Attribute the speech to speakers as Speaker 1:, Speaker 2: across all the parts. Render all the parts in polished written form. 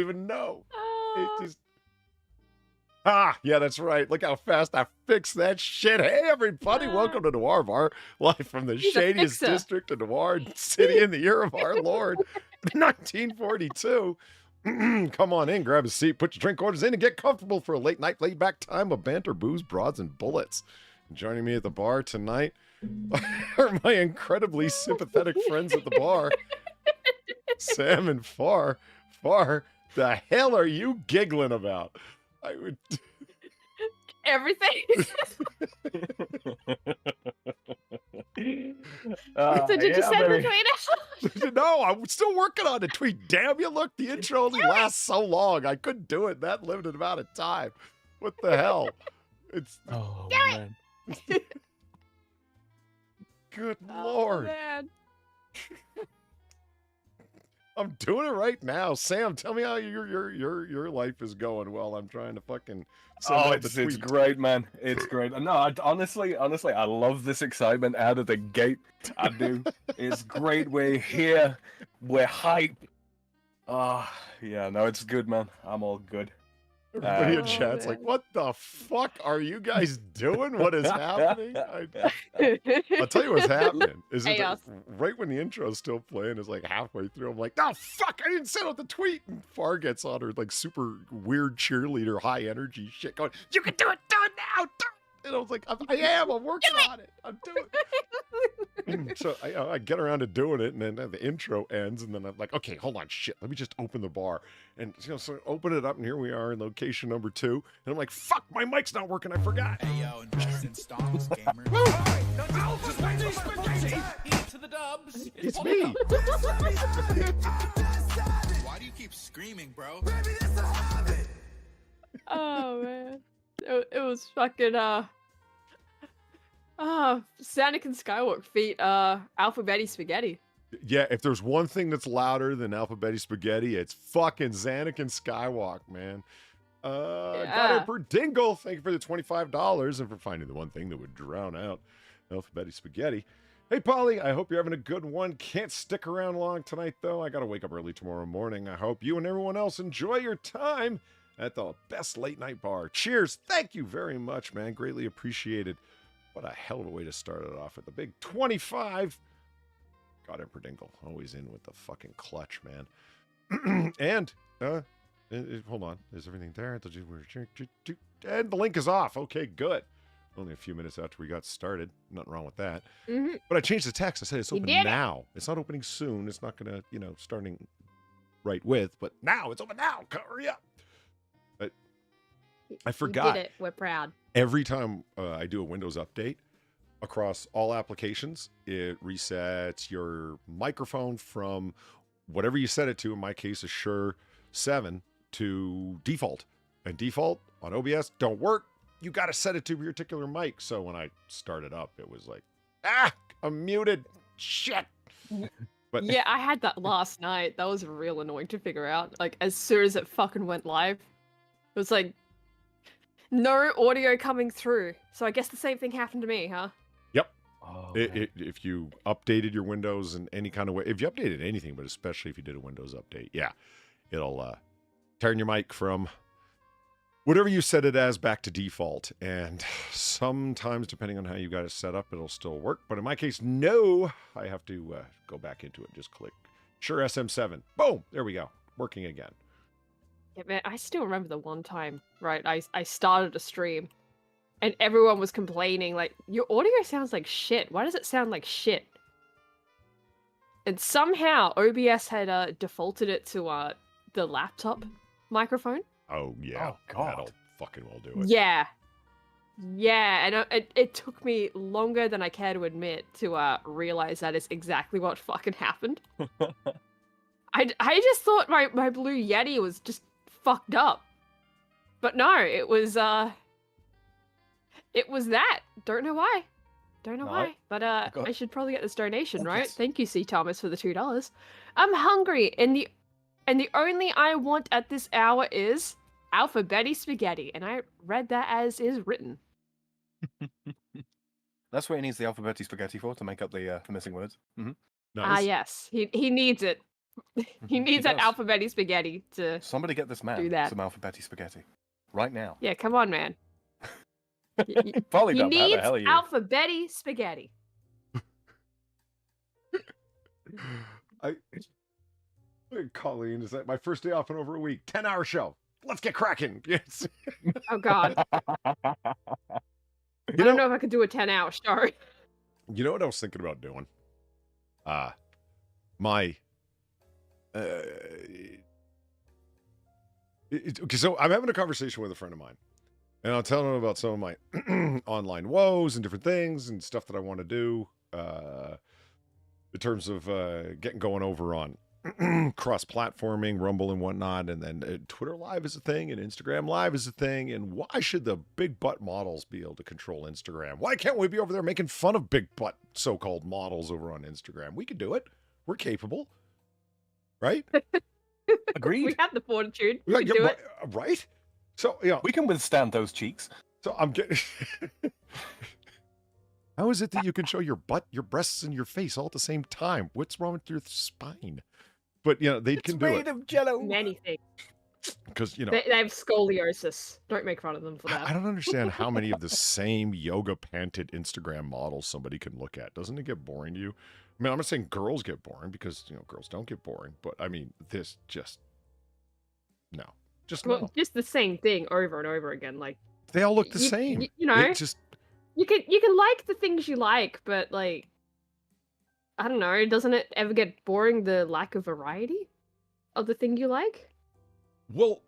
Speaker 1: even know. It just... Ah, yeah, that's right. Look how fast I fixed that shit. Hey, everybody. Welcome to Noir Bar, live from the shadiest district of Noir City in the year of our Lord, 1942. Come on in, grab a seat, put your drink orders in, and get comfortable for a late night, laid back time of banter, booze, broads, and bullets. And joining me at the bar tonight are my incredibly sympathetic friends at the bar, Sam and Far. Far, the hell are you giggling about? I would...
Speaker 2: Everything. So did you send the tweet out?
Speaker 1: No, I'm still working on the tweet. Damn you, look, the intro only lasts so long. I couldn't do it that limited amount of time. What the hell? It's...
Speaker 3: Oh, man.
Speaker 1: Good Lord.
Speaker 2: Man.
Speaker 1: I'm doing it right now. Sam, tell me how your life is going while I'm trying to fucking send out the tweet.
Speaker 3: It's great, man. It's great. No, honestly, I love this excitement out of the gate. I do. It's great. We're here. We're hype. Yeah, no, it's good, man. I'm all good.
Speaker 1: Everybody in chat's like, what the fuck are you guys doing? What is happening? I'll tell you what's happening. Is it right when the intro is still playing, is like halfway through, I'm like, oh fuck, I didn't send out the tweet. And Far gets on her like super weird cheerleader, high energy shit going, you can do it now, do it. And I was like, I'm working on it. I'm doing it. So I get around to doing it, and then the intro ends, and then I'm like, okay, hold on, shit, let me just open the bar. And so open it up, and here we are in location number 2. And I'm like, fuck, my mic's not working, I forgot.
Speaker 4: Hey, yo, invest in stocks, gamer. Eat to the dubs.
Speaker 1: It's me.
Speaker 4: Why do you keep screaming, bro?
Speaker 2: Oh, man. It was fucking, Anakin Skywalker feat, Alphabetti Spaghetti.
Speaker 1: Yeah, if there's one thing that's louder than Alphabetti Spaghetti, it's fucking Anakin Skywalker, man. Got it for Dingle. Thank you for the $25 and for finding the one thing that would drown out Alphabetti Spaghetti. Hey, Polly, I hope you're having a good one. Can't stick around long tonight, though. I got to wake up early tomorrow morning. I hope you and everyone else enjoy your time at the best late night bar. Cheers. Thank you very much, man. Greatly appreciated. What a hell of a way to start it off at the big 25. Got Emperor Dingle. Always in with the fucking clutch, man. And, hold on. Is everything there? And the link is off. Okay, good. Only a few minutes after we got started. Nothing wrong with that.
Speaker 2: Mm-hmm.
Speaker 1: But I changed the text. I said it's open now. It's not opening soon. It's not going to, starting right with. But now. It's open now. Hurry up. I forgot.
Speaker 2: You did it. We're proud.
Speaker 1: Every time I do a Windows update across all applications, it resets your microphone from whatever you set it to. In my case, a Shure 7 to default. And default on OBS don't work. You got to set it to your particular mic. So when I started up, it was like, I'm muted. Shit. But
Speaker 2: yeah, I had that last night. That was real annoying to figure out. Like, as soon as it fucking went live, it was like, no audio coming through. So I guess the same thing happened to me, huh?
Speaker 1: Yep. If you updated your Windows in any kind of way, if you updated anything, but especially if you did a Windows update, yeah, it'll turn your mic from whatever you set it as back to default. And sometimes, depending on how you got it set up, it'll still work. But in my case, no, I have to go back into it. Just click Shure SM7. Boom. There we go. Working again.
Speaker 2: Yeah, man, I still remember the one time, right? I started a stream and everyone was complaining, like, your audio sounds like shit. Why does it sound like shit? And somehow OBS had defaulted it to the laptop microphone.
Speaker 1: Oh, yeah.
Speaker 3: Oh, God.
Speaker 1: That'll fucking well do it.
Speaker 2: Yeah. Yeah, and it took me longer than I care to admit to realize that is exactly what fucking happened. I just thought my Blue Yeti was just fucked up. But no, it was that. Don't know why. But I should probably get this donation, right?
Speaker 3: Yes.
Speaker 2: Thank you, C. Thomas, for the $2. I'm hungry, and the only I want at this hour is Alphabetti Spaghetti, and I read that as is written.
Speaker 3: That's what he needs the Alphabetti Spaghetti for, to make up the missing words. Mm-hmm.
Speaker 1: Nice.
Speaker 2: Yes. He needs it. He needs that
Speaker 3: does.
Speaker 2: alphabet spaghetti to.
Speaker 3: Somebody get this man
Speaker 2: Do that.
Speaker 3: some alphabetti spaghetti right now.
Speaker 2: Yeah, come on, man.
Speaker 3: Polydub,
Speaker 2: He
Speaker 3: how the
Speaker 2: needs
Speaker 3: hell are you?
Speaker 2: alphabet spaghetti.
Speaker 1: Colleen, is that my first day off in over a week? 10-hour show. Let's get cracking. Yes.
Speaker 2: Oh God, I don't know if I could do a 10-hour show.
Speaker 1: You know what I was thinking about doing? Okay, so I'm having a conversation with a friend of mine, and I'm telling him about some of my online woes and different things and stuff that I want to do in terms of going over on cross-platforming, Rumble and whatnot, and then Twitter Live is a thing, and Instagram Live is a thing, and why should the big butt models be able to control Instagram? Why can't we be over there making fun of big butt so-called models over on Instagram? We can do it. We're capable. Right?
Speaker 3: Agreed.
Speaker 2: We have the fortitude. We can do it.
Speaker 1: Right? So, yeah.
Speaker 3: We can withstand those cheeks.
Speaker 1: So I'm getting... How is it that you can show your butt, your breasts, and your face all at the same time? What's wrong with your spine? But, they can do it.
Speaker 3: It's made of jello.
Speaker 2: Many things.
Speaker 1: Because,
Speaker 2: They have scoliosis. Don't make fun of them for that.
Speaker 1: I don't understand how many of the same yoga-panted Instagram models somebody can look at. Doesn't it get boring to you? I mean, I'm not saying girls get boring, because, girls don't get boring. But, I mean, this just... No. Just no.
Speaker 2: Just the same thing over and over again. Like,
Speaker 1: they all look the same. It just...
Speaker 2: You can like the things you like, but, like... I don't know, doesn't it ever get boring, the lack of variety of the thing you like?
Speaker 1: Well,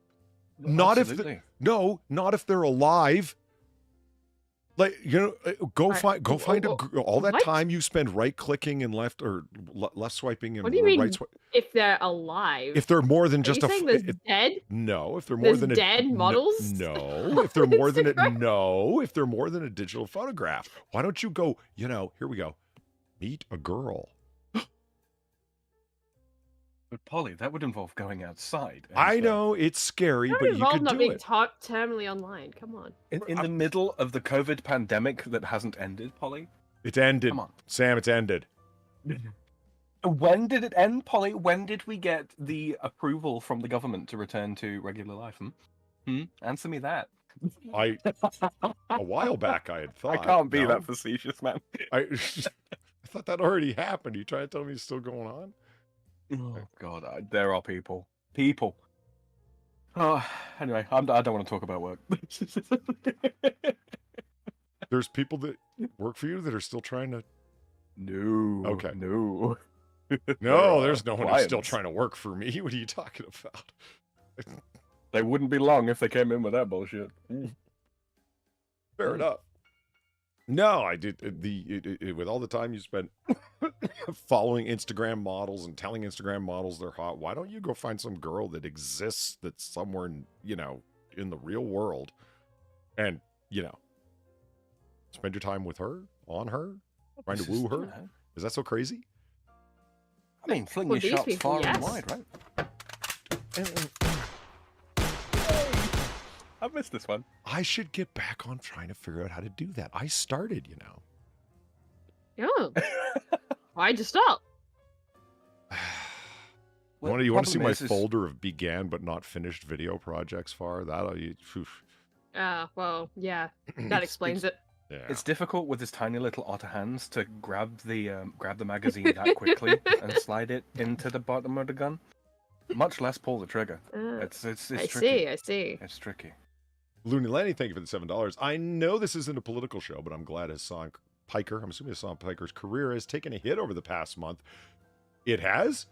Speaker 1: not
Speaker 3: Absolutely.
Speaker 1: not if they're alive. Like, go find all that
Speaker 2: what?
Speaker 1: time you spend right clicking and left swiping and
Speaker 2: What do you mean
Speaker 1: right swipe.
Speaker 2: If they're alive?
Speaker 1: If they're more than just
Speaker 2: Are you saying there's dead?
Speaker 1: No, if they're more than
Speaker 2: dead models?
Speaker 1: No, if they're more than if they're more than a digital photograph. Why don't you go, here we go. Meet a girl.
Speaker 3: But Polly, that would involve going outside. And,
Speaker 1: I know it's scary,
Speaker 2: That
Speaker 1: but you
Speaker 2: involved
Speaker 1: could
Speaker 2: not
Speaker 1: do
Speaker 2: being
Speaker 1: it.
Speaker 2: taught terminally online. Come on.
Speaker 3: in the middle of the COVID pandemic that hasn't ended, Polly.
Speaker 1: It's ended.
Speaker 3: Come on.
Speaker 1: Sam, it's ended.
Speaker 3: When did it end, Polly? When did we get the approval from the government to return to regular life? Answer me that.
Speaker 1: A while back I had thought.
Speaker 3: I can't be
Speaker 1: no.
Speaker 3: that facetious, man.
Speaker 1: I thought that already happened. You trying to tell me it's still going on?
Speaker 3: Oh God, there are people. Oh, anyway, I don't want to talk about work.
Speaker 1: There's people that work for you that are still trying to.
Speaker 3: No.
Speaker 1: Okay.
Speaker 3: No.
Speaker 1: No, there's no one who's still
Speaker 3: clients.
Speaker 1: trying to work for me. What are you talking about?
Speaker 3: They wouldn't be long if they came in with that bullshit.
Speaker 1: Fair enough. No, I did with all the time you spend following Instagram models and telling Instagram models they're hot. Why don't you go find some girl that exists that's somewhere in the real world, and spend your time with her, on her, trying to woo her? Is that so crazy?
Speaker 3: I mean, fling
Speaker 2: Well,
Speaker 3: your
Speaker 2: these
Speaker 3: shots
Speaker 2: people,
Speaker 3: far and
Speaker 2: yes.
Speaker 3: wide, right? I missed this one.
Speaker 1: I should get back on trying to figure out how to do that. I started,
Speaker 2: Yeah. Why'd you stop?
Speaker 1: You want to see my
Speaker 3: problem is-
Speaker 1: folder of began but not finished video projects, Far? That'll you.
Speaker 2: Well, yeah. That explains it.
Speaker 1: Yeah.
Speaker 3: It's difficult with his tiny little otter hands to grab the magazine that quickly and slide it into the bottom of the gun. Much less pull the trigger. It's
Speaker 2: I
Speaker 3: tricky.
Speaker 2: see.
Speaker 3: It's tricky.
Speaker 1: Looney Lenny, thank you for the $7. I know this isn't a political show, but I'm glad Hassan Piker, I'm assuming Hassan Piker's career has taken a hit over the past month. It has?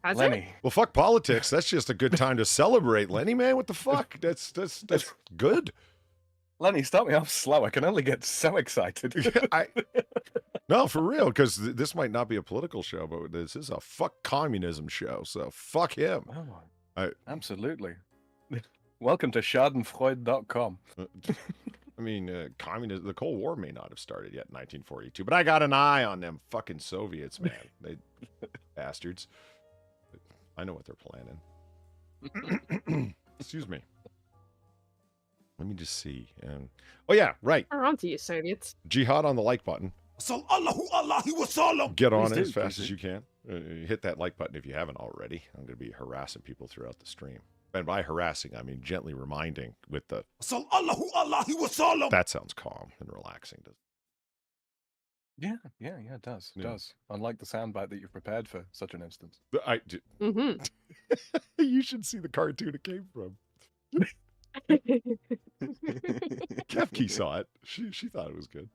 Speaker 2: Has
Speaker 3: Lenny,
Speaker 2: it?
Speaker 1: Well, fuck politics. That's just a good time to celebrate, Lenny, man. What the fuck? That's good.
Speaker 3: Lenny, start me off slow. I can only get so excited.
Speaker 1: No, for real, because this might not be a political show, but this is a fuck communism show, so fuck him.
Speaker 3: Oh, absolutely. Welcome to schadenfreude.com.
Speaker 1: I mean, communism, the Cold War may not have started yet in 1942, but I got an eye on them fucking Soviets, man. They bastards. I know what they're planning. Excuse me. Let me just see. Oh, yeah, right.
Speaker 2: We're on to you, Soviets.
Speaker 1: Jihad on the like button. Get on
Speaker 3: Please
Speaker 1: it
Speaker 3: do,
Speaker 1: as fast
Speaker 3: please
Speaker 1: as
Speaker 3: do.
Speaker 1: you can. Hit that like button if you haven't already. I'm going to be harassing people throughout the stream. And by harassing, I mean gently reminding with the that sounds calm and relaxing.
Speaker 3: Yeah, it does. It
Speaker 1: Yeah.
Speaker 3: does. Unlike the soundbite that you've prepared for such an instance.
Speaker 2: Mm-hmm.
Speaker 1: You should see the cartoon it came from. Kefki saw it. She thought it was good.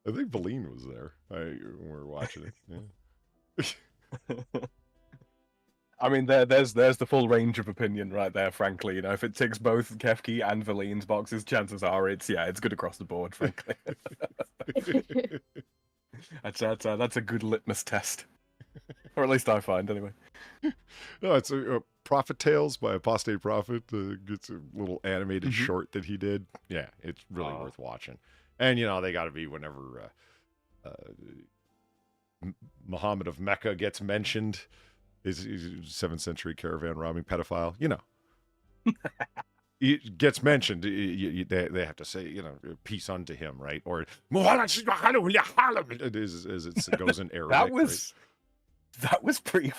Speaker 1: I think Valine was there when we were watching it. Yeah.
Speaker 3: I mean, there's the full range of opinion right there. Frankly, you know, if it ticks both Kefki and Valine's boxes, chances are it's good across the board. Frankly, that's a good litmus test, or at least I find anyway.
Speaker 1: No, it's a Prophet Tales by Apostate Prophet. Gets a little animated short that he did. Yeah, it's really worth watching. And you know they got to be whenever Muhammad of Mecca gets mentioned. He's a 7th century caravan robbing pedophile. You know, it gets mentioned. They have to say, you know, peace unto him, right? Or as it goes in Arabic.
Speaker 3: That was pretty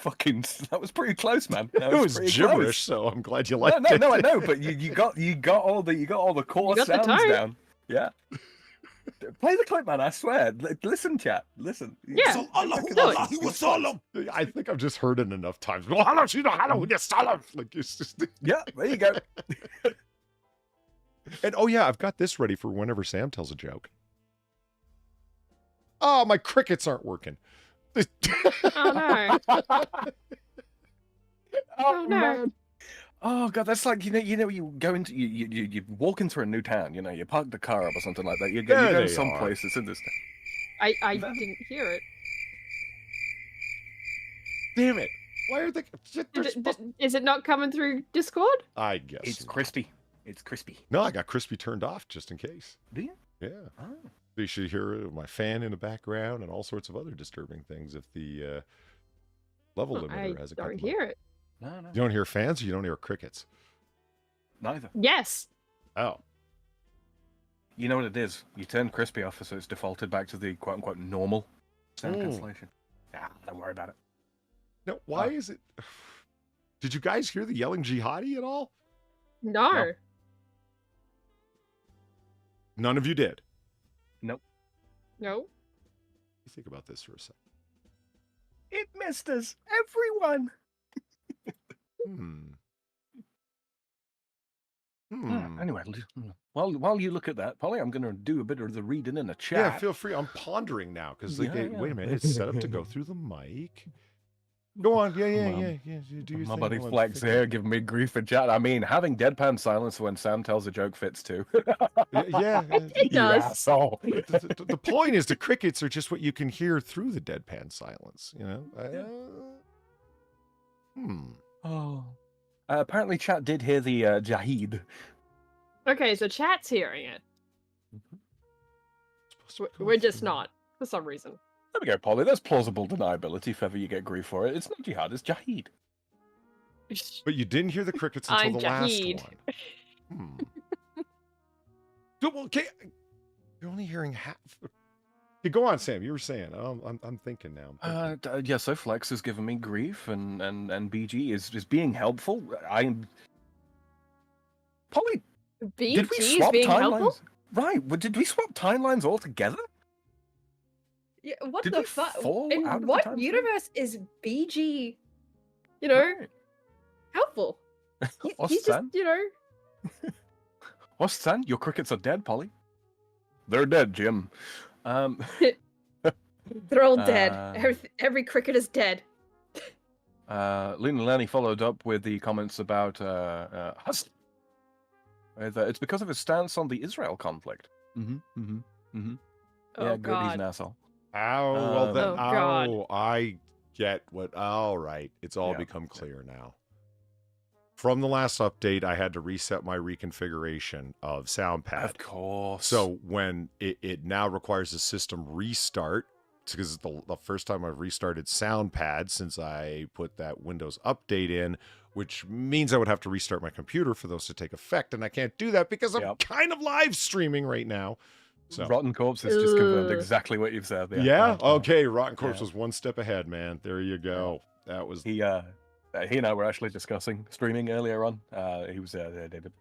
Speaker 3: close, man.
Speaker 1: It was gibberish, so I'm glad you liked it.
Speaker 3: No, I know, but you got all the core sounds down. Yeah. Play the clip, man. I swear. Listen, chat. Listen.
Speaker 2: Yeah.
Speaker 1: I think I've just heard it enough times. Like it's just...
Speaker 3: Yeah, there you go.
Speaker 1: And oh yeah, I've got this ready for whenever Sam tells a joke. Oh, my crickets aren't working.
Speaker 2: Oh no.
Speaker 3: Oh no. Man. Oh god, that's like you know you go into you walk into a new town, you know, you park the car up or something like that. You go to some place that's in this town.
Speaker 2: I didn't hear it.
Speaker 1: Damn it! Why are they?
Speaker 2: Is it not coming through Discord?
Speaker 1: I guess
Speaker 3: it's
Speaker 1: not.
Speaker 3: crispy. It's crispy.
Speaker 1: No, I got crispy turned off just in case.
Speaker 3: Do you?
Speaker 1: Yeah.
Speaker 3: Oh.
Speaker 1: You should hear my fan in the background and all sorts of other disturbing things if the level limiter hasn't come.
Speaker 2: I don't hear it.
Speaker 3: No.
Speaker 1: You don't hear fans or you don't hear crickets?
Speaker 3: Neither.
Speaker 2: Yes.
Speaker 1: Oh.
Speaker 3: You know what it is? You turn crispy off so it's defaulted back to the quote-unquote normal sound cancellation. Ah, don't worry about it.
Speaker 1: No, why is it... Did you guys hear the yelling jihadi at all?
Speaker 2: No.
Speaker 1: None of you did?
Speaker 3: Nope.
Speaker 2: No.
Speaker 1: You think about this for a second.
Speaker 3: It missed us. Everyone. Anyway, while you look at that, Polly, I'm going to do a bit of the reading in the chat.
Speaker 1: Yeah, feel free. I'm pondering now because wait a minute, it's set up to go through the mic. Go on, yeah. Do your
Speaker 3: My
Speaker 1: thing.
Speaker 3: buddy Flex here giving me grief in chat. I mean, having deadpan silence when Sam tells a joke fits too.
Speaker 1: Yeah,
Speaker 2: it does.
Speaker 3: Asshole.
Speaker 1: The point is the crickets are just what you can hear through the deadpan silence. You know.
Speaker 3: Oh. Apparently, chat did hear the Jahid.
Speaker 2: Okay, so chat's hearing it. We're just not, for some reason.
Speaker 3: There we go, Polly. There's plausible deniability if ever you get grief for it. It's not jihad, it's Jahid.
Speaker 1: But you didn't hear the crickets until
Speaker 2: I'm
Speaker 1: the
Speaker 2: Jahid.
Speaker 1: last one. Okay, you're only hearing half. Okay, go on, Sam. You were saying. I'm thinking now.
Speaker 3: Yeah. So Flex has given me grief, and BG is being helpful. I'm. Polly,
Speaker 2: BG
Speaker 3: did we
Speaker 2: is
Speaker 3: swap
Speaker 2: being
Speaker 3: timelines?
Speaker 2: helpful?
Speaker 3: Right. Did we swap timelines altogether?
Speaker 2: Yeah, what
Speaker 3: Did
Speaker 2: the
Speaker 3: we
Speaker 2: fuck?
Speaker 3: fall
Speaker 2: In
Speaker 3: out of the
Speaker 2: what
Speaker 3: time
Speaker 2: universe is BG, you know, helpful? He's just, you know.
Speaker 3: What's son? Your crickets are dead, Polly. They're dead, Jim.
Speaker 2: They're all dead. Every cricket is dead.
Speaker 3: Lena Lenny followed up with the comments about Hus. It's because of his stance on the Israel conflict.
Speaker 2: Oh,
Speaker 3: Yeah, good.
Speaker 2: God.
Speaker 3: He's an asshole.
Speaker 1: Oh, well then.
Speaker 2: Oh, God.
Speaker 1: I get what. All right, it's all become clear now. From the last update, I had to reset my reconfiguration of SoundPad.
Speaker 3: Of course.
Speaker 1: So when it now requires a system restart, because it's the first time I've restarted SoundPad since I put that Windows update in, which means I would have to restart my computer for those to take effect, and I can't do that because I'm kind of live streaming right now. So.
Speaker 3: Rotten Corpses just confirmed
Speaker 2: Ugh.
Speaker 3: exactly what you've said.
Speaker 1: Yeah. Okay. Rotten Corpse
Speaker 3: Yeah.
Speaker 1: was one step ahead, man. There you go. That was.
Speaker 3: He and I were actually discussing streaming earlier on. He was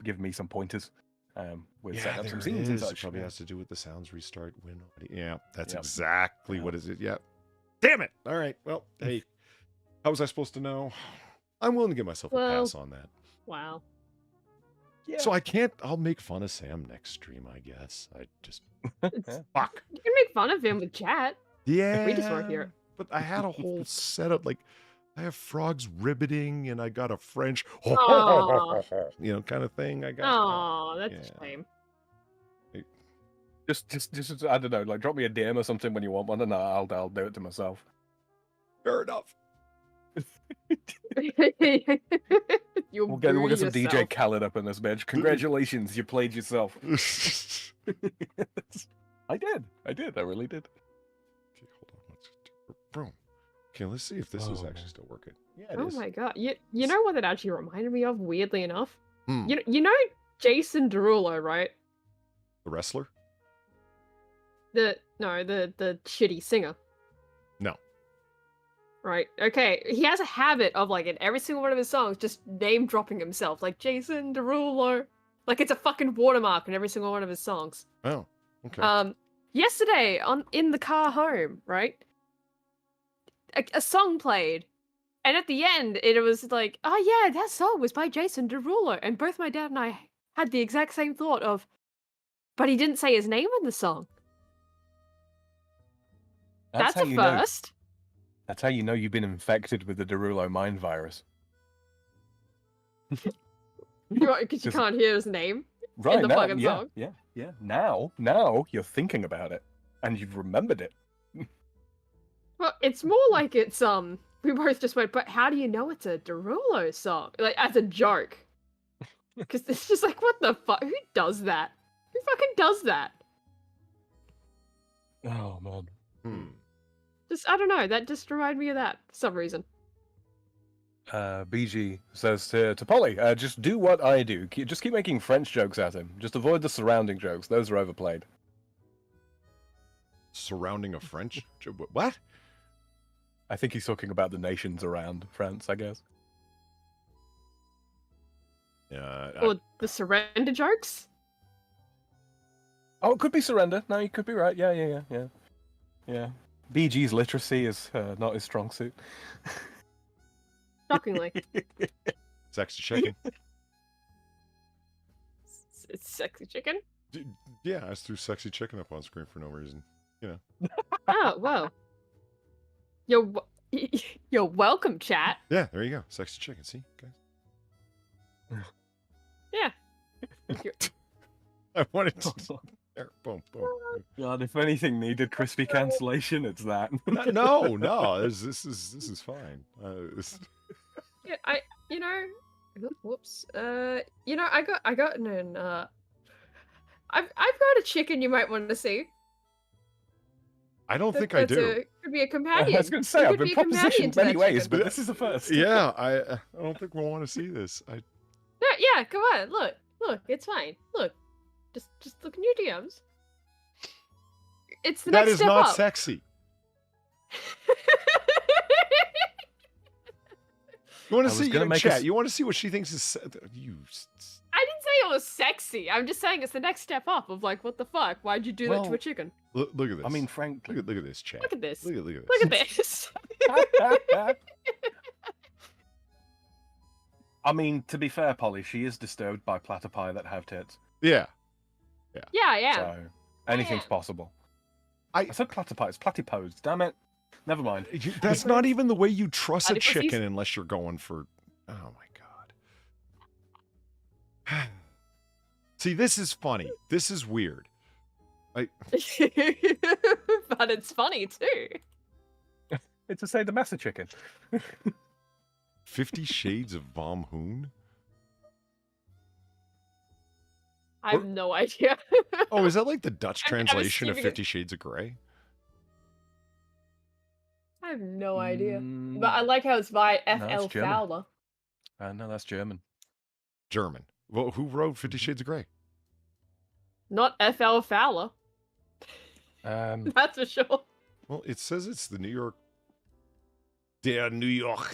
Speaker 3: giving me some pointers. With setting up some scenes and
Speaker 1: It
Speaker 3: such.
Speaker 1: probably has to do with the sounds restart win. Yeah, that's
Speaker 3: Yep.
Speaker 1: exactly
Speaker 3: Yeah.
Speaker 1: what is it. Yeah. Damn it. All right. Well, hey, how was I supposed to know? I'm willing to give myself a pass on that.
Speaker 2: Wow.
Speaker 3: Yeah.
Speaker 1: So I can't. I'll make fun of Sam next stream, I guess. I just fuck.
Speaker 2: You can make fun of him with chat.
Speaker 1: Yeah.
Speaker 2: We just weren't here.
Speaker 1: But I had a whole setup. Like I have frogs ribbiting, and I got a French,
Speaker 2: Aw.
Speaker 1: kind of thing. I got.
Speaker 2: Oh, that's
Speaker 1: yeah.
Speaker 2: a shame.
Speaker 3: Just I don't know, like drop me a DM or something when you want one, and I'll do it to myself.
Speaker 1: Fair enough.
Speaker 2: You'll
Speaker 3: We'll get some
Speaker 2: yourself.
Speaker 3: DJ Khaled up in this bitch. Congratulations, you played yourself. I did. I really did.
Speaker 1: Okay, hold on. Let's boom. Okay, let's see if this is actually still working. Yeah, it is.
Speaker 2: Oh my god. You know what that actually reminded me of, weirdly enough?
Speaker 1: Hmm.
Speaker 2: You know Jason Derulo, right?
Speaker 1: The wrestler?
Speaker 2: The shitty singer.
Speaker 1: No.
Speaker 2: Right. Okay. He has a habit of, like, in every single one of his songs, just name dropping himself, like Jason Derulo. Like it's a fucking watermark in every single one of his songs.
Speaker 1: Oh, okay.
Speaker 2: Yesterday in the car home, right? A song played, and at the end it was like, oh yeah, that song was by Jason Derulo, and both my dad and I had the exact same thought of, but he didn't say his name in the song. That's
Speaker 3: how
Speaker 2: a
Speaker 3: you
Speaker 2: first.
Speaker 3: That's how you know you've been infected with the Derulo mind virus.
Speaker 2: Because you can't hear his name
Speaker 3: Right
Speaker 2: in the
Speaker 3: now,
Speaker 2: fucking
Speaker 3: yeah,
Speaker 2: song.
Speaker 3: yeah. Now you're thinking about it, and you've remembered it.
Speaker 2: Well, it's more like it's we both just went, but how do you know it's a Derulo song? Like as a joke. Because it's just like, what the fuck? Who does that? Who fucking does that?
Speaker 3: Oh man.
Speaker 2: Just I don't know. That just reminded me of that for some reason.
Speaker 3: BG says to Polly, just do what I do. Just keep making French jokes at him. Just avoid the surrounding jokes. Those are overplayed.
Speaker 1: Surrounding a French? What?
Speaker 3: I think he's talking about the nations around France, I guess.
Speaker 1: Yeah.
Speaker 2: Or the surrender jokes?
Speaker 3: Oh, it could be surrender. No, you could be right. Yeah. BG's literacy is not his strong suit.
Speaker 2: Shockingly.
Speaker 1: Sexy chicken.
Speaker 2: It's sexy chicken?
Speaker 1: Yeah, I just threw sexy chicken up on screen for no reason.
Speaker 2: Oh, whoa. You're welcome, chat.
Speaker 1: Yeah, there you go. Sexy chicken. See, guys.
Speaker 2: Yeah.
Speaker 1: I wanted to. There, boom, boom.
Speaker 3: God, if anything needed crispy cancellation, it's that.
Speaker 1: No. This is fine.
Speaker 2: Yeah, whoops. I got an I've got a chicken you might want to see.
Speaker 1: I don't think I do.
Speaker 2: Could be a companion.
Speaker 3: I was going to say, I've been propositioned many ways, but this is the first.
Speaker 1: Yeah, I don't think we'll want to see this.
Speaker 2: Yeah, come on, look, it's fine. Look, just look in your DMs. It's the
Speaker 1: That
Speaker 2: next
Speaker 1: is
Speaker 2: step
Speaker 1: not
Speaker 2: up.
Speaker 1: sexy. You want to see chat? You want to see what she thinks is you?
Speaker 2: I didn't say it was sexy. I'm just saying it's the next step up of like, what the fuck? Why'd you do that to a chicken?
Speaker 1: Look at this.
Speaker 3: I mean, frankly,
Speaker 1: look at this chat.
Speaker 2: Look at this.
Speaker 1: Look at this.
Speaker 2: Look at this.
Speaker 3: I mean, to be fair, Polly, she is disturbed by platypi that have tits.
Speaker 1: Yeah.
Speaker 2: Yeah, I am.
Speaker 3: So anything's possible. I said platypi. It's platypos. Damn it. Never mind.
Speaker 1: That's not even the way you truss a
Speaker 2: Platypussies?
Speaker 1: chicken unless you're going for. Oh my god. See, this is funny. This is weird.
Speaker 2: But it's funny too.
Speaker 3: It's a sadomaso chicken.
Speaker 1: 50 Shades of Vom Hoon?
Speaker 2: I have no idea.
Speaker 1: Oh, is that like the Dutch
Speaker 2: I'm
Speaker 1: translation of
Speaker 2: assuming
Speaker 1: 50 Shades of Grey?
Speaker 2: I have no idea. But I like how it's by F.L.
Speaker 3: it's German.
Speaker 2: Fowler.
Speaker 3: No, that's German.
Speaker 1: German. Well, who wrote 50 Shades of Grey?
Speaker 2: Not F.L. Fowler. That's for sure.
Speaker 1: Well, it says it's the New York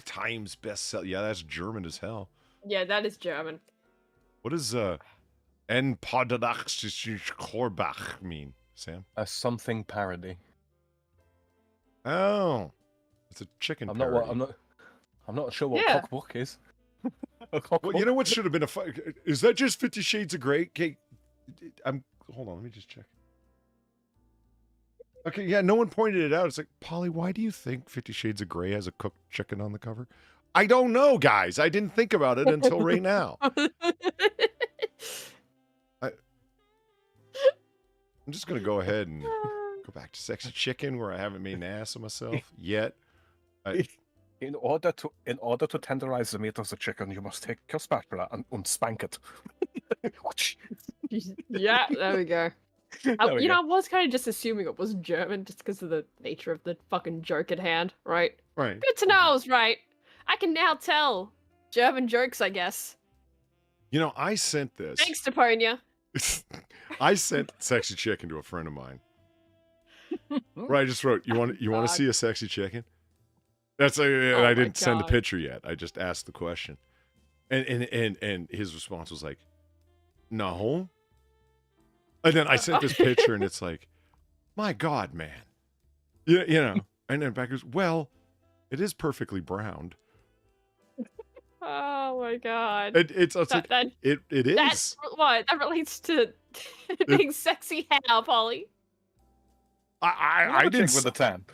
Speaker 1: Times bestseller. Yeah, that's German as hell.
Speaker 2: Yeah, that is German.
Speaker 1: What does En Korbach mean, Sam?
Speaker 3: A something parody.
Speaker 1: Oh, it's a chicken
Speaker 3: I'm
Speaker 1: parody.
Speaker 3: I'm not sure what
Speaker 2: Yeah.
Speaker 3: cockbook is.
Speaker 1: Well, you know what should have been is that just 50 Shades of Grey? Okay, hold on, let me just check. Okay, yeah, no one pointed it out. It's like, Polly, why do you think 50 Shades of Grey has a cooked chicken on the cover? I don't know, guys. I didn't think about it until right now. I'm just going to go ahead and go back to Sexy Chicken, where I haven't made an ass of myself yet.
Speaker 3: In order to tenderize the meat of the chicken, you must take your spatula and spank it.
Speaker 2: Yeah, there we go. I was kind of just assuming it was German just because of the nature of the fucking joke at hand, right?
Speaker 1: Right.
Speaker 2: Good to know I was right. I can now tell German jokes, I guess.
Speaker 1: You know, I sent this.
Speaker 2: Thanks, Deponia.
Speaker 1: I sent Sexy Chicken to a friend of mine. Where I just wrote, you want to see a sexy chicken? That's I didn't send the picture yet. I just asked the question. And his response was like, no. And then I sent this picture and it's like, my God, man. You know. And then back goes, well, it is perfectly browned.
Speaker 2: Oh my God.
Speaker 1: It is.
Speaker 2: That relates to being sexy how, Polly?
Speaker 1: I didn't
Speaker 3: with the tan.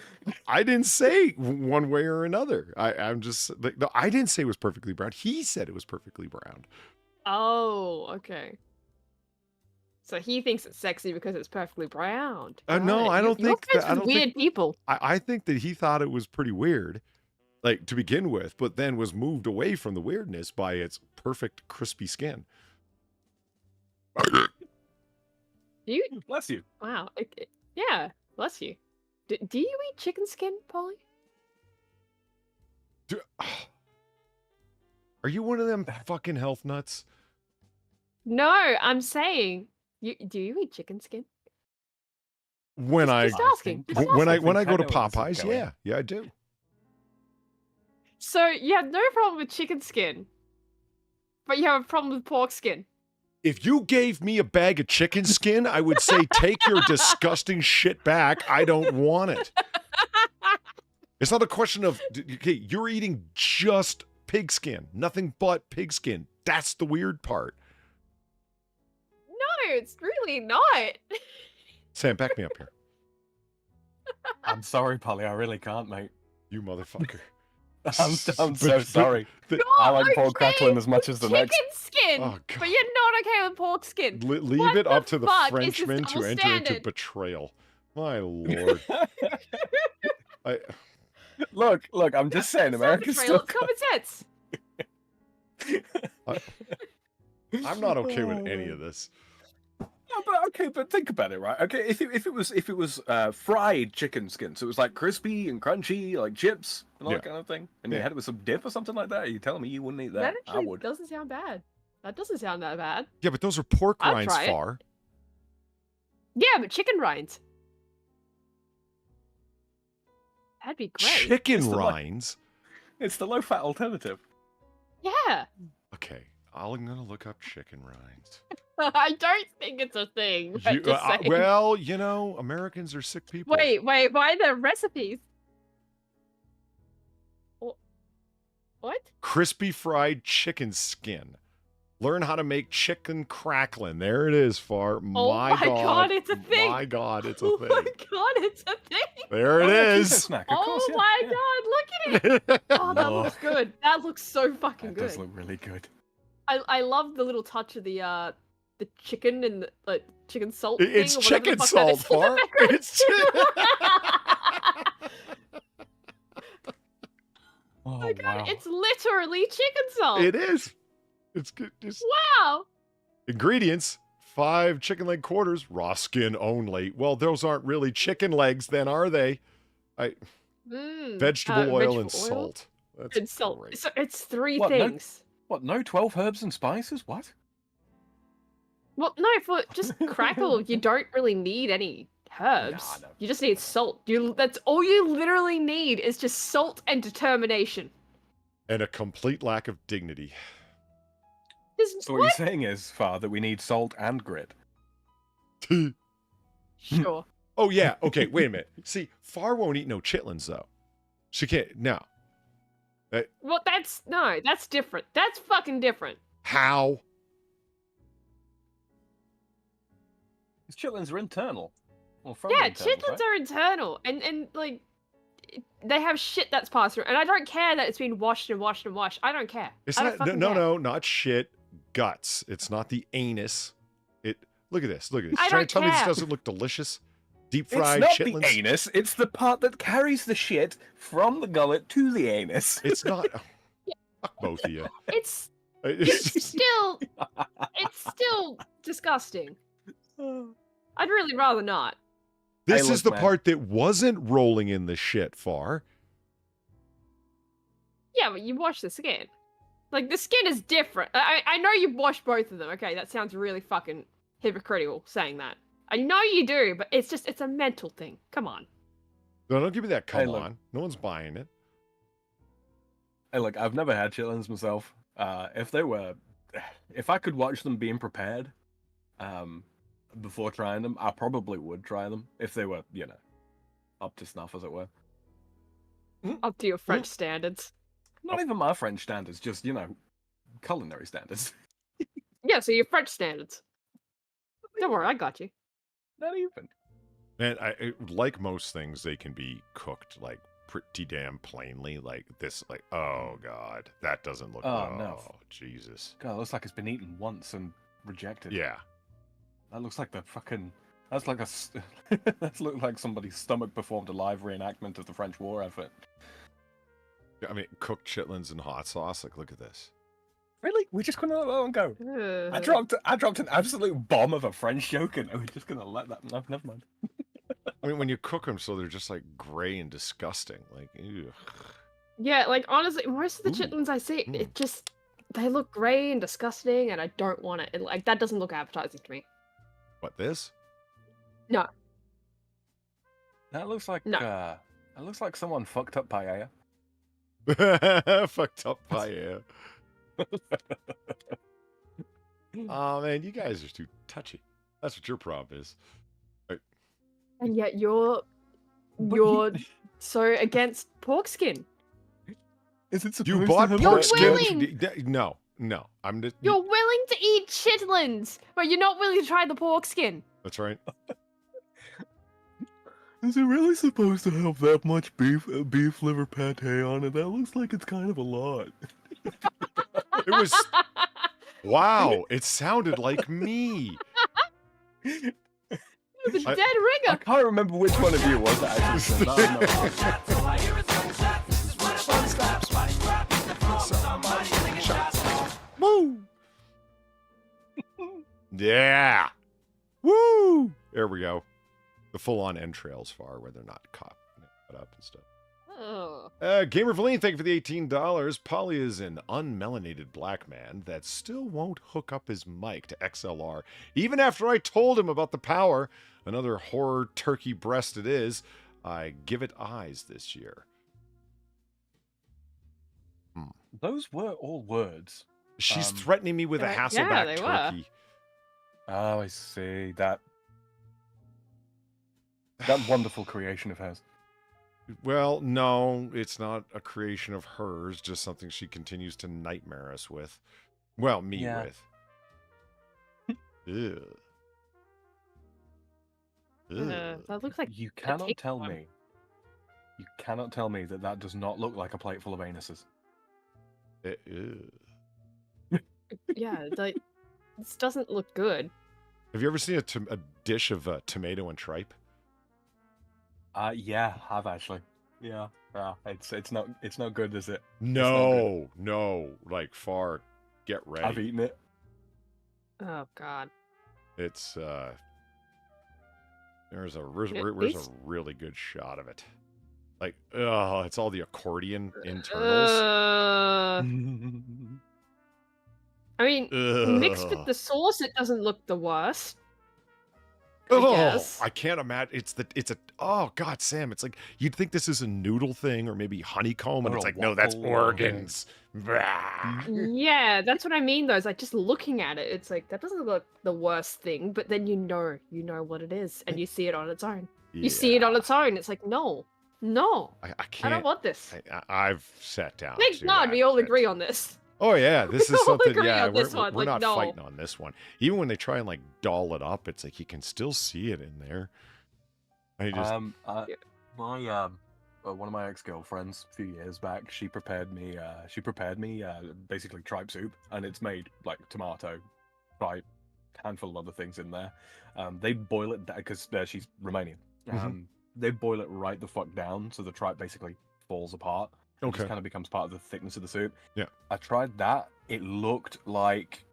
Speaker 1: I didn't say one way or another. I'm just like, no, I didn't say it was perfectly browned. He said it was perfectly browned.
Speaker 2: Oh, okay. So he thinks it's sexy because it's perfectly browned.
Speaker 1: No, I don't think that. I don't
Speaker 2: weird people.
Speaker 1: I think that he thought it was pretty weird, like to begin with, but then was moved away from the weirdness by its perfect crispy skin.
Speaker 3: Bless you.
Speaker 2: Wow. Yeah. Bless you. Do you eat chicken skin, Polly?
Speaker 1: Are you one of them fucking health nuts?
Speaker 2: No, I'm saying, do you eat chicken skin?
Speaker 1: When
Speaker 2: just asking.
Speaker 1: When I go to Popeyes, yeah, I do.
Speaker 2: So you have no problem with chicken skin, but you have a problem with pork skin.
Speaker 1: If you gave me a bag of chicken skin, I would say, take your disgusting shit back. I don't want it. It's not a question of, okay, you're eating just pig skin, nothing but pig skin. That's the weird part.
Speaker 2: No, it's really not.
Speaker 1: Sam, back me up here.
Speaker 3: I'm sorry, Polly. I really can't, mate.
Speaker 1: You motherfucker.
Speaker 3: I'm so sorry. I like pork crackling as much as the next.
Speaker 2: Chicken skin,
Speaker 1: Oh, God.
Speaker 2: but you're not okay with pork skin.
Speaker 1: Leave it up to the
Speaker 2: fuck is
Speaker 1: Frenchman
Speaker 2: this
Speaker 1: to
Speaker 2: double
Speaker 1: enter into
Speaker 2: standard?
Speaker 1: betrayal. My lord.
Speaker 3: Look, I'm just saying, America's still.
Speaker 2: It's common sense.
Speaker 1: I'm not okay with any of this.
Speaker 3: No, but think about it, right? Okay, if it was fried chicken skin, so it was like crispy and crunchy, like chips and all that kind of thing, and you had it with some dip or something like that, are you telling me you wouldn't eat that?
Speaker 2: That
Speaker 3: I
Speaker 2: actually
Speaker 3: would.
Speaker 2: doesn't sound bad. That doesn't sound that bad.
Speaker 1: Yeah, but those are pork
Speaker 2: I'll
Speaker 1: rinds,
Speaker 2: try it.
Speaker 1: Far.
Speaker 2: Yeah, but chicken rinds. That'd be great.
Speaker 1: Chicken rinds?
Speaker 3: It's the low-fat alternative.
Speaker 2: Yeah.
Speaker 1: Okay, I'm gonna look up chicken rinds.
Speaker 2: I don't think it's a thing. I'm just saying.
Speaker 1: Well, you know, Americans are sick people.
Speaker 2: Wait, why are there recipes? What?
Speaker 1: Crispy fried chicken skin. Learn how to make chicken crackling. There it is, Far.
Speaker 2: Oh my God, it's a thing.
Speaker 1: My God, it's a
Speaker 2: Oh
Speaker 1: thing.
Speaker 2: my God, it's a thing.
Speaker 1: There it is.
Speaker 3: Snack, of course,
Speaker 2: Oh my God, look at it. Oh, that
Speaker 3: Oh.
Speaker 2: looks good. That looks so fucking
Speaker 3: That
Speaker 2: good.
Speaker 3: does look really good.
Speaker 2: I love the little touch of the chicken and the like chicken salt.
Speaker 1: It's
Speaker 2: thing or whatever
Speaker 1: chicken
Speaker 2: the fuck that
Speaker 1: salt,
Speaker 2: is in the
Speaker 1: Far.
Speaker 2: background.
Speaker 1: It's
Speaker 3: Oh,
Speaker 2: my God,
Speaker 3: wow.
Speaker 2: it's literally chicken salt.
Speaker 1: It is. It's good. Just
Speaker 2: Wow.
Speaker 1: ingredients: 5 chicken leg quarters, raw skin only. Well, those aren't really chicken legs, then, are they? Vegetable oil and salt. That's
Speaker 2: And salt.
Speaker 1: great.
Speaker 2: So it's 3
Speaker 3: What, no-
Speaker 2: things.
Speaker 3: What, no 12 herbs and spices? What?
Speaker 2: Well, no, for just crackle, you don't really need any herbs.
Speaker 3: No.
Speaker 2: You just need salt. That's all you literally need is just salt and determination.
Speaker 1: And a complete lack of dignity.
Speaker 3: So what you're saying is, Far, that we need salt and grit.
Speaker 2: Sure.
Speaker 1: Oh, yeah. Okay, wait a minute. See, Far won't eat no chitlins, though. She can't. No.
Speaker 2: Well, that's different. That's fucking different.
Speaker 1: How?
Speaker 3: Because chitlins are internal. Well,
Speaker 2: Yeah,
Speaker 3: internal,
Speaker 2: chitlins
Speaker 3: right?
Speaker 2: are internal, and like they have shit that's passed through, and I don't care that it's been washed and washed and washed. I don't care.
Speaker 1: It's
Speaker 2: I
Speaker 1: not.
Speaker 2: don't fucking
Speaker 1: No,
Speaker 2: care.
Speaker 1: no, not shit. Guts. It's not the anus. Look at this. Look at this.
Speaker 2: I
Speaker 1: Trying
Speaker 2: don't
Speaker 1: to tell me this
Speaker 2: care.
Speaker 1: doesn't look delicious? Deep
Speaker 3: It's
Speaker 1: fried
Speaker 3: not
Speaker 1: chitlins.
Speaker 3: the anus, it's the part that carries the shit from the gullet to the anus.
Speaker 1: It's not. Fuck both of you.
Speaker 2: It's
Speaker 1: It's
Speaker 2: still disgusting. I'd really rather not.
Speaker 1: This
Speaker 3: Hey,
Speaker 1: is
Speaker 3: look,
Speaker 1: the
Speaker 3: man.
Speaker 1: part that wasn't rolling in the shit, Far.
Speaker 2: Yeah, but you wash the skin. Like the skin is different. I know you've washed both of them. Okay, that sounds really fucking hypocritical saying that. I know you do, but it's a mental thing. Come on.
Speaker 1: No, don't give me that. Come
Speaker 3: Hey, look.
Speaker 1: on. No one's buying it.
Speaker 3: Hey, look, I've never had chitlins myself. If I could watch them being prepared, before trying them, I probably would try them if they were, up to snuff, as it were.
Speaker 2: Up to your French standards.
Speaker 3: Not even my French standards, just culinary standards.
Speaker 2: Yeah, so your French standards. Don't worry, I got you.
Speaker 3: Not even.
Speaker 1: Man, like most things, they can be cooked like pretty damn plainly. Like this, like, oh god, that doesn't look.
Speaker 3: Oh, no.
Speaker 1: Jesus.
Speaker 3: God, it looks like it's been eaten once and rejected.
Speaker 1: Yeah.
Speaker 3: That looks like the fucking. That's like that's looked like somebody's stomach performed a live reenactment of the French War effort.
Speaker 1: I mean, cooked chitlins and hot sauce. Like, look at this.
Speaker 3: Really? We're just gonna let that one go? I dropped an absolute bomb of a French joke, and we're just gonna let that. No, never mind.
Speaker 1: I mean, when you cook them, so they're just like gray and disgusting. Like, ew.
Speaker 2: Yeah, like honestly, most of the
Speaker 1: Ooh.
Speaker 2: chitlins I see, they look grey and disgusting, and I don't want it. Like that doesn't look appetizing to me.
Speaker 1: What, this?
Speaker 2: No.
Speaker 3: That looks like
Speaker 2: No.
Speaker 3: that looks like someone fucked up paella.
Speaker 1: Fucked up paella. Oh man, you guys are too touchy. That's what your problem is.
Speaker 2: And yet you're so against pork skin.
Speaker 3: Is it supposed
Speaker 1: You
Speaker 3: to
Speaker 1: bought
Speaker 3: have
Speaker 1: pork
Speaker 3: that-
Speaker 2: willing.
Speaker 1: skin? No. I'm just.
Speaker 2: You're willing to eat chitlins, but you're not willing to try the pork skin.
Speaker 1: That's right.
Speaker 3: Is it really supposed to have that much beef liver pate on it? That looks like it's kind of a lot.
Speaker 1: It was. Wow, it sounded like me.
Speaker 2: It was a
Speaker 1: I-
Speaker 2: dead
Speaker 3: I
Speaker 2: ringer.
Speaker 3: can't remember which one of you was that actually said that.
Speaker 1: Woo! Yeah. Woo! There we go. The full-on entrails far where they're not cut up and stuff.
Speaker 2: Oh.
Speaker 1: Gamer Valine, thank you for the $18. Polly is an unmelanated black man that still won't hook up his mic to XLR, even after I told him about the power. Another horror turkey breast it is. I give it eyes this year.
Speaker 3: Those were all words.
Speaker 1: She's threatening me with a
Speaker 2: yeah,
Speaker 1: Hasselback
Speaker 2: they were.
Speaker 1: turkey.
Speaker 3: Oh, I see. That wonderful creation of hers.
Speaker 1: Well, no, it's not a creation of hers, just something she continues to nightmare us with. Well, me
Speaker 3: Yeah.
Speaker 1: with. Ew. Ew.
Speaker 2: That looks like
Speaker 3: You cannot
Speaker 2: take
Speaker 3: tell
Speaker 2: one.
Speaker 3: me. You cannot tell me that that does not look like a plate full of anuses.
Speaker 1: Ew.
Speaker 2: yeah, like this doesn't look good.
Speaker 1: Have you ever seen a dish of tomato and tripe?
Speaker 3: Yeah, I've actually. Yeah, it's not good, is it?
Speaker 1: No, like far. Get ready.
Speaker 3: I've eaten it.
Speaker 2: Oh God.
Speaker 1: It's there's a
Speaker 2: these-
Speaker 1: really good shot of it. Like, oh, it's all the accordion internals.
Speaker 2: I mean, mixed with
Speaker 1: Ugh.
Speaker 2: the sauce, it doesn't look the worst. guess.
Speaker 1: I can't imagine. It's a. Oh God, Sam. It's like you'd think this is a noodle thing or maybe honeycomb, and
Speaker 3: Or
Speaker 1: it's
Speaker 3: a
Speaker 1: like no, that's
Speaker 3: waffle or-
Speaker 1: organs. Blah.
Speaker 2: Yeah, that's what I mean though. Is like just looking at it, it's like that doesn't look the worst thing, but then you know what it is, and you see it on its own. You see it on its own. It's like no,
Speaker 1: I
Speaker 2: I
Speaker 1: can't.
Speaker 2: don't want this.
Speaker 1: I've sat down.
Speaker 2: Thank
Speaker 1: to
Speaker 2: God
Speaker 1: that.
Speaker 2: we all
Speaker 1: It's-
Speaker 2: agree on this.
Speaker 1: Oh yeah, this
Speaker 2: We
Speaker 1: is
Speaker 2: all
Speaker 1: something.
Speaker 2: agree
Speaker 1: Yeah,
Speaker 2: on this one,
Speaker 1: we're
Speaker 2: like,
Speaker 1: not
Speaker 2: no.
Speaker 1: fighting on this one. Even when they try and like doll it up, it's like you can still see it in there. I just
Speaker 3: One of my ex-girlfriends a few years back, she prepared me basically tripe soup, and it's made like tomato, tripe, handful of other things in there. They boil it because she's Romanian.
Speaker 1: Mhm.
Speaker 3: They boil it right the fuck down, so the tripe basically falls apart. It
Speaker 1: Okay.
Speaker 3: just kind of becomes part of the thickness of the soup.
Speaker 1: Yeah.
Speaker 3: I tried that. It looked like,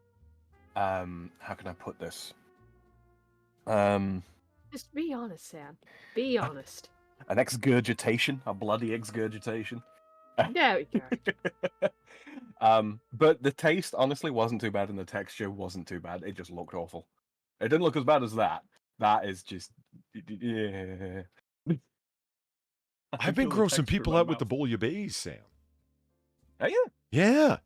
Speaker 3: how can I put this?
Speaker 2: Just be honest, Sam. Be honest.
Speaker 3: An exgurgitation, a bloody exgurgitation.
Speaker 2: There we go.
Speaker 3: But the taste honestly wasn't too bad, and the texture wasn't too bad. It just looked awful. It didn't look as bad as that. That is just. Yeah.
Speaker 1: I've been grossing people out with the bouillabaisse, Sam.
Speaker 3: Oh yeah.
Speaker 1: Yeah.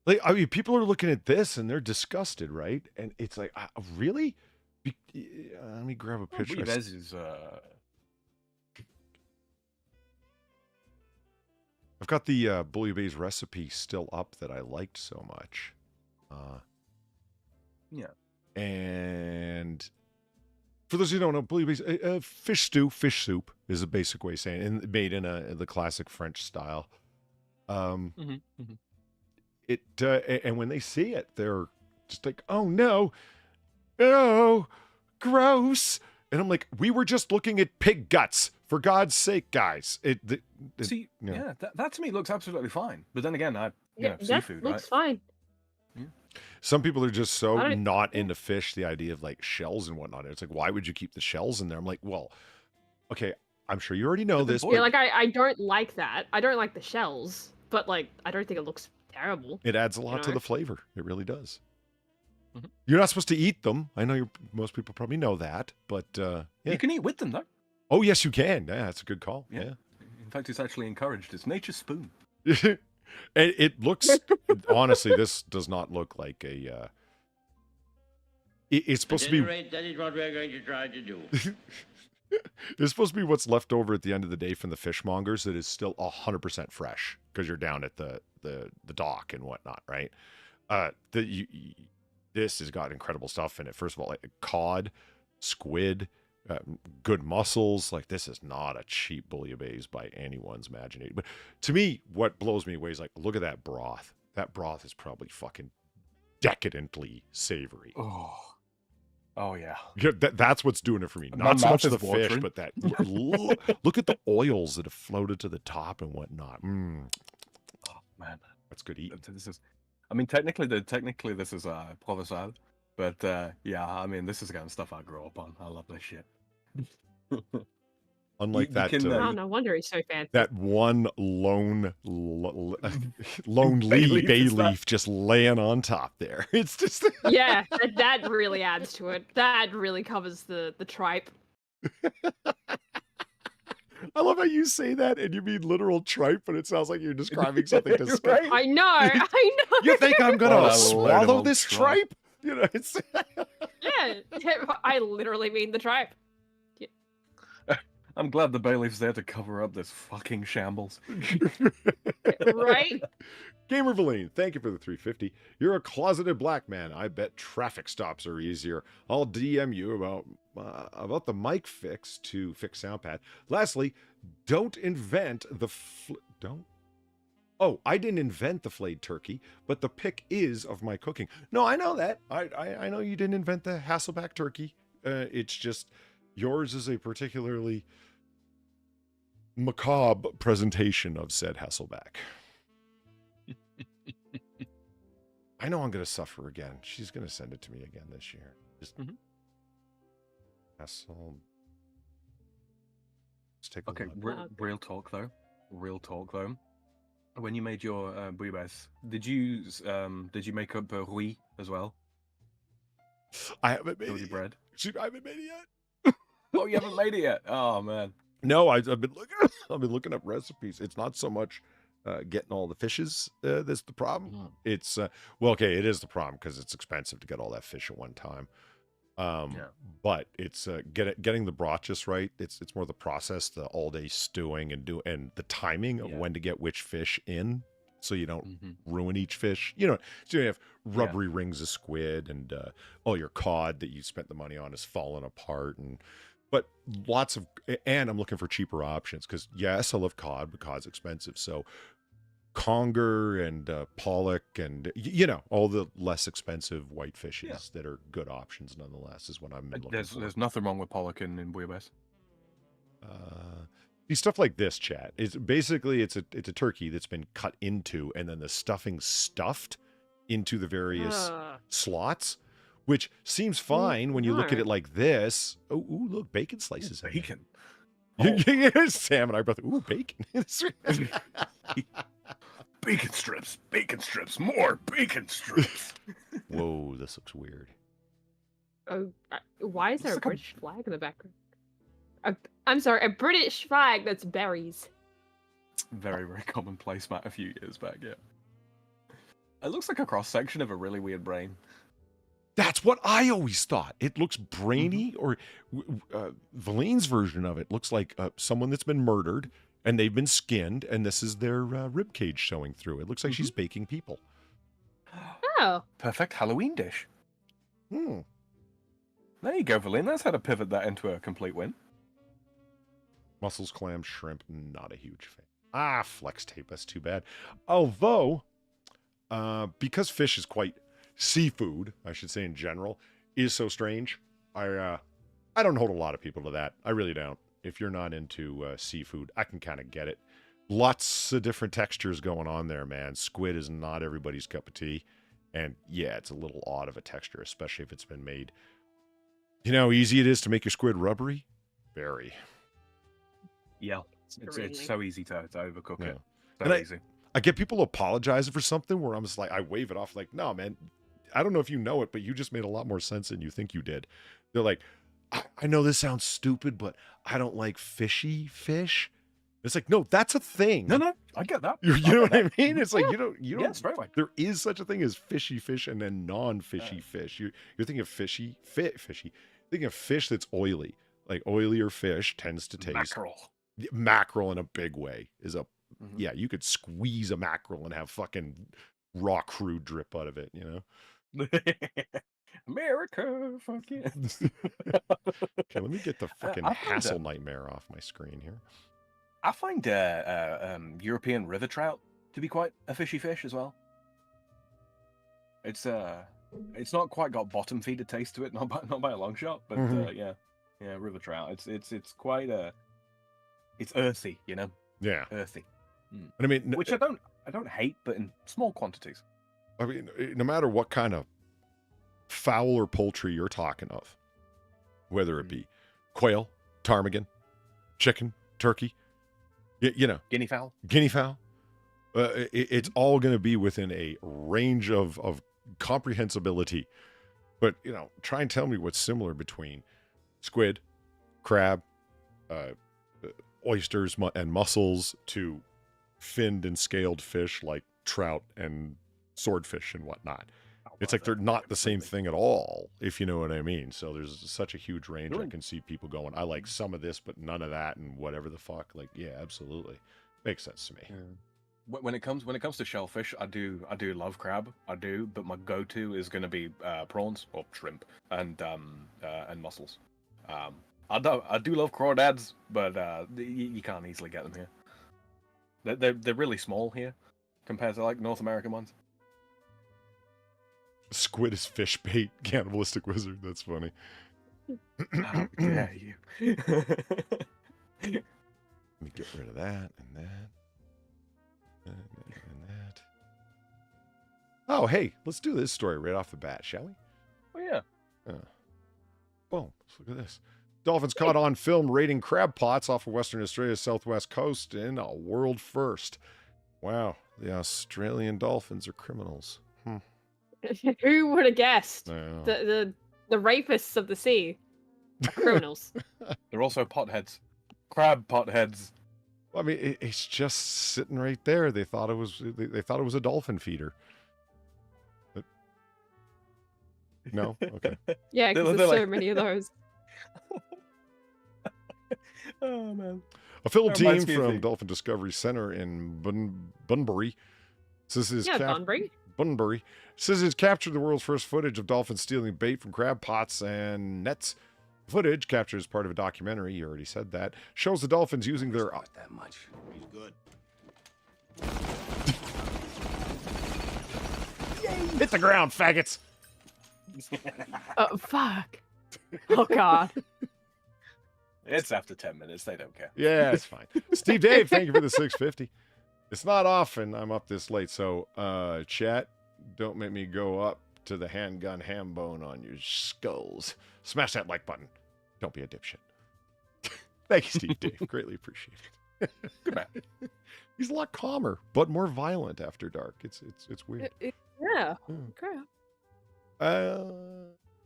Speaker 1: Like I mean, people are looking at this and they're disgusted, right? And it's like, really? Let me grab a picture.
Speaker 3: Bouillabaisse is.
Speaker 1: I've got the bouillabaisse recipe still up that I liked so much.
Speaker 3: Yeah.
Speaker 1: And for those who don't know, bouillabaisse, fish stew, fish soup is a basic way of saying it, and made in the classic French style. It and when they see it, they're just like, "Oh no, oh, gross!" And I'm like, "We were just looking at pig guts, for God's sake, guys!"
Speaker 3: See,
Speaker 1: you know.
Speaker 3: yeah, that to me looks absolutely fine. But then again,
Speaker 2: Yeah, that
Speaker 3: seafood,
Speaker 2: looks
Speaker 3: right?
Speaker 2: fine.
Speaker 1: Some people are just so
Speaker 2: I don't-
Speaker 1: not into fish, the idea of like shells and whatnot. It's like, why would you keep the shells in there? I'm like, well, okay, I'm sure you already know this.
Speaker 2: Yeah, like I don't like that. I don't like the shells, but like I don't think it looks terrible.
Speaker 1: It adds a lot to
Speaker 2: know?
Speaker 1: the flavor. It really does.
Speaker 3: Mhm.
Speaker 1: You're not supposed to eat them. I know most people probably know that, but yeah.
Speaker 3: You can eat with them though.
Speaker 1: Oh, yes, you can. Yeah, that's a good call.
Speaker 3: Yeah.
Speaker 1: Yeah.
Speaker 3: In fact, it's actually encouraged. It's nature's spoon.
Speaker 1: And it looks, honestly, this does not look like a, it's supposed to be,
Speaker 5: rate, that is what we're going to try to do.
Speaker 1: it's supposed to be what's left over at the end of the day from the fishmongers that is still 100% fresh because you're down at the dock and whatnot, right? This has got incredible stuff in it. First of all, like cod, squid, good mussels. Like this is not a cheap bouillabaisse by anyone's imagination. But to me, what blows me away is like, look at that broth. That broth is probably fucking decadently savory.
Speaker 3: Oh yeah.
Speaker 1: Yeah, that's what's doing it for me.
Speaker 3: My
Speaker 1: Not so
Speaker 3: mouth
Speaker 1: much
Speaker 3: is
Speaker 1: the fish,
Speaker 3: watering.
Speaker 1: but that. Look at the oils that have floated to the top and whatnot.
Speaker 3: Oh man,
Speaker 1: That's good eating.
Speaker 3: this is. I mean, technically this is Provençal, but yeah, I mean, this is the kind of stuff I grew up on. I love this shit.
Speaker 1: Unlike
Speaker 3: you
Speaker 1: that,
Speaker 3: can,
Speaker 2: Oh, no wonder he's so fancy.
Speaker 1: that one lone
Speaker 3: Bay leaf
Speaker 1: bay
Speaker 3: is that-
Speaker 1: leaf just laying on top there. It's just
Speaker 2: Yeah, that really adds to it. That really covers the tripe.
Speaker 1: I love how you say that and you mean literal tripe, but it sounds like you're describing something disgusting.
Speaker 2: I know, I know.
Speaker 1: You think I'm gonna
Speaker 3: What a load of
Speaker 1: swallow
Speaker 3: old
Speaker 1: this
Speaker 3: tripe.
Speaker 1: tripe? You know, it's
Speaker 2: Yeah, I literally mean the tripe.
Speaker 3: I'm glad the bailiff's there to cover up this fucking shambles.
Speaker 2: Right?
Speaker 1: Gamer Valine, thank you for the 350. You're a closeted black man. I bet traffic stops are easier. I'll DM you about the mic fix to fix SoundPad. Lastly, don't invent the don't. Oh, I didn't invent the flayed turkey, but the pick is of my cooking. No, I know that. I know you didn't invent the Hasselback turkey. It's just yours is a particularly macabre presentation of said Hasselback. I know I'm going to suffer again. She's going to send it to me again this year. Just Hassel. Let's take a
Speaker 3: Okay,
Speaker 1: look.
Speaker 3: real talk though. Real talk though. When you made your bouillabaisse, did you make up Rui as well?
Speaker 1: I
Speaker 3: Rui bread.
Speaker 1: I haven't made it yet.
Speaker 3: Oh, you haven't made it yet? Oh, man.
Speaker 1: No, I've been looking. I've been looking up recipes. It's not so much getting all the fishes that's the problem. It's well, okay, it is the problem because it's expensive to get all that fish at one time. But it's getting the broth just right. It's more the process, the all day stewing and the timing of when to get which fish in, so you don't ruin each fish. You know, so you have rubbery rings of squid and all your cod that you spent the money on is falling apart but lots of, and I'm looking for cheaper options because yes, I love cod, but cod's expensive. So conger and pollock and all the less expensive white fishes that are good options nonetheless is what I'm looking for.
Speaker 3: There's nothing wrong with pollock in bouillabaisse.
Speaker 1: Stuff like this, chat, is basically it's a turkey that's been cut into and then the stuffing stuffed into the various slots, which seems fine when you look at it like this. Oh, ooh, look, bacon slices.
Speaker 3: Bacon.
Speaker 1: Sam and I both. Ooh, bacon.
Speaker 3: Bacon strips, more bacon strips.
Speaker 1: Whoa, this looks weird.
Speaker 2: Oh, why is there a British flag in the background? I'm sorry, a British flag that's berries.
Speaker 3: Very, very commonplace, Matt, a few years back, yeah. It looks like a cross-section of a really weird brain.
Speaker 1: That's what I always thought. It looks brainy, or Valeen's version of it looks like someone that's been murdered, and they've been skinned, and this is their rib cage showing through. It looks like she's baking people.
Speaker 2: Oh.
Speaker 3: Perfect Halloween dish.
Speaker 1: There
Speaker 3: you go, Valeen. That's how to pivot that into a complete win.
Speaker 1: Mussels, clams, shrimp, not a huge fan. Flex tape, that's too bad. Although, because fish is quite seafood, I should say in general, is so strange, I don't hold a lot of people to that. I really don't. If you're not into seafood, I can kind of get it. Lots of different textures going on there, man. Squid is not everybody's cup of tea. And yeah, it's a little odd of a texture, especially if it's been made. You know how easy it is to make your squid rubbery? Very.
Speaker 3: Yeah, it's so easy to overcook it.
Speaker 1: So easy. I get people apologizing for something where I'm just like, I wave it off like, no, man, I don't know if you know it, but you just made a lot more sense than you think you did. They're like, I know this sounds stupid, but I don't like fishy fish. It's like, no, that's a thing.
Speaker 3: No, I get that.
Speaker 1: You know what I mean? It's like, you don't.
Speaker 3: Yeah, straight away.
Speaker 1: There is such a thing as fishy fish and then non-fishy fish. You're thinking of fishy. Thinking of fish that's oily. Like oilier fish tends to taste. Mackerel in a big way is a, yeah, you could squeeze a mackerel and have fucking raw crude drip out of it, you know?
Speaker 3: America, fuck yeah.
Speaker 1: Okay, let me get the fucking hassle nightmare off my screen here.
Speaker 3: I find European river trout to be quite a fishy fish as well. It's not quite got bottom feeder taste to it, not by a long shot, but yeah, river trout. It's quite it's earthy, you know.
Speaker 1: Yeah,
Speaker 3: earthy.
Speaker 1: And I mean,
Speaker 3: which I don't hate, but in small quantities.
Speaker 1: I mean, no matter what kind of fowl or poultry you're talking of, whether it be quail, ptarmigan, chicken, turkey, you know,
Speaker 3: guinea fowl,
Speaker 1: it's all going to be within a range of comprehensibility. But, you know, try and tell me what's similar between squid, crab, oysters and mussels to finned and scaled fish like trout and swordfish and whatnot. It's like they're not the same thing at all, if you know what I mean. So there's such a huge range. I can see people going, I like some of this, but none of that, and whatever the fuck. Like, yeah, absolutely, makes sense to me.
Speaker 3: Yeah. When it comes to shellfish, I do love crab. I do, but my go-to is going to be prawns or shrimp and mussels. I do love crawdads, but you can't easily get them here. They're really small here compared to like North American ones.
Speaker 1: Squid is fish bait, cannibalistic wizard. That's funny.
Speaker 3: How dare you?
Speaker 1: Let me get rid of that and that. And that. Oh, hey, let's do this story right off the bat, shall we?
Speaker 3: Oh, yeah.
Speaker 1: Boom. Let's look at this. Dolphins caught on film raiding crab pots off of Western Australia's southwest coast in a world first. Wow. The Australian dolphins are criminals.
Speaker 2: Who would have guessed?
Speaker 1: No.
Speaker 2: The rapists of the sea. Criminals.
Speaker 3: They're also potheads. Crab potheads.
Speaker 1: I mean, it's just sitting right there. They thought it was a dolphin feeder. But... No? Okay.
Speaker 2: Yeah, because there's so many of those.
Speaker 3: Oh, man.
Speaker 1: A field
Speaker 3: That
Speaker 1: team
Speaker 3: reminds me of
Speaker 1: from
Speaker 3: the-
Speaker 1: Dolphin Discovery Center in Bunbury says
Speaker 2: Bunbury.
Speaker 1: Says it's captured the world's first footage of dolphins stealing bait from crab pots and nets. Footage captured as part of a documentary, you already said that, shows the dolphins using their...
Speaker 5: that much. He's good.
Speaker 1: Hit the ground, faggots!
Speaker 2: Oh, fuck. Oh, God.
Speaker 3: It's after 10 minutes. They don't care.
Speaker 1: Yeah, it's fine. Steve Dave, thank you for the 650. It's not often I'm up this late, so chat, don't make me go up to the Handgun Hambone on your skulls. Smash that like button. Don't be a dipshit. Thank you, Steve Dave. Greatly appreciate it.
Speaker 3: Good man.
Speaker 1: He's a lot calmer, but more violent after dark. It's weird.
Speaker 2: Yeah.
Speaker 1: Okay.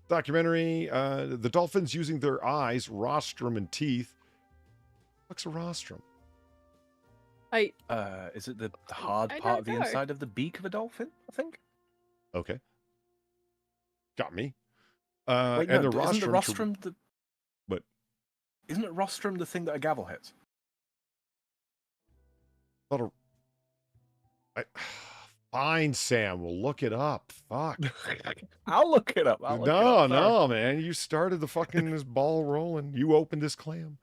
Speaker 1: Documentary. The dolphins using their eyes, rostrum, and teeth. What's a rostrum?
Speaker 3: Is it the hard
Speaker 2: I
Speaker 3: part of
Speaker 2: don't
Speaker 3: the
Speaker 2: know.
Speaker 3: inside of the beak of a dolphin? I think.
Speaker 1: Okay. Got me.
Speaker 3: Wait,
Speaker 1: and
Speaker 3: no,
Speaker 1: the
Speaker 3: isn't
Speaker 1: rostrum.
Speaker 3: the rostrum the?
Speaker 1: What?
Speaker 3: Isn't it rostrum the thing that a gavel hits?
Speaker 1: Fine, Sam. We'll look it up. Fuck.
Speaker 3: I'll look it up.
Speaker 1: No, man. You started the fucking this ball rolling. You opened this clam.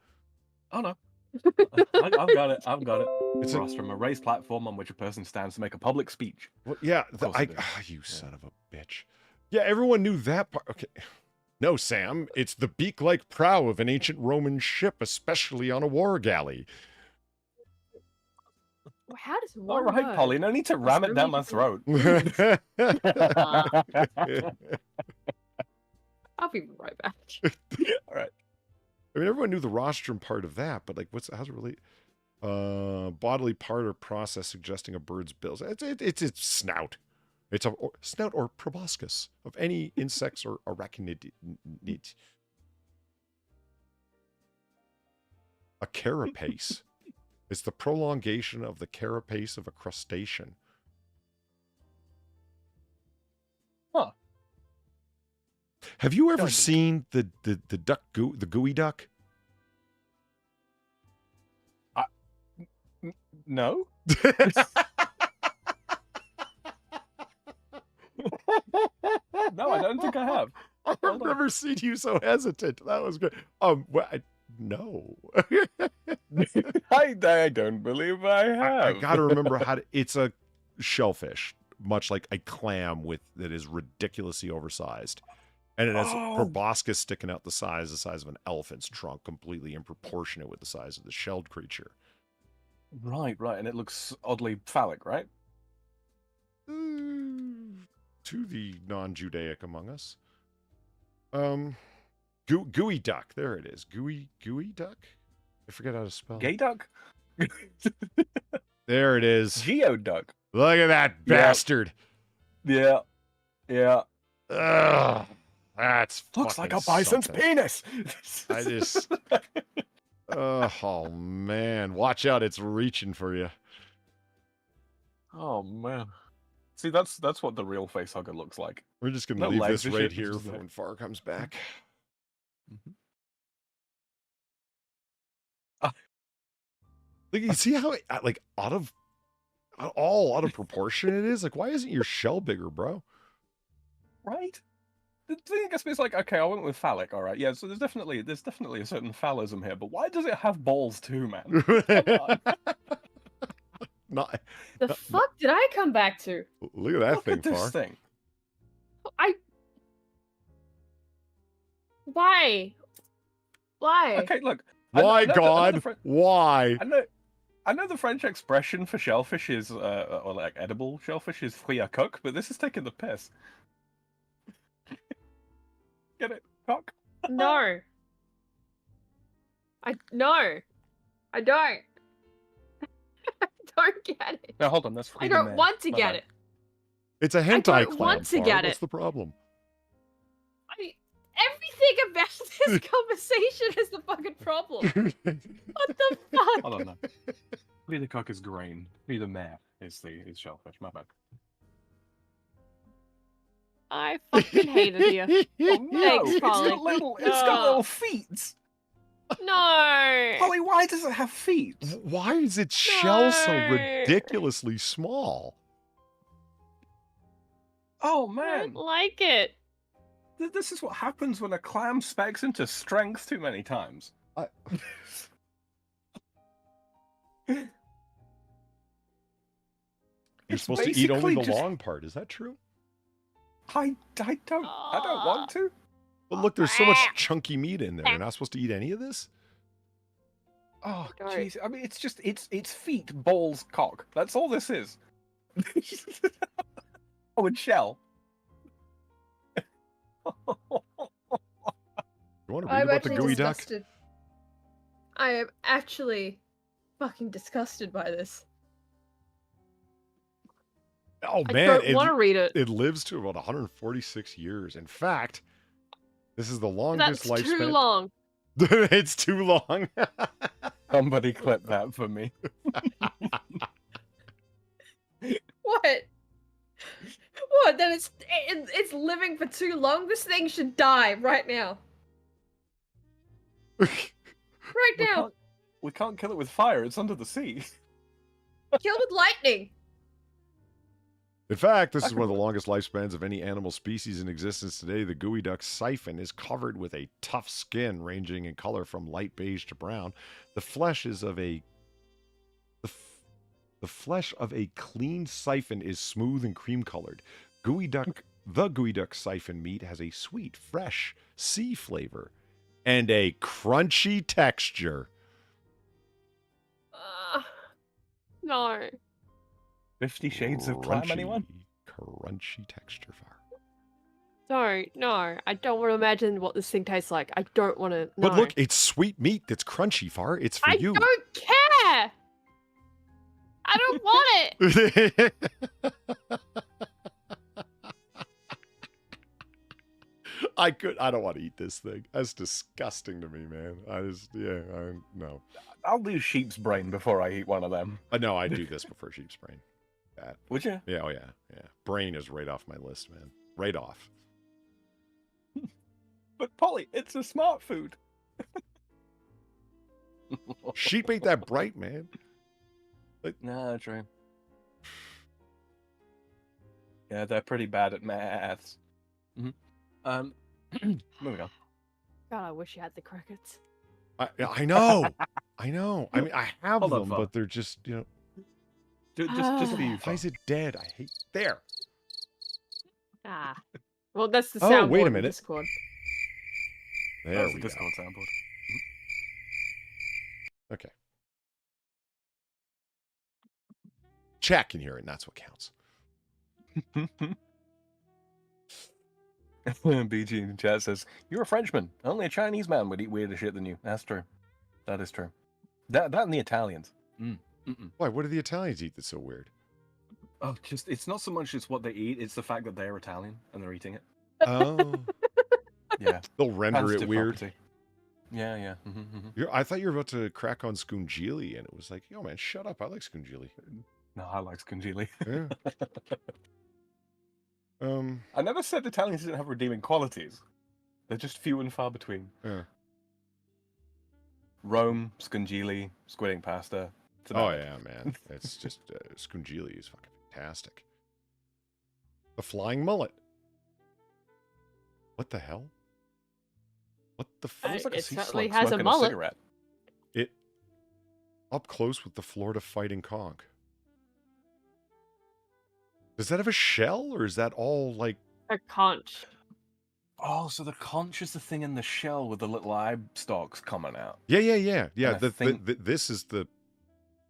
Speaker 3: Oh no. I've got it.
Speaker 1: It's
Speaker 3: It's rostrum, a raised platform on which a person stands to make a public speech.
Speaker 1: Well, yeah.
Speaker 3: course it is.
Speaker 1: You son of a bitch. Yeah, everyone knew that part. Okay. No, Sam. It's the beak-like prow of an ancient Roman ship, especially on a war galley.
Speaker 2: How does
Speaker 3: All
Speaker 2: one
Speaker 3: right,
Speaker 2: know?
Speaker 3: Polly. No need to ram it down my throat.
Speaker 2: I'll be right back.
Speaker 3: All right.
Speaker 1: I mean, everyone knew the rostrum part of that, but like, how's it relate? Bodily part or process suggesting a bird's bills. It's its snout. It's a snout or proboscis of any insects or arachnid. A carapace. It's the prolongation of the carapace of a crustacean.
Speaker 3: Huh.
Speaker 1: Have you ever
Speaker 3: Don't be-
Speaker 1: seen the duck the gooey duck?
Speaker 3: No. No, I don't think I have.
Speaker 1: I've
Speaker 3: Hold on.
Speaker 1: never seen you so hesitant. That was good. No.
Speaker 3: I don't believe I have.
Speaker 1: I got to remember how to. It's a shellfish, much like a clam that is ridiculously oversized, and it has a proboscis sticking out the size of an elephant's trunk, completely improportionate with the size of the shelled creature.
Speaker 3: Right, and it looks oddly phallic, right?
Speaker 1: To the non-Judaic among us. Gooey duck. There it is. Gooey duck? I forget how to spell it.
Speaker 3: Gay duck?
Speaker 1: There it is.
Speaker 3: Geoduck.
Speaker 1: Look at that bastard.
Speaker 3: Yeah.
Speaker 1: Ugh. That's
Speaker 3: Looks like a
Speaker 1: fucking
Speaker 3: bison's
Speaker 1: something.
Speaker 3: penis.
Speaker 1: I just... Oh, man. Watch out. It's reaching for you.
Speaker 3: Oh man. See, that's what the real facehugger looks like.
Speaker 1: We're just going to
Speaker 3: No
Speaker 1: leave
Speaker 3: legs
Speaker 1: this
Speaker 3: and
Speaker 1: right
Speaker 3: shit,
Speaker 1: here
Speaker 3: just
Speaker 1: for when Far comes back.
Speaker 3: Mhm.
Speaker 1: Like, you see how, like, out of proportion it is? Like, why isn't your shell bigger, bro?
Speaker 3: Right? The thing that gets me is like, okay, I went with phallic, all right. Yeah, so there's definitely a certain phallism here, but why does it have balls too, man? Come on.
Speaker 1: Not,
Speaker 2: The fuck did I come back to?
Speaker 1: look at that
Speaker 3: Look
Speaker 1: thing,
Speaker 3: at this
Speaker 1: Far.
Speaker 3: thing.
Speaker 2: Why?
Speaker 3: Okay, look. I
Speaker 1: Why,
Speaker 3: know
Speaker 1: God? Why?
Speaker 3: I know the French expression for shellfish is, or like edible shellfish is fruit à coque, but this is taking the piss. Get it? Cock?
Speaker 2: No. I don't. I don't get it.
Speaker 3: No, hold on, that's
Speaker 2: I
Speaker 3: fruit de
Speaker 2: don't
Speaker 3: mer.
Speaker 2: want to
Speaker 3: My
Speaker 2: get
Speaker 3: bad.
Speaker 2: it.
Speaker 1: It's a hentai
Speaker 2: don't
Speaker 1: clam,
Speaker 2: want to
Speaker 1: Far.
Speaker 2: get
Speaker 1: What's
Speaker 2: it.
Speaker 1: the problem?
Speaker 2: Everything about this conversation is the fucking problem. What the fuck?
Speaker 3: I don't know. Peter cock is grain. Peter mare is shellfish. My bad.
Speaker 2: I fucking hate it here. Thanks, Polly.
Speaker 3: It's got little feet.
Speaker 2: No.
Speaker 3: Polly, why does it have feet?
Speaker 1: Why is its shell so
Speaker 2: No.
Speaker 1: ridiculously small?
Speaker 3: Oh
Speaker 2: I
Speaker 3: man,
Speaker 2: don't like it.
Speaker 3: this is what happens when a clam specs into strength too many times.
Speaker 1: You're
Speaker 3: It's
Speaker 1: supposed to eat only the
Speaker 3: basically just-
Speaker 1: long part. Is that true?
Speaker 3: I don't want to.
Speaker 1: But look, there's so much chunky meat in there. You're not supposed to eat any of this?
Speaker 3: Oh
Speaker 2: Don't.
Speaker 3: jeez, I mean, it's just it's feet, balls, cock. That's all this is. Oh, and shell.
Speaker 1: You want to read
Speaker 2: I'm
Speaker 1: about the
Speaker 2: actually
Speaker 1: gooey duck?
Speaker 2: disgusted. I am actually fucking disgusted by this.
Speaker 1: Oh
Speaker 2: I
Speaker 1: man,
Speaker 2: don't want to read it.
Speaker 1: it lives to about 146 years. In fact, this is the longest
Speaker 2: That's
Speaker 1: lifespan.
Speaker 2: too long.
Speaker 1: It's too long.
Speaker 3: Somebody clip that for me.
Speaker 2: What? What? Then it's living for too long? This thing should die right now. Right now.
Speaker 3: We can't kill it with fire. It's under the sea.
Speaker 2: Kill with lightning.
Speaker 1: In fact, this is one of the longest lifespans of any animal species in existence today. The gooey duck siphon is covered with a tough skin ranging in color from light beige to brown. The flesh is of a the flesh of a clean siphon is smooth and cream colored. The gooey duck siphon meat has a sweet, fresh sea flavor and a crunchy texture.
Speaker 2: No.
Speaker 3: 50 Shades of Clam, anyone?
Speaker 1: Crunchy texture fire.
Speaker 2: No, I don't want to imagine what this thing tastes like. I don't want to. No.
Speaker 1: But look, it's sweet meat that's crunchy, Far. It's for
Speaker 2: I
Speaker 1: you.
Speaker 2: don't care. I don't want it.
Speaker 1: I don't want to eat this thing. That's disgusting to me, man. No.
Speaker 3: I'll do sheep's brain before I eat one of them.
Speaker 1: No, I do this before sheep's brain. That.
Speaker 3: Would you?
Speaker 1: Yeah, oh yeah. Brain is right off my list, man. Right off.
Speaker 3: But Polly, it's a smart food.
Speaker 1: Sheep ain't that bright, man.
Speaker 3: No, true. Yeah, they're pretty bad at maths. Moving on.
Speaker 2: God, I wish you had the crickets.
Speaker 1: I know. I know. I mean, I have
Speaker 3: Hold on,
Speaker 1: them,
Speaker 3: Far.
Speaker 1: but they're just,
Speaker 3: Just for you.
Speaker 1: why is it dead? I hate. There.
Speaker 2: Ah. Well, that's the
Speaker 1: Oh,
Speaker 2: soundboard
Speaker 1: wait a
Speaker 2: in
Speaker 1: minute.
Speaker 2: Discord.
Speaker 1: There
Speaker 3: That's
Speaker 1: we
Speaker 3: the
Speaker 1: go.
Speaker 3: Discord soundboard.
Speaker 1: Okay. Chat can hear it, and that's what counts.
Speaker 3: BG in chat says, "You're a Frenchman. Only a Chinese man would eat weirder shit than you." That's true. That is true. That and the Italians.
Speaker 1: Why? What do the Italians eat that's so weird?
Speaker 3: Oh, just it's not so much just what they eat; it's the fact that they're Italian and they're eating it.
Speaker 1: Oh.
Speaker 3: Yeah,
Speaker 1: They'll render it
Speaker 3: Transitive
Speaker 1: weird.
Speaker 3: property. Yeah.
Speaker 1: I thought you were about to crack on scungili, and it was like, yo, man, shut up. I like scungili.
Speaker 3: No, I like scungili.
Speaker 1: Yeah.
Speaker 3: I never said Italians didn't have redeeming qualities. They're just few and far between.
Speaker 1: Yeah.
Speaker 3: Rome, scungili, squidding pasta. It's
Speaker 1: Oh
Speaker 3: about it.
Speaker 1: yeah, man. It's just scungili is fucking fantastic. The flying mullet. What the hell? What the
Speaker 3: It
Speaker 1: fuck?
Speaker 3: looks like a
Speaker 2: It
Speaker 3: sea
Speaker 2: certainly
Speaker 3: slug
Speaker 2: has a
Speaker 3: smoking
Speaker 2: mullet.
Speaker 3: cigarette.
Speaker 1: It up close with the Florida fighting conch. Does that have a shell, or is that all like?
Speaker 2: A conch.
Speaker 3: Oh, so the conch is the thing in the shell with the little eye stalks coming out.
Speaker 1: Yeah.
Speaker 3: And I think-
Speaker 1: This is the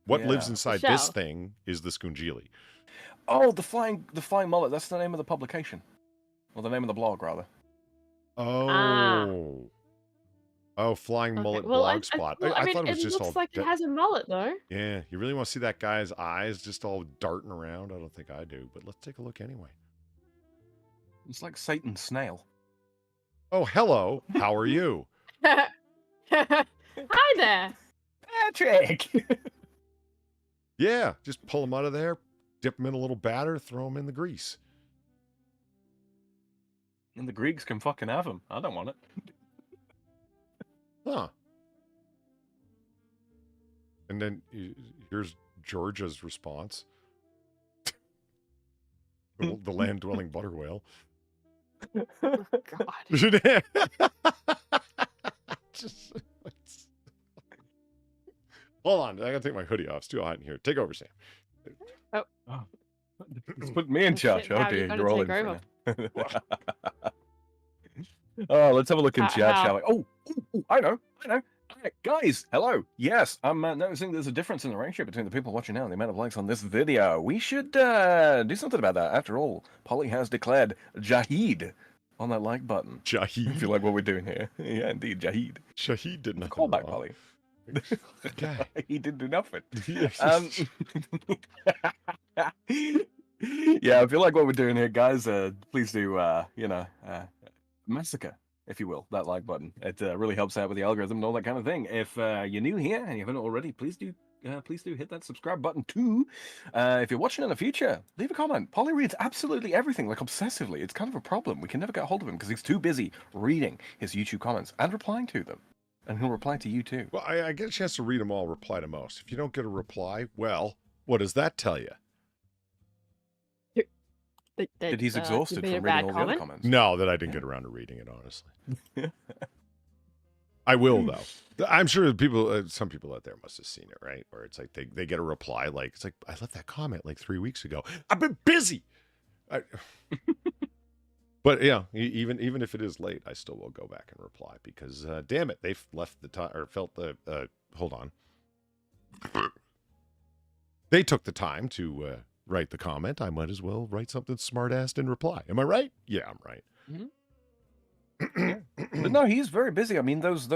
Speaker 1: what lives
Speaker 3: Yeah.
Speaker 1: inside
Speaker 2: The
Speaker 1: this
Speaker 2: shell.
Speaker 1: thing is the scungili.
Speaker 3: Oh, the flying mullet. That's the name of the publication, or the name of the blog, rather.
Speaker 1: Oh. Oh, flying
Speaker 2: Okay,
Speaker 1: mullet
Speaker 2: well,
Speaker 1: blog spot.
Speaker 2: well,
Speaker 1: I
Speaker 2: mean,
Speaker 1: thought it was just
Speaker 2: looks
Speaker 1: all.
Speaker 2: like it has a mullet though.
Speaker 1: Yeah, you really want to see that guy's eyes just all darting around? I don't think I do, but let's take a look anyway.
Speaker 3: It's like Satan's snail.
Speaker 1: Oh, hello. How are you?
Speaker 2: Hi there.
Speaker 3: Patrick!
Speaker 1: Yeah, just pull them out of there, dip them in a little batter, throw them in the grease.
Speaker 3: And the Greeks can fucking have them. I don't want it.
Speaker 1: Huh. And then here's Georgia's response. The land-dwelling butter whale.
Speaker 2: Oh, God.
Speaker 1: Hold on, I gotta take my hoodie off. It's too hot in here. Take over, Sam.
Speaker 3: Oh. It's put me in charge.
Speaker 2: Shit,
Speaker 3: Oh
Speaker 2: how you
Speaker 3: dear,
Speaker 2: gonna
Speaker 3: you're all
Speaker 2: take
Speaker 3: in for it now. Oh, let's have a look in chat, shall we? Oh, I know. Alright, guys, hello. Yes, I'm noticing there's a difference in the ratio between the people watching now and the amount of likes on this video. We should do something about that. After all, Polly has declared Jahid on that like button.
Speaker 1: Jahid.
Speaker 3: If you like what we're doing here. Yeah, indeed, Jahid.
Speaker 1: Shahid did nothing
Speaker 3: Call back,
Speaker 1: wrong.
Speaker 3: Polly.
Speaker 1: Okay.
Speaker 3: He didn't do nothing.
Speaker 1: Yes.
Speaker 3: Yeah, if you like what we're doing here, guys, please do, massacre, if you will, that like button. It really helps out with the algorithm and all that kind of thing. If you're new here and you haven't already, please do hit that subscribe button too. If you're watching in the future, leave a comment. Polly reads absolutely everything, like obsessively. It's kind of a problem. We can never get hold of him because he's too busy reading his YouTube comments and replying to them. And he'll reply to you too.
Speaker 1: Well, I get a chance to read them all, reply to most. If you don't get a reply, well, what does that tell you?
Speaker 3: That he's exhausted
Speaker 2: made
Speaker 3: from
Speaker 2: a
Speaker 3: reading
Speaker 2: bad
Speaker 3: all the other
Speaker 2: comment?
Speaker 3: comments.
Speaker 1: No, that I didn't get around to reading it, honestly. I will, though. I'm sure people, some people out there must have seen it, right? Where it's like they get a reply, like, it's like, I left that comment like 3 weeks ago. I've been busy. But yeah, even if it is late, I still will go back and reply because, damn it, they've left the time or felt the, hold on. They took the time to write the comment. I might as well write something smart-assed in reply. Am I right? Yeah, I'm right.
Speaker 3: Mm-hmm. But no, he's very busy. I mean, those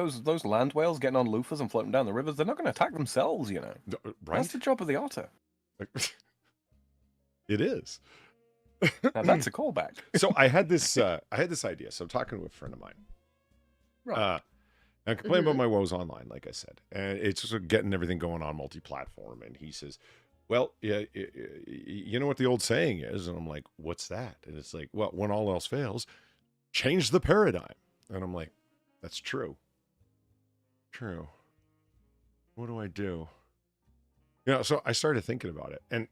Speaker 3: land whales getting on loofahs and floating down the rivers, they're not going to attack themselves, you know.
Speaker 1: Right?
Speaker 3: That's the job of the otter.
Speaker 1: It is.
Speaker 3: Now that's a callback.
Speaker 1: So I had this idea. So I'm talking to a friend of mine.
Speaker 3: Right.
Speaker 1: I'm complaining about my woes online, like I said, and it's just getting everything going on multi-platform. And he says, "Well, yeah, you know what the old saying is?" And I'm like, "What's that?" And it's like, "Well, when all else fails, change the paradigm." And I'm like, "That's true. True. What do I do?" You know, so I started thinking about it, and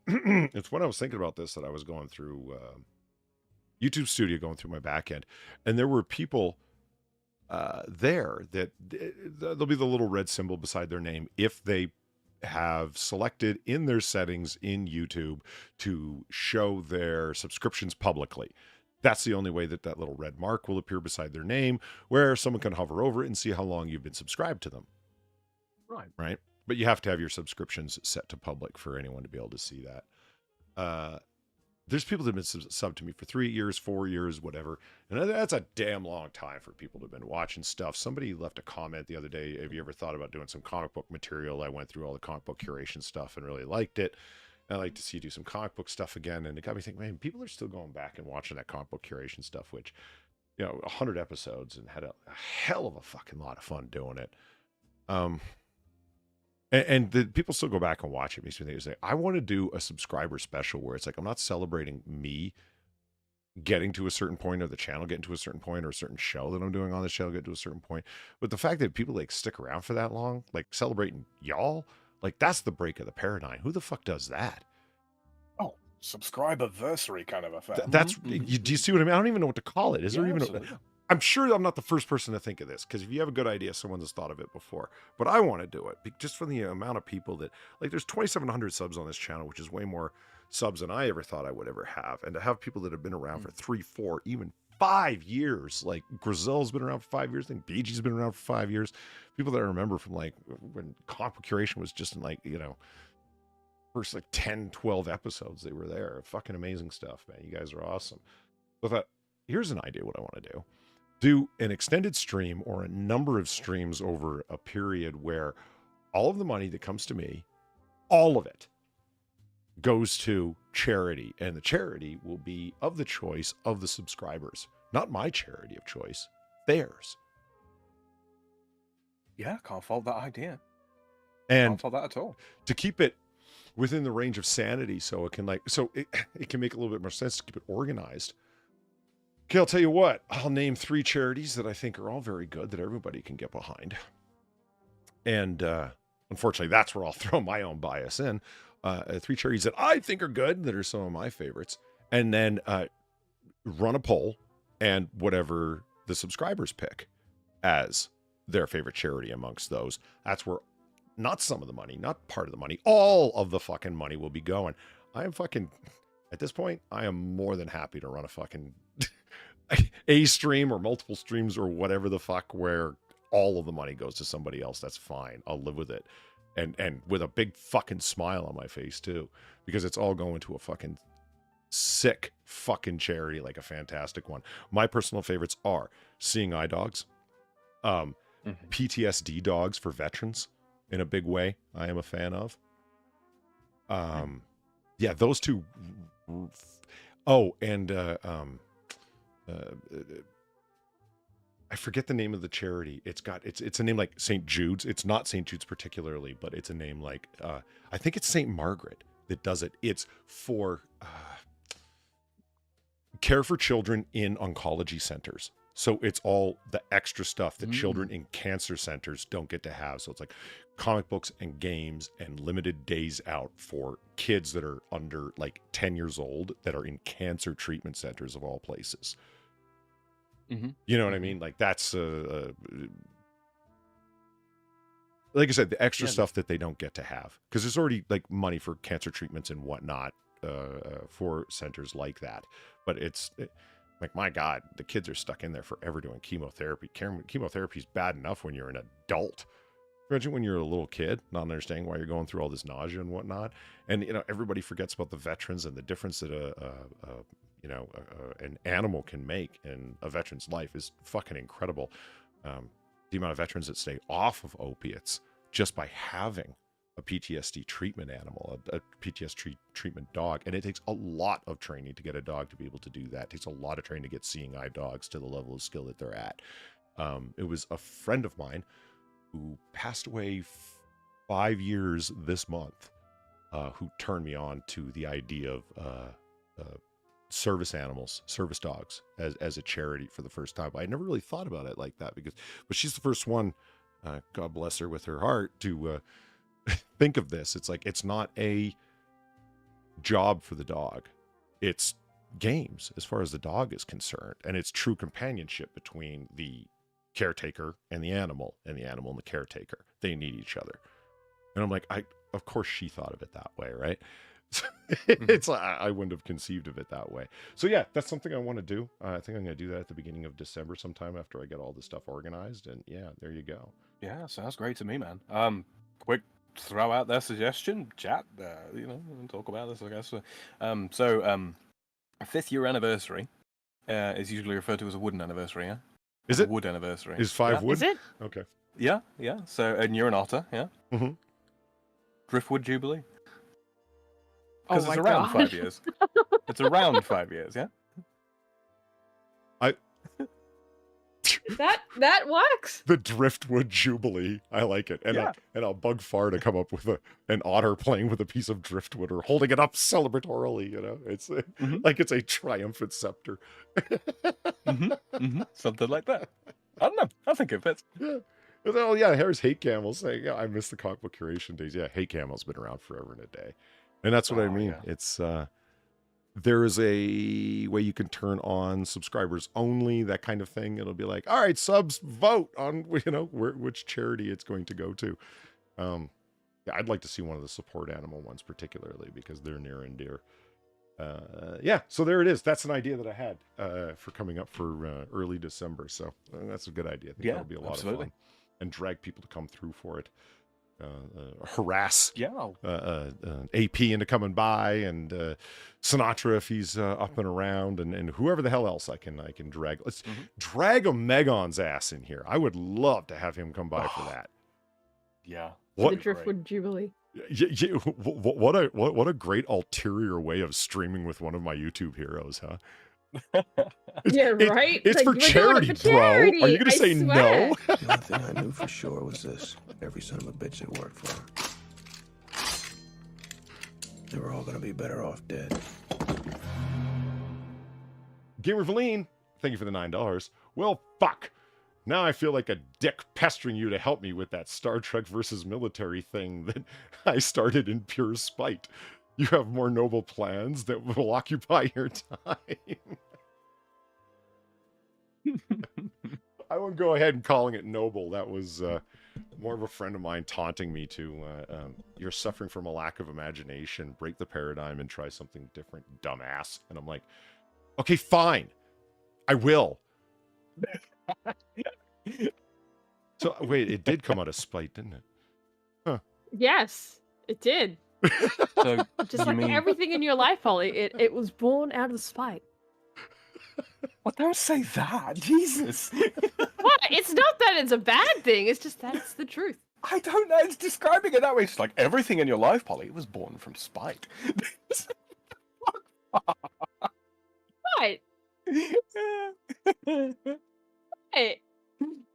Speaker 1: it's when I was thinking about this that I was going through YouTube Studio, going through my back end, and there were people there that there'll be the little red symbol beside their name if they have selected in their settings in YouTube to show their subscriptions publicly. That's the only way that that little red mark will appear beside their name, where someone can hover over it and see how long you've been subscribed to them. Right. But you have to have your subscriptions set to public for anyone to be able to see that. There's people that have been subbed to me for 3 years, 4 years, whatever. And that's a damn long time for people to have been watching stuff. Somebody left a comment the other day. Have you ever thought about doing some comic book material? I went through all the comic book curation stuff and really liked it. And I'd like to see you do some comic book stuff again. And it got me thinking, man, people are still going back and watching that comic book curation stuff, which, 100 episodes and had a hell of a fucking lot of fun doing it. And the people still go back and watch it. Makes me think, say, I want to do a subscriber special where it's like, I'm not celebrating me getting to a certain point, or the channel getting to a certain point, or a certain show that I'm doing on the show getting to a certain point. But the fact that people like stick around for that long, like celebrating y'all, like that's the break of the paradigm. Who the fuck does that?
Speaker 3: Oh, subscriber-versary kind of a thing.
Speaker 1: That's, do you see what I mean? I don't even know what to call it. Is there even
Speaker 3: absolutely.
Speaker 1: I'm sure I'm not the first person to think of this, because if you have a good idea, someone has thought of it before. But I want to do it just for the amount of people that, like, there's 2,700 subs on this channel, which is way more subs than I ever thought I would ever have. And to have people that have been around for 3, 4, even 5 years, like Grizel's been around for 5 years, I think BG's been around for 5 years. People that I remember from like when comic book curation was just in like, first like 10, 12 episodes, they were there. Fucking amazing stuff, man. You guys are awesome. So I thought, here's an idea what I want to do. Do an extended stream or a number of streams over a period where all of the money that comes to me, all of it, goes to charity. And the charity will be of the choice of the subscribers. Not my charity of choice, theirs.
Speaker 3: Yeah, can't fault that idea.
Speaker 1: And
Speaker 3: Can't fault that at all.
Speaker 1: to keep it within the range of sanity, so it can it can make a little bit more sense to keep it organized. Okay, I'll tell you what. I'll name 3 charities that I think are all very good that everybody can get behind. And unfortunately, that's where I'll throw my own bias in. 3 charities that I think are good, that are some of my favorites. And then run a poll, and whatever the subscribers pick as their favorite charity amongst those, that's where not some of the money, not part of the money, all of the fucking money will be going. I am fucking, at this point, I am more than happy to run a fucking a stream or multiple streams or whatever the fuck where all of the money goes to somebody else. That's fine. I'll live with it. And with a big fucking smile on my face too, because it's all going to a fucking sick fucking charity, like a fantastic one. My personal favorites are Seeing Eye Dogs, PTSD dogs for veterans in a big way. I am a fan of. Yeah, those 2. Oh, and I forget the name of the charity. It's a name like St. Jude's. It's not St. Jude's particularly, but it's a name like I think it's St. Margaret that does it. It's for care for children in oncology centers. So it's all the extra stuff that children in cancer centers don't get to have. So it's like comic books and games and limited days out for kids that are under like 10 years old that are in cancer treatment centers of all places. You know what I mean? Like that's like I said, the extra stuff that they don't get to have, because there's already like money for cancer treatments and whatnot for centers like that. But it's like, my God, the kids are stuck in there forever doing chemotherapy. Chemotherapy is bad enough when you're an adult. Imagine when you're a little kid, not understanding why you're going through all this nausea and whatnot. And, everybody forgets about the veterans and the difference that an animal can make in a veteran's life is fucking incredible. The amount of veterans that stay off of opiates just by having a PTSD treatment animal, a PTSD treatment dog. And it takes a lot of training to get a dog to be able to do that. It takes a lot of training to get Seeing Eye Dogs to the level of skill that they're at. It was a friend of mine who passed away 5 years this month, who turned me on to the idea of service animals, service dogs as a charity for the first time. I never really thought about it like that, but she's the first one, God bless her with her heart, to think of this. It's like, it's not a job for the dog. It's games as far as the dog is concerned. And it's true companionship between the caretaker and the animal and the caretaker. They need each other. And I'm like, of course she thought of it that way, right? It's I wouldn't have conceived of it that way. So yeah, that's something I want to do. I think I'm going to do that at the beginning of December sometime after I get all this stuff organized. And yeah, there you go.
Speaker 3: Yeah, sounds great to me, man. Quick throw out their suggestion, chat, and talk about this, I guess. A 5th year anniversary is usually referred to as a wooden anniversary, yeah?
Speaker 1: Is it?
Speaker 3: Wood anniversary.
Speaker 1: Is 5 wood?
Speaker 2: Is it?
Speaker 1: Okay.
Speaker 3: Yeah. So, and you're an otter, yeah?
Speaker 1: Mm-hmm.
Speaker 3: Driftwood Jubilee?
Speaker 2: Oh
Speaker 3: Because
Speaker 2: my
Speaker 3: it's around
Speaker 2: God.
Speaker 3: 5 years. It's around 5 years, yeah?
Speaker 2: That works.
Speaker 1: The Driftwood Jubilee. I like it. And
Speaker 3: Yeah.
Speaker 1: I'll bug Far to come up with an otter playing with a piece of driftwood or holding it up celebratorily, It's like it's a triumphant scepter.
Speaker 3: Something like that. I don't know. I think it fits.
Speaker 1: Yeah. Oh yeah, here's Hate Camel saying, yeah, I miss the comic book curation days. Yeah, Hate Camel's been around forever and a day. And that's what I mean.
Speaker 3: Yeah.
Speaker 1: It's there is a way you can turn on subscribers only, that kind of thing. It'll be like, all right, subs, vote on which charity it's going to go to. Yeah, I'd like to see one of the support animal ones particularly, because they're near and dear. Yeah, so there it is. That's an idea that I had for coming up for early December. So that's a good idea. I think that'll be a lot of fun, and drag people to come through for it. Harass AP into coming by, and Sinatra if he's up and around, and whoever the hell else I can drag. Let's drag a Megon's ass in here. I would love to have him come by for that.
Speaker 3: Yeah.
Speaker 2: The Driftwood Jubilee.
Speaker 1: Yeah, what a great ulterior way of streaming with one of my YouTube heroes, huh?
Speaker 2: Yeah, right?
Speaker 1: It's
Speaker 2: Like,
Speaker 1: for
Speaker 2: we're doing it
Speaker 1: charity,
Speaker 2: for
Speaker 1: bro. Are you
Speaker 2: charity,
Speaker 1: gonna
Speaker 2: I
Speaker 1: say
Speaker 2: swear.
Speaker 1: no?
Speaker 6: The only thing I knew for sure was this. Every son of a bitch that worked for him. They were all gonna be better off dead.
Speaker 1: Gamer Valine, thank you for the $9. Well, fuck. Now I feel like a dick pestering you to help me with that Star Trek versus military thing that I started in pure spite. You have more noble plans that will occupy your time. I won't go ahead and calling it noble. That was more of a friend of mine taunting me to, you're suffering from a lack of imagination. Break the paradigm and try something different, dumbass. And I'm like, okay, fine. I will. So, wait, it did come out of spite, didn't it? Huh.
Speaker 2: Yes, it did.
Speaker 3: So,
Speaker 2: Just like everything in your life, Ollie, it was born out of spite.
Speaker 3: Well, don't say that, Jesus.
Speaker 2: What? It's not that it's a bad thing, it's just that it's the truth.
Speaker 3: I don't know. It's describing it that way. It's like everything in your life, Polly, it was born from spite.
Speaker 2: What? Hey.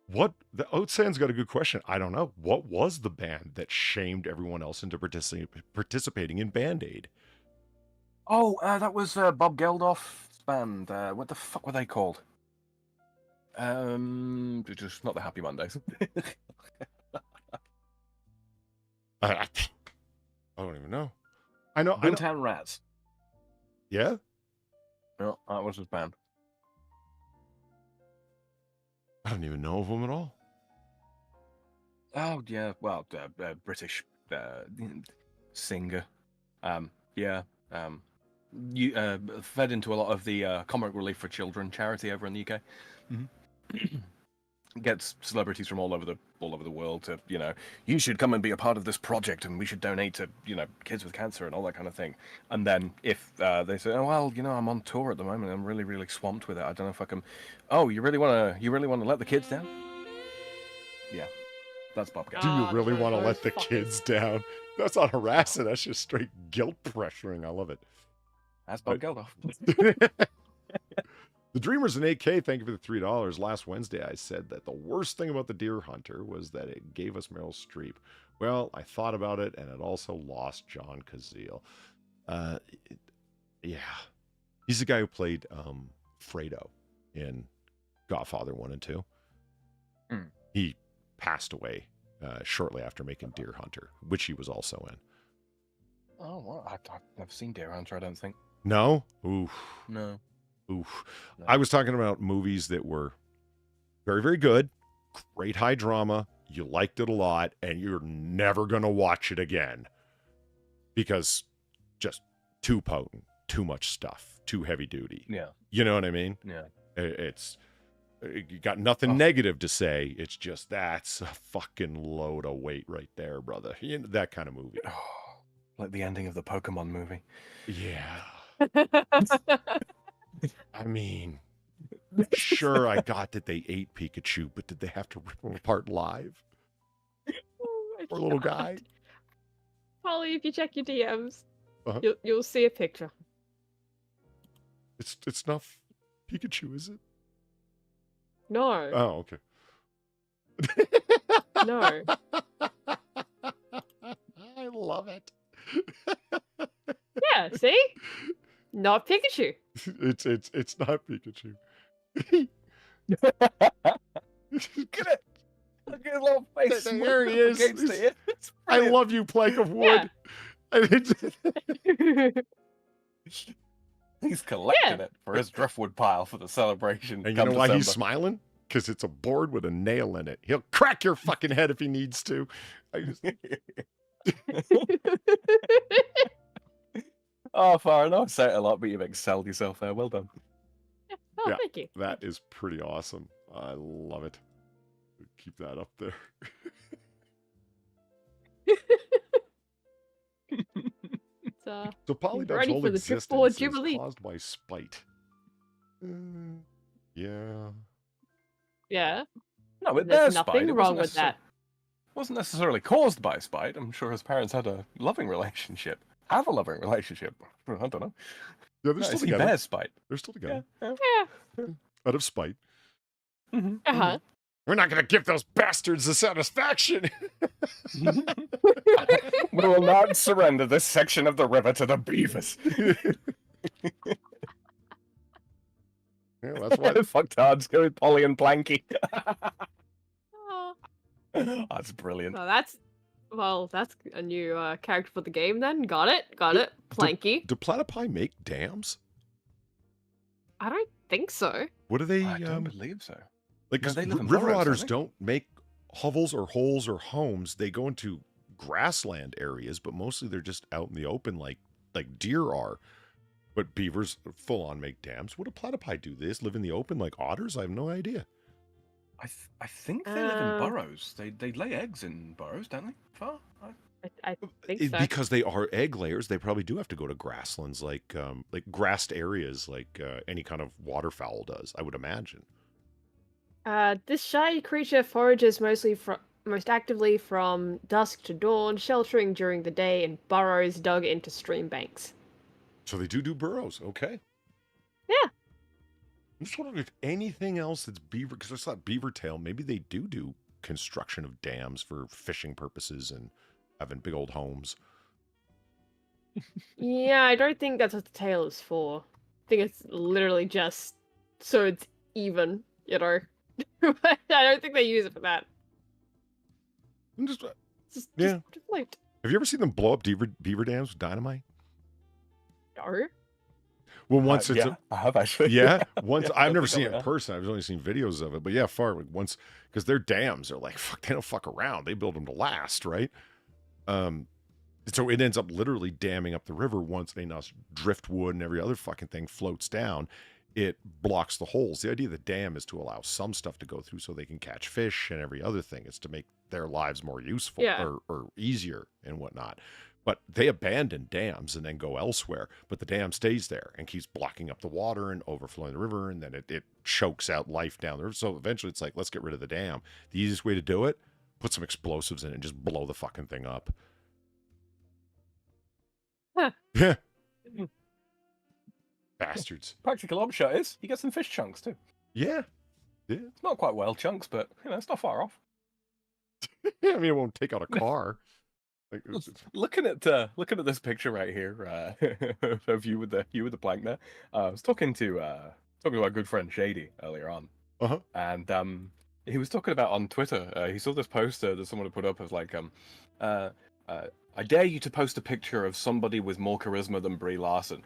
Speaker 1: What? The Oatsan's got a good question. I don't know. What was the band that shamed everyone else into participating in Band-Aid?
Speaker 3: Oh, that was Bob Geldof's band. What the fuck were they called? Just not the Happy Mondays.
Speaker 1: I don't even know. I know.
Speaker 3: Boomtown Rats.
Speaker 1: Yeah?
Speaker 3: No, that was his band.
Speaker 1: I don't even know of them at all.
Speaker 3: Oh yeah, well, British singer. Yeah. You fed into a lot of the Comic Relief for Children charity over in the UK. Mm-hmm. Gets celebrities from all over the world to, you should come and be a part of this project, and we should donate to, kids with cancer and all that kind of thing. And then if they say, oh well, I'm on tour at the moment, I'm really, really swamped with it. I don't know if I can. Oh, you really want to let the kids down? Yeah, that's Bob.
Speaker 1: Do you really want to let the kids down? That's not harassing. That's just straight guilt pressuring. I love it.
Speaker 3: That's Bob Geldof.
Speaker 1: The Dreamers in 8K, thank you for the $3. Last Wednesday, I said that the worst thing about The Deer Hunter was that it gave us Meryl Streep. Well, I thought about it, and it also lost John Cazale. Yeah. He's the guy who played Fredo in Godfather 1 and 2.
Speaker 3: Mm.
Speaker 1: He passed away shortly after making Deer Hunter, which he was also in.
Speaker 3: Oh, well, I've never seen Deer Hunter, I don't think.
Speaker 1: No? Oof.
Speaker 3: No.
Speaker 1: Oof.
Speaker 3: No.
Speaker 1: I was talking about movies that were very, very good, great high drama, you liked it a lot, and you're never going to watch it again because just too potent, too much stuff, too heavy duty.
Speaker 3: Yeah.
Speaker 1: You know what I mean?
Speaker 3: Yeah.
Speaker 1: You got nothing negative to say. It's just, that's a fucking load of weight right there, brother. That kind of movie.
Speaker 3: Like the ending of the Pokemon movie.
Speaker 1: Yeah. I mean, sure, I got that they ate Pikachu, but did they have to rip him apart live? Poor little guy.
Speaker 2: Polly, if you check your DMs, you'll see a picture.
Speaker 1: It's not Pikachu, is it?
Speaker 2: No.
Speaker 1: Oh, okay.
Speaker 2: No.
Speaker 1: I love it.
Speaker 2: Yeah, see? Not Pikachu.
Speaker 1: It's not Pikachu.
Speaker 3: Look at it. Look at his little face.
Speaker 1: There he is. I love you, plank of wood.
Speaker 2: Yeah.
Speaker 3: He's collecting it for his driftwood pile for the celebration.
Speaker 1: And you know why he's smiling? Because it's a board with a nail in it. He'll crack your fucking head if he needs to.
Speaker 3: Oh, far enough. Say it a lot, but you've excelled yourself there. Well done.
Speaker 2: Oh, thank you.
Speaker 1: That is pretty awesome. I love it. Keep that up there. So Polydub's whole existence is caused by spite. Yeah.
Speaker 2: Yeah.
Speaker 3: No, but
Speaker 2: there's
Speaker 3: spite.
Speaker 2: nothing wrong with that.
Speaker 3: Wasn't necessarily caused by spite. I'm sure his parents had a loving relationship. have a loving relationship. I don't know.
Speaker 1: Yeah, they're
Speaker 3: No,
Speaker 1: still
Speaker 3: see
Speaker 1: together.
Speaker 3: bear spite.
Speaker 1: They're still together.
Speaker 3: Yeah.
Speaker 2: Yeah.
Speaker 1: Out of spite.
Speaker 2: Uh-huh.
Speaker 1: We're not going to give those bastards the satisfaction.
Speaker 3: We will not surrender this section of the river to the beavers.
Speaker 1: Yeah, that's why.
Speaker 3: Fuck Todd's go with Polly and Planky.
Speaker 2: Oh,
Speaker 3: That's brilliant.
Speaker 2: that's a new character for the game then. Got it. Planky.
Speaker 1: Do platypi make dams?
Speaker 2: I don't think so.
Speaker 1: What do they?
Speaker 3: I don't believe so.
Speaker 1: Like,
Speaker 3: No,
Speaker 1: 'cause
Speaker 3: they live in
Speaker 1: river
Speaker 3: burrows,
Speaker 1: otters
Speaker 3: don't
Speaker 1: don't make hovels or holes or homes. They go into grassland areas, but mostly they're just out in the open, like deer are. But beavers full on make dams. What do platypi do? They just live in the open like otters? I have no idea.
Speaker 3: I think they live in burrows. They lay eggs in burrows, don't they? Far?
Speaker 2: I think so.
Speaker 1: Because they are egg layers, they probably do have to go to grasslands, like grassed areas, like any kind of waterfowl does. I would imagine.
Speaker 2: This shy creature forages most actively from dusk to dawn, sheltering during the day in burrows dug into stream banks.
Speaker 1: So they do burrows. Okay.
Speaker 2: Yeah.
Speaker 1: I'm just wondering if anything else that's beaver, because I saw beaver tail, maybe they do construction of dams for fishing purposes and having big old homes.
Speaker 2: Yeah, I don't think that's what the tail is for. I think it's literally just so it's even, you know. I don't think they use it for that.
Speaker 1: I'm just,
Speaker 2: Just float.
Speaker 1: have you ever seen them blow up beaver dams with dynamite?
Speaker 2: No.
Speaker 1: Well, once it's
Speaker 3: yeah, I have actually.
Speaker 1: yeah, once
Speaker 3: Yeah,
Speaker 1: I've never
Speaker 3: that's
Speaker 1: seen it in
Speaker 3: yeah.
Speaker 1: person. I've only seen videos of it. But yeah, once because their dams are like fuck. They don't fuck around. They build them to last, right? So it ends up literally damming up the river once they now driftwood and every other fucking thing floats down. It blocks the holes. The idea of the dam is to allow some stuff to go through so they can catch fish and every other thing. It's to make their lives more useful or easier and whatnot. But they abandon dams and then go elsewhere. But the dam stays there and keeps blocking up the water and overflowing the river. And then it chokes out life down the river. So eventually it's like, let's get rid of the dam. The easiest way to do it, put some explosives in it and just blow the fucking thing up.
Speaker 2: Huh.
Speaker 1: Yeah. Bastards.
Speaker 3: Practical upshot is you get some fish chunks too.
Speaker 1: Yeah. Yeah.
Speaker 3: It's not quite whale chunks, but it's not far off.
Speaker 1: Yeah, I mean, it won't take out a car. Like,
Speaker 3: Looking at this picture right here, of you with the plank there. I was talking to our good friend Shady earlier on, and he was talking about on Twitter. He saw this poster that someone had put up as like, I dare you to post a picture of somebody with more charisma than Brie Larson.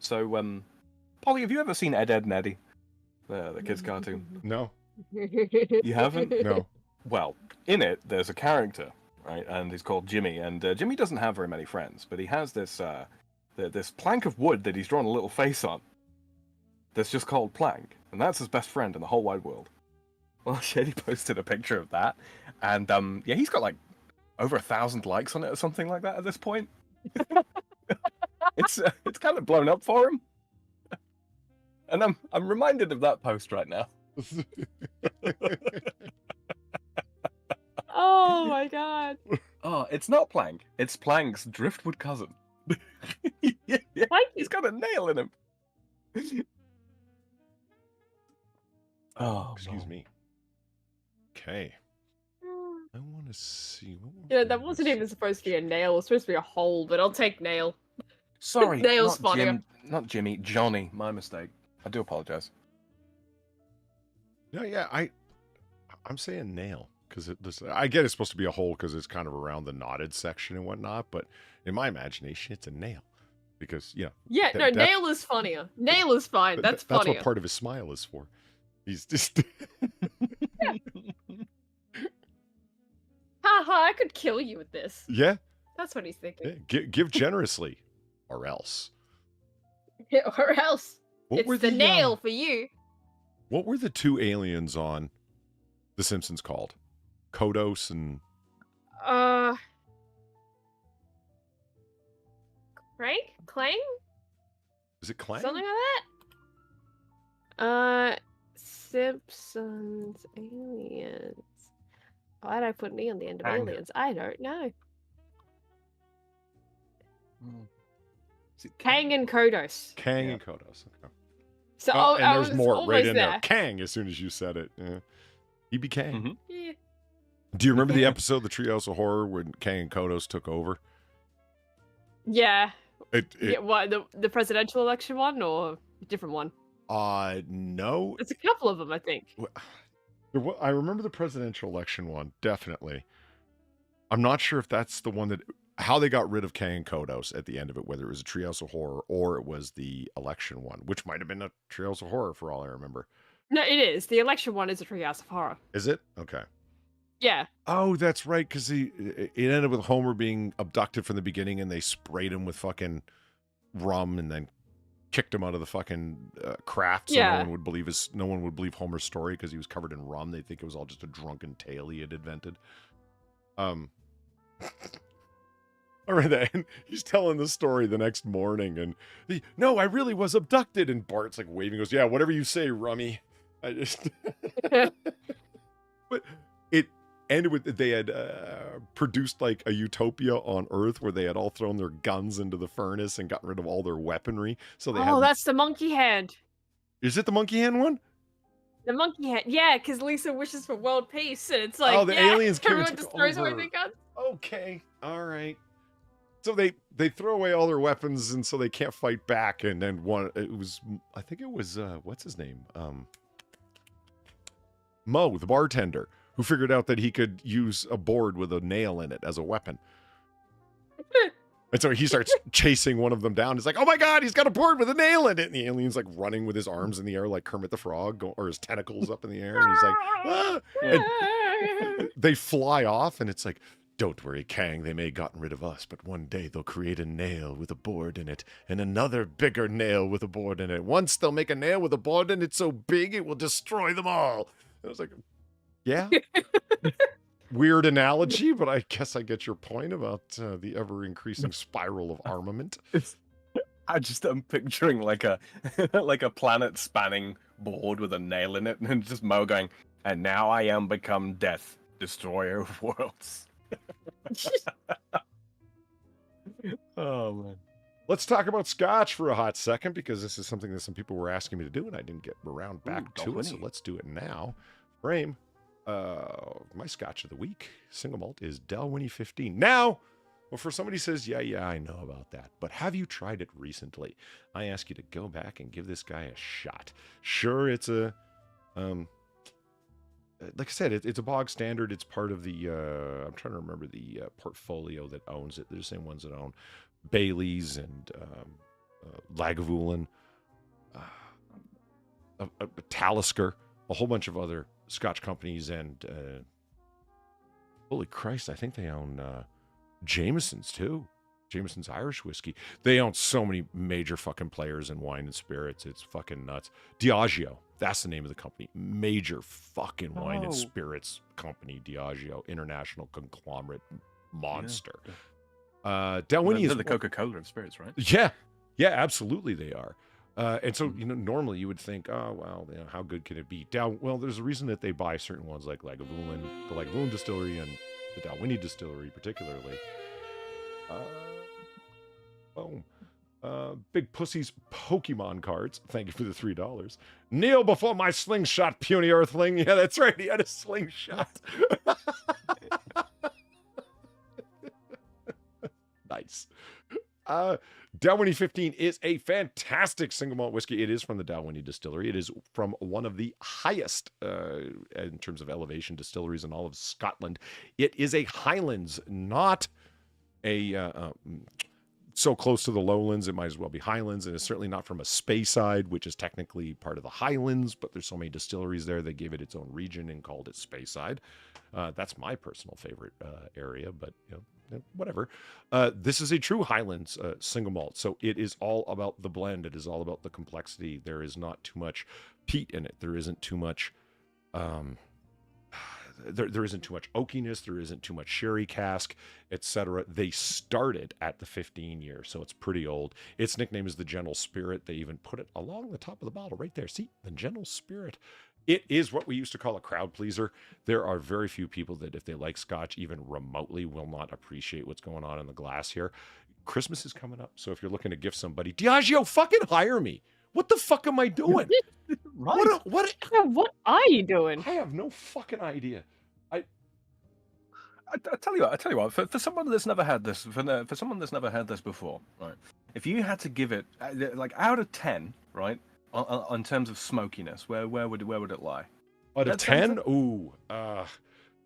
Speaker 3: So, Polly, have you ever seen Ed, Edd n Eddy, the kids' cartoon?
Speaker 1: no.
Speaker 3: You haven't?
Speaker 1: No.
Speaker 3: Well, in it, there's a character, right, and he's called Jimmy, and Jimmy doesn't have very many friends, but he has this this plank of wood that he's drawn a little face on. That's just called Plank, and that's his best friend in the whole wide world. Well, Shady posted a picture of that, and yeah, he's got like over 1,000 likes on it or something like that at this point. It's kind of blown up for him, and I'm reminded of that post right now.
Speaker 2: Oh my god.
Speaker 3: Oh, it's not Plank. It's Plank's driftwood cousin. He's got a nail in him. Oh,
Speaker 1: Excuse me. Okay. I want to see.
Speaker 2: Yeah, that wasn't even supposed to be a nail. It was supposed to be a hole, but I'll take nail.
Speaker 3: Sorry,
Speaker 2: Nail's
Speaker 3: not
Speaker 2: funnier.
Speaker 3: not Jimmy, Johnny. My mistake. I do apologize.
Speaker 1: No, yeah, I'm saying nail because I get it's supposed to be a hole because it's kind of around the knotted section and whatnot, but in my imagination, it's a nail because
Speaker 2: Yeah,
Speaker 1: that-
Speaker 2: nail is funnier. Nail is fine. That's
Speaker 1: that's
Speaker 2: funnier.
Speaker 1: what part of his smile is for. He's just
Speaker 2: Haha, I could kill you with this.
Speaker 1: yeah.
Speaker 2: That's what he's thinking.
Speaker 1: Give generously, or else.
Speaker 2: Or else.
Speaker 1: What
Speaker 2: It's the nail for you.
Speaker 1: What were the two aliens on The Simpsons called? Kodos and
Speaker 2: Clang?
Speaker 1: is it Clang?
Speaker 2: Something like that? Simpsons aliens. Why'd I put me on the end of
Speaker 3: Bang.
Speaker 2: aliens? I don't know.
Speaker 3: Is it
Speaker 2: Kang and Kodos.
Speaker 1: Kang
Speaker 3: Yeah.
Speaker 1: and Kodos. Okay.
Speaker 2: So
Speaker 1: And
Speaker 2: I
Speaker 1: there's
Speaker 2: was
Speaker 1: more
Speaker 2: almost
Speaker 1: right in
Speaker 2: there.
Speaker 1: there. Kang, as soon as you said it. Yeah. He be Kang.
Speaker 3: Mhm.
Speaker 2: Yeah.
Speaker 1: Do you remember the
Speaker 2: Yeah.
Speaker 1: episode, The Treehouse of Horror, when Kang and Kodos took over?
Speaker 2: Yeah.
Speaker 1: It
Speaker 2: Yeah, what, the presidential election one or a different one?
Speaker 1: No.
Speaker 2: There's a couple of them, I think.
Speaker 1: I remember the presidential election one, definitely. I'm not sure if that's the one that, how they got rid of Kang and Kodos at the end of it, whether it was a Treehouse of Horror or it was the election one, which might have been a Treehouse of Horror for all I remember.
Speaker 2: No, it is. The election one is a Treehouse of Horror.
Speaker 1: Is it? Okay.
Speaker 2: Yeah.
Speaker 1: Oh, that's right, because it ended with Homer being abducted from the beginning and they sprayed him with fucking rum and then kicked him out of the fucking craft, so
Speaker 2: Yeah.
Speaker 1: no one would believe Homer's story because he was covered in rum. They think it was all just a drunken tale he had invented. I read that, and he's telling the story the next morning, and no, I really was abducted, and Bart's like waving, goes, yeah, whatever you say, Rummy. I just, but it ended with they had produced like a utopia on Earth where they had all thrown their guns into the furnace and gotten rid of all their weaponry. So they
Speaker 2: Oh,
Speaker 1: had.
Speaker 2: that's the monkey hand.
Speaker 1: Is it the monkey hand one?
Speaker 2: The monkey hand. Yeah, because Lisa wishes for world peace, and it's like,
Speaker 1: Oh, the
Speaker 2: yeah,
Speaker 1: aliens came and
Speaker 2: everyone
Speaker 1: took
Speaker 2: destroys away
Speaker 1: over.
Speaker 2: their guns.
Speaker 1: Okay, all right. So they throw away all their weapons, and so they can't fight back. And then I think it was what's his name? Mo, the bartender, who figured out that he could use a board with a nail in it as a weapon. And so he starts chasing one of them down. He's like, oh my God, he's got a board with a nail in it. And the alien's like running with his arms in the air like Kermit the Frog, or his tentacles up in the air. And he's like, ah! And they fly off, and it's like, don't worry, Kang, they may have gotten rid of us, but one day they'll create a nail with a board in it, and another bigger nail with a board in it. Once they'll make a nail with a board in it so big it will destroy them all. I was like, yeah. Weird analogy, but I guess I get your point about the ever-increasing spiral of armament.
Speaker 3: I'm picturing like a like a planet-spanning board with a nail in it, and just Mo going, and now I am become death, destroyer of worlds. Oh man.
Speaker 1: Let's talk about Scotch for a hot second, because this is something that some people were asking me to do, and I didn't get around back to it, so let's do it now. Frame. My Scotch of the week, single malt, is Dalwhinnie 15. Now, well, for somebody who says, yeah, I know about that, but have you tried it recently? I ask you to go back and give this guy a shot. Sure, it's a, like I said, it's a bog standard. It's part of the, I'm trying to remember the portfolio that owns it. They're the same ones that own Bailey's and Lagavulin, Talisker, a whole bunch of other Scotch companies, and holy Christ, I think they own Jameson's too. Jameson's Irish whiskey. They own so many major fucking players in wine and spirits. It's fucking nuts. Diageo, that's the name of the company. Major fucking wine and spirits company. Diageo, international conglomerate monster. Dalwhinnie is
Speaker 3: the Coca-Cola of spirits, right?
Speaker 1: Yeah, absolutely they are. And so, normally you would think, oh, well, how good can it be? Well, there's a reason that they buy certain ones like Lagavulin, the Lagavulin distillery, and the Dalwhinnie distillery particularly. Boom. Big Pussy's Pokemon cards. Thank you for the $3. Kneel before my slingshot, puny earthling. Yeah, that's right. He had a slingshot. Nice. Dalwhinnie 15 is a fantastic single malt whiskey. It is from the Dalwhinnie distillery. It is from one of the highest, in terms of elevation, distilleries in all of Scotland. It is a Highlands, not a so close to the lowlands, it might as well be Highlands, and it's certainly not from a Speyside, which is technically part of the Highlands, but there's so many distilleries there, they gave it its own region and called it Speyside. That's my personal favorite area, but whatever. This is a true Highlands single malt, so it is all about the blend. It is all about the complexity. There is not too much peat in it. There isn't too much there isn't too much oakiness, there isn't too much sherry cask, etc. They started at the 15 year, so it's pretty old. Its nickname is the Gentle Spirit. They even put it along the top of the bottle right there. See, the Gentle Spirit. It is what we used to call a crowd pleaser. There are very few people that, if they like Scotch even remotely, will not appreciate what's going on in the glass here. Christmas is coming up, so if you're looking to gift somebody, Diageo, fucking hire me. What the fuck am I doing?
Speaker 3: Right.
Speaker 1: What?
Speaker 2: What are you doing?
Speaker 1: I have no fucking idea.
Speaker 3: I tell you what. For someone that's never had this, for someone that's never had this before, right? If you had to give it like out of 10, right, on terms of smokiness, where would it lie?
Speaker 1: Out of 10? Ooh,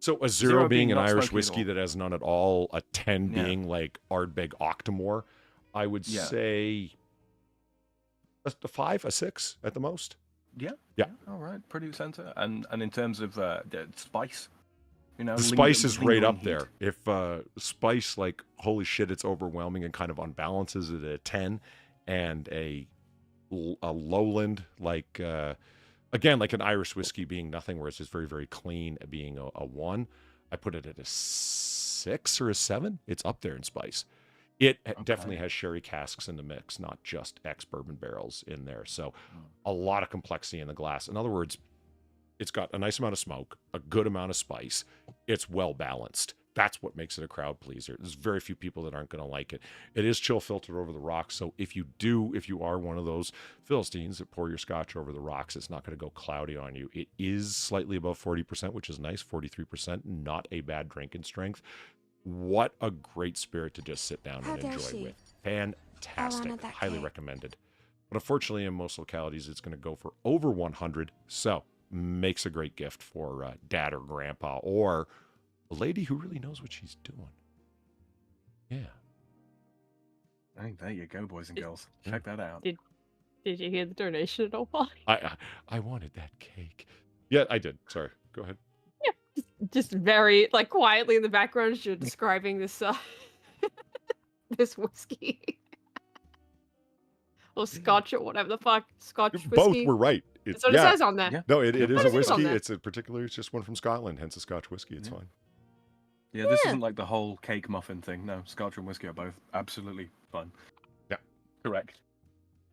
Speaker 1: so a 0 being an Irish whiskey that has none at all, a 10 being like Ardbeg Octomore, I would say a 5, a 6 at the most.
Speaker 3: Yeah. All right, pretty center. And in terms of spice, you know,
Speaker 1: the spice is right up there. If spice, like, holy shit, it's overwhelming and kind of unbalances it at a 10, and a lowland, like, again, like an Irish whiskey being nothing, where it's just very, very clean, being a 1, I put it at a 6 or a 7. It's up there in spice. It definitely has sherry casks in the mix, not just ex-bourbon barrels in there. So a lot of complexity in the glass. In other words, it's got a nice amount of smoke, a good amount of spice. It's well balanced. That's what makes it a crowd pleaser. There's very few people that aren't going to like it. It is chill filtered over the rocks. So if you are one of those Philistines that pour your scotch over the rocks, it's not going to go cloudy on you. It is slightly above 40%, which is nice. 43%, not a bad drinking strength. What a great spirit to just sit down and enjoy with. Fantastic. Highly recommended. But unfortunately, in most localities, it's going to go for over 100. So makes a great gift for dad or grandpa, or a lady who really knows what she's doing. Yeah.
Speaker 3: Hey, there you go, boys and girls. Check that out.
Speaker 2: Did you hear the donation at all?
Speaker 1: I wanted that cake. Yeah, I did. Sorry. Go ahead.
Speaker 2: Yeah, just very like quietly in the background as you're describing this this whiskey. Or scotch or whatever the fuck. Scotch whiskey.
Speaker 1: Both were right.
Speaker 2: That's what it says on there.
Speaker 3: Yeah.
Speaker 1: No, it is a
Speaker 2: What is on
Speaker 1: whiskey.
Speaker 2: there?
Speaker 1: It's just one from Scotland, hence a Scotch whiskey. It's fine.
Speaker 3: Yeah, this isn't like the whole cake muffin thing. No, scotch and whiskey are both absolutely fun.
Speaker 1: Yeah.
Speaker 3: Correct.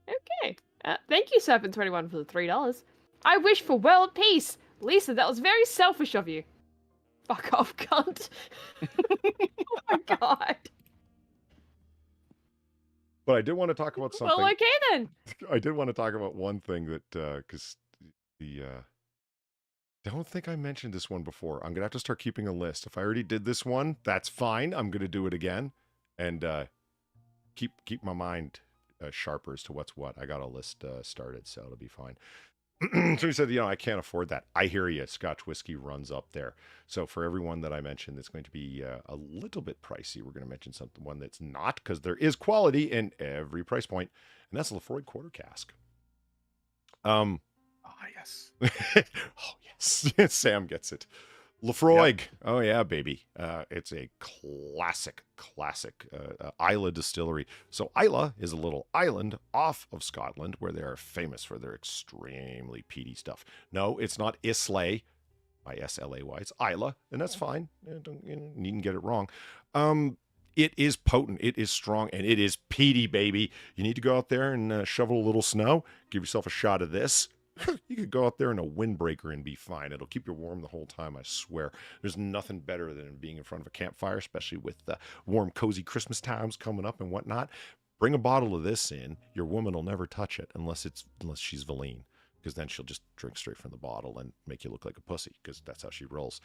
Speaker 2: Okay. Thank you, Serpent21, for the $3. I wish for world peace. Lisa, that was very selfish of you. Fuck off, cunt. Oh my god.
Speaker 1: But I did want to talk about something.
Speaker 2: Well, okay then.
Speaker 1: I did want to talk about one thing that, because I don't think I mentioned this one before. I'm going to have to start keeping a list. If I already did this one, that's fine. I'm going to do it again. And keep my mind sharper as to what's what. I got a list started, so it'll be fine. So he said, I can't afford that. I hear you. Scotch whiskey runs up there. So for everyone that I mentioned, it's going to be a little bit pricey. We're going to mention one that's not, because there is quality in every price point, and that's Lefroy Quarter Cask.
Speaker 3: Yes.
Speaker 1: Oh, yes. Sam gets it. Lefroy. Yep. Oh, yeah, baby. It's a classic Isla distillery. So Isla is a little island off of Scotland where they are famous for their extremely peaty stuff. No, it's not Islay, I-S-L-A-Y. It's Isla, and that's fine. You needn't get it wrong. It is potent, it is strong, and it is peaty, baby. You need to go out there and shovel a little snow. Give yourself a shot of this. You could go out there in a windbreaker and be fine. It'll keep you warm the whole time, I swear. There's nothing better than being in front of a campfire, especially with warm, cozy Christmas times coming up and whatnot. Bring a bottle of this in. Your woman will never touch it unless she's Valine, because then she'll just drink straight from the bottle and make you look like a pussy, because that's how she rolls.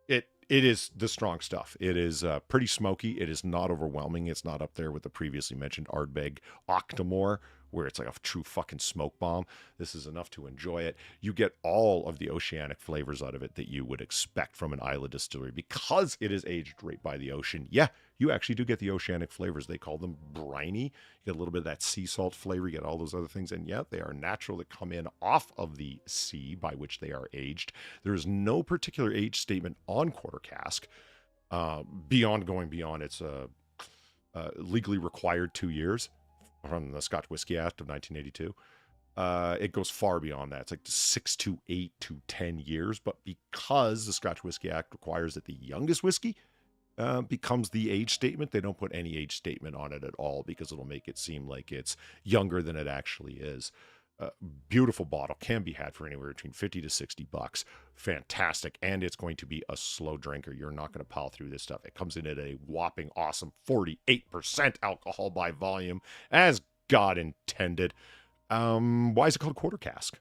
Speaker 1: It is the strong stuff. It is pretty smoky. It is not overwhelming. It's not up there with the previously mentioned Ardbeg Octomore, where it's like a true fucking smoke bomb. This is enough to enjoy it. You get all of the oceanic flavors out of it that you would expect from an Isla distillery, because it is aged right by the ocean. Yeah, you actually do get the oceanic flavors. They call them briny. You get a little bit of that sea salt flavor. You get all those other things. And yeah, they are natural that come in off of the sea by which they are aged. There is no particular age statement on Quarter Cask going beyond its legally required 2 years from the Scotch Whisky Act of 1982. It goes far beyond that. It's like 6 to 8 to 10 years. But because the Scotch Whisky Act requires that the youngest whiskey becomes the age statement, they don't put any age statement on it at all, because it'll make it seem like it's younger than it actually is. Beautiful bottle, can be had for anywhere between 50 to 60 bucks. Fantastic. And it's going to be a slow drinker. You're not going to pile through this stuff. It comes in at a whopping awesome 48% alcohol by volume, as God intended. Why is it called quarter cask?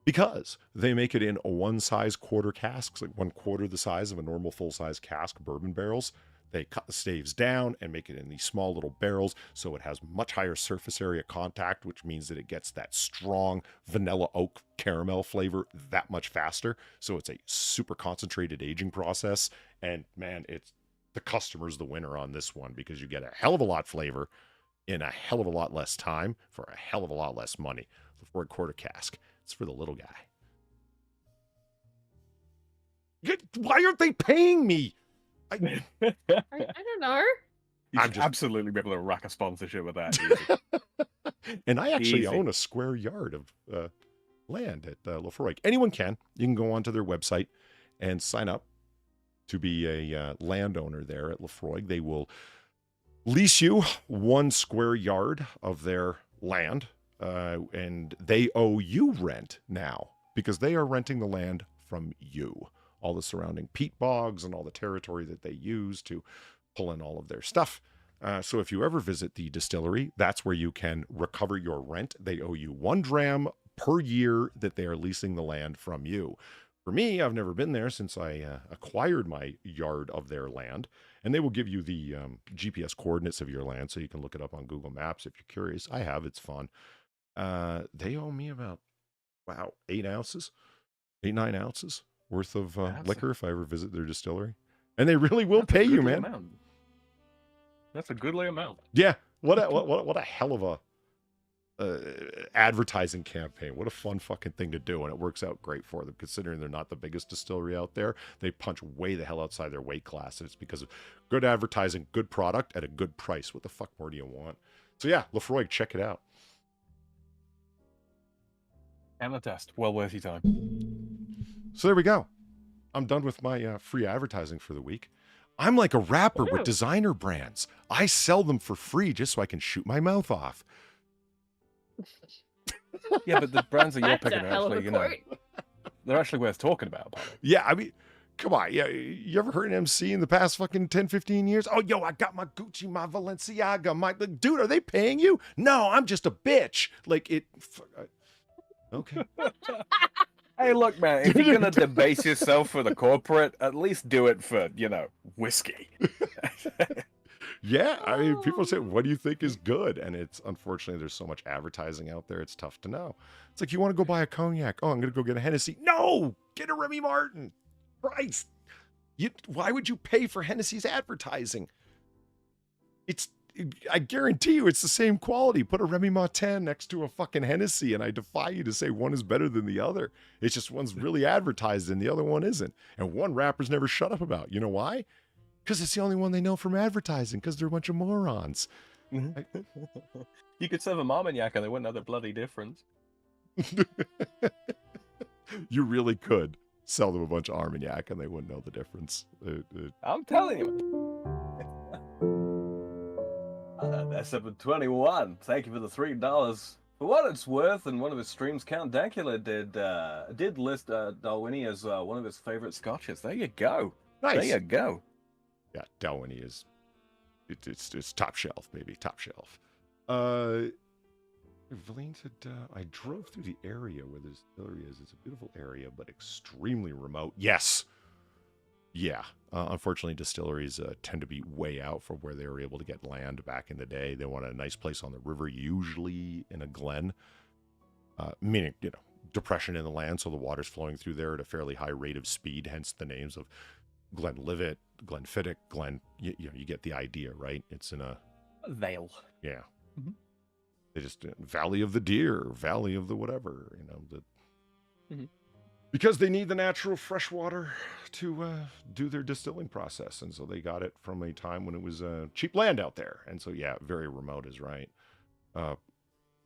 Speaker 1: Because they make it in a one-size quarter casks, like 1/4 the size of a normal full-size cask bourbon barrels. They cut the staves down and make it in these small little barrels, so it has much higher surface area contact, which means that it gets that strong vanilla oak caramel flavor that much faster. So it's a super concentrated aging process. And man, it's the customer's the winner on this one, because you get a hell of a lot flavor in a hell of a lot less time for a hell of a lot less money. For a quarter cask, it's for the little guy. Why aren't they paying me?
Speaker 2: I don't know.
Speaker 3: You should absolutely be able to rack a sponsorship with that.
Speaker 1: And I actually own a square yard of land at Lefroy. Anyone can. You can go onto their website and sign up to be a landowner there at Lefroy. They will lease you 1 square yard of their land, and they owe you rent now, because they are renting the land from you. All the surrounding peat bogs and all the territory that they use to pull in all of their stuff. So if you ever visit the distillery, that's where you can recover your rent. They owe you 1 dram per year that they are leasing the land from you. For me, I've never been there since I acquired my yard of their land, and they will give you the GPS coordinates of your land so you can look it up on Google Maps if you're curious. I have, it's fun. They owe me about, 8 ounces, 9 ounces worth of liquor if I ever visit their distillery. And they really will pay you, man.
Speaker 3: That's a goodly amount.
Speaker 1: Yeah. What a hell of a advertising campaign. What a fun fucking thing to do. And it works out great for them, considering they're not the biggest distillery out there. They punch way the hell outside their weight class. And it's because of good advertising, good product at a good price. What the fuck more do you want? So yeah, Lefroy, check it out.
Speaker 3: And the test. Well worth your time.
Speaker 1: So there we go. I'm done with my free advertising for the week. I'm like a rapper with designer brands. I sell them for free just so I can shoot my mouth off.
Speaker 3: Yeah, but the brands that you're picking are actually, they're actually worth talking about.
Speaker 1: Yeah, I mean, come on. Yeah, you ever heard an MC in the past fucking 10, 15 years? Oh, yo, I got my Gucci, my Balenciaga, my... Dude, are they paying you? No, I'm just a bitch. Like, it... Okay.
Speaker 3: Hey, look, man, if you're going to debase yourself for the corporate, at least do it for, whiskey.
Speaker 1: Yeah, I mean, people say, what do you think is good? And it's, unfortunately, there's so much advertising out there, it's tough to know. It's like, you want to go buy a cognac. Oh, I'm going to go get a Hennessy. No! Get a Remy Martin. Christ. Why would you pay for Hennessy's advertising? I guarantee you it's the same quality. Put a Remy Martin next to a fucking Hennessy, and I defy you to say one is better than the other. It's just one's really advertised and the other one isn't. And one rapper's never shut up about. You know why? Because it's the only one they know from advertising, because they're a bunch of morons.
Speaker 3: You could serve a Marmagnac and they wouldn't know the bloody difference.
Speaker 1: You really could sell them a bunch of Armagnac and they wouldn't know the difference.
Speaker 3: I'm telling you. That's up at 21. Thank you for the $3. For what it's worth, in one of his streams, Count Dankula did list Dalwhinnie as one of his favorite scotches. There you go.
Speaker 1: Nice.
Speaker 3: There you go.
Speaker 1: Yeah, Dalwhinnie is it's top shelf, baby, top shelf. I drove through the area where the distillery is. It's a beautiful area, but extremely remote. Yes. Yeah. Unfortunately, distilleries tend to be way out from where they were able to get land back in the day. They want a nice place on the river, usually in a glen, meaning, depression in the land, so the water's flowing through there at a fairly high rate of speed, hence the names of Glenlivet, Glenfiddich, you get the idea, right? It's in a
Speaker 3: vale.
Speaker 1: Yeah. Mm-hmm. They just, Valley of the Deer, Valley of the whatever, because they need the natural fresh water to do their distilling process. And so they got it from a time when it was cheap land out there. And so, yeah, very remote is right.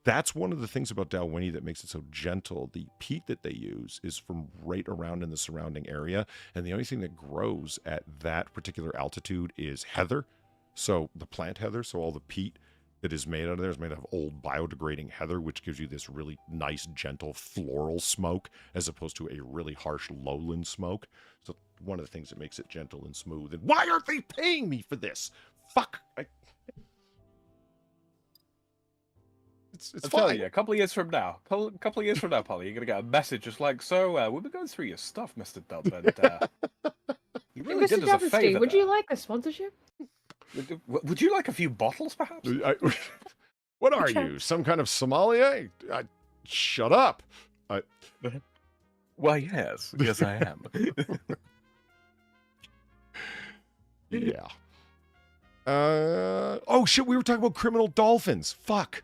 Speaker 1: That's one of the things about Dalwhinnie that makes it so gentle. The peat that they use is from right around in the surrounding area. And the only thing that grows at that particular altitude is heather. So the plant heather, so all the peat that is made out of there is made out of old biodegrading heather, which gives you this really nice, gentle floral smoke as opposed to a really harsh lowland smoke. So one of the things that makes it gentle and smooth. And why aren't they paying me for this? Fuck. It's
Speaker 3: I'll
Speaker 1: fine.
Speaker 3: tell you, a couple of years from now, Polly, you're gonna get a message just like, so we've been going through your stuff, Mr. Dub, and you really did
Speaker 2: Mr.
Speaker 3: us a
Speaker 2: Devastating,
Speaker 3: favor.
Speaker 2: would you like a sponsorship?
Speaker 3: Would you like a few bottles, perhaps?
Speaker 1: What are you, some kind of sommelier? Shut up.
Speaker 3: Well, yes, I am.
Speaker 1: Yeah. Oh shit, we were talking about criminal dolphins. Fuck.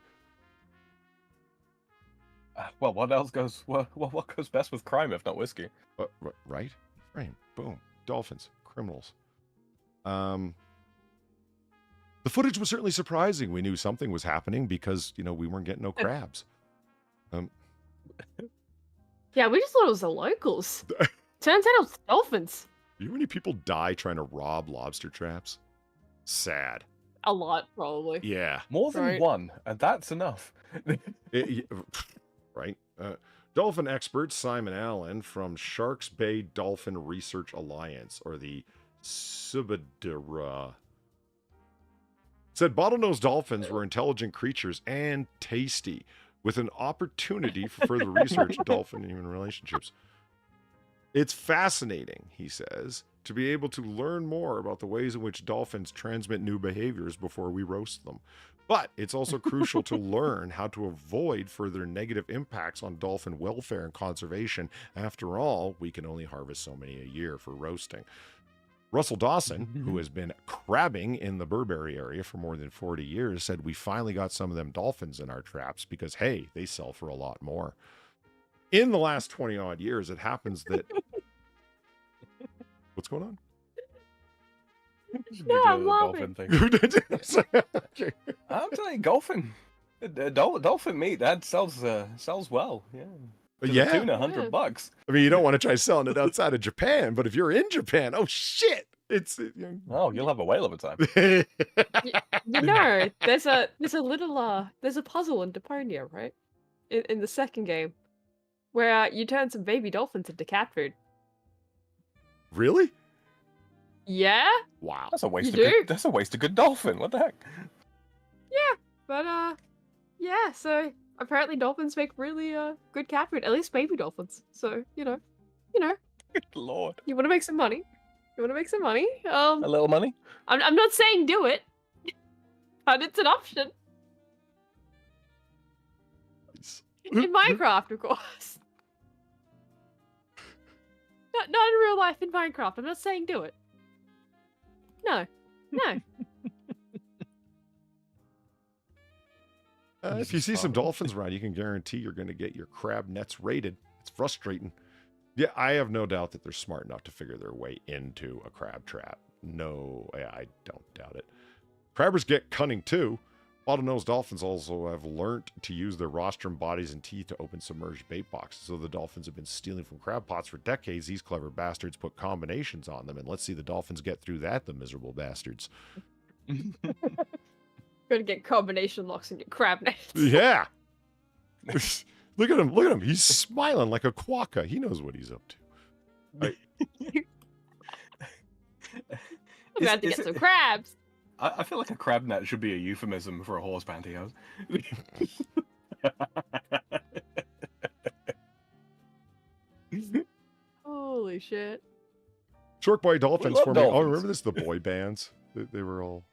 Speaker 3: Well, what else goes? What goes best with crime if not whiskey?
Speaker 1: Right? Right. Boom. Dolphins. Criminals. The footage was certainly surprising. We knew something was happening because, we weren't getting no crabs.
Speaker 2: Yeah, we just thought it was the locals. Turns out it was dolphins.
Speaker 1: You know how many people die trying to rob lobster traps? Sad.
Speaker 2: A lot, probably.
Speaker 1: Yeah.
Speaker 3: More than
Speaker 2: Right.
Speaker 3: one, and that's enough.
Speaker 1: Right? Dolphin expert Simon Allen from Sharks Bay Dolphin Research Alliance, or the Subadira, said bottlenose dolphins were intelligent creatures and tasty, with an opportunity for further research of dolphin and human relationships. It's fascinating, he says, to be able to learn more about the ways in which dolphins transmit new behaviors before we roast them. But it's also crucial to learn how to avoid further negative impacts on dolphin welfare and conservation. After all, we can only harvest so many a year for roasting. Russell Dawson, who has been crabbing in the Burberry area for more than 40 years, said we finally got some of them dolphins in our traps because, hey, they sell for a lot more. In the last 20 odd years, it happens that... What's going on?
Speaker 2: No, I'm laughing.
Speaker 1: Okay.
Speaker 3: I'm telling you, dolphin meat that sells well. Yeah.
Speaker 1: Yeah.
Speaker 3: Tuna, $100.
Speaker 1: I mean, you don't want to try selling it outside of Japan, but if you're in Japan, oh shit, it's
Speaker 3: Oh, you'll have a whale of a time.
Speaker 2: There's a little there's a puzzle in Deponia, right? In the second game, where you turn some baby dolphins into cat food.
Speaker 1: Really?
Speaker 2: Yeah,
Speaker 1: Wow.
Speaker 3: That's a waste
Speaker 2: You
Speaker 3: of
Speaker 2: do?
Speaker 3: good. That's a waste of good dolphin. What the heck?
Speaker 2: but yeah. So apparently dolphins make really good cat food, at least baby dolphins. So you know,
Speaker 3: Good lord.
Speaker 2: you want to make some money. A
Speaker 3: little money.
Speaker 2: I'm not saying do it, but it's an option. In Minecraft, of course. Not in real life in Minecraft. I'm not saying do it. No.
Speaker 1: If you see some dolphins around, you can guarantee you're going to get your crab nets raided. It's frustrating. Yeah, I have no doubt that they're smart enough to figure their way into a crab trap. No, I don't doubt it. Crabbers get cunning too. Bottlenose dolphins also have learnt to use their rostrum, bodies, and teeth to open submerged bait boxes. So the dolphins have been stealing from crab pots for decades. These clever bastards put combinations on them, and let's see the dolphins get through that, the miserable bastards.
Speaker 2: Gonna get combination locks in your crab nets.
Speaker 1: Yeah. Look at him. He's smiling like a quokka. He knows what he's up to. Right.
Speaker 2: I'm about to get some crabs.
Speaker 3: I feel like a crab net should be a euphemism for a horse pantyhose.
Speaker 2: Holy shit.
Speaker 1: Short boy dolphins
Speaker 3: love
Speaker 1: forming. Oh,
Speaker 3: dolphins.
Speaker 1: remember this? The boy bands. They were all.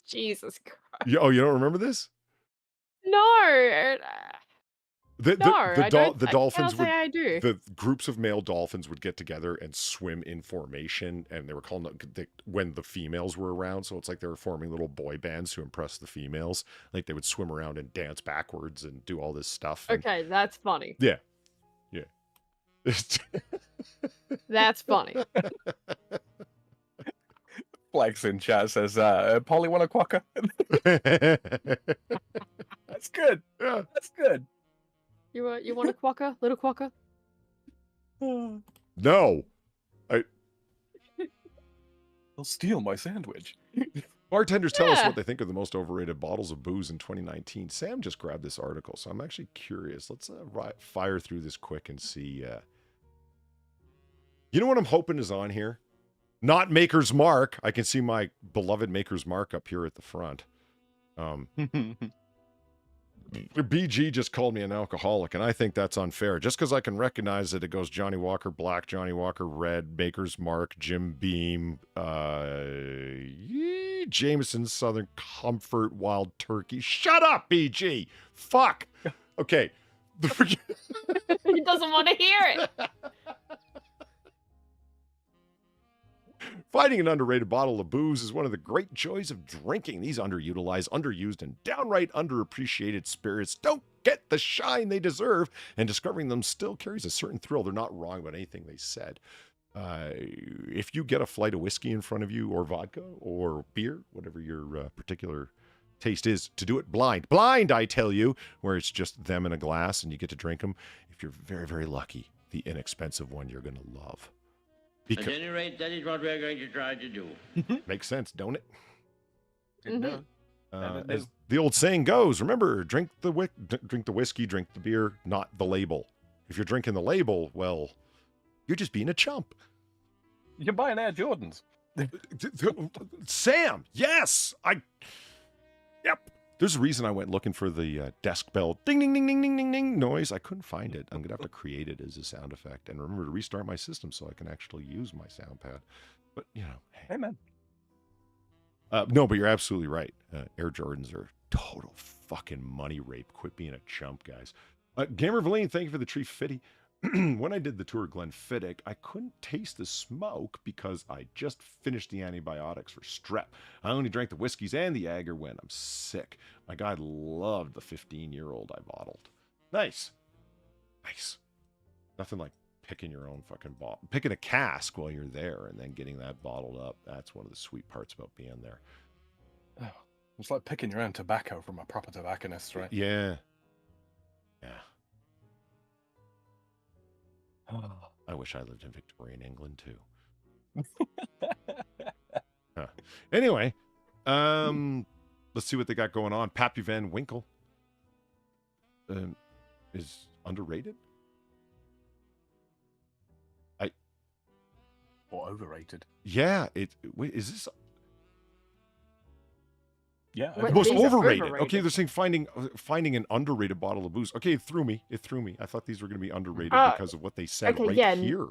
Speaker 2: Jesus Christ.
Speaker 1: Oh, you don't remember this?
Speaker 2: No.
Speaker 1: The dolphins would.
Speaker 2: I do.
Speaker 1: The groups of male dolphins would get together and swim in formation, and they were called when the females were around. So it's like they were forming little boy bands to impress the females. Like they would swim around and dance backwards and do all this stuff. And,
Speaker 2: Okay, that's funny.
Speaker 1: yeah.
Speaker 2: That's funny.
Speaker 3: Flex in chat says, Polly want a quokka? That's good.
Speaker 1: Yeah.
Speaker 3: That's good.
Speaker 2: You want a quokka? Little quokka?
Speaker 1: No.
Speaker 3: They'll steal my sandwich.
Speaker 1: Bartenders tell us
Speaker 2: Yeah.
Speaker 1: what they think are the most overrated bottles of booze in 2019. Sam just grabbed this article, so I'm actually curious. Let's fire through this quick and see. You know what I'm hoping is on here? Not Maker's Mark. I can see my beloved Maker's Mark up here at the front. BG just called me an alcoholic, and I think that's unfair. Just because I can recognize that it goes Johnny Walker Black, Johnny Walker Red, Maker's Mark, Jim Beam, Jameson Southern Comfort, Wild Turkey. Shut up, BG! Fuck! Okay.
Speaker 2: He doesn't want to hear it.
Speaker 1: Finding an underrated bottle of booze is one of the great joys of drinking. These underutilized, underused, and downright underappreciated spirits don't get the shine they deserve, and discovering them still carries a certain thrill. They're not wrong about anything they said. If you get a flight of whiskey in front of you, or vodka, or beer, whatever your particular taste is, to do it blind. Blind, I tell you, where it's just them in a glass and you get to drink them. If you're very, very lucky, the inexpensive one you're going to love.
Speaker 5: At any rate, that is what we're going to try to do.
Speaker 1: Makes sense, don't it?
Speaker 3: It does.
Speaker 1: As the old saying goes, remember, drink the whiskey, drink the beer, not the label. If you're drinking the label, well, you're just being a chump.
Speaker 3: You're buying Air Jordans.
Speaker 1: Sam, yes! Yep. There's a reason I went looking for the desk bell ding, ding, ding, ding, ding, ding, ding noise. I couldn't find it. I'm going to have to create it as a sound effect and remember to restart my system so I can actually use my sound pad. But, you know.
Speaker 3: Hey, man.
Speaker 1: No, but you're absolutely right. Air Jordans are total fucking money rape. Quit being a chump, guys. Gamer Valine, thank you for the tree fitty. When I did the tour of Glenfiddich, I couldn't taste the smoke because I just finished the antibiotics for strep. I only drank the whiskeys and the Agar when I'm sick. My guy loved the 15-year-old I bottled. Nice. Nice. Nothing like picking your own fucking bottle. Picking a cask while you're there and then getting that bottled up. That's one of the sweet parts about being there.
Speaker 3: Oh, it's like picking your own tobacco from a proper tobacconist, right?
Speaker 1: Yeah. Yeah. I wish I lived in Victorian England too. Anyway, let's see what they got going on. Pappy Van Winkle is underrated.
Speaker 3: Or overrated.
Speaker 1: Yeah, wait, is this
Speaker 3: Yeah.
Speaker 2: What?
Speaker 1: most
Speaker 2: These are
Speaker 1: overrated?
Speaker 2: overrated.
Speaker 1: Okay, they're saying finding an underrated bottle of booze. Okay, it threw me. I thought these were going to be underrated because of what they said
Speaker 2: okay,
Speaker 1: right
Speaker 2: yeah,
Speaker 1: here.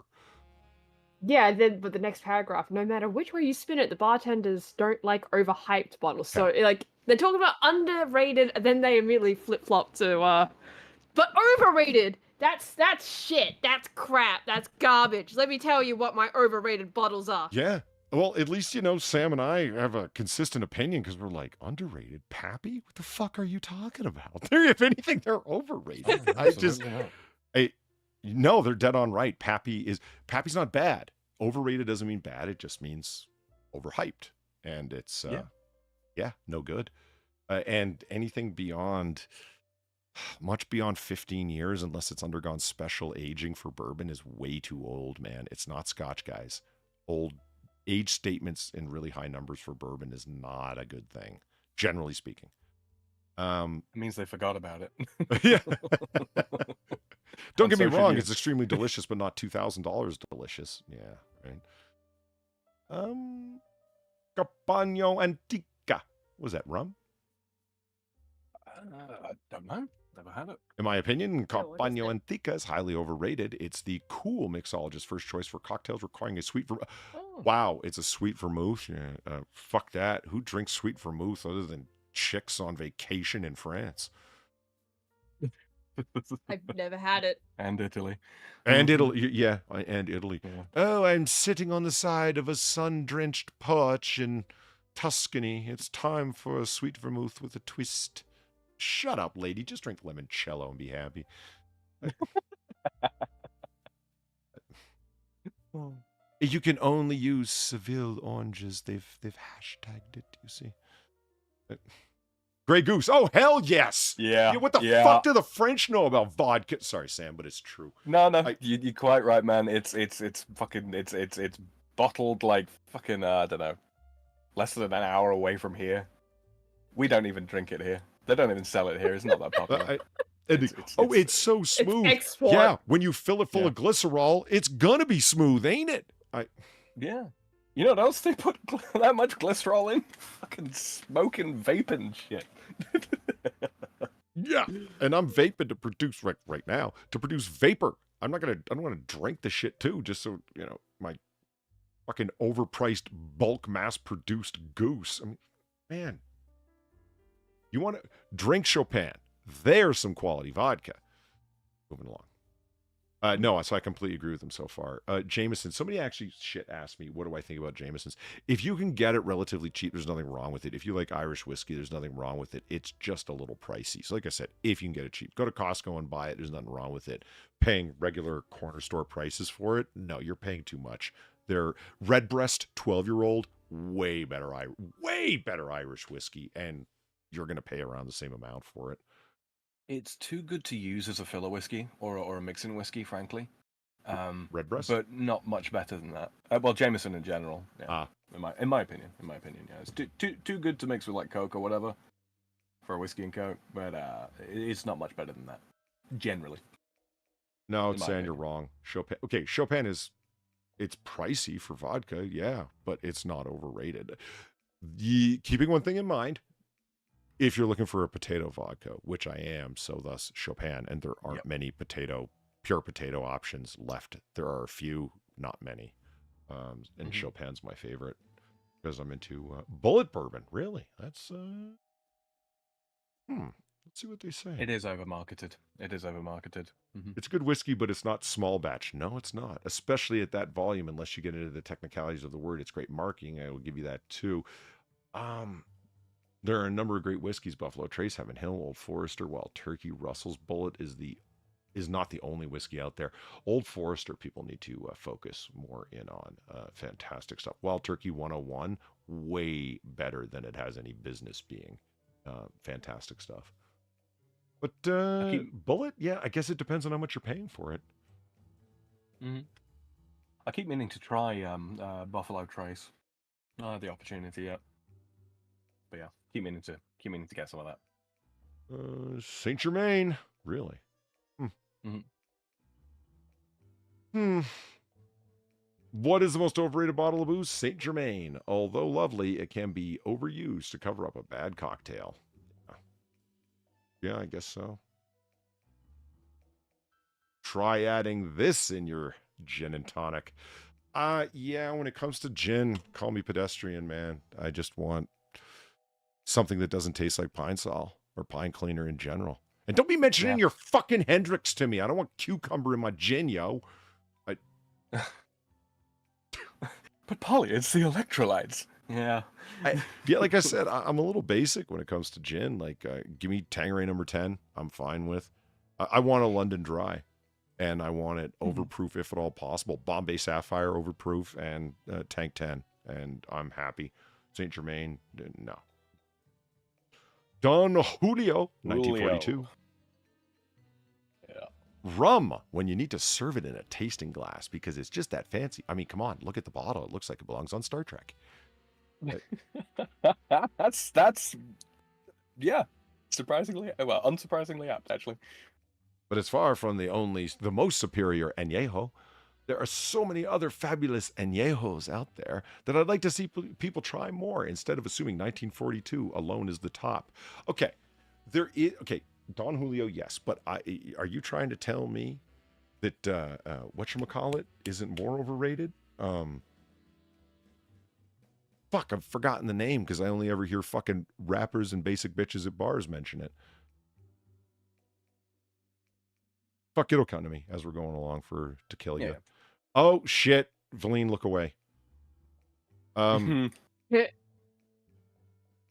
Speaker 2: Yeah, but the next paragraph, no matter which way you spin it, the bartenders don't like overhyped bottles. So, like, they're talking about underrated, and then they immediately flip-flop to, but overrated, that's shit, that's crap, that's garbage. Let me tell you what my overrated bottles are.
Speaker 1: Yeah. Well, at least, you know, Sam and I have a consistent opinion because we're like, underrated? Pappy? What the fuck are you talking about? If anything, they're overrated. No, they're dead on right. Pappy's not bad. Overrated doesn't mean bad. It just means overhyped. And it's, no good. And anything beyond, much beyond 15 years, unless it's undergone special aging for bourbon, is way too old, man. It's not Scotch, guys. Old age statements in really high numbers for bourbon is not a good thing, generally speaking.
Speaker 3: It means they forgot about it.
Speaker 1: Yeah. Don't get me
Speaker 3: social
Speaker 1: wrong,
Speaker 3: use.
Speaker 1: it's extremely delicious, but not $2,000 delicious. Yeah, right. Campagno Antica. Was that rum?
Speaker 3: I don't know. Never had it.
Speaker 1: In my opinion,
Speaker 2: what is
Speaker 1: Campagno
Speaker 2: it?
Speaker 1: Antica is highly overrated. It's the cool mixologist's first choice for cocktails requiring a sweet vermouth.
Speaker 2: Oh.
Speaker 1: Wow, it's a sweet vermouth. Yeah, fuck that. Who drinks sweet vermouth other than chicks on vacation in France?
Speaker 2: I've never had it.
Speaker 3: And Italy.
Speaker 1: And Italy, yeah, and Italy.
Speaker 3: Yeah.
Speaker 1: Oh, I'm sitting on the side of a sun-drenched porch in Tuscany. It's time for a sweet vermouth with a twist. Shut up, lady. Just drink limoncello and be happy. You can only use Seville oranges. They've hashtagged it. You see. Grey Goose. Oh hell yes.
Speaker 3: Yeah.
Speaker 1: What the fuck do the French know about vodka? Sorry, Sam, but it's true.
Speaker 3: No, you're quite right, man. It's bottled like fucking I don't know, less than an hour away from here. We don't even drink it here. They don't even sell it here. It's not that popular.
Speaker 1: It's so smooth.
Speaker 2: export.
Speaker 1: Yeah, when you fill it full of glycerol, it's gonna be smooth, ain't it?
Speaker 3: Yeah. You know what else they put that much glycerol in? Fucking smoking, vaping shit.
Speaker 1: Yeah, and I'm vaping to produce right now to produce vapor. I don't want to drink the shit too, just so you know my fucking overpriced bulk mass-produced goose. I mean, man, you want to drink Chopin? There's some quality vodka. Moving along. No, so I completely agree with them so far. Jameson, somebody actually asked me, what do I think about Jameson's? If you can get it relatively cheap, there's nothing wrong with it. If you like Irish whiskey, there's nothing wrong with it. It's just a little pricey. So like I said, if you can get it cheap, go to Costco and buy it. There's nothing wrong with it. Paying regular corner store prices for it, no, you're paying too much. They're Redbreast 12-year-old, way better Irish whiskey, and you're going to pay around the same amount for it.
Speaker 3: It's too good to use as a filler whiskey or a mixing whiskey, frankly.
Speaker 1: Redbreast,
Speaker 3: but not much better than that. Well, Jameson in general, yeah. In my opinion, yeah, it's too good to mix with like Coke or whatever for a whiskey and Coke, but it's not much better than that, generally.
Speaker 1: No, it's saying you're wrong. Chopin it's pricey for vodka, yeah, but it's not overrated. Keeping one thing in mind. If you're looking for a potato vodka, which I am, so thus Chopin, and there aren't many pure potato options left. There are a few, not many. And Chopin's my favorite because I'm into bullet bourbon. Really? That's, let's see what they say.
Speaker 3: It is overmarketed. Mm-hmm.
Speaker 1: It's good whiskey, but it's not small batch. No, it's not, especially at that volume, unless you get into the technicalities of the word. It's great marketing. I will give you that too. There are a number of great whiskeys, Buffalo Trace, Heaven Hill, Old Forester, Wild Turkey, Russell's Bullet is not the only whiskey out there. Old Forester, people need to focus more in on. Fantastic stuff. Wild Turkey 101, way better than it has any business being. Fantastic stuff. But Bullet, yeah, I guess it depends on how much you're paying for it.
Speaker 3: Mm-hmm. I keep meaning to try Buffalo Trace. I don't have the opportunity yet. But yeah, keep meaning to get some of that.
Speaker 1: Saint Germain, really? What is the most overrated bottle of booze? Saint Germain. Although lovely, it can be overused to cover up a bad cocktail. Yeah, I guess so. Try adding this in your gin and tonic. Yeah, when it comes to gin, call me pedestrian, man. I just want something that doesn't taste like Pine Sol or Pine Cleaner in general. And don't be mentioning your fucking Hendrix to me. I don't want cucumber in my gin, yo.
Speaker 3: But Polly, it's the electrolytes. Yeah.
Speaker 1: Like I said, I'm a little basic when it comes to gin. Like, give me Tanqueray number 10. I'm fine with. I want a London Dry. And I want it overproof if at all possible. Bombay Sapphire overproof and Tank 10. And I'm happy. Saint Germain, no. Don Julio, 1942.
Speaker 3: Yeah.
Speaker 1: Rum, when you need to serve it in a tasting glass because it's just that fancy. I mean, come on, look at the bottle. It looks like it belongs on Star Trek.
Speaker 3: That's unsurprisingly apt, actually.
Speaker 1: But it's far from the most superior añejo. There are so many other fabulous añejos out there that I'd like to see people try more instead of assuming 1942 alone is the top. Okay, Don Julio, yes, but are you trying to tell me that whatchamacallit isn't more overrated? Fuck, I've forgotten the name because I only ever hear fucking rappers and basic bitches at bars mention it. Fuck, it'll come to me as we're going along to kill you. Yeah. Oh, shit. Valine, look away. I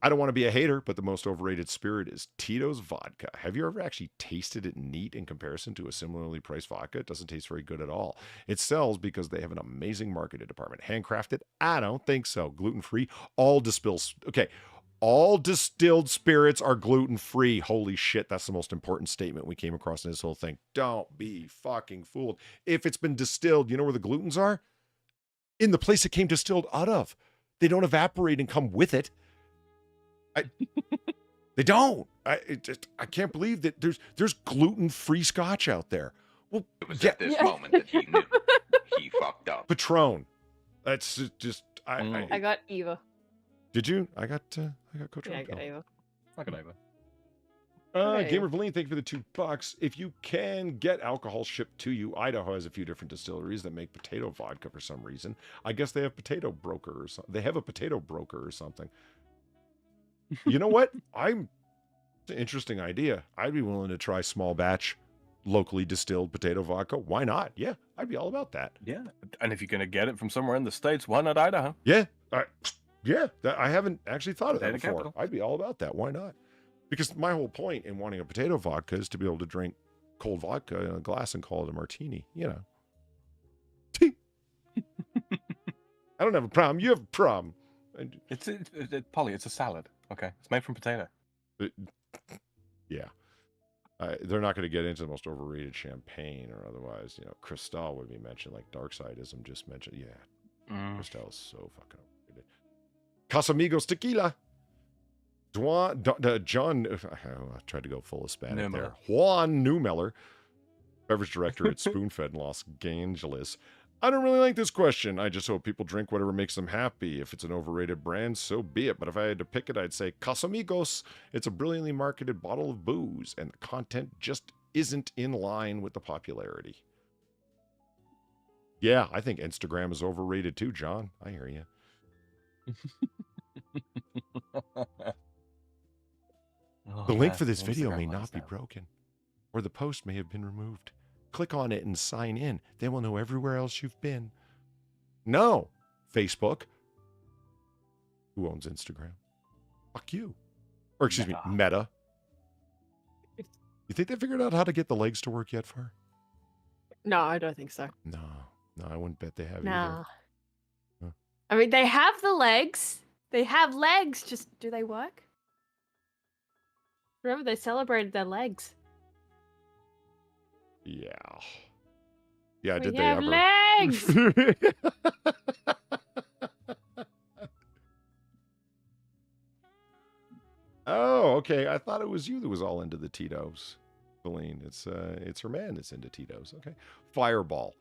Speaker 1: don't want to be a hater, but the most overrated spirit is Tito's vodka. Have you ever actually tasted it neat in comparison to a similarly priced vodka? It doesn't taste very good at all. It sells because they have an amazing marketing department. Handcrafted? I don't think so. Gluten-free? All distilled spirits are gluten-free. Holy shit, that's the most important statement we came across in this whole thing. Don't be fucking fooled. If it's been distilled, you know where the glutens are? in the place it came distilled out of. They don't evaporate and come with it. They don't. I can't believe that there's gluten-free scotch out there. Well,
Speaker 7: It was at this moment that he knew he fucked up.
Speaker 1: Patron. That's just
Speaker 2: I got Eva.
Speaker 1: Did you? I got Coach.
Speaker 2: Yeah, I got Eva.
Speaker 3: Fuck it over.
Speaker 2: Okay.
Speaker 1: Gamer Valine, thank you for the $2. If you can get alcohol shipped to you, Idaho has a few different distilleries that make potato vodka for some reason. I guess they have potato broker or something. They have a potato broker or something. You know what? It's an interesting idea. I'd be willing to try small batch, locally distilled potato vodka. Why not? Yeah, I'd be all about that.
Speaker 3: Yeah, and if you're gonna get it from somewhere in the States, why not Idaho?
Speaker 1: Yeah, I haven't actually thought of that
Speaker 3: Potato
Speaker 1: before.
Speaker 3: capital.
Speaker 1: I'd be all about that. Why not? Because my whole point in wanting a potato vodka is to be able to drink cold vodka in a glass and call it a martini. You know. I don't have a problem. You have a problem.
Speaker 3: It's Polly. It's a salad. Okay, it's made from potato.
Speaker 1: Yeah. They're not going to get into the most overrated champagne or otherwise. You know, Cristal would be mentioned, like Darksidism just mentioned. Yeah, Cristal is so fucking overrated. Casamigos Tequila. John, I tried to go full Hispanic there. Juan Newmeller, beverage director at Spoonfed in Los Angeles. I don't really like this question. I just hope people drink whatever makes them happy. If it's an overrated brand, so be it. But if I had to pick it, I'd say Casamigos. It's a brilliantly marketed bottle of booze, and the content just isn't in line with the popularity. Yeah, I think Instagram is overrated too, John. I hear you. The link for this video may not be broken, or the post may have been removed. Click on it and sign in. They will know everywhere else you've been. No, Facebook. Who owns Instagram? Fuck you. Or excuse me, Meta. You think they figured out how to get the legs to work yet, Far?
Speaker 2: No, I don't think so.
Speaker 1: No, I wouldn't bet they have
Speaker 2: Nah.
Speaker 1: either. Huh.
Speaker 2: I mean, they have the legs. They have legs. Just do they work? Remember, they celebrated their legs.
Speaker 1: Yeah. Yeah,
Speaker 2: We
Speaker 1: did they
Speaker 2: have
Speaker 1: ever?
Speaker 2: legs.
Speaker 1: Oh, okay. I thought it was you that was all into the Tito's. Feline. It's her man that's into Tito's. Okay. Fireball.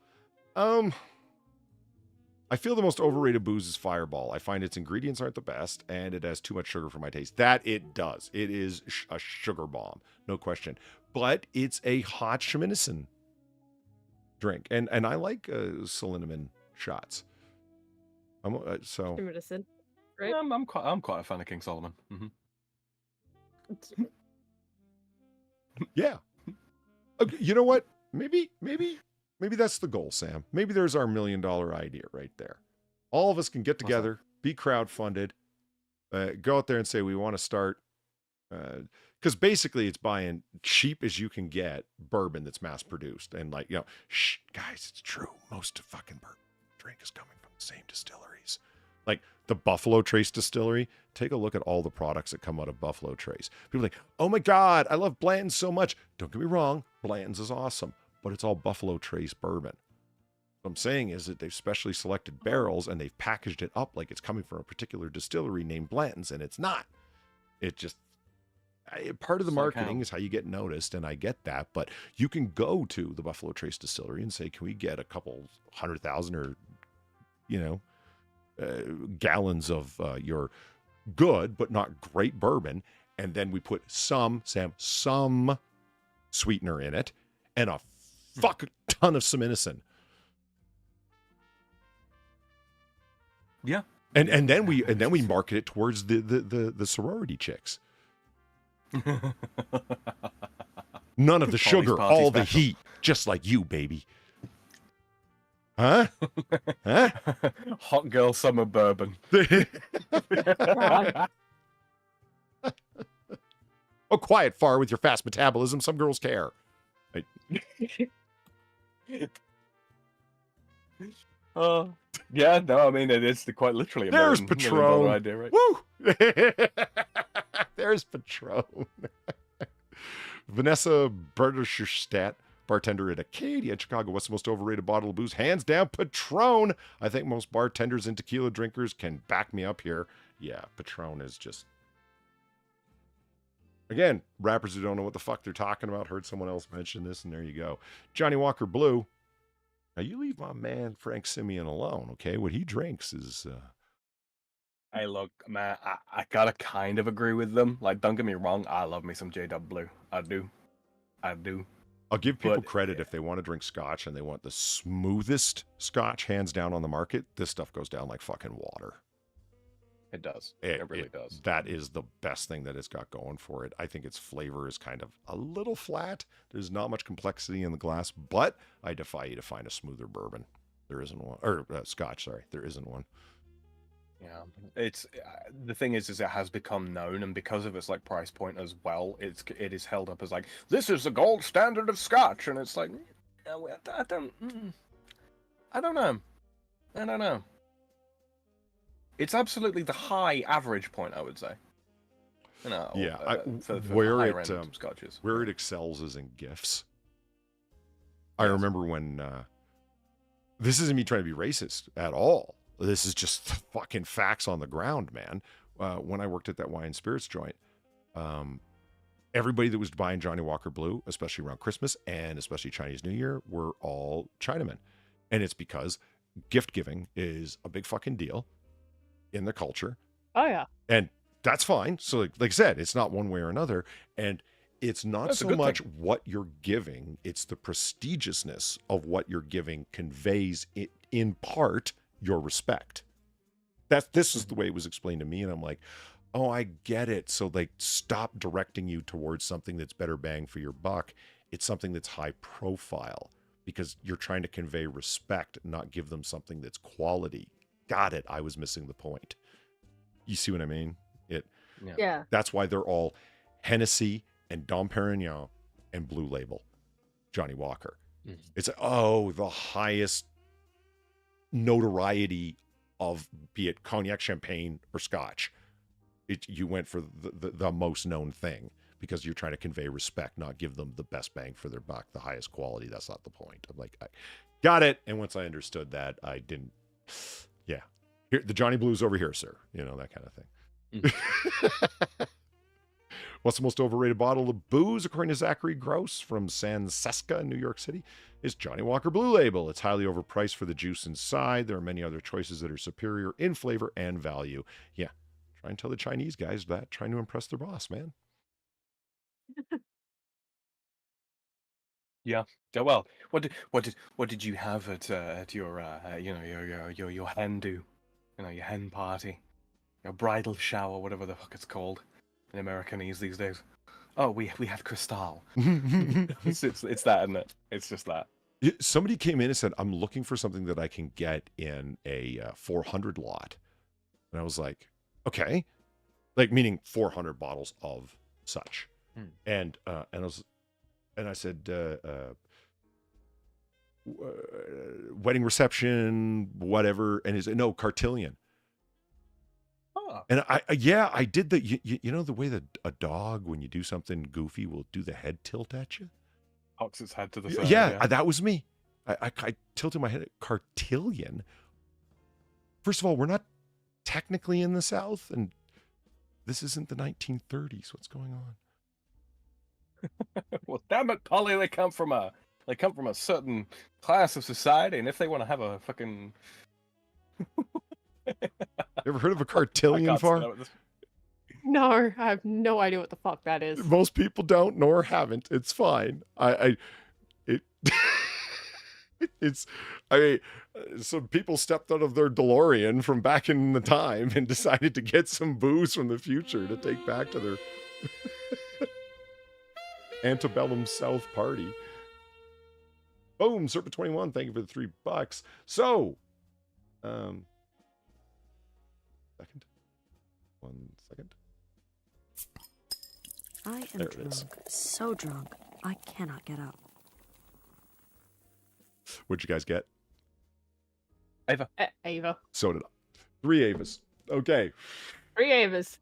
Speaker 1: I feel the most overrated booze is Fireball. I find its ingredients aren't the best, and it has too much sugar for my taste. That it does. It is a sugar bomb, no question. But it's a hot Sheminisson drink, and I like cinnamon shots. So
Speaker 2: Medicine, right?
Speaker 3: I'm quite a fan of King Solomon.
Speaker 1: Yeah. Okay, you know what? Maybe that's the goal, Sam. Maybe there's our $1 million idea right there. All of us can get together, be crowdfunded, go out there and say we want to start. Because basically it's buying cheap as you can get bourbon that's mass produced. And like, guys, it's true. Most of fucking bourbon drink is coming from the same distilleries. Like the Buffalo Trace Distillery, take a look at all the products that come out of Buffalo Trace. People are like, oh my God, I love Blanton's so much. Don't get me wrong, Blanton's is awesome, but it's all Buffalo Trace bourbon. What I'm saying is that they've specially selected barrels and they've packaged it up like it's coming from a particular distillery named Blanton's, and it's not. It just, part of the marketing is how you get noticed, and I get that, but you can go to the Buffalo Trace Distillery and say, can we get a couple 100,000 or, gallons of your good but not great bourbon, and then we put some sweetener in it and a fuck ton of Sheminisson.
Speaker 3: Yeah.
Speaker 1: And then we market it towards the sorority chicks. None of the sugar, all the heat, just like you, baby. Huh? Huh?
Speaker 3: Hot girl summer bourbon.
Speaker 1: Oh, quiet, Far, with your fast metabolism. Some girls care.
Speaker 3: Yeah, no, I mean, it is quite literally a
Speaker 1: There's
Speaker 3: million
Speaker 1: Patron.
Speaker 3: dollar idea, right?
Speaker 1: Woo! There's Patron. Vanessa Berderstadt. bartender at Acadia in Chicago. What's the most overrated bottle of booze? Hands down, Patron. I think most bartenders and tequila drinkers can back me up here. Yeah, Patron is just... Again, rappers who don't know what the fuck they're talking about. Heard someone else mention this, and there you go. Johnny Walker Blue. Now, you leave my man Frank Simeon alone, okay? What he drinks is...
Speaker 3: Hey, look, man, I gotta kind of agree with them. Like, don't get me wrong, I love me some J-Dub Blue. I do.
Speaker 1: I'll give people credit if they want to drink scotch and they want the smoothest scotch, hands down, on the market. This stuff goes down like fucking water.
Speaker 3: It does. It really does.
Speaker 1: That is the best thing that it's got going for it. I think its flavor is kind of a little flat. There's not much complexity in the glass, but I defy you to find a smoother bourbon. There isn't one. Or scotch, sorry. There isn't one.
Speaker 3: Yeah, it's the thing is it has become known, and because of its like price point as well, it is held up as like, this is the gold standard of scotch, and it's like, I don't know. It's absolutely the high average point, I would say. You know,
Speaker 1: yeah,
Speaker 3: for
Speaker 1: where
Speaker 3: higher-end scotches.
Speaker 1: Where it excels is in gifts. I remember when this isn't me trying to be racist at all. This is just fucking facts on the ground, man. When I worked at that wine and spirits joint, everybody that was buying Johnny Walker Blue, especially around Christmas and especially Chinese New Year, were all Chinamen. And it's because gift giving is a big fucking deal in the culture.
Speaker 2: Oh, yeah.
Speaker 1: And that's fine. So like I said, it's not one way or another. And it's not so much what you're giving, it's the prestigiousness of what you're giving conveys it in part your respect. This is the way it was explained to me, and I'm like, oh, I get it. So like, stop directing you towards something that's better bang for your buck. It's something that's high profile because you're trying to convey respect, not give them something that's quality. Got it. I was missing the point. You see what I mean?
Speaker 2: Yeah.
Speaker 1: That's why they're all Hennessy and Dom Perignon and Blue Label, Johnny Walker. Mm-hmm. It's the highest notoriety of, be it cognac, champagne, or scotch. You went for the most known thing because you're trying to convey respect, not give them the best bang for their buck, the highest quality. That's not the point. I'm like, I got it. And once I understood that, I didn't. Yeah, here, the Johnny Blue's over here, sir. You know, that kind of thing. What's the most overrated bottle of booze, according to Zachary Gross from Sanseska, New York City? Is Johnny Walker Blue Label. It's highly overpriced for the juice inside. There are many other choices that are superior in flavor and value. Yeah, try and tell the Chinese guys that, trying to impress their boss, man.
Speaker 3: Yeah. Well, what did you have at your your hen do? You know, your hen party, your bridal shower, whatever the fuck it's called in Americanese these days. Oh, we had Cristal. it's that, isn't it? It's just that.
Speaker 1: Somebody came in and said, I'm looking for something that I can get in a 400 lot. And I was like, okay. Like, meaning 400 bottles of such. And I said, wedding reception, whatever. And he said, no, Cartillion. And I did the, you know, the way that a dog, when you do something goofy, will do the head tilt at you?
Speaker 3: Cocks its head to the side.
Speaker 1: Yeah, that was me. I tilted my head at Cartillion. First of all, we're not technically in the South, and this isn't the 1930s. What's going on?
Speaker 3: Well, damn it, Polly, they come from a certain class of society, and if they want to have a fucking...
Speaker 1: Ever heard of a Cartillion farm?
Speaker 2: No, I have no idea what the fuck that is.
Speaker 1: Most people don't, nor haven't. It's fine. Some people stepped out of their DeLorean from back in the time and decided to get some booze from the future to take back to their antebellum South party. Boom, Serpent21, thank you for the $3. So, second. 1 second.
Speaker 8: I am drunk. So drunk, I cannot get up.
Speaker 1: What'd you guys get?
Speaker 3: Ava.
Speaker 2: Ava.
Speaker 1: So did I. 3 Avas. Okay.
Speaker 2: 3 Avas.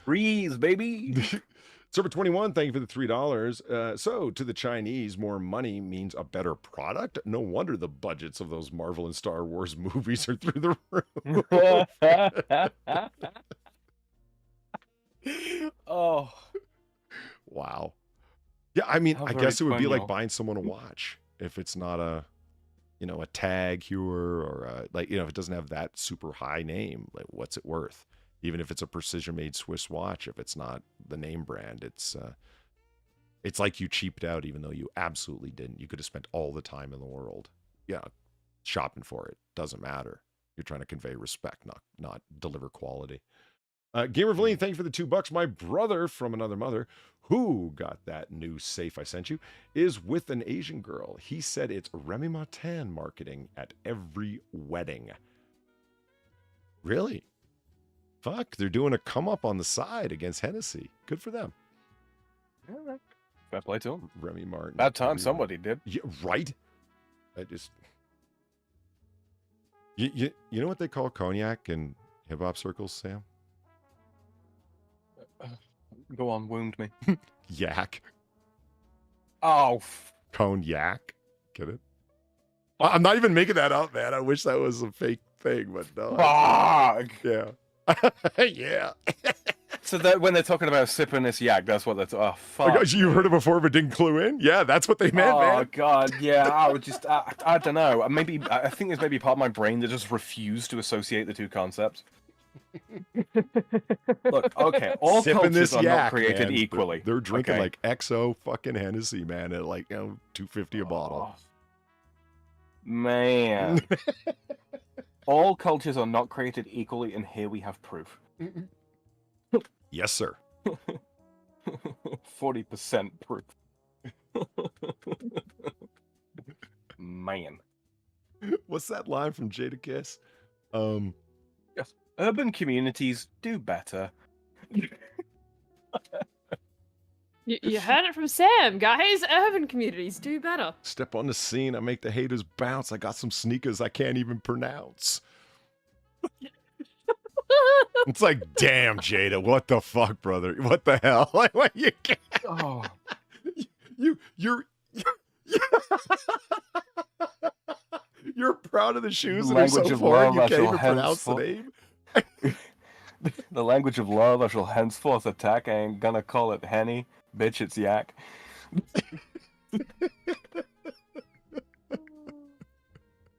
Speaker 3: Breeze, baby.
Speaker 1: Server21, thank you for the $3. So, to the Chinese, more money means a better product? No wonder the budgets of those Marvel and Star Wars movies are through the roof.
Speaker 3: Oh.
Speaker 1: Wow. Yeah, I mean, I guess it would be like
Speaker 3: funny.
Speaker 1: buying someone a watch if it's not a, a Tag Heuer or if it doesn't have that super high name, like what's it worth? Even if it's a precision-made Swiss watch, if it's not the name brand, it's like you cheaped out, even though you absolutely didn't. You could have spent all the time in the world, shopping for it. Doesn't matter. You're trying to convey respect, not deliver quality. Gamer Valine, thank you for the $2. My brother from another mother, who got that new safe I sent you, is with an Asian girl. He said it's Remy Martin marketing at every wedding. Really? Fuck, they're doing a come up on the side against Hennessy. Good for them.
Speaker 3: Yeah, fair play to them.
Speaker 1: Remy Martin.
Speaker 3: That time somebody did.
Speaker 1: Yeah, right? I just... You know what they call cognac in hip-hop circles, Sam?
Speaker 3: Go on, wound me.
Speaker 1: Yak.
Speaker 3: Oh.
Speaker 1: Cognac. Get it? I'm not even making that up, man. I wish that was a fake thing, but no.
Speaker 3: Fuck.
Speaker 1: Yeah. Yeah.
Speaker 3: So that when they're talking about sipping this yak, that's what that's. Oh fuck!
Speaker 1: Oh, gosh, you heard it before, but didn't clue in. Yeah, that's what they meant, man.
Speaker 3: Oh god, yeah. I would just, I don't know. Maybe I think there's maybe part of my brain that just refused to associate the two concepts. Look, okay, all
Speaker 1: Sipping
Speaker 3: cultures
Speaker 1: this
Speaker 3: are
Speaker 1: yak,
Speaker 3: not created
Speaker 1: man,
Speaker 3: equally.
Speaker 1: They're drinking
Speaker 3: okay?
Speaker 1: like XO fucking Hennessy, man, at like $2.50 a bottle.
Speaker 3: Oh, man. All cultures are not created equally, and here we have proof.
Speaker 1: Yes, sir.
Speaker 3: 40% proof. Man.
Speaker 1: What's that line from Jada Kiss?
Speaker 3: Yes. Urban communities do better.
Speaker 2: You heard it from Sam, guys. Urban communities do better.
Speaker 1: Step on the scene, I make the haters bounce. I got some sneakers I can't even pronounce. It's like, damn, Jada, what the fuck, brother? What the hell? Like, what you can't...
Speaker 3: Oh.
Speaker 1: You're proud of the shoes
Speaker 3: The
Speaker 1: that are so
Speaker 3: language of
Speaker 1: foreign
Speaker 3: love
Speaker 1: you
Speaker 3: I
Speaker 1: can't
Speaker 3: shall
Speaker 1: even pronounce the
Speaker 3: henceforth-
Speaker 1: name.
Speaker 3: The language of love I shall henceforth attack. I ain't gonna call it Henny. Bitch, it's yak.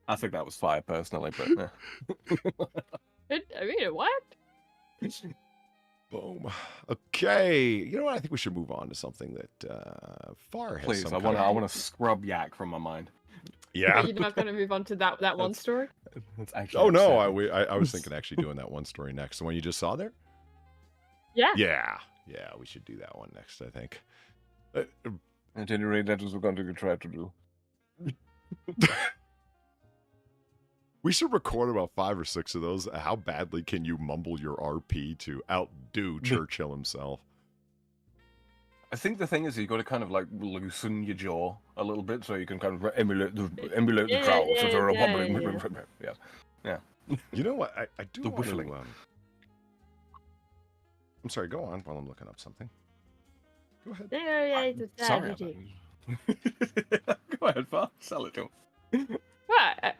Speaker 3: I think that was fire, personally, but...
Speaker 2: It worked.
Speaker 1: Boom. Okay. You know what? I think we should move on to something that Far has
Speaker 3: Please,
Speaker 1: some
Speaker 3: I
Speaker 1: kind of-
Speaker 3: want to scrub yak from my mind.
Speaker 1: Yeah.
Speaker 2: You're not going to move on to that one story?
Speaker 3: It's actually
Speaker 1: Oh, no.
Speaker 3: upsetting.
Speaker 1: I was thinking actually doing that one story next. The one you just saw there?
Speaker 2: Yeah.
Speaker 1: Yeah. Yeah, we should do that one next, I think.
Speaker 3: At any rate, that is what we're going to try to do.
Speaker 1: We should record about 5 or 6 of those. How badly can you mumble your RP to outdo Churchill himself?
Speaker 3: I think the thing is you got to kind of like loosen your jaw a little bit so you can kind of emulate the crowd. So they're wobbling. Yeah.
Speaker 1: You know what? I do
Speaker 3: The
Speaker 1: want to...
Speaker 3: whiffling.
Speaker 1: I'm sorry, go on while I'm looking up something. Go ahead.
Speaker 3: Sorry. Go ahead, Far. Sell it to him.
Speaker 2: What?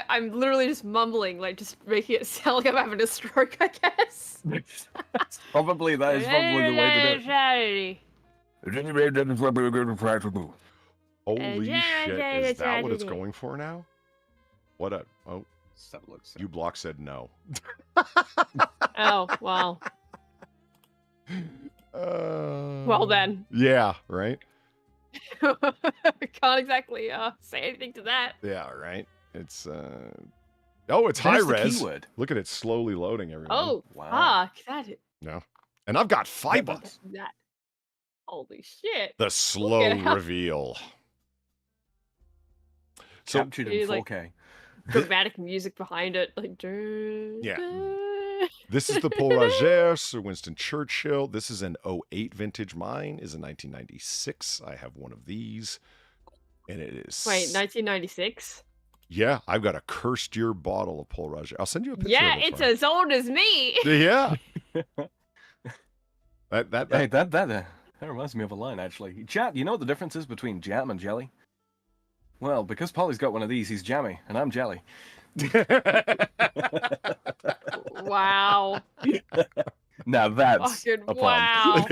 Speaker 2: I'm literally just mumbling, like just making it sound like I'm having a stroke, I guess.
Speaker 3: Probably that is probably the way to do it.
Speaker 2: Charity.
Speaker 3: At any rate, that is what we're going to try to do.
Speaker 1: Holy
Speaker 2: yeah,
Speaker 1: shit,
Speaker 2: yeah,
Speaker 1: is that what
Speaker 2: yeah.
Speaker 1: it's going for now? What a... Oh, you block said no.
Speaker 2: Oh, well. Well then.
Speaker 1: Yeah, right?
Speaker 2: Can't exactly say anything to that.
Speaker 1: Yeah, right? It's, Oh, it's high
Speaker 3: There's the
Speaker 1: res.
Speaker 3: keyword.
Speaker 1: Look at it slowly loading, everyone.
Speaker 2: Oh,
Speaker 3: Wow.
Speaker 2: fuck. That.
Speaker 1: No. And I've got fiber.
Speaker 2: That. Holy shit.
Speaker 1: The slow
Speaker 2: at how-
Speaker 1: reveal. So,
Speaker 3: Captured in
Speaker 2: Dude, like-
Speaker 3: 4K.
Speaker 2: Dramatic music behind it. Like,
Speaker 1: Yeah. This is the Paul Roger, Sir Winston Churchill. This is an 08 vintage. Mine is a 1996. I have one of these. And it is...
Speaker 2: Wait, 1996?
Speaker 1: Yeah, I've got a cursed year bottle of Paul Roger. I'll send you a picture
Speaker 2: Yeah,
Speaker 1: of it.
Speaker 2: it's
Speaker 1: Far.
Speaker 2: as old as me.
Speaker 1: Yeah.
Speaker 3: Hey, that reminds me of a line, actually. Chat, you know what the difference is between jam and jelly? Well, because Polly's got one of these, he's jammy, and I'm jelly.
Speaker 2: Wow.
Speaker 3: Now that's
Speaker 2: Fucking
Speaker 3: a pun.
Speaker 2: wow.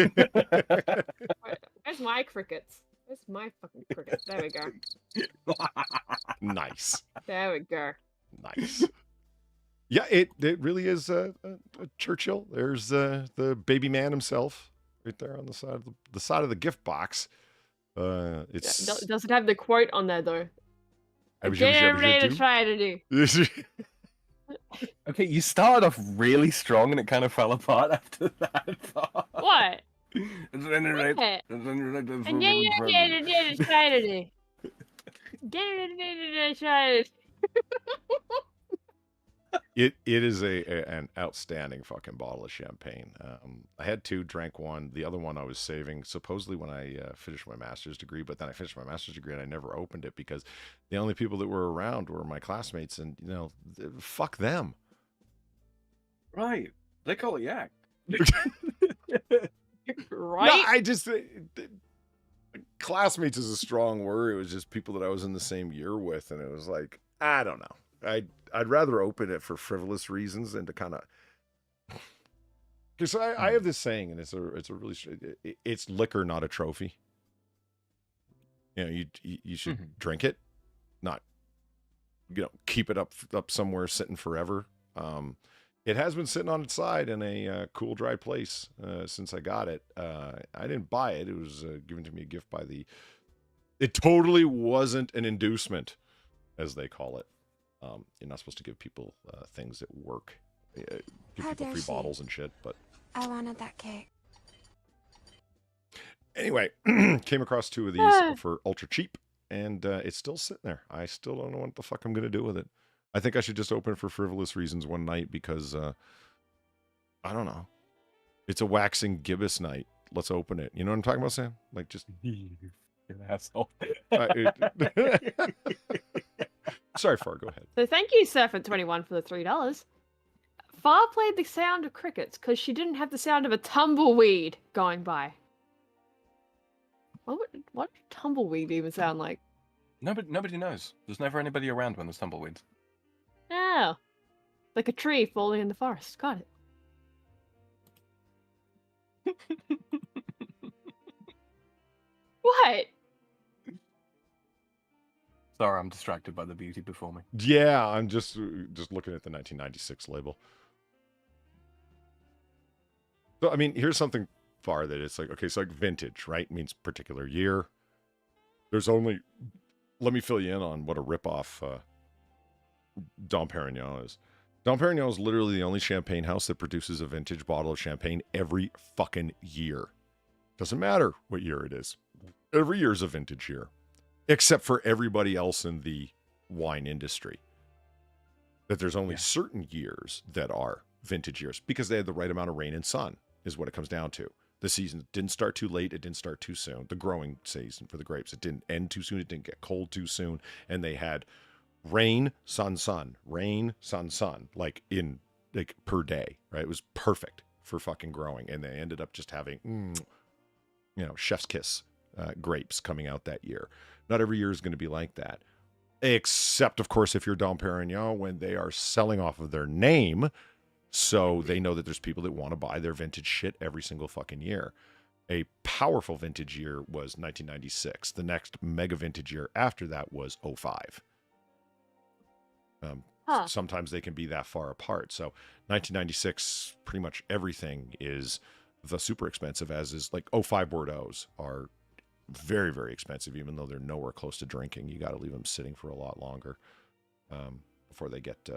Speaker 2: Where's my crickets? Where's my fucking crickets? There we go.
Speaker 1: Nice.
Speaker 2: There we go.
Speaker 1: Nice. Yeah, it really is a Churchill. There's the baby man himself right there on the side of the gift box. It's
Speaker 2: Does it have the quote on there though?
Speaker 1: Get
Speaker 2: ready to try to do.
Speaker 3: Okay, you started off really strong and it kind of fell apart after that.
Speaker 2: What?
Speaker 3: And
Speaker 2: And yeah, try to do. Try to.
Speaker 1: It is an outstanding fucking bottle of champagne. I had two, drank one. The other one I was saving supposedly when I finished my master's degree, but then I finished my master's degree and I never opened it because the only people that were around were my classmates, and fuck them.
Speaker 3: Right. They call it yak.
Speaker 2: Right?
Speaker 1: No, I just classmates is a strong word. It was just people that I was in the same year with, and it was like, I don't know. I'd rather open it for frivolous reasons than to kind of. Because I have this saying, and it's a really it's liquor, not a trophy. You should drink it, not keep it up somewhere sitting forever. It has been sitting on its side in a cool, dry place since I got it. I didn't buy it; it was given to me a gift by the. It totally wasn't an inducement, as they call it. You're not supposed to give people things at work. Give people free bottles and shit, but
Speaker 9: I wanted that cake.
Speaker 1: Anyway, came across two of these for ultra cheap, and it's still sitting there. I still don't know what the fuck I'm gonna do with it. I think I should just open it for frivolous reasons one night because I don't know. It's a waxing gibbous night. Let's open it. You know what I'm talking about, Sam? Like just
Speaker 3: an asshole.
Speaker 1: Sorry, Far, go ahead.
Speaker 2: So thank you, Surfer21, for the $3. Far played the sound of crickets because she didn't have the sound of a tumbleweed going by. What would tumbleweed even sound like?
Speaker 3: Nobody knows. There's never anybody around when there's tumbleweeds.
Speaker 2: Oh. Like a tree falling in the forest. Got it. What?
Speaker 3: Sorry, I'm distracted by the beauty before me.
Speaker 1: Yeah, I'm just looking at the 1996 label. So, I mean, here's something far that it's like, okay, so like vintage, right? Means particular year. There's only, let me fill you in on what a ripoff Dom Perignon is. Dom Perignon is literally the only champagne house that produces a vintage bottle of champagne every fucking year. Doesn't matter what year it is. Every year is a vintage year. Except for everybody else in the wine industry. That there's only certain years that are vintage years because they had the right amount of rain and sun is what it comes down to. The season didn't start too late. It didn't start too soon. The growing season for the grapes. It didn't end too soon. It didn't get cold too soon. And they had rain, sun, sun. Rain, sun, sun. Like per day, right? It was perfect for fucking growing. And they ended up just having, chef's kiss grapes coming out that year. Not every year is going to be like that. Except, of course, if you're Dom Perignon, when they are selling off of their name, so they know that there's people that want to buy their vintage shit every single fucking year. A powerful vintage year was 1996. The next mega vintage year after that was 05. Sometimes they can be that far apart. So 1996, pretty much everything is the super expensive, as is like 05 Bordeaux's are very, very expensive, even though they're nowhere close to drinking. You got to leave them sitting for a lot longer before they get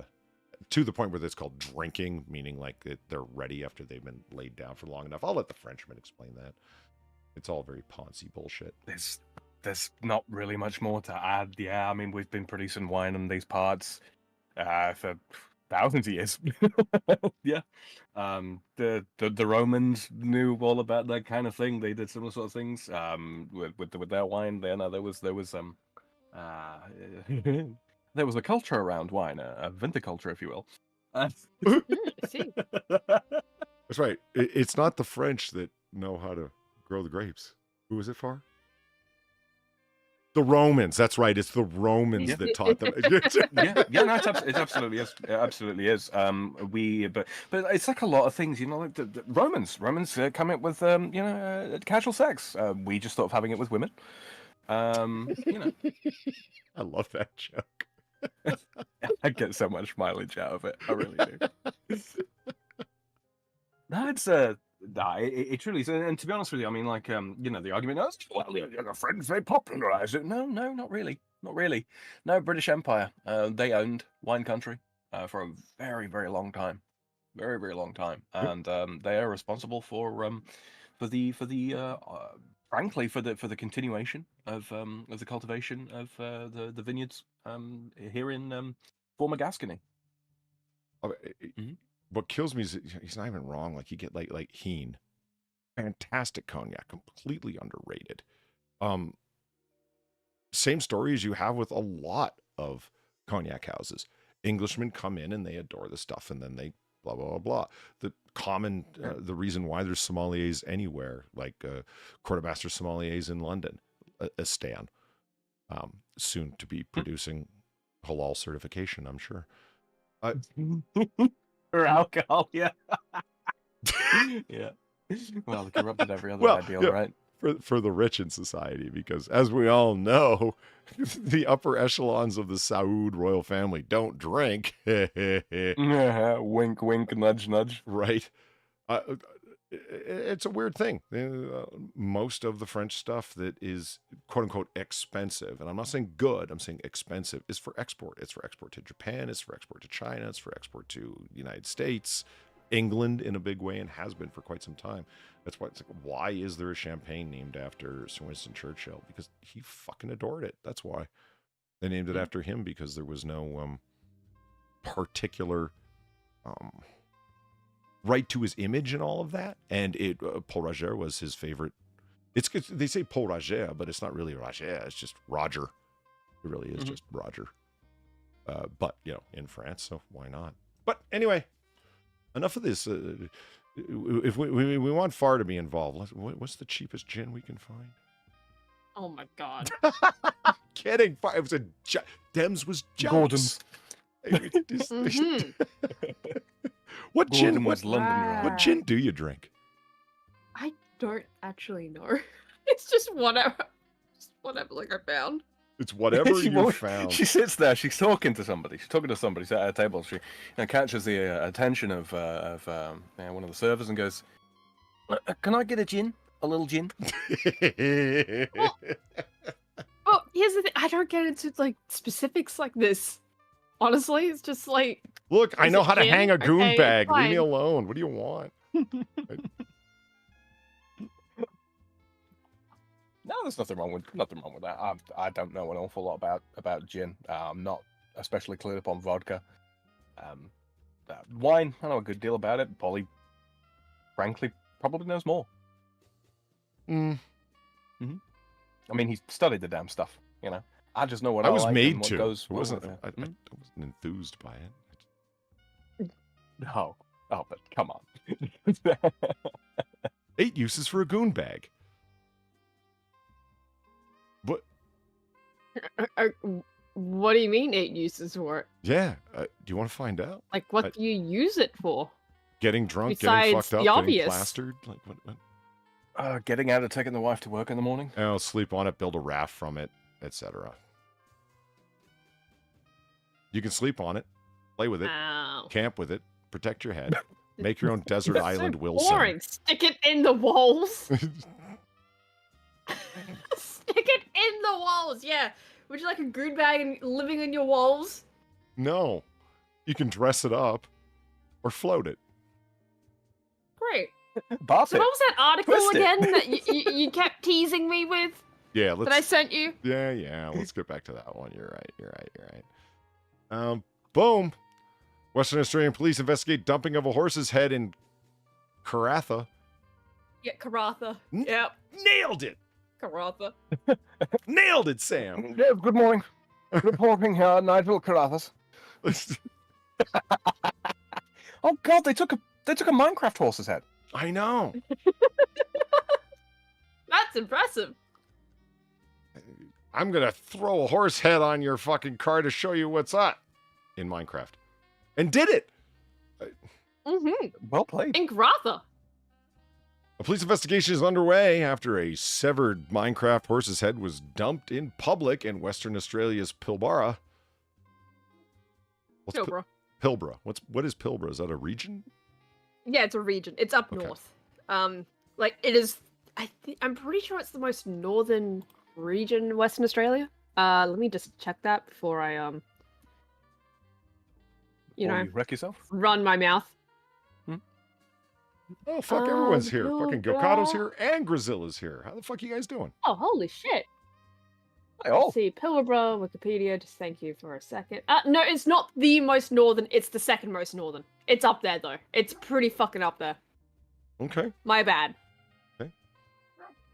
Speaker 1: to the point where it's called drinking, meaning like they're ready after they've been laid down for long enough. I'll let the Frenchman explain that. It's all very Ponzi bullshit.
Speaker 3: There's not really much more to add. Yeah, I mean, we've been producing wine in these parts for thousands of years. Yeah. The Romans knew all about that kind of thing. They did similar sort of things with their wine. There was there was a culture around wine, a viticulture, if you will.
Speaker 2: See.
Speaker 1: That's right. It's not the French that know how to grow the grapes. Who was it for? The Romans. That's right. It's the Romans that taught them.
Speaker 3: No, it absolutely is. It absolutely is. But it's like a lot of things, like the Romans come up with casual sex. We just thought of having it with women.
Speaker 1: I love that joke.
Speaker 3: I get so much mileage out of it. I really do. No, it truly is. And to be honest with you, I mean, like, the argument is, well, your friends, they popularized it. No, not really. Not really. No, British Empire, they owned wine country for a very, very long time. Very, very long time. And they are responsible for the continuation of the cultivation of the vineyards here in former Gascony.
Speaker 1: What kills me is he's not even wrong. Like, you get like Heen, fantastic cognac, completely underrated. Same story as you have with a lot of cognac houses. Englishmen come in and they adore the stuff, and then they blah blah blah blah. The common the reason why there's sommeliers anywhere, like Quartermaster sommeliers in London, Stan, soon to be producing halal certification, I'm sure.
Speaker 3: Or alcohol, yeah. Yeah. Well, they corrupted every other ideal, right?
Speaker 1: For the rich in society, because as we all know, the upper echelons of the Saud royal family don't drink.
Speaker 3: Wink, wink, nudge, nudge.
Speaker 1: Right. It's a weird thing. Most of the French stuff that is quote unquote expensive, and I'm not saying good, I'm saying expensive, is for export. It's for export to Japan, it's for export to China, it's for export to the United States, England in a big way, and has been for quite some time. That's why it's like, why is there a champagne named after Sir Winston Churchill? Because he fucking adored it. That's why they named it after him, because there was no particular right to his image and all of that. And Paul Roger was his favorite. They say Paul Roger, but it's not really Roger. It's just Roger. It really is just Roger. But in France, so why not? But anyway, enough of this. If we want Far to be involved, what's the cheapest gin we can find?
Speaker 2: Oh my god!
Speaker 1: Kidding. It was Dems was jumps.
Speaker 3: Gordon.
Speaker 1: What gin?
Speaker 3: Was London?
Speaker 1: What gin do you drink?
Speaker 2: I don't actually know. It's just whatever. Like I found.
Speaker 1: It's whatever you found.
Speaker 3: She sits there. She's talking to somebody. She's talking to somebody sat at a table. She catches the attention of one of the servers and goes, "Can I get a gin? A little gin?"
Speaker 2: Well, here's the thing. I don't get into like specifics like this. Honestly, it's just like,
Speaker 1: look, I know how to hang a goon bag.
Speaker 2: Fine.
Speaker 1: Leave me alone. What do you want?
Speaker 3: No, there's nothing wrong with that. I don't know an awful lot about gin. I'm not especially cleared up on vodka. Wine, I know a good deal about it. Polly, frankly, probably knows more. I mean, he's studied the damn stuff. I just know what I
Speaker 1: was
Speaker 3: like
Speaker 1: made
Speaker 3: and what
Speaker 1: to.
Speaker 3: goes
Speaker 1: I wasn't enthused by it.
Speaker 3: No. Oh, but come on.
Speaker 1: 8 uses for a goon bag. What?
Speaker 2: What do you mean 8 uses for it?
Speaker 1: Yeah. Do you want to find out?
Speaker 2: Like, what do you use it for?
Speaker 1: Getting drunk,
Speaker 2: Besides
Speaker 1: getting fucked up,
Speaker 2: the
Speaker 1: getting
Speaker 2: obvious.
Speaker 1: plastered. Like what?
Speaker 3: Getting out of taking the wife to work in the morning.
Speaker 1: Oh, sleep on it, build a raft from it, etc. You can sleep on it, play with it, camp with it, protect your head, make your own desert island,
Speaker 2: so
Speaker 1: Wilson.
Speaker 2: Boring. Stick it in the walls. Stick it in the walls. Yeah. Would you like a goon bag and living in your walls?
Speaker 1: No, you can dress it up or float it.
Speaker 2: Great.
Speaker 3: Boss
Speaker 2: So
Speaker 3: it.
Speaker 2: what was that article
Speaker 3: Twist it.
Speaker 2: again that you kept teasing me with?
Speaker 1: Yeah,
Speaker 2: That I sent you?
Speaker 1: Yeah. Let's get back to that one. You're right. Boom. Western Australian police investigate dumping of a horse's head in Karatha.
Speaker 2: Yeah, Karatha. Yep.
Speaker 1: Nailed it.
Speaker 2: Karatha.
Speaker 1: Nailed it, Sam.
Speaker 3: Yeah, good morning. Reporting here, Nigel Carathas. Oh God, they took a Minecraft horse's head.
Speaker 1: I know.
Speaker 2: That's impressive.
Speaker 1: I'm gonna throw a horse head on your fucking car to show you what's up in Minecraft. And did it!
Speaker 3: Well played.
Speaker 2: In Gratha.
Speaker 1: A police investigation is underway after a severed Minecraft horse's head was dumped in public in Western Australia's Pilbara. What's
Speaker 2: Pilbara.
Speaker 1: Pilbara. What is Pilbara? Is that a region?
Speaker 2: Yeah, it's a region. It's up
Speaker 1: Okay.
Speaker 2: north. Like it is. I'm pretty sure it's the most northern region in Western Australia. Let me just check that before I
Speaker 3: Or
Speaker 2: you
Speaker 3: wreck yourself.
Speaker 2: run my mouth.
Speaker 1: Oh, fuck, everyone's here. Fucking
Speaker 2: Pilbara.
Speaker 1: Gokato's here and Grizilla's here. How the fuck you guys doing?
Speaker 2: Oh, holy shit!
Speaker 3: Oh,
Speaker 2: Let's see, Pilbara, Wikipedia. Just thank you for a second. No, it's not the most northern. It's the second most northern. It's up there though. It's pretty fucking up there.
Speaker 1: Okay.
Speaker 2: My bad.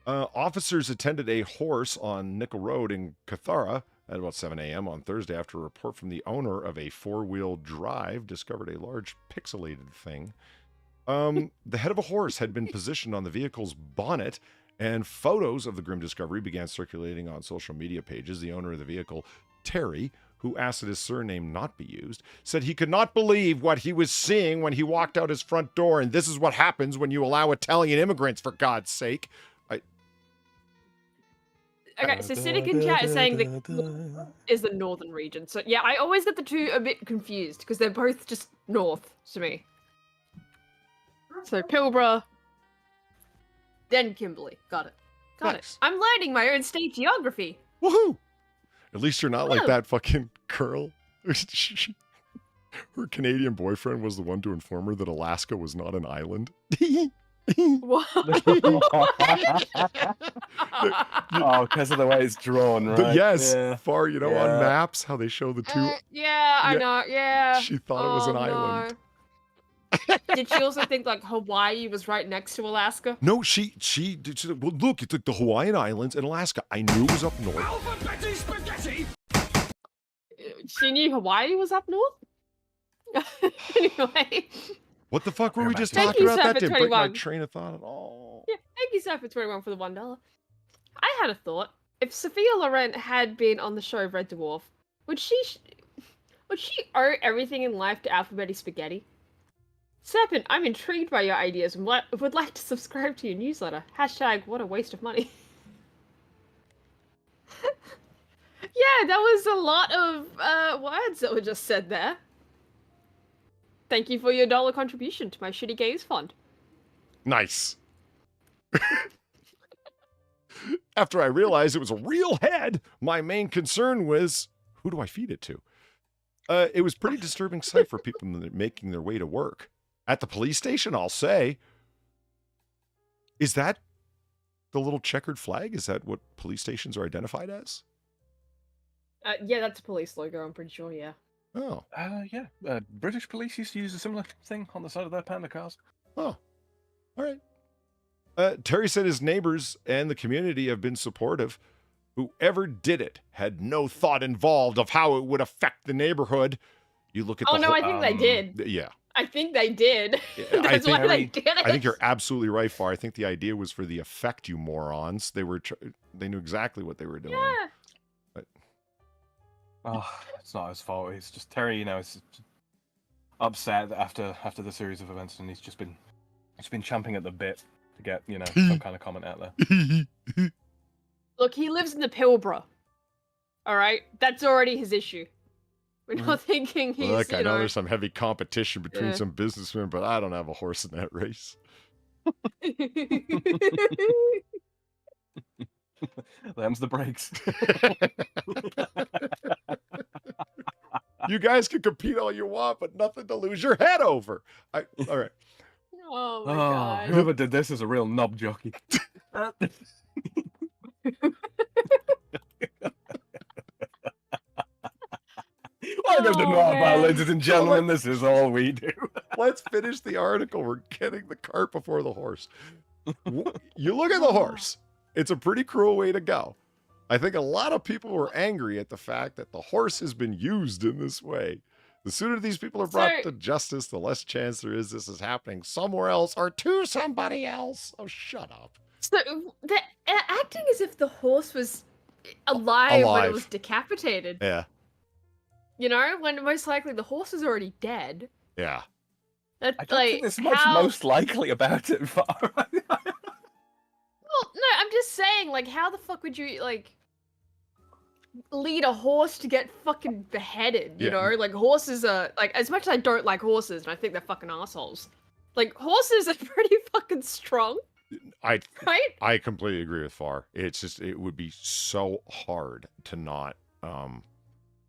Speaker 1: Officers attended a horse on Nickel Road in Cathara at about 7 a.m. on Thursday after a report from the owner of a four-wheel drive discovered a large pixelated thing. The head of a horse had been positioned on the vehicle's bonnet, and photos of the grim discovery began circulating on social media pages. The owner of the vehicle, Terry, who asked that his surname not be used, said he could not believe what he was seeing when he walked out his front door, and this is what happens when you allow Italian immigrants, for God's sake.
Speaker 2: Okay, so Cynic in chat is saying the is the northern region. So yeah, I always get the two a bit confused because they're both just north to me. So Pilbara, then Kimberley. Got it. Got
Speaker 1: Nice.
Speaker 2: it. I'm learning my own state geography.
Speaker 1: Woohoo! At least you're not like
Speaker 2: Woo.
Speaker 1: that fucking girl. Her Canadian boyfriend was the one to inform her that Alaska was not an island.
Speaker 2: What?
Speaker 3: oh, because of the way it's drawn, right?
Speaker 1: Yes,
Speaker 3: Yeah.
Speaker 1: far, on
Speaker 3: Yeah.
Speaker 1: maps, how they show the two.
Speaker 2: Yeah, I
Speaker 1: Yeah.
Speaker 2: know. Yeah.
Speaker 1: She thought it was an island.
Speaker 2: No. Did she also think like Hawaii was right next to Alaska?
Speaker 1: No, she said, well, look, it's like the Hawaiian Islands and Alaska. I knew it was up north.
Speaker 2: She knew Hawaii was up north? Anyway.
Speaker 1: What the fuck were we just
Speaker 2: Thank
Speaker 1: talking
Speaker 2: you,
Speaker 1: about? That
Speaker 2: Surfer
Speaker 1: didn't break my
Speaker 2: 21.
Speaker 1: train of thought at all.
Speaker 2: Yeah, thank you, Sir, for 21 for the $1. I had a thought. If Sophia Loren had been on the show Red Dwarf, would she owe everything in life to Alphabeti Spaghetti? Serpent, I'm intrigued by your ideas and would like to subscribe to your newsletter. Hashtag what a waste of money. Yeah, that was a lot of words that were just said there. Thank you for your $1 contribution to my shitty games fund.
Speaker 1: Nice. After I realized it was a real head, my main concern was, who do I feed it to? It was pretty disturbing sight for people making their way to work. At the police station, I'll say. Is that the little checkered flag? Is that what police stations are identified as?
Speaker 2: Yeah, that's a police logo, I'm pretty sure, yeah.
Speaker 1: Oh.
Speaker 3: Yeah. British police used to use a similar thing on the side of their panda cars.
Speaker 1: Oh. All right. Terry said his neighbors and the community have been supportive. Whoever did it had no thought involved of how it would affect the neighborhood. You look at
Speaker 2: Oh
Speaker 1: the
Speaker 2: no,
Speaker 1: whole,
Speaker 2: I think they did.
Speaker 1: Yeah.
Speaker 2: I think they did.
Speaker 1: I
Speaker 2: That's
Speaker 1: think-
Speaker 2: why they did it.
Speaker 1: I think you're absolutely right, Far. I think the idea was for the effect, you morons. They knew exactly what they were doing.
Speaker 2: Yeah.
Speaker 3: Oh, it's not his fault. It's just Terry, is upset after the series of events, and he's been champing at the bit to get some kind of comment out there.
Speaker 2: Look, he lives in the Pilbara. All right, that's already his issue. We're not thinking he's.
Speaker 1: Look, I know there's some heavy competition between
Speaker 2: Yeah.
Speaker 1: some businessmen, but I don't have a horse in that race.
Speaker 3: Them's the breaks.
Speaker 1: You guys can compete all you want, but nothing to lose your head over. All right.
Speaker 2: Oh my god.
Speaker 3: Whoever did this is a real knob jockey. Welcome to Noir Bar,
Speaker 2: man.
Speaker 3: ladies and gentlemen. This is all we do.
Speaker 1: Let's finish the article. We're getting the cart before the horse. You look at the horse. It's a pretty cruel way to go. I think a lot of people were angry at the fact that the horse has been used in this way. The sooner these people are brought to justice, the less chance there is this is happening somewhere else or to somebody else. Oh, shut up.
Speaker 2: So they're acting as if the horse was alive when it was decapitated.
Speaker 1: Yeah.
Speaker 2: You know, when most likely the horse is already dead.
Speaker 1: Yeah.
Speaker 2: That's
Speaker 3: I don't think there's much most likely about it.
Speaker 2: Well, no, I'm just saying, like, how the fuck would you, like, lead a horse to get fucking beheaded, you know? Like, horses are, like, as much as I don't like horses, and I think they're fucking assholes, like, horses are pretty fucking strong.
Speaker 1: Right?
Speaker 2: I
Speaker 1: completely agree with Far. It's just, it would be so hard to not,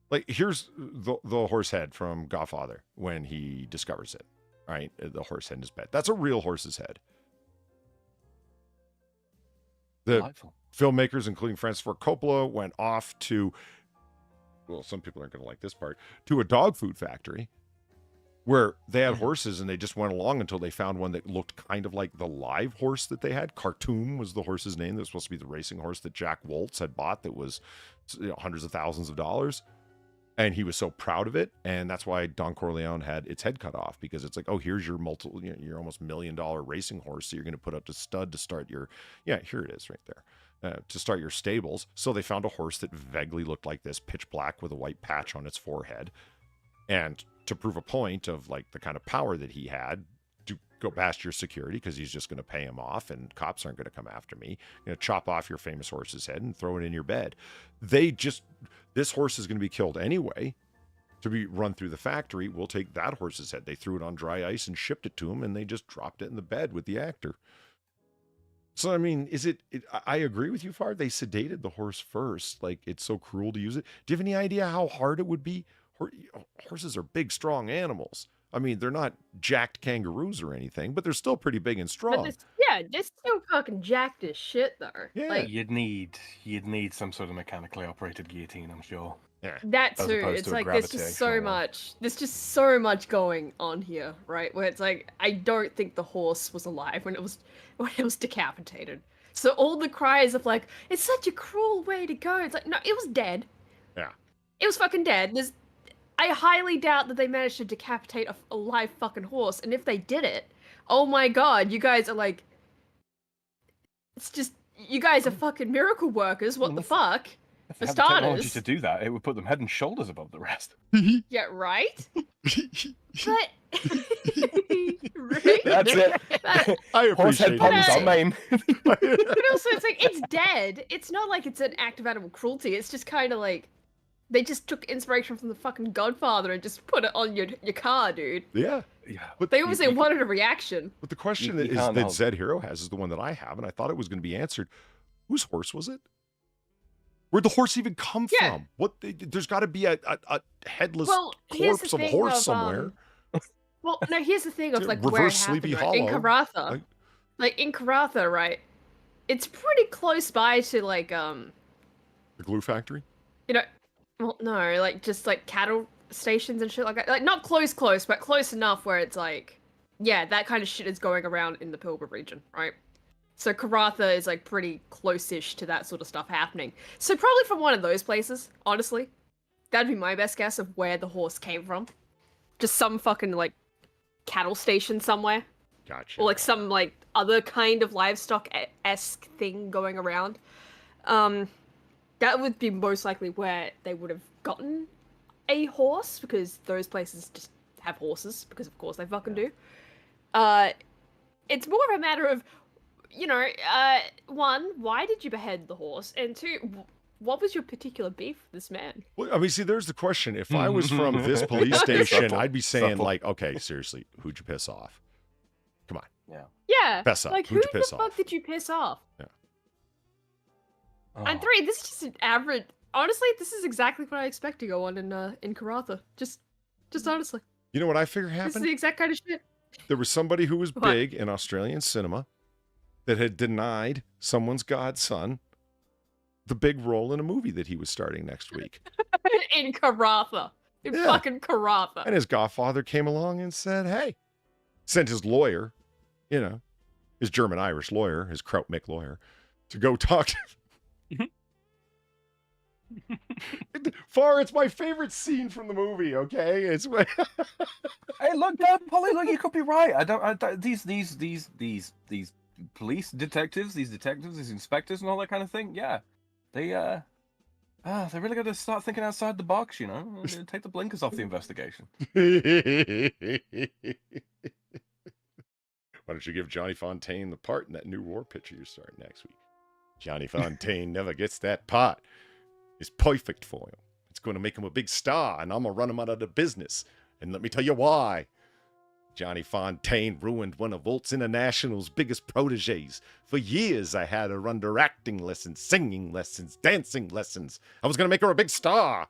Speaker 1: like, here's the horse head from Godfather when he discovers it, right? The horse head in his bed. That's a real horse's head. The
Speaker 3: Delightful.
Speaker 1: Filmmakers, including Francis Ford Coppola, went off to, well, some people aren't going to like this part, to a dog food factory where they had horses and they just went along until they found one that looked kind of like the live horse that they had. Khartoum was the horse's name. That was supposed to be the racing horse that Jack Woltz had bought that was, you know, hundreds of thousands of dollars. And he was so proud of it. And that's why Don Corleone had its head cut off, because it's like, oh, here's your multiple, you know, your almost $1 million racing horse. So you're going to put up to stud to start your, yeah, here it is right there, to start your stables. So they found a horse that vaguely looked like this, pitch black with a white patch on its forehead. And to prove a point of like the kind of power that he had, to go past your security, because he's just going to pay him off and cops aren't going to come after me. You know, chop off your famous horse's head and throw it in your bed. This horse is going to be killed anyway to be run through the factory. We'll take that horse's head. They threw it on dry ice and shipped it to him, and they just dropped it in the bed with the actor. So, I mean, I agree with you, Far. They sedated the horse first. Like, it's so cruel to use it. Do you have any idea how hard it would be? Horses are big, strong animals. I mean, they're not jacked kangaroos or anything, but they're still pretty big and strong.
Speaker 2: But they're still fucking jacked as shit, though.
Speaker 1: Yeah.
Speaker 2: Like,
Speaker 3: You'd need some sort of mechanically operated guillotine, I'm sure.
Speaker 1: Yeah.
Speaker 2: that
Speaker 3: As
Speaker 2: too.
Speaker 3: opposed
Speaker 2: It's
Speaker 3: to a
Speaker 2: like there's just so much going on here, right? Where it's like, I don't think the horse was alive when it was decapitated. So all the cries of like, it's such a cruel way to go. It's like, no, it was dead.
Speaker 1: Yeah.
Speaker 2: It was fucking dead. I highly doubt that they managed to decapitate a live fucking horse. And if they did it, oh my god, you guys are like, it's just, you guys are fucking miracle workers. What the fuck?
Speaker 3: If
Speaker 2: For
Speaker 3: they had the technology
Speaker 2: starters.
Speaker 3: to do that, it would put them head and shoulders above the rest.
Speaker 2: Yeah, right? But
Speaker 3: That's it.
Speaker 1: I
Speaker 3: Horse head
Speaker 1: appreciate
Speaker 3: puns
Speaker 1: it.
Speaker 3: on main.
Speaker 2: But also, it's like, it's dead. It's not like it's an act of animal cruelty. It's just kind of like, they just took inspiration from the fucking Godfather and just put it on your car, dude.
Speaker 1: Yeah.
Speaker 3: Yeah.
Speaker 1: But
Speaker 2: They obviously wanted a reaction.
Speaker 1: But the question
Speaker 3: You can't
Speaker 1: that
Speaker 3: help.
Speaker 1: Zed Hero has is the one that I have, and I thought it was going to be answered. Whose horse was it? Where'd the horse even come from? There's got to be a headless
Speaker 2: here's
Speaker 1: corpse
Speaker 2: the
Speaker 1: of a
Speaker 2: thing
Speaker 1: horse
Speaker 2: of,
Speaker 1: somewhere.
Speaker 2: Well, no, here's the thing of
Speaker 1: It's
Speaker 2: like
Speaker 1: reverse
Speaker 2: where it
Speaker 1: Sleepy
Speaker 2: happened, right? In
Speaker 1: Hollow.
Speaker 2: Karatha. Like in Karatha, right? It's pretty close by to like
Speaker 1: The glue factory?
Speaker 2: you know, well, no, like just like cattle stations and shit like that. Like not close, but close enough where it's like, yeah, that kind of shit is going around in the Pilbara region, right? So Karatha is like pretty close-ish to that sort of stuff happening. So probably from one of those places, honestly. That'd be my best guess of where the horse came from. Just some fucking like cattle station somewhere.
Speaker 1: Gotcha.
Speaker 2: Or like some like other kind of livestock-esque thing going around. That would be most likely where they would have gotten a horse, because those places just have horses, because of course they fucking do. It's more of a matter of, you know, one, why did you behead the horse? And two, what was your particular beef with this man?
Speaker 1: Well, I mean, see, there's the question. If I was from this police station, I'd be saying,
Speaker 3: Subtle.
Speaker 1: like, okay, seriously, who'd you piss off? Come on.
Speaker 2: Yeah,
Speaker 1: Fess up.
Speaker 2: like
Speaker 1: Who'd
Speaker 2: who
Speaker 1: you
Speaker 2: the
Speaker 1: piss
Speaker 2: fuck
Speaker 1: off?
Speaker 2: did you piss off?
Speaker 1: Yeah.
Speaker 2: And three, this is just an average. Honestly, this is exactly what I expect to go on in Karatha. Just honestly,
Speaker 1: You know what I figure
Speaker 2: this is
Speaker 1: happened?
Speaker 2: the exact kind of shit.
Speaker 1: There was somebody who was
Speaker 2: What?
Speaker 1: big in Australian cinema that had denied someone's godson the big role in a movie that he was starting next week.
Speaker 2: In Karatha, in
Speaker 1: Yeah.
Speaker 2: fucking Karatha.
Speaker 1: And his godfather came along and said, hey, sent his lawyer, you know, his German-Irish lawyer, his Kraut Mick lawyer, to go talk to Far, it's my favorite scene from the movie. Okay, it's.
Speaker 3: Hey, look, Polly, look, you could be right. I don't. These police detectives, these inspectors, and all that kind of thing. Yeah, they really got to start thinking outside the box. You know, take the blinkers off the investigation.
Speaker 1: Why don't you give Johnny Fontaine the part in that new war picture you're starting next week? Johnny Fontaine never gets that part. It's perfect for him. It's going to make him a big star, and I'm going to run him out of the business. And let me tell you why. Johnny Fontaine ruined one of Volts International's biggest proteges. For years, I had her under acting lessons, singing lessons, dancing lessons. I was going to make her a big star.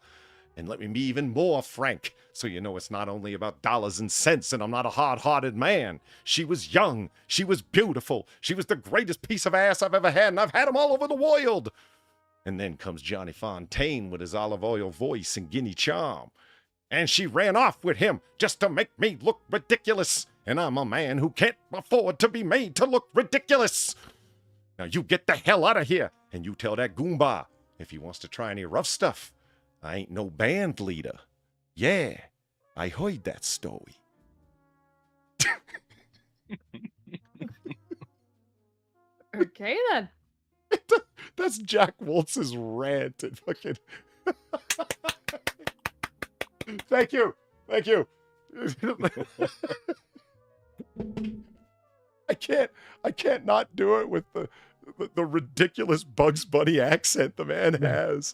Speaker 1: And let me be even more frank, so you know it's not only about dollars and cents, and I'm not a hard-hearted man. She was young. She was beautiful. She was the greatest piece of ass I've ever had, and I've had them all over the world. And then comes Johnny Fontaine with his olive oil voice and guinea charm. And she ran off with him just to make me look ridiculous. And I'm a man who can't afford to be made to look ridiculous. Now you get the hell out of here, and you tell that Goomba if he wants to try any rough stuff. I ain't no band leader. Yeah, I heard that story.
Speaker 2: Okay, then.
Speaker 1: That's Jack Woltz's rant. And fucking... Thank you. Thank you. I can't not do it with the ridiculous Bugs Bunny accent the man has.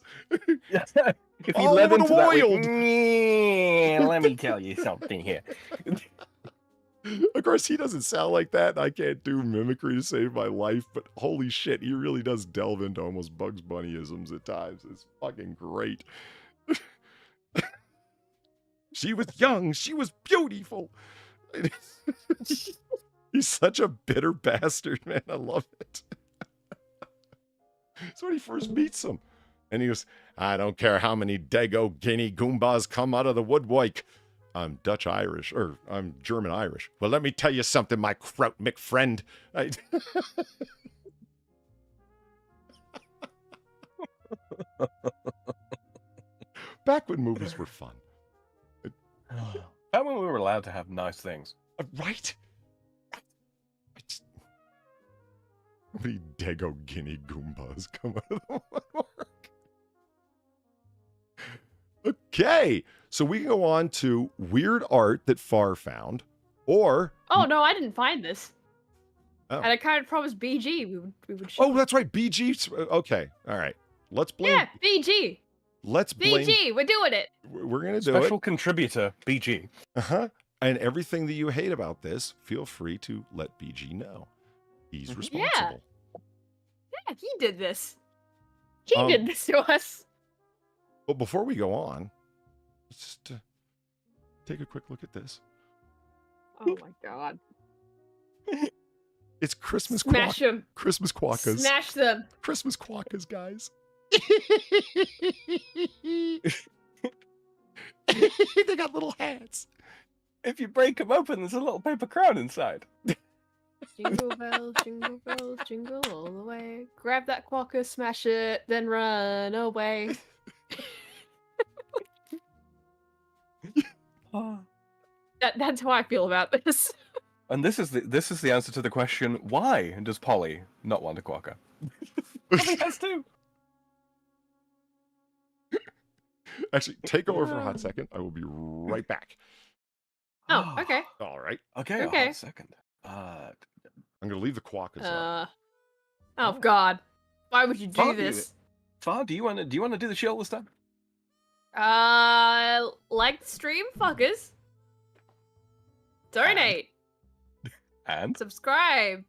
Speaker 3: If you let into that, let me tell you something here.
Speaker 1: Of course, he doesn't sound like that. I can't do mimicry to save my life, but holy shit, he really does delve into almost Bugs Bunny-isms at times. It's fucking great. She was young. She was beautiful. He's such a bitter bastard, man. I love it. So when he first meets him, and he goes, I don't care how many Dago Guinea Goombas come out of the woodwork. I'm Dutch-Irish, or I'm German-Irish. Well, let me tell you something, my Kraut McFriend. Back when movies were fun.
Speaker 3: Back when we were allowed to have nice things.
Speaker 1: Right? How many Dago Guinea Goombas come out of the woodwork? Okay, so we can go on to weird art that Far found, or...
Speaker 2: Oh, no, I didn't find this.
Speaker 1: Oh.
Speaker 2: And I kind of promised BG we would show.
Speaker 1: Oh, that's right, BG. Okay, all right. Let's blame...
Speaker 2: Yeah, BG.
Speaker 1: Let's blame...
Speaker 2: BG, we're doing it.
Speaker 1: We're going to do it.
Speaker 3: Special contributor, BG.
Speaker 1: Uh-huh. And everything that you hate about this, feel free to let BG know. He's responsible.
Speaker 2: Yeah, he did this. He did this to us.
Speaker 1: But before we go on, let's just take a quick look at this.
Speaker 2: Oh my god.
Speaker 1: It's Christmas
Speaker 2: Smash them.
Speaker 1: Christmas quokkas.
Speaker 2: Smash them.
Speaker 1: Christmas quokkas, guys. They got little hats.
Speaker 3: If you break them open, there's a little paper crown inside.
Speaker 2: Jingle bells, jingle all the way. Grab that quokka, smash it, then run away. That's how I feel about this.
Speaker 3: And this is the answer to the question: why does Polly not want a quokka? Polly has to.
Speaker 1: Actually, take over for a hot second. I will be right back.
Speaker 2: Oh, okay.
Speaker 1: All right.
Speaker 3: Okay.
Speaker 2: Okay.
Speaker 3: A hot second.
Speaker 1: I'm gonna leave the quokkas up.
Speaker 2: Oh God, why would you do this?
Speaker 3: Far, do you want to do the show this time?
Speaker 2: Like the stream, fuckers. Donate.
Speaker 3: And
Speaker 2: subscribe.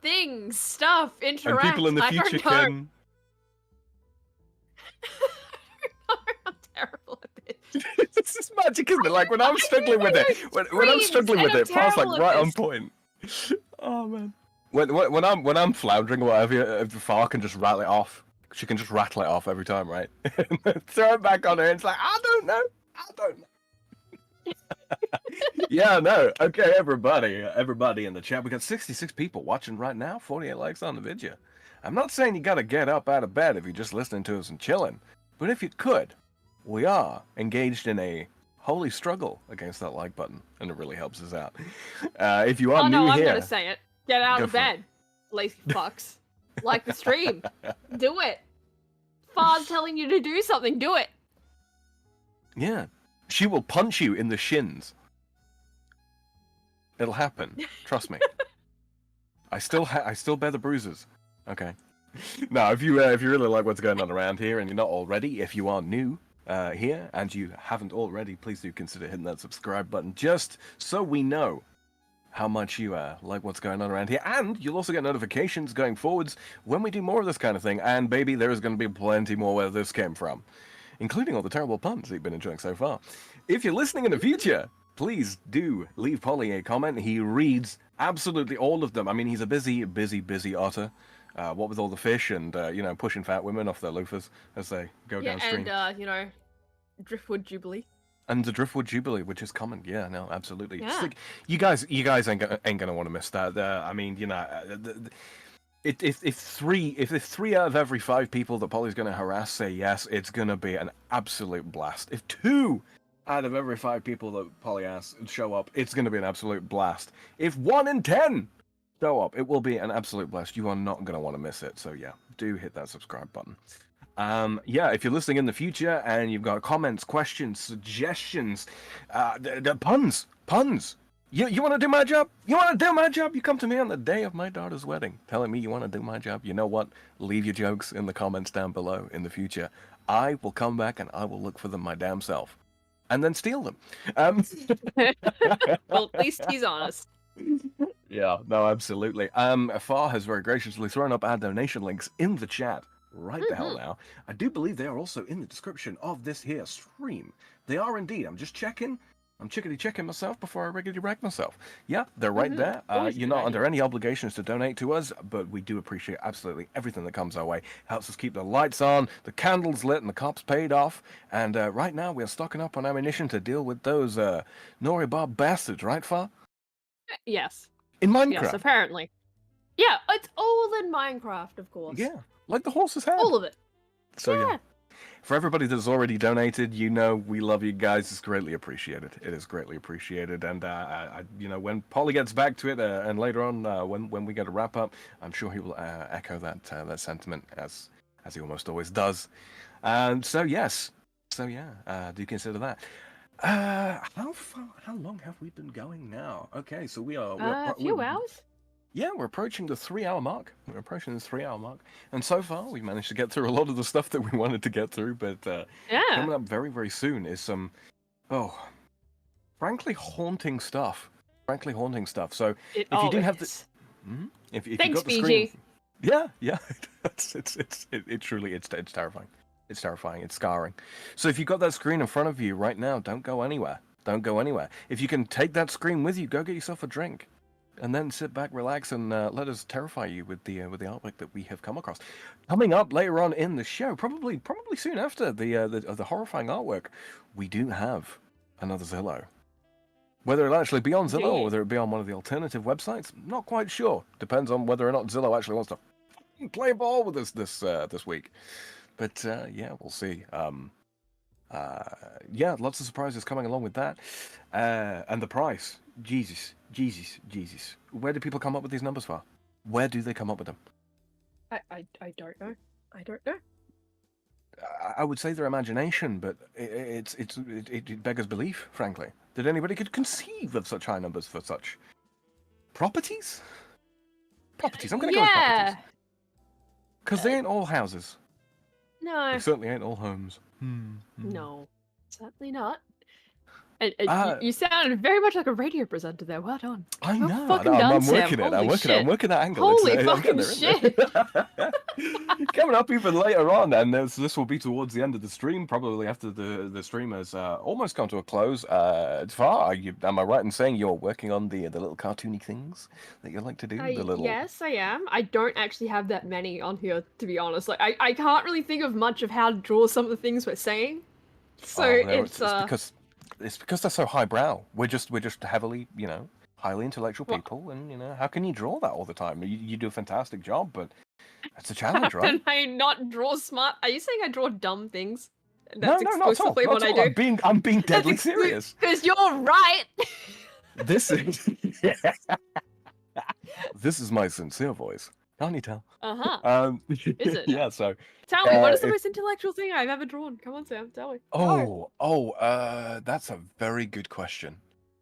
Speaker 2: Things, stuff, interact.
Speaker 3: And people in the future can.
Speaker 2: I'm terrible at this.
Speaker 3: This is magic, isn't it? Like when I'm struggling with it, when I'm struggling with it, Far's like right on point. Oh man. When I'm floundering or whatever, if Far can just rattle it off. She can just rattle it off every time, right? Throw it back on her, and it's like, I don't know. Yeah, no. Okay, everybody in the chat. We got 66 people watching right now, 48 likes on the video. I'm not saying you gotta get up out of bed if you're just listening to us and chilling, But if you could, we are engaged in a holy struggle against that like button, and it really helps us out. If you are
Speaker 2: Oh
Speaker 3: new
Speaker 2: no, I'm
Speaker 3: here,
Speaker 2: gonna say it. Get out
Speaker 3: Go
Speaker 2: of
Speaker 3: for it.
Speaker 2: bed, lazy fucks. Like the stream. Do it. Far's telling you to do something. Do it.
Speaker 3: yeah, she will punch you in the shins. It'll happen. Trust me. I still bear the bruises. Okay. Now, if you really like what's going on around here and you're not already, if you are new here and you haven't already, please do consider hitting that subscribe button just so we know how much you like what's going on around here. And you'll also get notifications going forwards when we do more of this kind of thing. And baby, there is going to be plenty more where this came from, including all the terrible puns that you've been enjoying so far. If you're listening in the future, please do leave Polly a comment. He reads absolutely all of them. I mean, he's a busy otter. What with all the fish and, pushing fat women off their loafers as they go downstream.
Speaker 2: And, Driftwood Jubilee.
Speaker 3: And the Driftwood Jubilee, which is common. Yeah, no, absolutely.
Speaker 2: Yeah.
Speaker 3: Just like, you guys ain't gonna want to miss that. I mean, if 3 out of every 5 people that Polly's gonna harass say yes, it's gonna be an absolute blast. If 2 out of every 5 people that Polly asks show up, it's gonna be an absolute blast. If 1 in 10 show up, it will be an absolute blast. You are not gonna want to miss it. So yeah, do hit that subscribe button. If you're listening in the future and you've got comments, questions, suggestions, puns. You want to do my job? You want to do my job? You come to me on the day of my daughter's wedding telling me you want to do my job. You know what? Leave your jokes in the comments down below in the future. I will come back and I will look for them my damn self. And then steal them.
Speaker 2: Well, at least he's honest.
Speaker 3: Yeah, no, absolutely. Far has very graciously thrown up our donation links in the chat. Right the hell now. I do believe they are also in the description of this here stream. They are indeed. I'm just checking. I'm chickadee checking myself before I regularly wreck myself. Yeah, they're right there. You're not under any obligations to donate to us, but we do appreciate absolutely everything that comes our way. Helps us keep the lights on, the candles lit, and the cops paid off. And right now we're stocking up on ammunition to deal with those Noir Bar bastards, right, Far?
Speaker 2: Yes.
Speaker 3: In Minecraft.
Speaker 2: Yes, apparently. Yeah, it's all in Minecraft, of course.
Speaker 3: Yeah, like the horse's head.
Speaker 2: All of it.
Speaker 3: So yeah. For everybody that's already donated, we love you guys. It's greatly appreciated. It is greatly appreciated. And when Polly gets back to it, and later on when we get a wrap up, I'm sure he will echo that sentiment as he almost always does. Do consider that. How long have we been going now? Okay, so we're
Speaker 2: a few hours.
Speaker 3: Yeah, we're approaching the 3-hour mark. And so far, we've managed to get through a lot of the stuff that we wanted to get through, but coming up very, very soon is some, frankly haunting stuff. So if you do have the... If you
Speaker 2: Thanks,
Speaker 3: got the
Speaker 2: BG.
Speaker 3: screen... Yeah, it's truly terrifying. It's terrifying, it's scarring. So if you've got that screen in front of you right now, don't go anywhere. If you can take that screen with you, go get yourself a drink. And then sit back, relax, and let us terrify you with the artwork that we have come across. Coming up later on in the show, probably soon after the horrifying artwork, we do have another Zillow. Whether it'll actually be on Zillow or whether it be on one of the alternative websites, not quite sure. Depends on whether or not Zillow actually wants to play ball with us this week. But we'll see. Lots of surprises coming along with that, and the price. Jesus. Where do people come up with these numbers for? Where do they come up with them?
Speaker 2: I don't know. I don't know.
Speaker 3: I would say their imagination, but it beggars belief, frankly. That anybody could conceive of such high numbers for such properties? I'm going to go with properties. Because they ain't all houses.
Speaker 2: No.
Speaker 3: They certainly ain't all homes.
Speaker 2: No, certainly not. You sounded very much like a radio presenter there. Well done.
Speaker 3: I
Speaker 2: well
Speaker 3: know.
Speaker 2: Fucking
Speaker 3: I'm
Speaker 2: Sam.
Speaker 3: working it. I'm working that angle.
Speaker 2: Holy fucking shit.
Speaker 3: Coming up even later on, and this will be towards the end of the stream, probably after the stream has almost come to a close. Am I right in saying you're working on the little cartoony things that you like to do?
Speaker 2: Yes, I am. I don't actually have that many on here, to be honest. Like, I can't really think of much of how to draw some of the things we're saying. So
Speaker 3: it's because they're so highbrow. We're just heavily, highly intellectual people, and how can you draw that all the time? You do a fantastic job, but That's a challenge, right?
Speaker 2: Can I not draw smart? Are you saying I draw dumb things?
Speaker 3: No,
Speaker 2: That's
Speaker 3: not at all.
Speaker 2: exclusively
Speaker 3: Not
Speaker 2: what
Speaker 3: at
Speaker 2: I
Speaker 3: all.
Speaker 2: do.
Speaker 3: I'm being deadly serious.
Speaker 2: Because you're right.
Speaker 3: This is this is my sincere voice. Can't you tell?
Speaker 2: Is it?
Speaker 3: Yeah. So.
Speaker 2: Tell me, what is the
Speaker 3: if-
Speaker 2: most intellectual thing I've ever drawn? Come on, Sam, tell me.
Speaker 3: That's a very good question.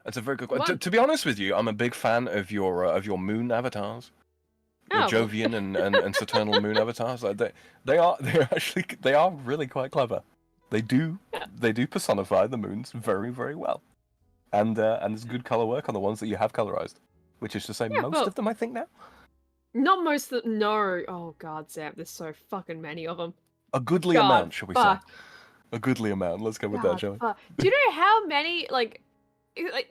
Speaker 3: That's a very good
Speaker 2: Come
Speaker 3: question.
Speaker 2: on.
Speaker 3: To be honest with you, I'm a big fan of your moon avatars.
Speaker 2: Oh,
Speaker 3: The Jovian and Saturnal moon avatars. Like they are really quite clever. They do personify the moons very, very well. And there's good color work on the ones that you have colorized. Which is to say most of them, I think, now.
Speaker 2: Not most of no. Oh god, Sam, there's so fucking many of them.
Speaker 3: A goodly amount, shall we say? A goodly amount. Let's go with that, shall we?
Speaker 2: Do you know how many like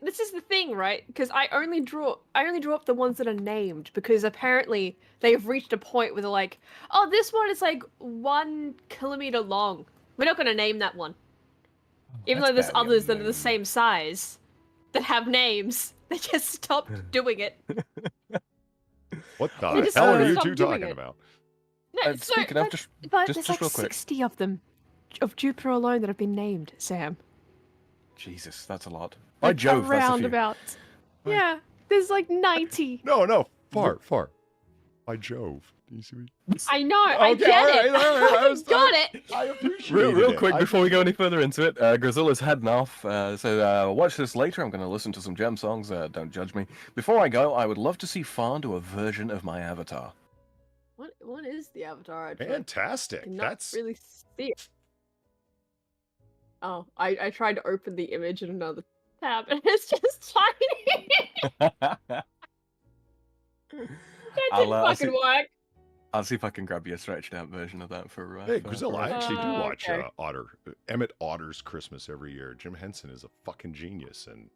Speaker 2: this is the thing, right? Because I only draw up the ones that are named because apparently they've reached a point where they're like, oh, this one is like 1 kilometer long. We're not gonna name that one. Even though there's others that are the same size that have names. They just stopped doing it.
Speaker 1: What
Speaker 2: They
Speaker 1: the
Speaker 2: just
Speaker 1: hell are you
Speaker 2: stopped
Speaker 1: two
Speaker 2: doing
Speaker 1: talking
Speaker 2: it.
Speaker 1: about?
Speaker 2: No,
Speaker 3: speaking of,
Speaker 2: but
Speaker 3: just
Speaker 2: there's
Speaker 3: real
Speaker 2: like
Speaker 3: quick.
Speaker 2: 60 of them of Jupiter alone that have been named, Sam.
Speaker 3: Jesus, that's a lot. By Jove, that's a few.
Speaker 2: Roundabout. Yeah, there's like 90.
Speaker 1: No, far. By Jove. Do you see me?
Speaker 2: I know, I
Speaker 1: Okay,
Speaker 2: get
Speaker 1: all
Speaker 2: it.
Speaker 1: right,
Speaker 2: I got it.
Speaker 1: I appreciate
Speaker 3: Real quick, before we go any further into it, Grizilla's heading off, so watch this later. I'm going to listen to some gem songs, don't judge me. Before I go, I would love to see Far do a version of my avatar.
Speaker 2: What is the avatar? Actually?
Speaker 1: Fantastic.
Speaker 2: Not
Speaker 1: That's
Speaker 2: really see it. Oh, I tried to open the image in another tab and it's just tiny. That didn't fucking work.
Speaker 3: I'll see if I can grab you a stretched out version of that for.
Speaker 1: Hey, Grizella, I actually do watch
Speaker 2: okay.
Speaker 1: Emmett Otter's Christmas every year. Jim Henson is a fucking genius, and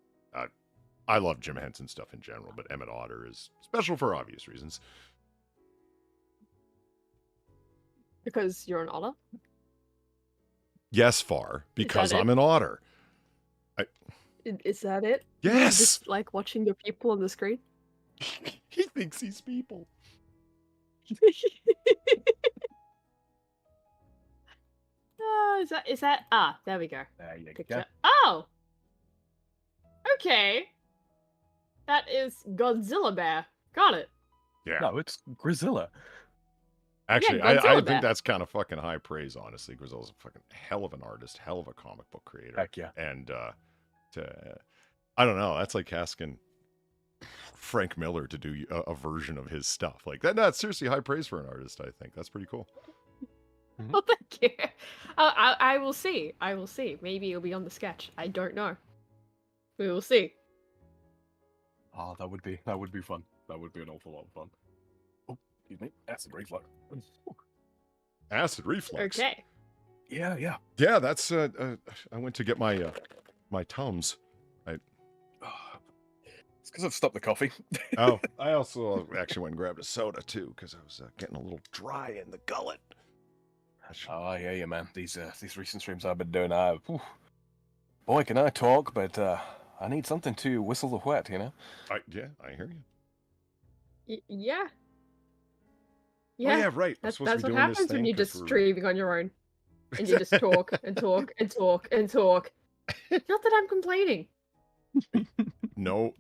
Speaker 1: I love Jim Henson stuff in general, but Emmett Otter is special for obvious reasons.
Speaker 2: Because you're an otter?
Speaker 1: Yes, Far, because
Speaker 2: it?
Speaker 1: I'm an otter.
Speaker 2: Is that it?
Speaker 1: Yes!
Speaker 2: You just like watching your people on the screen?
Speaker 1: He thinks he's people.
Speaker 2: Is that there we go.
Speaker 3: There you
Speaker 2: Picture.
Speaker 3: go.
Speaker 2: Oh! Okay. That is Godzilla Bear. Got it.
Speaker 1: Yeah.
Speaker 3: No, it's Grizilla.
Speaker 1: Actually,
Speaker 2: Yeah, Godzilla
Speaker 1: I
Speaker 2: Bear.
Speaker 1: think that's kind of fucking high praise, honestly. Grizella's a fucking hell of an artist, hell of a comic book creator.
Speaker 3: Heck yeah.
Speaker 1: And I don't know, that's like asking Frank Miller to do a version of his stuff. Like that's seriously high praise for an artist, I think. That's pretty cool.
Speaker 2: Oh, thank you. I will see. I will see. Maybe it'll be on the sketch. I don't know. We will see.
Speaker 3: Oh, that would be fun. That would be an awful lot of fun. Oh, excuse me. Acid reflux.
Speaker 1: Acid reflux.
Speaker 2: Okay.
Speaker 3: Yeah.
Speaker 1: Yeah, that's I went to get my my Tums.
Speaker 3: It's because I've stopped the coffee.
Speaker 1: Oh, I also actually went and grabbed a soda too because I was getting a little dry in the gullet.
Speaker 3: Oh, I hear you, man. These recent streams I've been doing, boy, can I talk, but I need something to whistle the wet, you know?
Speaker 1: I hear you.
Speaker 2: Yeah.
Speaker 1: Oh, yeah, right.
Speaker 2: That's
Speaker 1: supposed to
Speaker 2: what
Speaker 1: be doing this
Speaker 2: happens when
Speaker 1: thing
Speaker 2: you're
Speaker 1: 'cause
Speaker 2: just
Speaker 1: we're-
Speaker 2: streaming on your own. And you just talk and talk and talk and talk. Not that I'm complaining.
Speaker 1: No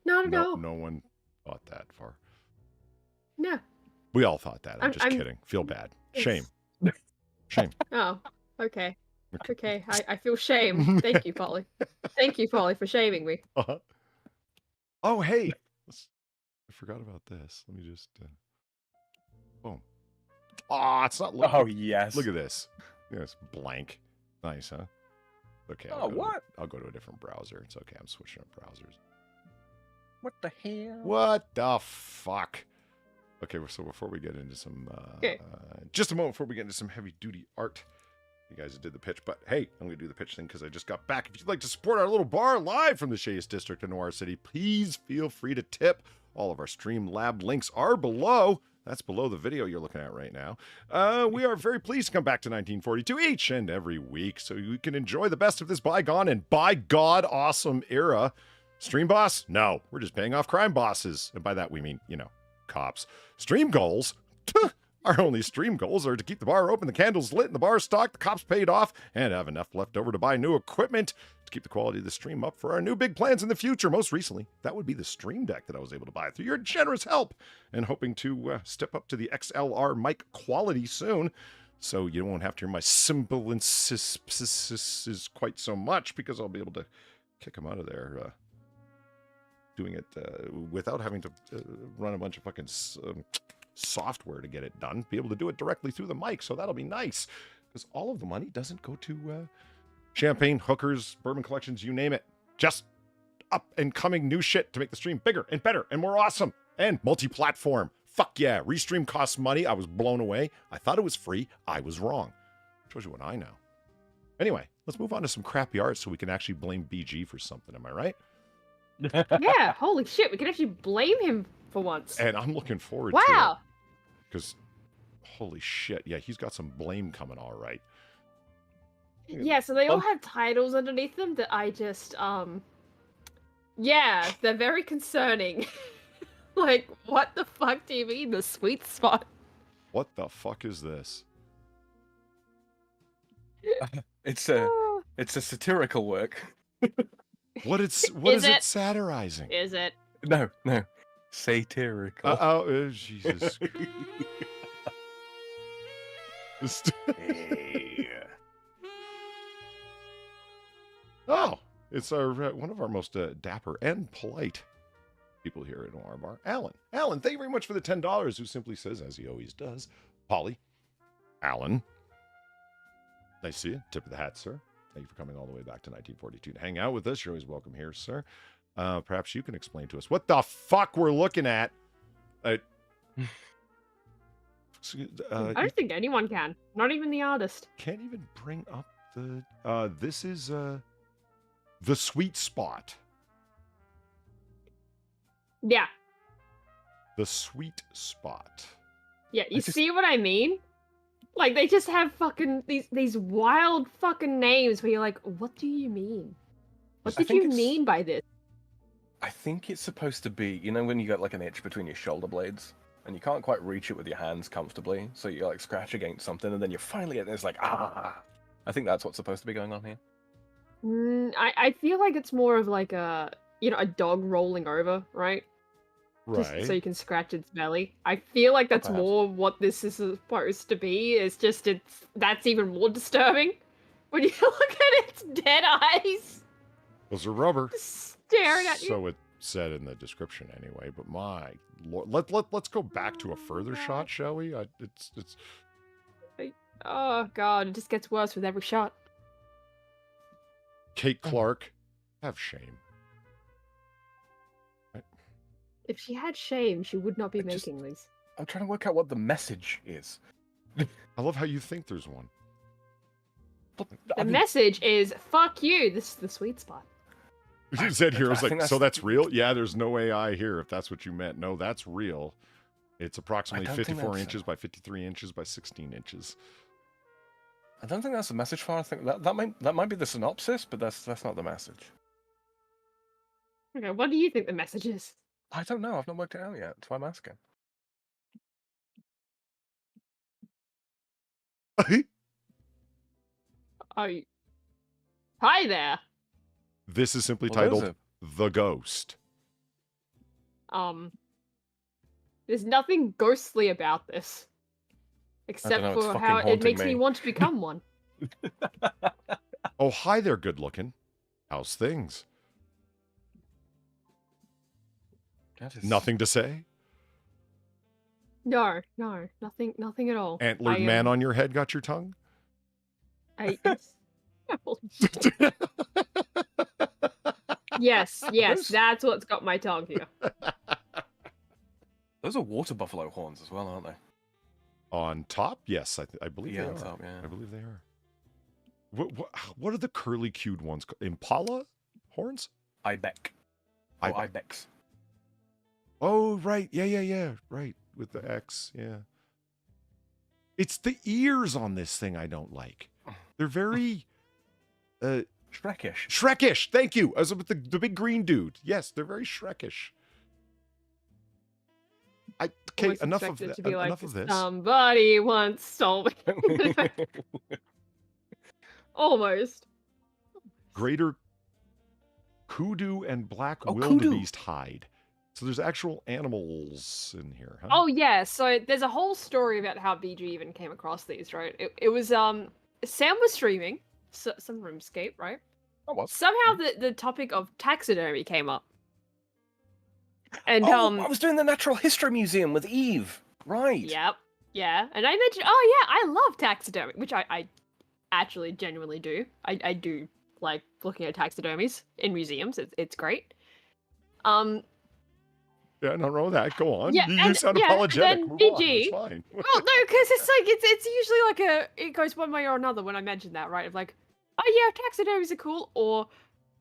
Speaker 1: one thought that far.
Speaker 2: No.
Speaker 1: We all thought that. I'm just
Speaker 2: I'm-
Speaker 1: kidding. Feel bad.
Speaker 2: It's-
Speaker 1: Shame. Shame.
Speaker 2: Oh, okay. Okay, I feel shame. Thank you, Polly. Thank you, Polly, for shaming me.
Speaker 1: Uh-huh. Oh, hey. I forgot about this. Let me just... Boom. Oh, it's not...
Speaker 3: Oh, yes.
Speaker 1: Look at this. Yeah, it's blank. Nice, huh? Okay.
Speaker 3: Oh, what?
Speaker 1: I'll go to a different browser. It's okay. I'm switching up browsers.
Speaker 3: What the hell?
Speaker 1: What the fuck? Okay, so before we get into some... just a moment before we get into some heavy-duty art. You guys did the pitch, but hey, I'm going to do the pitch thing because I just got back. If you'd like to support our little bar live from the shadiest district of Noir City, please feel free to tip. All of our Streamlab links are below. That's below the video you're looking at right now. We are very pleased to come back to 1942 each and every week so you can enjoy the best of this bygone and by God awesome era. Stream boss? No, we're just paying off crime bosses. And by that we mean, cops. Stream goals? Our only stream goals are to keep the bar open, the candles lit, and the bar stocked, the cops paid off, and have enough left over to buy new equipment to keep the quality of the stream up for our new big plans in the future. Most recently, that would be the Stream Deck that I was able to buy through your generous help, and hoping to step up to the XLR mic quality soon, so you won't have to hear my sibilances quite so much, because I'll be able to kick them out of there doing it without having to run a bunch of fucking software to get it done. Be able to do it directly through the mic, so that'll be nice, because all of the money doesn't go to champagne, hookers, bourbon collections, you name it. Just up and coming new shit to make the stream bigger and better and more awesome and multi-platform. Fuck yeah, Restream costs money. I was blown away. I thought it was free. I was wrong. Shows you what I know. Anyway, let's move on to some crappy art so we can actually blame BG for something. Am I right?
Speaker 2: Yeah, holy shit, we can actually blame him for once.
Speaker 1: And I'm looking forward to it.
Speaker 2: Wow.
Speaker 1: Because, holy shit, yeah, he's got some blame coming, all right.
Speaker 2: Yeah, so they all have titles underneath them that I just, yeah, they're very concerning. Like, what the fuck do you mean, the sweet spot?
Speaker 1: What the fuck is this?
Speaker 3: It's a satirical work.
Speaker 1: What is it satirizing?
Speaker 2: Is it?
Speaker 3: No, satirical.
Speaker 1: Jesus. Oh, it's our one of our most dapper and polite people here at Noir Bar, Alan. Alan, thank you very much for the $10, who simply says, as he always does, Polly, Alan. Nice to see you. Tip of the hat, sir. Thank you for coming all the way back to 1942 to hang out with us. You're always welcome here, sir. Perhaps you can explain to us what the fuck we're looking at.
Speaker 2: I don't think anyone can. Not even the artist.
Speaker 1: Can't even bring up the... this is the sweet spot.
Speaker 2: Yeah.
Speaker 1: The sweet spot.
Speaker 2: Yeah, you see what I mean? Like, they just have fucking these wild fucking names where you're like, what do you mean? What did you mean by this?
Speaker 3: I think it's supposed to be, you know, when you got like an itch between your shoulder blades and you can't quite reach it with your hands comfortably, so you like scratch against something and then you finally get it and it's like, ah. I think that's what's supposed to be going on here.
Speaker 2: I feel like it's more of like a, you know, a dog rolling over, right?
Speaker 1: Right.
Speaker 2: Just so you can scratch its belly. I feel like that's more what this is supposed to be. It's just that's even more disturbing when you look at its dead eyes.
Speaker 1: Those are rubber.
Speaker 2: Staring at you.
Speaker 1: So it said in the description anyway. But my lord, let's go back to a further shot, shall we? It's.
Speaker 2: Oh god, it just gets worse with every shot.
Speaker 1: Kate Clark, have shame.
Speaker 2: If she had shame, she would not be making these.
Speaker 3: I'm trying to work out what the message is.
Speaker 1: I love how you think there's one.
Speaker 2: The message is, fuck you, this is the sweet spot.
Speaker 1: You said here, I was like, so that's real? Yeah, there's no AI here, if that's what you meant. No, that's real. It's approximately 54 inches by 53 inches by 16 inches.
Speaker 3: I don't think that's the message file. I think that might be the synopsis, but that's not the message.
Speaker 2: Okay, what do you think the message is?
Speaker 3: I don't know. I've not worked it out yet. That's why I'm asking.
Speaker 2: Hi there.
Speaker 1: This is simply titled The Ghost.
Speaker 2: There's nothing ghostly about this. Except for how it makes me want to become one.
Speaker 1: Oh, hi there, good looking. How's things? Nothing to say?
Speaker 2: No, nothing at all.
Speaker 1: Antlered man on your head got your tongue?
Speaker 2: Yes, that's what's got my tongue here.
Speaker 3: Those are water buffalo horns as well, aren't they?
Speaker 1: On top? Yes, I believe they are.
Speaker 3: Top, yeah.
Speaker 1: I believe they are. What are the curly-cued ones? Impala horns?
Speaker 3: Ibex. Oh, Ibex.
Speaker 1: Oh, right. Yeah. Right. With the X. Yeah. It's the ears on this thing I don't like. They're very...
Speaker 3: Shrekish.
Speaker 1: Shrekish. Thank you. As with the big green dude. Yes, they're very Shrekish. Okay,
Speaker 2: Almost
Speaker 1: enough of
Speaker 2: expected
Speaker 1: that.
Speaker 2: to be like,
Speaker 1: Enough of this.
Speaker 2: somebody once told me. Almost.
Speaker 1: Greater kudu and black
Speaker 3: Oh, kudu.
Speaker 1: wildebeest hide. So there's actual animals in here, huh?
Speaker 2: Oh yeah, so there's a whole story about how BG even came across these, right? It was Sam was streaming some RuneScape, right?
Speaker 3: Oh, what?
Speaker 2: Somehow the topic of taxidermy came up. And
Speaker 3: I was doing the Natural History Museum with Eve. Right.
Speaker 2: Yep. Yeah. And I mentioned, oh yeah, I love taxidermy, which I actually genuinely do. I do like looking at taxidermies in museums. It's great.
Speaker 1: Yeah, nothing wrong with that. Go on.
Speaker 2: Yeah,
Speaker 1: You sound apologetic.
Speaker 2: then
Speaker 1: Move on.
Speaker 2: BG.
Speaker 1: It's fine.
Speaker 2: Well, no, because it's like it's usually like it goes one way or another when I mention that, right? Of like, oh yeah, taxidermies are cool, or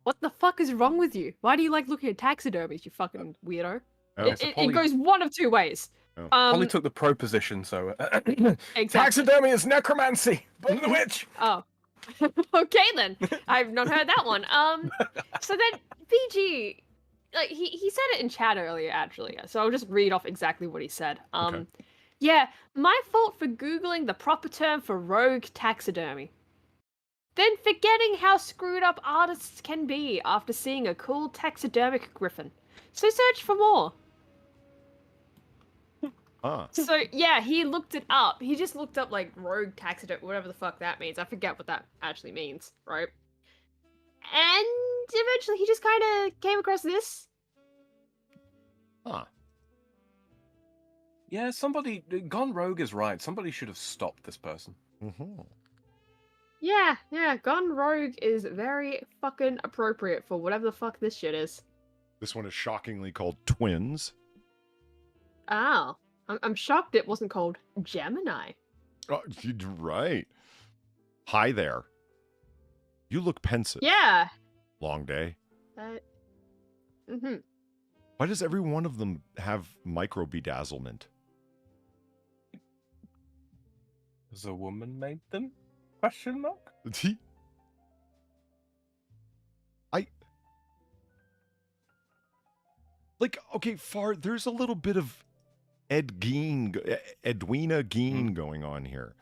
Speaker 2: what the fuck is wrong with you? Why do you like looking at taxidermies, you fucking weirdo?
Speaker 1: Oh.
Speaker 2: It goes one of two ways.
Speaker 1: Oh.
Speaker 3: Polly took the pro position, so
Speaker 2: Exactly.
Speaker 3: taxidermy is necromancy. Burn the witch.
Speaker 2: Oh. Okay then. I've not heard that one. So then BG, like he said it in chat earlier actually. So I'll just read off exactly what he said.
Speaker 1: Okay.
Speaker 2: Yeah, my fault for googling the proper term for rogue taxidermy. Then forgetting how screwed up artists can be after seeing a cool taxidermic griffin. So search for more.
Speaker 1: Ah.
Speaker 2: So yeah, he looked it up. He just looked up like rogue taxidermy, whatever the fuck that means. I forget what that actually means, right? And eventually he just kind of came across this.
Speaker 1: Huh.
Speaker 3: Yeah, somebody gone rogue is right. Somebody should have stopped this person.
Speaker 1: Mm-hmm.
Speaker 2: Yeah, gone rogue is very fucking appropriate for whatever the fuck this shit is.
Speaker 1: This one is shockingly called Twins.
Speaker 2: Oh, I'm shocked it wasn't called Gemini.
Speaker 1: Oh, you're right. Hi there. You look pensive.
Speaker 2: Yeah.
Speaker 1: Long day.
Speaker 2: Mm-hmm.
Speaker 1: Why does every one of them have micro bedazzlement?
Speaker 3: Has a woman made them? Question mark?
Speaker 1: Okay, there's a little bit of Edwina Geen going on here.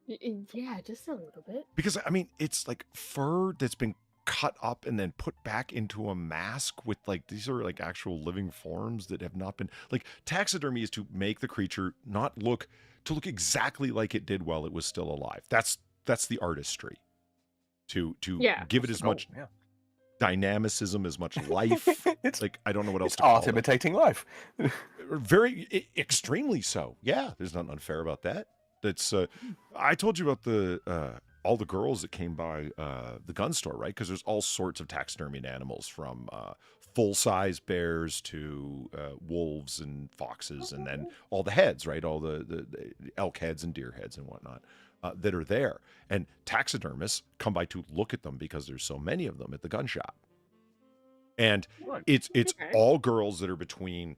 Speaker 2: Yeah, just a little bit.
Speaker 1: Because, I mean, it's like fur that's been cut up and then put back into a mask with like, these are like actual living forms that have not been, like, taxidermy is to make the creature look exactly like it did while it was still alive. That's the artistry. To give it as much dynamicism, as much life.
Speaker 3: It's
Speaker 1: like, I don't know what else
Speaker 3: it's
Speaker 1: to call
Speaker 3: art imitating life.
Speaker 1: Very extremely so. Yeah, there's nothing unfair about that. That's I told you about the all the girls that came by the gun store, right? Because there's all sorts of taxidermied animals, from full-size bears to wolves and foxes, and then all the heads, right? All the elk heads and deer heads and whatnot that are there. And taxidermists come by to look at them because there's so many of them at the gun shop. And it's all girls that are between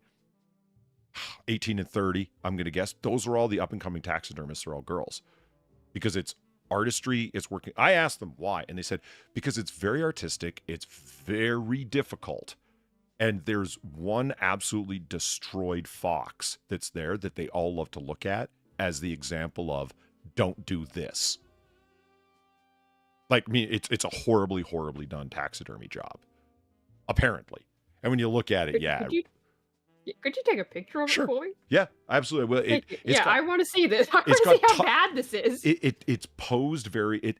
Speaker 1: 18 and 30, I'm going to guess. Those are all the up-and-coming taxidermists, are all girls. Because it's artistry, it's working. I asked them why, and they said, because it's very artistic, it's very difficult, and there's one absolutely destroyed fox that's there that they all love to look at as the example of, don't do this. Like, I mean, it's a horribly, horribly done taxidermy job, apparently. And when you look at it,
Speaker 2: Could you take a picture of it for me?
Speaker 1: Yeah, absolutely. Well,
Speaker 2: I want to see this. I want to see how bad this is.
Speaker 1: It's posed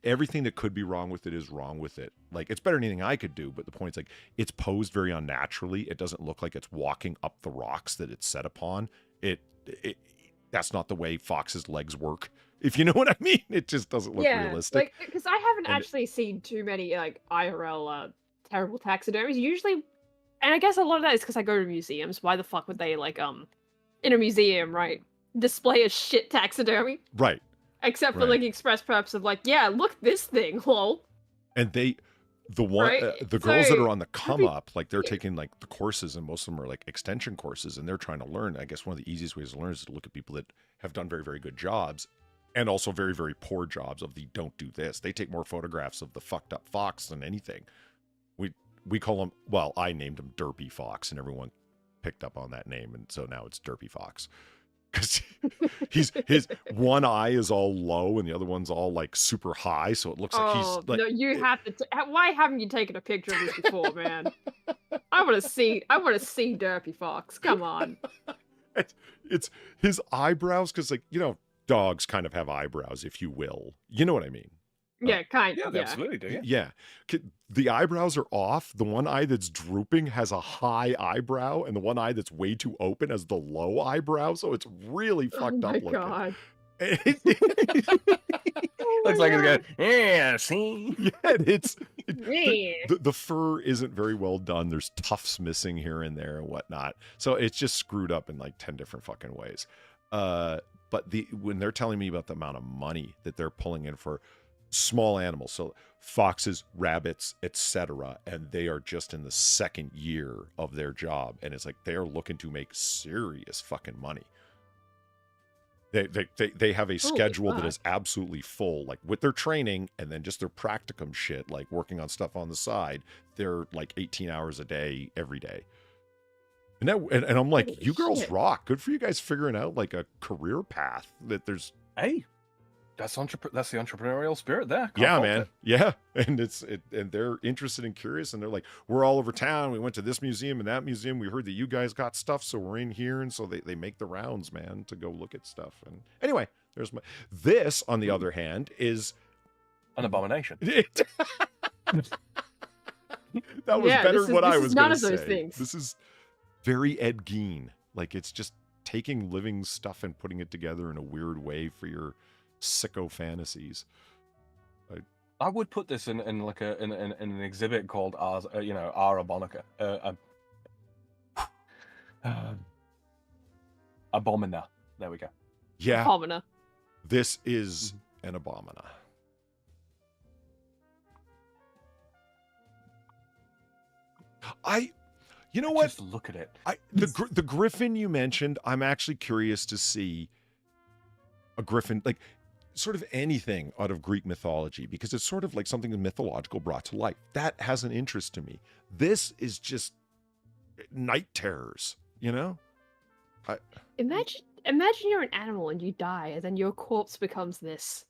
Speaker 1: everything that could be wrong with it is wrong with it. Like, it's better than anything I could do, but the point is, like, it's posed very unnaturally. It doesn't look like it's walking up the rocks that it's set upon. That's not the way fox's legs work. If you know what I mean, it just doesn't look realistic.
Speaker 2: Like, because I haven't actually seen too many like IRL terrible taxidermies. Usually, and I guess a lot of that is because I go to museums. Why the fuck would they like in a museum, right, display a shit taxidermy?
Speaker 1: Right.
Speaker 2: Except for like the express purpose of like, yeah, look this thing, lol.
Speaker 1: And the girls that are on the come up, like, they're taking like the courses, and most of them are like extension courses, and they're trying to learn. I guess one of the easiest ways to learn is to look at people that have done very, very good jobs, and also very, very poor jobs of the don't do this. They take more photographs of the fucked up fox than anything. We call them, well, I named him Derpy Fox, and everyone picked up on that name, and so now it's Derpy Fox. Because his one eye is all low and the other one's all like super high, so it looks like he's like.
Speaker 2: No, you have to. Why haven't you taken a picture of this before, man? I want to see Derpy Fox. Come on.
Speaker 1: It's his eyebrows, because like dogs kind of have eyebrows, if you will. You know what I mean?
Speaker 2: Yeah, kind
Speaker 3: Yeah,
Speaker 2: of.
Speaker 3: they
Speaker 2: Yeah.
Speaker 3: absolutely do. Yeah.
Speaker 1: Yeah. The eyebrows are off. The one eye that's drooping has a high eyebrow, and the one eye that's way too open has the low eyebrow. So it's really fucked up looking.
Speaker 2: Oh my god.
Speaker 3: Looks like it's good. Yeah, see?
Speaker 1: Yeah,
Speaker 2: Yeah.
Speaker 1: the fur isn't very well done. There's tufts missing here and there and whatnot. So it's just screwed up in like 10 different fucking ways. But when they're telling me about the amount of money that they're pulling in for small animals, so foxes, rabbits, etc., and they are just in the second year of their job, and it's like they're looking to make serious fucking money. They have a schedule that is absolutely full, like with their training and then just their practicum shit, like working on stuff on the side. They're like 18 hours a day every day. And I'm like,
Speaker 2: Holy
Speaker 1: you girls
Speaker 2: shit.
Speaker 1: rock. Good for you guys figuring out like a career path that there's.
Speaker 3: Hey, that's the entrepreneurial spirit there. Can't
Speaker 1: Yeah,
Speaker 3: fault
Speaker 1: man.
Speaker 3: it.
Speaker 1: Yeah. And and they're interested and curious, and they're like, we're all over town. We went to this museum and that museum. We heard that you guys got stuff, so we're in here. And so they make the rounds, man, to go look at stuff. And anyway, there's this, on the other hand, is
Speaker 3: An abomination.
Speaker 1: that was
Speaker 2: Yeah,
Speaker 1: better
Speaker 2: this
Speaker 1: than what
Speaker 2: is-
Speaker 1: I
Speaker 2: this
Speaker 1: was
Speaker 2: is
Speaker 1: going
Speaker 2: none
Speaker 1: to
Speaker 2: of
Speaker 1: say.
Speaker 2: those things.
Speaker 1: This is very Ed Gein. Like, it's just taking living stuff and putting it together in a weird way for your sicko fantasies.
Speaker 3: I would put this in like in an exhibit called Ars, Ara Bonica. Abomina. There we go.
Speaker 1: Yeah,
Speaker 2: Abomina.
Speaker 1: this is an abomina. You know what?
Speaker 3: Just look at it.
Speaker 1: The griffin you mentioned, I'm actually curious to see a griffin, like sort of anything out of Greek mythology, because it's sort of like something mythological brought to life. That has an interest to me. This is just night terrors, you know?
Speaker 2: Imagine you're an animal and you die, and then your corpse becomes this.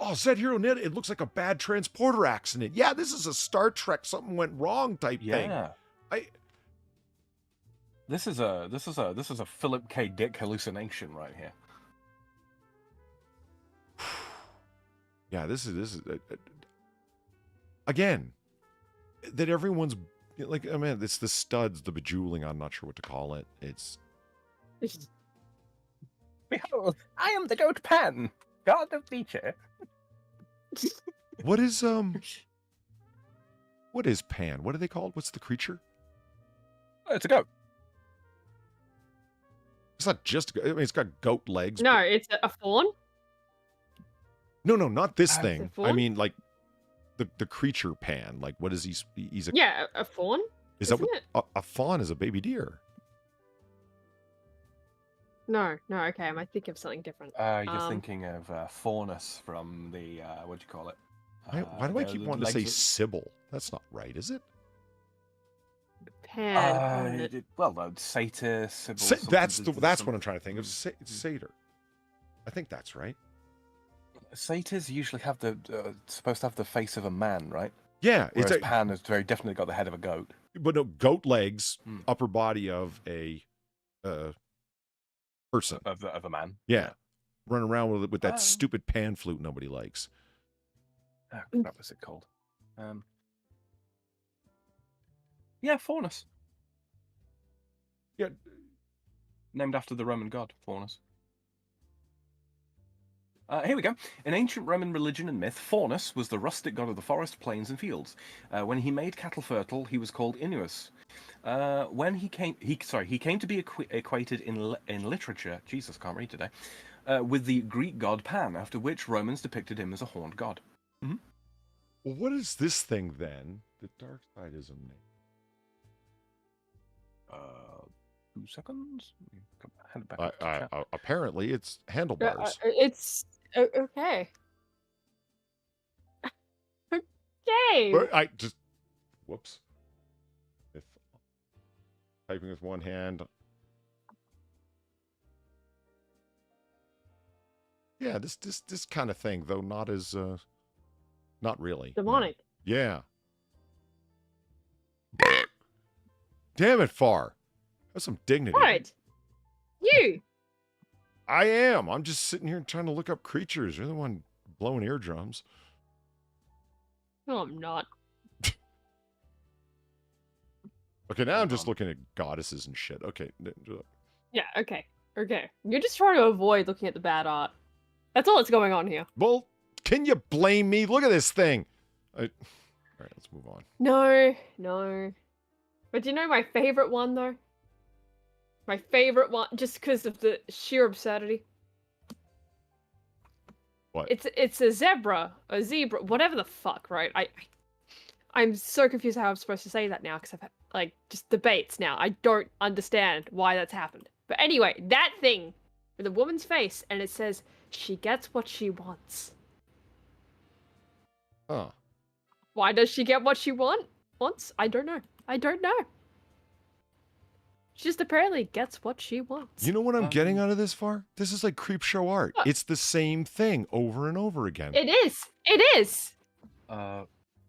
Speaker 1: Oh, Zed Hero Net, it looks like a bad transporter accident. Yeah, this is a Star Trek, something went wrong type thing.
Speaker 3: Yeah. This is a Philip K. Dick hallucination right here.
Speaker 1: Yeah, this is again, that everyone's like, I mean, it's the studs, the bejeweling. I'm not sure what to call it. It's
Speaker 3: Behold, I am the goat Pan, god of nature.
Speaker 1: what is Pan? What are they called? What's the creature?
Speaker 3: Oh, it's a goat.
Speaker 1: It's not just. I mean, it's got goat legs.
Speaker 2: No, it's a fawn.
Speaker 1: No, not this
Speaker 2: Is
Speaker 1: thing.
Speaker 2: it
Speaker 1: I
Speaker 2: fawn?
Speaker 1: mean, like the creature Pan. Like, what is he? He's a.
Speaker 2: Yeah, a fawn.
Speaker 1: Is that
Speaker 2: isn't
Speaker 1: what
Speaker 2: it?
Speaker 1: a fawn is? A baby deer.
Speaker 2: No. Okay, I might think of something different.
Speaker 3: You're thinking of Faunus from the what do you call it?
Speaker 1: Why do I keep wanting to say
Speaker 3: legs
Speaker 1: Sybil? That's not right, is it?
Speaker 2: Pan.
Speaker 3: Satyr, Sybil.
Speaker 1: That's what I'm trying to think of. Satyr. I think that's right.
Speaker 3: Satyrs usually have supposed to have the face of a man, right?
Speaker 1: Yeah,
Speaker 3: Whereas Pan has very definitely got the head of a goat.
Speaker 1: but no, goat legs, upper body of a person.
Speaker 3: Of a man.
Speaker 1: Yeah, running around with that stupid pan flute nobody likes.
Speaker 3: Oh, what was it called? Yeah, Faunus.
Speaker 1: Yeah,
Speaker 3: Named after the Roman god, Faunus. Here we go. In ancient Roman religion and myth, Faunus was the rustic god of the forest, plains, and fields. When he made cattle fertile, he was called Inuus. When he came to be equated in literature. Jesus, can't read today. With the Greek god Pan, after which Romans depicted him as a horned god. Mm-hmm.
Speaker 1: Well, what is this thing then? The dark side is a name.
Speaker 3: 2 seconds. Head back up to chat.
Speaker 1: Apparently, it's handlebars.
Speaker 2: It's okay. Okay.
Speaker 1: But I just whoops. If Typing with one hand. Yeah, this kind of thing, though not as not really.
Speaker 2: Demonic.
Speaker 1: No. Yeah. Damn it, Far. That's some dignity.
Speaker 2: Right. You.
Speaker 1: I am. I'm just sitting here trying to look up creatures. You're the one blowing eardrums.
Speaker 2: No, I'm not.
Speaker 1: Okay, now I'm just looking at goddesses and shit. Okay.
Speaker 2: Yeah, okay. Okay. You're just trying to avoid looking at the bad art. That's all that's going on here.
Speaker 1: Well, can you blame me? Look at this thing. All right, let's move on.
Speaker 2: No. But do you know my favorite one, though? My favorite one, just because of the sheer absurdity.
Speaker 1: What?
Speaker 2: It's a zebra, whatever the fuck, right? I'm so confused how I'm supposed to say that now, because I've had, like, just debates now. I don't understand why that's happened. But anyway, that thing with a woman's face, and it says, she gets what she wants.
Speaker 1: Huh.
Speaker 2: Why does she get what she wants? I don't know. She just apparently gets what she wants.
Speaker 1: You know what I'm getting out of this Far? This is like creep show art.
Speaker 2: What?
Speaker 1: It's the same thing over and over again.
Speaker 2: It is.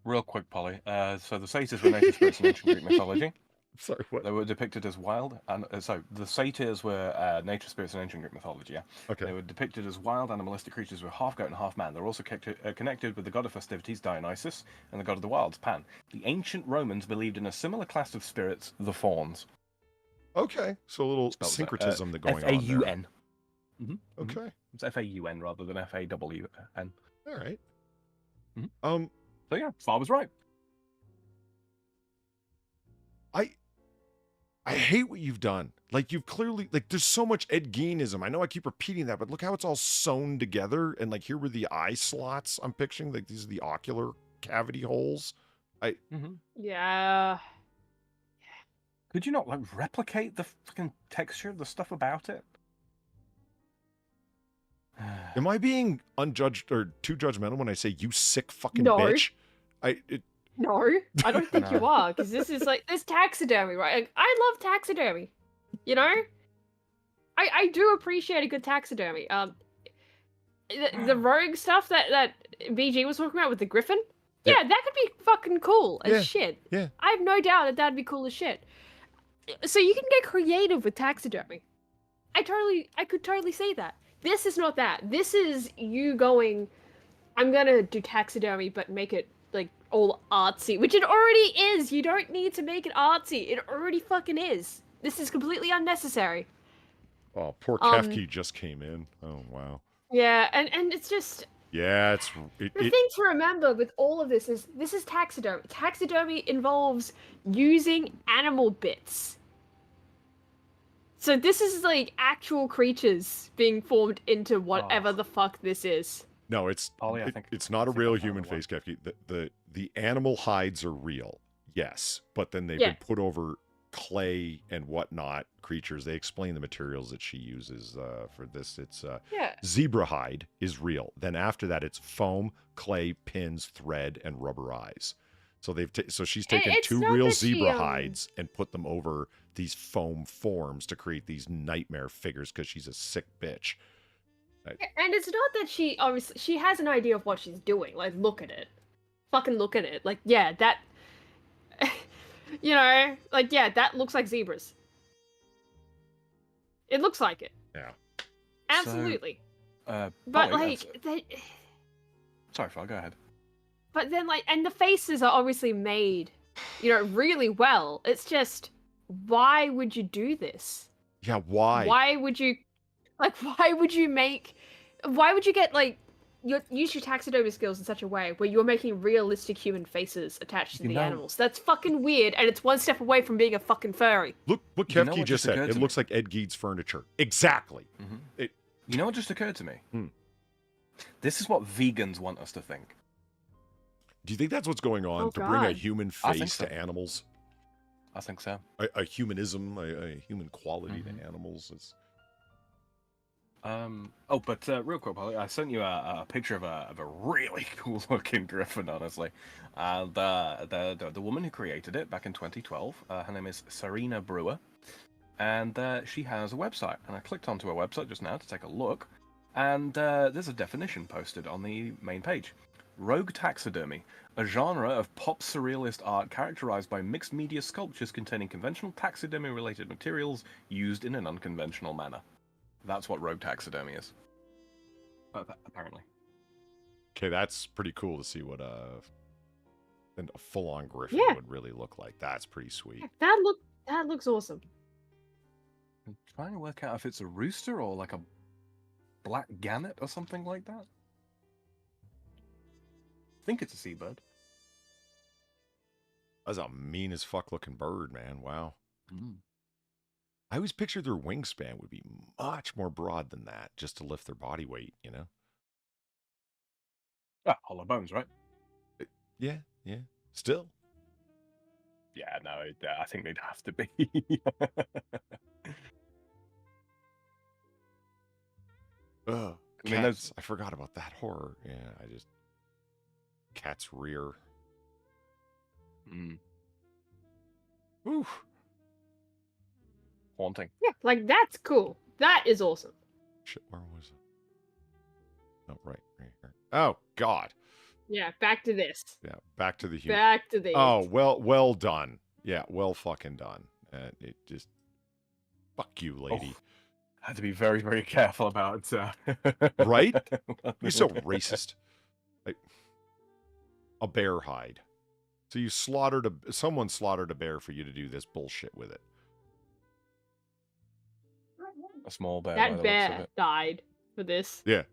Speaker 3: Real quick, Polly. So the satyrs were native spirits in ancient Greek mythology.
Speaker 1: Sorry, what?
Speaker 3: They were depicted as wild, and so the satyrs were nature spirits in ancient Greek mythology. Yeah.
Speaker 1: Okay.
Speaker 3: They were depicted as wild, animalistic creatures with half goat and half man. They're also connected with the god of festivities, Dionysus, and the god of the wilds, Pan. The ancient Romans believed in a similar class of spirits, the fauns.
Speaker 1: Okay, so a little syncretism that going on there.
Speaker 3: F-A-U-N.
Speaker 1: Okay.
Speaker 3: It's F-A-U-N rather than F-A-W-N.
Speaker 1: All right.
Speaker 3: So yeah, Far was right.
Speaker 1: I hate what you've done. Like, you've clearly, like, there's so much Ed Geinism. I know I keep repeating that, but look how it's all sewn together. And, like, here were the eye slots I'm picturing. Like, these are the ocular cavity holes.
Speaker 2: Yeah.
Speaker 3: Could you not, like, replicate the fucking texture of the stuff about it?
Speaker 1: Am I being unjudged or too judgmental when I say you sick fucking
Speaker 2: No.
Speaker 1: bitch?
Speaker 2: No, I don't think you are, because this is like, this taxidermy, right? Like, I love taxidermy, you know? I do appreciate a good taxidermy. The rogue stuff that BG was talking about with the griffin, yeah, that could be fucking cool as shit.
Speaker 1: Yeah.
Speaker 2: I have no doubt that that'd be cool as shit. So you can get creative with taxidermy. I could totally see that. This is not that. This is you going, I'm gonna do taxidermy, but make it, like, all artsy, which it already is. You don't need to make it artsy. It already fucking is. This is completely unnecessary.
Speaker 1: Oh, poor Kefki just came in. Oh, wow.
Speaker 2: Yeah, and it's just...
Speaker 1: Yeah,
Speaker 2: the thing to remember with all of this is taxidermy. Taxidermy involves using animal bits. So this is, like, actual creatures being formed into whatever the fuck this is.
Speaker 1: No, it's
Speaker 3: Ollie, I think
Speaker 1: it's not a real human face, Kefki. The animal hides are real, yes, but then they've been put over clay and whatnot creatures. They explain the materials that she uses for this. It's zebra hide is real. Then after that, it's foam, clay, pins, thread, and rubber eyes. So she's taken two real zebra hides and put them over these foam forms to create these nightmare figures because she's a sick bitch.
Speaker 2: And it's not that she has an idea of what she's doing. Like, look at it. Fucking look at it. Like, yeah, that... you know, like, yeah, that looks like zebras. It looks like it.
Speaker 1: Yeah.
Speaker 2: Absolutely.
Speaker 3: So,
Speaker 2: but,
Speaker 3: Polly,
Speaker 2: like,
Speaker 3: Sorry, Far, go ahead.
Speaker 2: But then, like, and the faces are obviously made, you know, really well. It's just, why would you do this?
Speaker 1: Yeah, why?
Speaker 2: Why would you get, like, use your taxidermy skills in such a way where you're making realistic human faces attached to the animals? That's fucking weird, and it's one step away from being a fucking furry.
Speaker 1: Look what Kefki just said. It looks like Ed Geed's furniture. Exactly.
Speaker 3: Mm-hmm. You know what just occurred to me? This is what vegans want us to think.
Speaker 1: Do you think that's what's going on to bring a human face to animals?
Speaker 3: I think so.
Speaker 1: A humanism, a human quality to animals.
Speaker 3: But real quick, Polly, I sent you a picture of a really cool looking griffin, honestly. The woman who created it back in 2012, her name is Serena Brewer, and she has a website. And I clicked onto her website just now to take a look, and there's a definition posted on the main page. Rogue taxidermy, a genre of pop surrealist art characterized by mixed media sculptures containing conventional taxidermy-related materials used in an unconventional manner. That's what rogue taxidermy is. Apparently.
Speaker 1: Okay, that's pretty cool to see what a full-on griffin would really look like. That's pretty sweet.
Speaker 2: That looks awesome.
Speaker 3: I'm trying to work out if it's a rooster or like a black gannet or something like that. I think it's a seabird.
Speaker 1: That's a mean as fuck looking bird, man. Wow. I always pictured their wingspan would be much more broad than that, just to lift their body weight, you know?
Speaker 3: Ah, hollow bones, right?
Speaker 1: Yeah. Still.
Speaker 3: Yeah, no, I think they'd have to be.
Speaker 1: Ugh,
Speaker 3: I mean,
Speaker 1: cats. I forgot about that horror. Yeah, Cat's rear. Oof.
Speaker 3: Haunting.
Speaker 2: Yeah, like that's cool. That is awesome.
Speaker 1: Shit, where was it? Oh, right here. Oh, God.
Speaker 2: Yeah, back to this.
Speaker 1: Yeah, back to the human.
Speaker 2: Back to this.
Speaker 1: Oh, well done. Yeah, well fucking done. And it just, fuck you, lady.
Speaker 3: Oh, I had to be very, very careful about.
Speaker 1: Right? You're so racist. Like, a bear hide. So someone slaughtered a bear for you to do this bullshit with it.
Speaker 3: A small bear.
Speaker 2: That bear died for this.
Speaker 1: Yeah.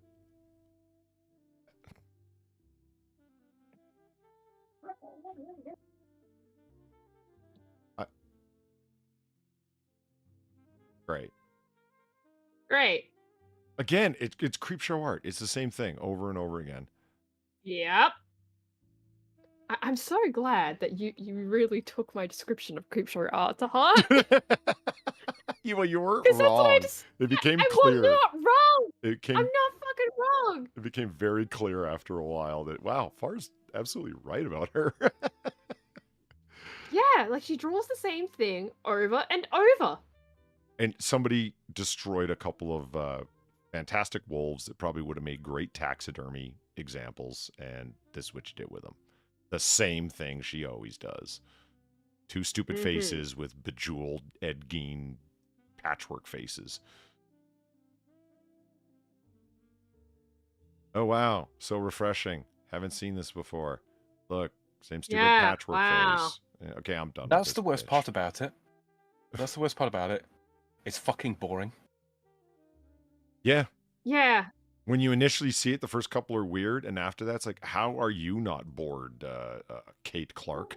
Speaker 2: Great.
Speaker 1: Again, it's creepshow art. It's the same thing over and over again.
Speaker 2: Yep. I'm so glad that you really took my description of creepshow art to heart.
Speaker 1: You weren't wrong. It became clear.
Speaker 2: I'm not wrong.
Speaker 1: I'm
Speaker 2: not fucking wrong.
Speaker 1: It became very clear after a while that, wow, Far's absolutely right about her.
Speaker 2: Yeah, like she draws the same thing over and over.
Speaker 1: And somebody destroyed a couple of fantastic wolves that probably would have made great taxidermy examples, and this is what she did with them. The same thing she always does. Two stupid faces with bejeweled Ed Gein patchwork faces. Oh, wow. So refreshing. Haven't seen this before. Look, same stupid patchwork face. Yeah, okay, I'm done.
Speaker 3: That's the worst part about it. That's the worst part about it. It's fucking boring.
Speaker 1: Yeah.
Speaker 2: Yeah.
Speaker 1: When you initially see it, the first couple are weird, and after that, it's like, how are you not bored, Kate Clark?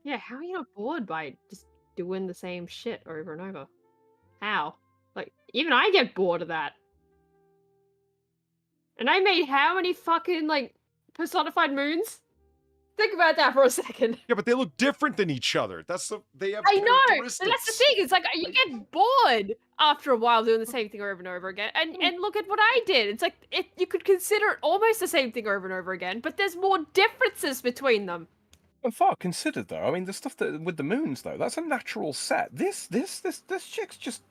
Speaker 2: Yeah, how are you not bored by just doing the same shit over and over? How? Like, even I get bored of that. And I made how many fucking, like, personified moons? Think about that for a second.
Speaker 1: Yeah, but they look different than each other. They have
Speaker 2: I know, and
Speaker 1: characteristics.
Speaker 2: that's the thing. It's like you get bored after a while doing the same thing over and over again. And look at what I did. It's like you could consider it almost the same thing over and over again, but there's more differences between them.
Speaker 3: And far considered though. I mean, the stuff with the moons though, that's a natural set. This chick's just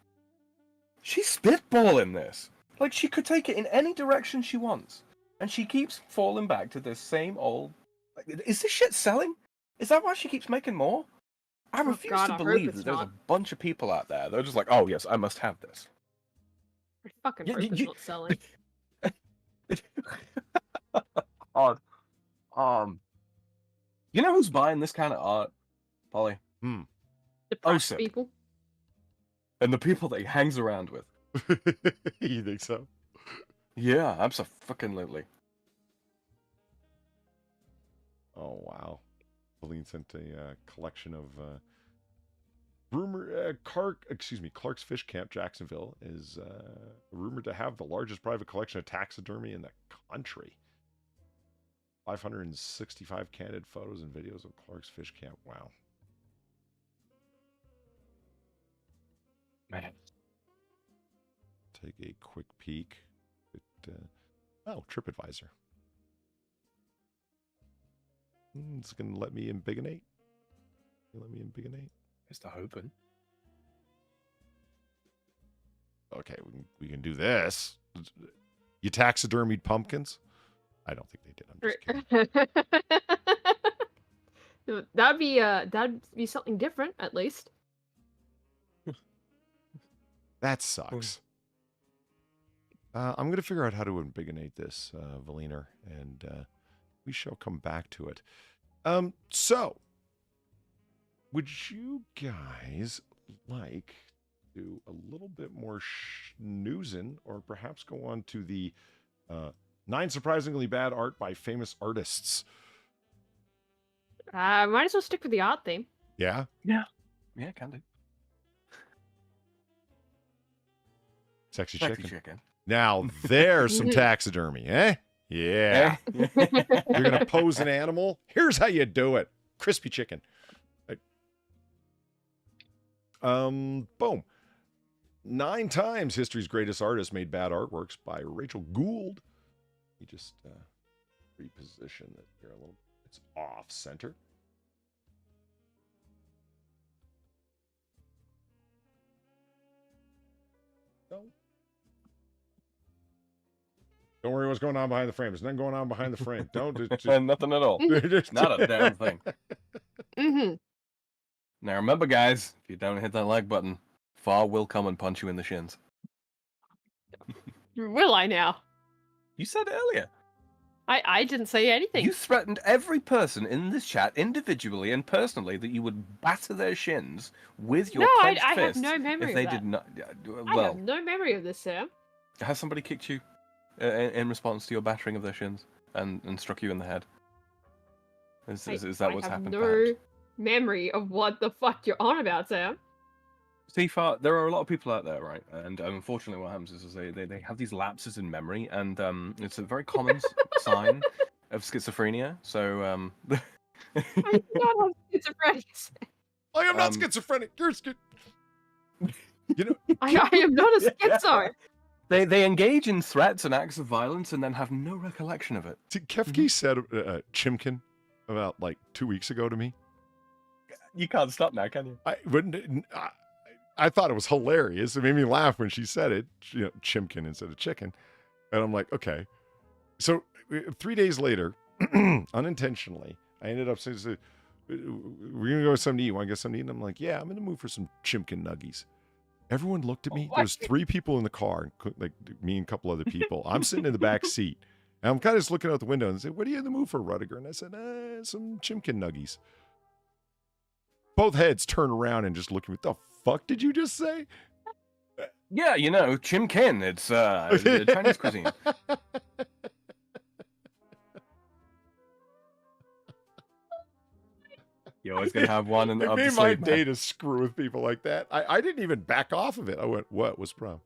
Speaker 3: she's spitballing this. Like she could take it in any direction she wants, and she keeps falling back to this same old. Is this shit selling? Is that why she keeps making more? I refuse to believe that there's a bunch of people out there that are just like, oh yes, I must have this.
Speaker 2: I fucking hope it's not selling.
Speaker 3: Odd. You know who's buying this kind of art, Polly?
Speaker 2: Depressed people.
Speaker 3: And the people that he hangs around with.
Speaker 1: You think so?
Speaker 3: Yeah, absolutely.
Speaker 1: Oh, wow. Pauline sent a collection of Clark's Fish Camp, Jacksonville, is rumored to have the largest private collection of taxidermy in the country. 565 candid photos and videos of Clark's Fish Camp. Wow.
Speaker 3: Man.
Speaker 1: take a quick peek at, oh, TripAdvisor. It's going to let me imbigonate. Let me imbigonate.
Speaker 3: Just hoping.
Speaker 1: Okay, we can do this. You taxidermied pumpkins? I don't think they did. I'm just kidding.
Speaker 2: That'd be something different, at least.
Speaker 1: That sucks. I'm going to figure out how to imbigonate this, Valiner, and we shall come back to it. So, would you guys like to do a little bit more schnoozing, or perhaps go on to the 9 surprisingly bad art by famous artists?
Speaker 2: Might as well stick with the art theme.
Speaker 1: Yeah?
Speaker 3: Yeah, can do.
Speaker 1: Sexy
Speaker 3: Sexy
Speaker 1: chicken.
Speaker 3: chicken.
Speaker 1: Now, there's some taxidermy, eh? Yeah. You're going to pose an animal? Here's how you do it. Crispy chicken. Boom. 9 times history's greatest artist made bad artworks by Rachel Gould. You just reposition it here a little. It's off center. Don't worry what's going on behind the frame. There's nothing going on behind the frame. Don't just
Speaker 3: nothing at all. Not a damn thing.
Speaker 2: Mm-hmm.
Speaker 3: Now remember, guys, if you don't hit that like button, Far will come and punch you in the shins.
Speaker 2: Will I now?
Speaker 3: You said earlier.
Speaker 2: I didn't say anything.
Speaker 3: You threatened every person in this chat individually and personally that you would batter their shins with your clenched
Speaker 2: I have
Speaker 3: fist
Speaker 2: no memory
Speaker 3: if they
Speaker 2: of that.
Speaker 3: did not.
Speaker 2: I
Speaker 3: Well,
Speaker 2: have no memory of this, Sam.
Speaker 3: has somebody kicked you in response to your battering of their shins and struck you in the head? Is that what's happened?
Speaker 2: I have no memory of what the fuck you're on about, Sam.
Speaker 3: See, Far, there are a lot of people out there, right? And unfortunately, what happens is they have these lapses in memory, and it's a very common sign of schizophrenia. So,
Speaker 2: I do not have schizophrenia.
Speaker 1: I am not schizophrenic. You're you know,
Speaker 2: I am not a schizo.
Speaker 3: They engage in threats and acts of violence and then have no recollection of it.
Speaker 1: See, Kefke said chimkin about like 2 weeks ago to me.
Speaker 3: You can't stop now, can you?
Speaker 1: I thought it was hilarious. It made me laugh when she said it, chimkin instead of chicken. And I'm like, okay. So 3 days later, unintentionally, I ended up saying, we're going to go something to eat. Want to get something to eat? And I'm like, yeah, I'm in the mood for some chimkin nuggies. Everyone looked at me. There was 3 people in the car, like me and a couple other people. I'm sitting in the back seat. And I'm kind of just looking out the window and say, what are you in the mood for, Rudiger? And I said, some chimkin nuggies. Both heads turn around and just look at me. What the fuck did you just say?
Speaker 3: Yeah, chimkin. It's Chinese cuisine. You're always going to have one.
Speaker 1: It made my day to screw with people like that. I didn't even back off of it. I went, what? What's the problem?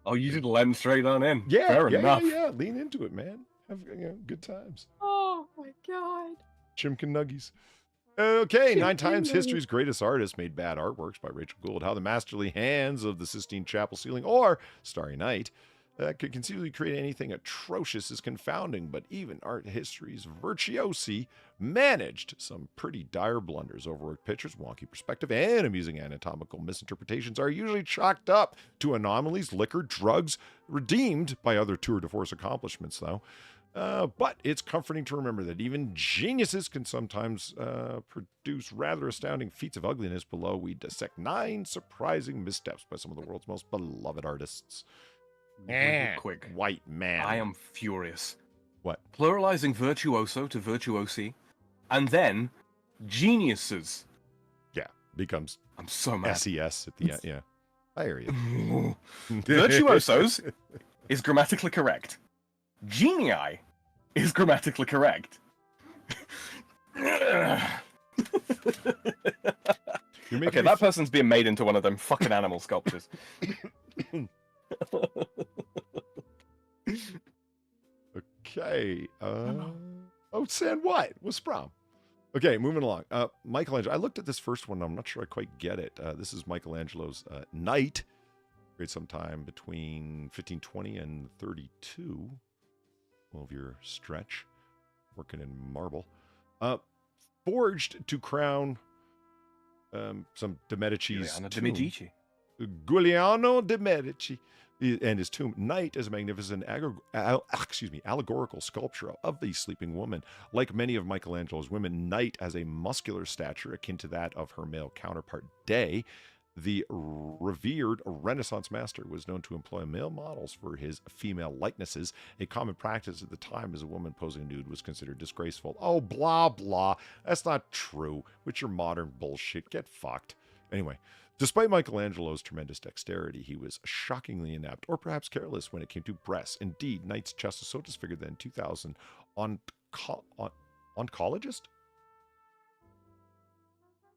Speaker 3: Oh, you just lend straight on in.
Speaker 1: Yeah,
Speaker 3: Fair enough.
Speaker 1: Yeah. Lean into it, man. Have good times.
Speaker 2: Oh my god.
Speaker 1: Chimkin nuggies. Okay, 9 times history's greatest artist made bad artworks by Rachel Gould. How the masterly hands of the Sistine Chapel ceiling or Starry Night could conceivably create anything atrocious is confounding, but even art history's virtuosi managed some pretty dire blunders. Overworked pictures, wonky perspective, and amusing anatomical misinterpretations are usually chalked up to anomalies, liquor, drugs, redeemed by other tour de force accomplishments, though. But it's comforting to remember that even geniuses can sometimes produce rather astounding feats of ugliness. Below, we dissect 9 surprising missteps by some of the world's most beloved artists.
Speaker 3: Quick.
Speaker 1: White man.
Speaker 3: I am furious.
Speaker 1: What?
Speaker 3: Pluralizing virtuoso to virtuosi, and then geniuses.
Speaker 1: Yeah, becomes
Speaker 3: I'm so mad.
Speaker 1: SES at the end. Yeah, I hear you.
Speaker 3: Virtuosos is grammatically correct. Genii is grammatically correct. Okay, that person's being made into one of them fucking animal sculptures.
Speaker 1: Okay. Oh, San, what? What's the problem? Okay, moving along. Michelangelo. I looked at this first one. I'm not sure I quite get it. This is Michelangelo's Night. Created sometime between 1520 and 32. 12-year stretch. Working in marble. Forged to crown some de Medici's
Speaker 3: Giuliano de
Speaker 1: tomb.
Speaker 3: Medici.
Speaker 1: Giuliano de Medici and his tomb. Night is a magnificent allegorical sculpture of the sleeping woman. Like many of Michelangelo's women, Night has a muscular stature akin to that of her male counterpart, Day. The revered Renaissance master was known to employ male models for his female likenesses. A common practice at the time as a woman posing nude was considered disgraceful. Oh, blah, blah. That's not true. With your modern bullshit, get fucked. Anyway, despite Michelangelo's tremendous dexterity, he was shockingly inept, or perhaps careless, when it came to breasts. Indeed, Knight's chest is so disfigured that in 2000, oncologist?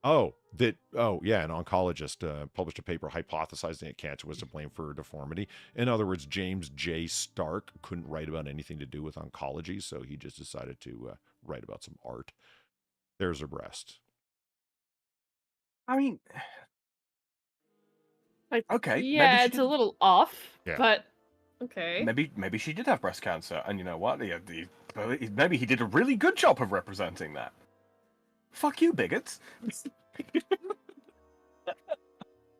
Speaker 1: An oncologist published a paper hypothesizing that cancer was to blame for deformity. In other words, James J. Stark couldn't write about anything to do with oncology, so he just decided to write about some art. There's her breast.
Speaker 3: I mean, okay.
Speaker 2: Yeah, it's a little off, but okay.
Speaker 3: Maybe she did have breast cancer, and you know what? Maybe he did a really good job of representing that. Fuck you, bigots.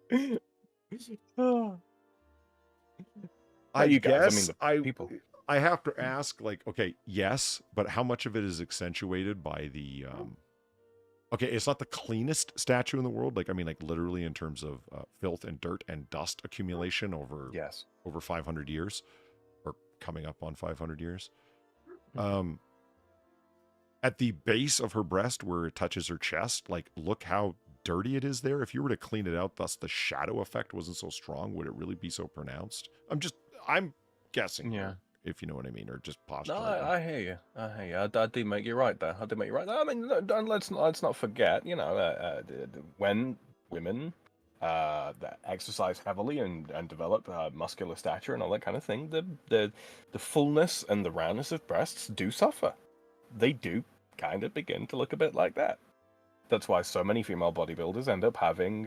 Speaker 1: People. I have to ask, like, okay, yes, but how much of it is accentuated by the okay, it's not the cleanest statue in the world, like literally in terms of filth and dirt and dust accumulation over 500 years, or coming up on 500 years. At the base of her breast where it touches her chest, like, look how dirty it is there. If you were to clean it out, thus the shadow effect wasn't so strong, would it really be so pronounced? I'm guessing, if you know what I mean, or just postulating.
Speaker 3: No, I hear you. I do make you right there. I mean, let's not forget, when women that exercise heavily and develop muscular stature and all that kind of thing, the fullness and the roundness of breasts do suffer. They do kind of begin to look a bit like that. That's why so many female bodybuilders end up having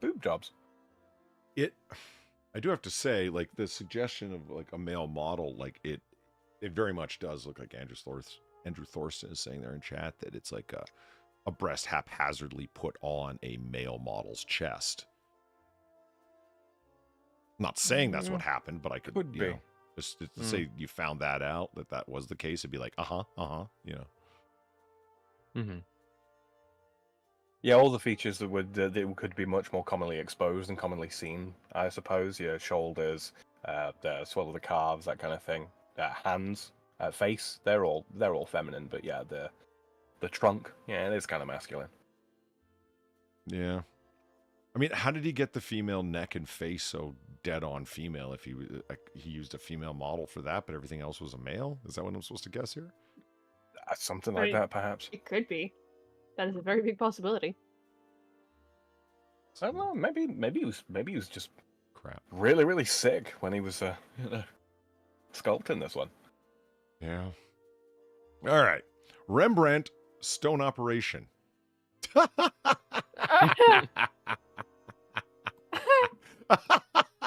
Speaker 3: boob jobs.
Speaker 1: I do have to say, like, the suggestion of like a male model, like it very much does look like Andrew Thorson is saying there in chat, that it's like a breast haphazardly put on a male model's chest. I'm not saying that's what happened, but I could be. Just to say you found that out, that was the case, it'd be like,
Speaker 3: Yeah, all the features that could be much more commonly exposed and commonly seen, I suppose. Your shoulders, the swell of the calves, that kind of thing. Hands, face, they're all feminine, but yeah, the trunk, yeah, it is kind of masculine.
Speaker 1: Yeah. I mean, how did he get the female neck and face so dead on female if he used a female model for that, but everything else was a male? Is that what I'm supposed to guess here?
Speaker 3: Something like that, perhaps.
Speaker 2: It could be. That is a very big possibility.
Speaker 3: I don't know. Maybe he was just
Speaker 1: crap.
Speaker 3: Really, really sick when he was sculpting this one.
Speaker 1: Yeah. All right. Rembrandt stone operation.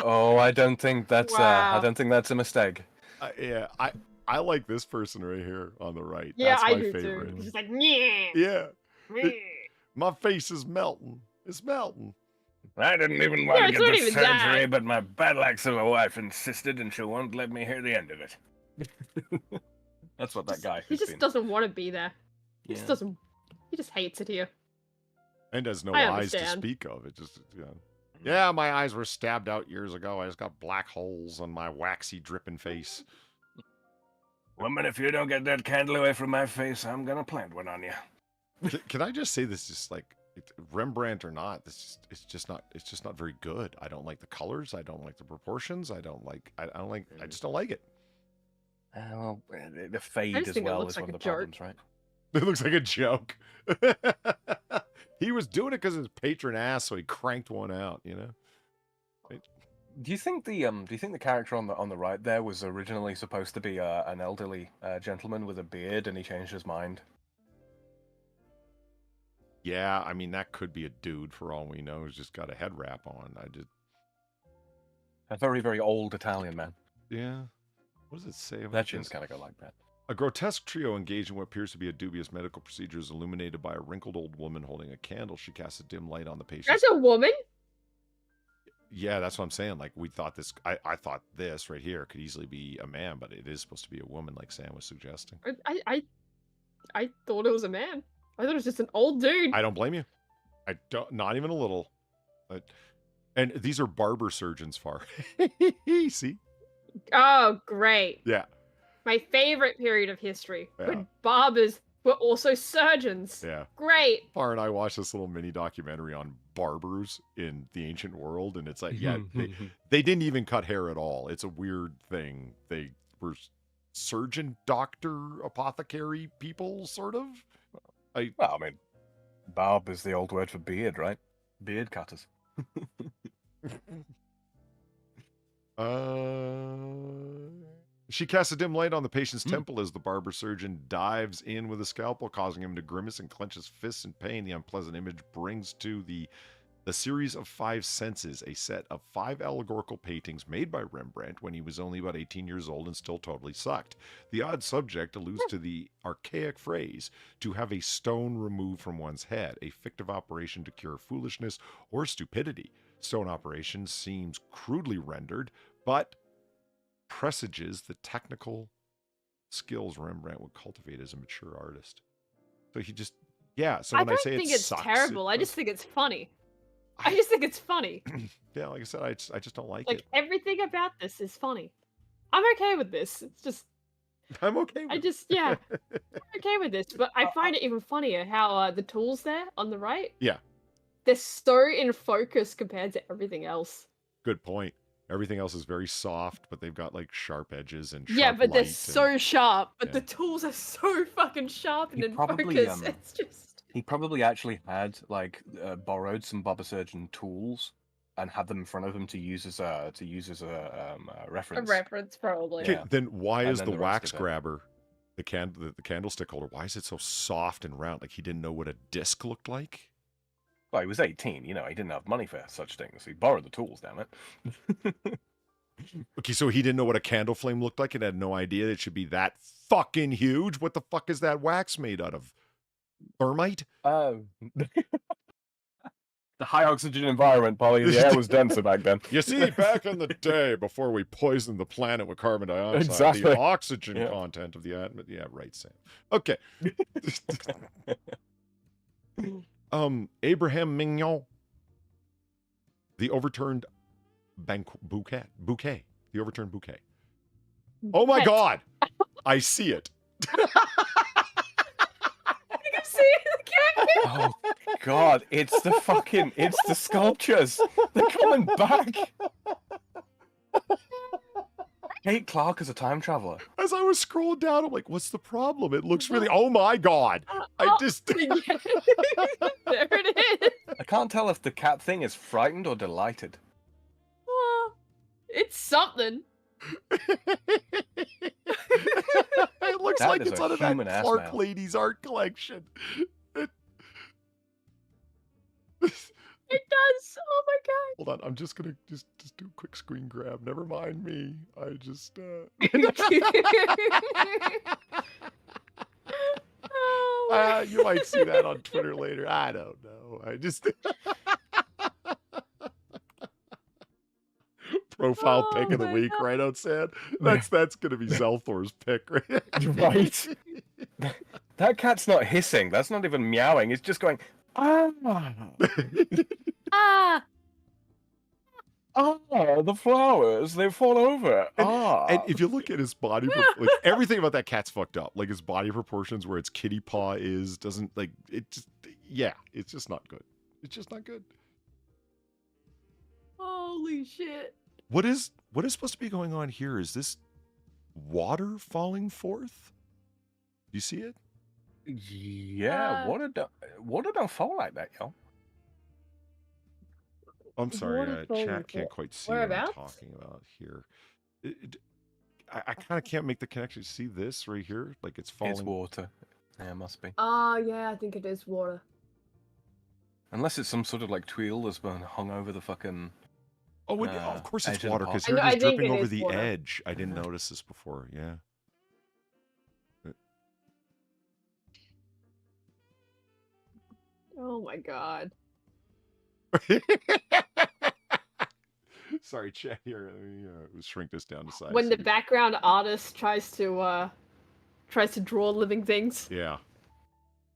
Speaker 3: Oh, I don't think that's a mistake.
Speaker 1: Yeah, I like this person right here on the right.
Speaker 2: Yeah,
Speaker 1: that's my
Speaker 2: I do
Speaker 1: favorite.
Speaker 2: too. He's just like, yeah.
Speaker 1: My face is melting. It's melting.
Speaker 3: I didn't even want to
Speaker 2: it's
Speaker 3: get
Speaker 2: not
Speaker 3: the
Speaker 2: even
Speaker 3: surgery,
Speaker 2: that.
Speaker 3: but my bad luck of a wife insisted, and she won't let me hear the end of it. That's what that guy.
Speaker 2: He just doesn't want to be there. He just doesn't. He just hates it here.
Speaker 1: And has no
Speaker 2: I
Speaker 1: eyes to
Speaker 2: understand.
Speaker 1: speak of. It just, yeah, my eyes were stabbed out years ago. I just got black holes on my waxy, dripping face.
Speaker 3: Woman, if you don't get that candle away from my face, I'm gonna plant one on you.
Speaker 1: Can I just say this? Just like Rembrandt or not, it's just not very good. I don't like the colors. I don't like the proportions. I just don't like it.
Speaker 3: Well, the fade as well is one of the problems, right?
Speaker 1: It looks like a joke. He was doing it because his patron asked, so he cranked one out.
Speaker 3: Do you think the character on the right there was originally supposed to be an elderly gentleman with a beard, and he changed his mind?
Speaker 1: Yeah, I mean, that could be a dude for all we know who's just got a head wrap on.
Speaker 3: A very, very old Italian man.
Speaker 1: Yeah. What does it say about
Speaker 3: Legends
Speaker 1: this?
Speaker 3: kind of go like that.
Speaker 1: A grotesque trio engaged in what appears to be a dubious medical procedure is illuminated by a wrinkled old woman holding a candle. She casts a dim light on the patient.
Speaker 2: That's a woman?
Speaker 1: Yeah, that's what I'm saying. Like, we thought this... I thought this right here could easily be a man, but it is supposed to be a woman, like Sam was suggesting.
Speaker 2: I thought it was a man. I thought it was just an old dude.
Speaker 1: I don't blame you. I don't... Not even a little. And these are barber surgeons, Far. See?
Speaker 2: Oh, great.
Speaker 1: Yeah.
Speaker 2: My favorite period of history.
Speaker 1: Yeah.
Speaker 2: When barbers were also surgeons.
Speaker 1: Yeah.
Speaker 2: Great.
Speaker 1: Far and I watched this little mini documentary on barbers in the ancient world, and it's like, yeah, they didn't even cut hair at all. It's a weird thing. They were surgeon, doctor, apothecary people, sort of.
Speaker 3: Well, I mean, barb is the old word for beard, right? Beard cutters.
Speaker 1: She casts a dim light on the patient's temple as the barber surgeon dives in with a scalpel, causing him to grimace and clench his fists in pain. The unpleasant image brings to the series of 5 senses, a set of 5 allegorical paintings made by Rembrandt when he was only about 18 years old and still totally sucked. The odd subject alludes to the archaic phrase, to have a stone removed from one's head, a fictive operation to cure foolishness or stupidity. Stone operation seems crudely rendered, but presages the technical skills Rembrandt would cultivate as a mature artist. So he just, yeah. So when I say
Speaker 2: think
Speaker 1: it
Speaker 2: it's
Speaker 1: sucks,
Speaker 2: terrible. I just think it's funny. I just think it's funny.
Speaker 1: Yeah, like I said, I just don't like
Speaker 2: Like,
Speaker 1: it.
Speaker 2: everything about this is funny. I'm okay with this. It's just,
Speaker 1: I'm okay with
Speaker 2: yeah. I'm okay with this, but I find it even funnier how the tools there on the right,
Speaker 1: Yeah,
Speaker 2: they're so in focus compared to everything else.
Speaker 1: good point. Everything else is very soft, but they've got like sharp edges and
Speaker 2: Yeah,
Speaker 1: sharp
Speaker 2: but they're
Speaker 1: light
Speaker 2: so sharp, but
Speaker 1: yeah.
Speaker 2: the tools are so fucking sharp and
Speaker 3: He
Speaker 2: in
Speaker 3: probably,
Speaker 2: focus. It's just...
Speaker 3: He probably actually had like borrowed some barber surgeon tools and had them in front of him to use as a reference.
Speaker 2: A reference, probably.
Speaker 1: Okay,
Speaker 3: Yeah.
Speaker 1: then why
Speaker 3: And
Speaker 1: is
Speaker 3: then
Speaker 1: the
Speaker 3: the rest
Speaker 1: wax
Speaker 3: of it.
Speaker 1: grabber, the candlestick holder, why is it so soft and round? Like he didn't know what a disc looked like?
Speaker 3: Well, he was 18, you know, he didn't have money for such things. He borrowed the tools, damn it.
Speaker 1: Okay, so he didn't know what a candle flame looked like and had no idea it should be that fucking huge? What the fuck is that wax made out of? Thermite?
Speaker 3: The high oxygen environment, Polly. The air was denser back then.
Speaker 1: You see, back in the day, before we poisoned the planet with carbon dioxide,
Speaker 3: Exactly.
Speaker 1: the oxygen
Speaker 3: Yeah.
Speaker 1: content of the atmosphere. Yeah, right, Sam. Okay. Abraham Mignon. The overturned bouquet. The overturned bouquet. Oh my God! I see it.
Speaker 2: I can see it in the camera.
Speaker 3: Oh God, it's the sculptures. They're coming back. Kate Clark is a time traveler.
Speaker 1: As I was scrolling down, I'm like, what's the problem? It looks really, oh my God. I just,
Speaker 2: There it is.
Speaker 3: I can't tell if the cat thing is frightened or delighted.
Speaker 2: It's something.
Speaker 1: it looks
Speaker 3: That
Speaker 1: like
Speaker 3: is
Speaker 1: it's
Speaker 3: a
Speaker 1: out of that
Speaker 3: human ass
Speaker 1: Clark
Speaker 3: mouth.
Speaker 1: Ladies art collection.
Speaker 2: It does. Oh my God.
Speaker 1: Hold on, I'm just gonna just do a quick screen grab. Never mind me. I just
Speaker 2: Oh,
Speaker 1: you might see that on Twitter later. I don't know. I just profile pick of the
Speaker 2: my
Speaker 1: week,
Speaker 2: God.
Speaker 1: right outside. That's gonna be Zelthor's pick, right?
Speaker 3: Right. That cat's not hissing. That's not even meowing. It's just going, ah.
Speaker 2: ah.
Speaker 3: Ah, the flowers, they fall over.
Speaker 1: And if you look at his body, like everything about that cat's fucked up. Like his body proportions, where its kitty paw is, doesn't like it. Just it's just not good. It's just not good.
Speaker 2: Holy shit.
Speaker 1: What is supposed to be going on here? Is this water falling forth? Do you see it?
Speaker 3: Yeah, water don't fall like that, yo.
Speaker 1: I'm sorry,
Speaker 2: Water falling
Speaker 1: chat can't
Speaker 2: forth.
Speaker 1: quite see what I'm
Speaker 2: Whereabouts?
Speaker 1: talking about here. I kind of can't make the connection. See this right here? Like it's falling.
Speaker 3: It's water. Yeah, it must be.
Speaker 2: Oh, yeah, I think it is water.
Speaker 3: Unless it's some sort of like tweel that's been hung over the fucking.
Speaker 1: Oh, of course it's
Speaker 3: edge of the
Speaker 1: water
Speaker 3: pot.
Speaker 1: because
Speaker 2: I know-
Speaker 1: here
Speaker 2: I
Speaker 1: it is
Speaker 2: think
Speaker 1: dripping
Speaker 2: it
Speaker 1: over
Speaker 2: is
Speaker 1: the
Speaker 2: water.
Speaker 1: edge. I didn't notice this before. Yeah.
Speaker 2: Oh my god.
Speaker 1: Sorry, chat here. Let me shrink this down to size.
Speaker 2: When
Speaker 1: so
Speaker 2: the
Speaker 1: you can-
Speaker 2: background artist tries to draw living things.
Speaker 1: Yeah.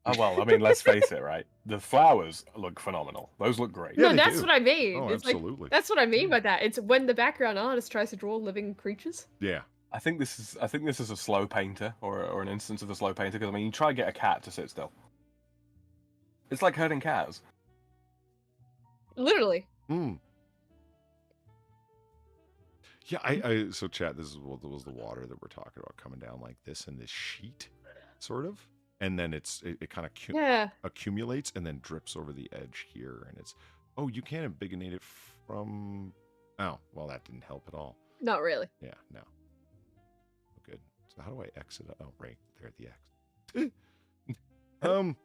Speaker 3: Oh well, I mean, let's face it, right? The flowers look phenomenal. Those look great.
Speaker 1: Yeah,
Speaker 2: No,
Speaker 1: they
Speaker 2: that's
Speaker 1: do.
Speaker 2: what I mean.
Speaker 1: Oh,
Speaker 2: It's like-
Speaker 1: absolutely.
Speaker 2: that's what I mean by that. It's when the background artist tries to draw living creatures.
Speaker 1: Yeah.
Speaker 3: I think this is a slow painter or an instance of a slow painter because I mean, you try to get a cat to sit still. It's like herding cows.
Speaker 2: Literally.
Speaker 1: Hmm. Yeah, so chat, this was the water that we're talking about coming down like this in this sheet, sort of. And then it kind of
Speaker 2: Yeah.
Speaker 1: accumulates and then drips over the edge here. And it's, oh, you can't ambigonate it from, oh, well, that didn't help at all.
Speaker 2: Not really.
Speaker 1: Yeah, no. Good. So how do I exit? Oh, right there, the X.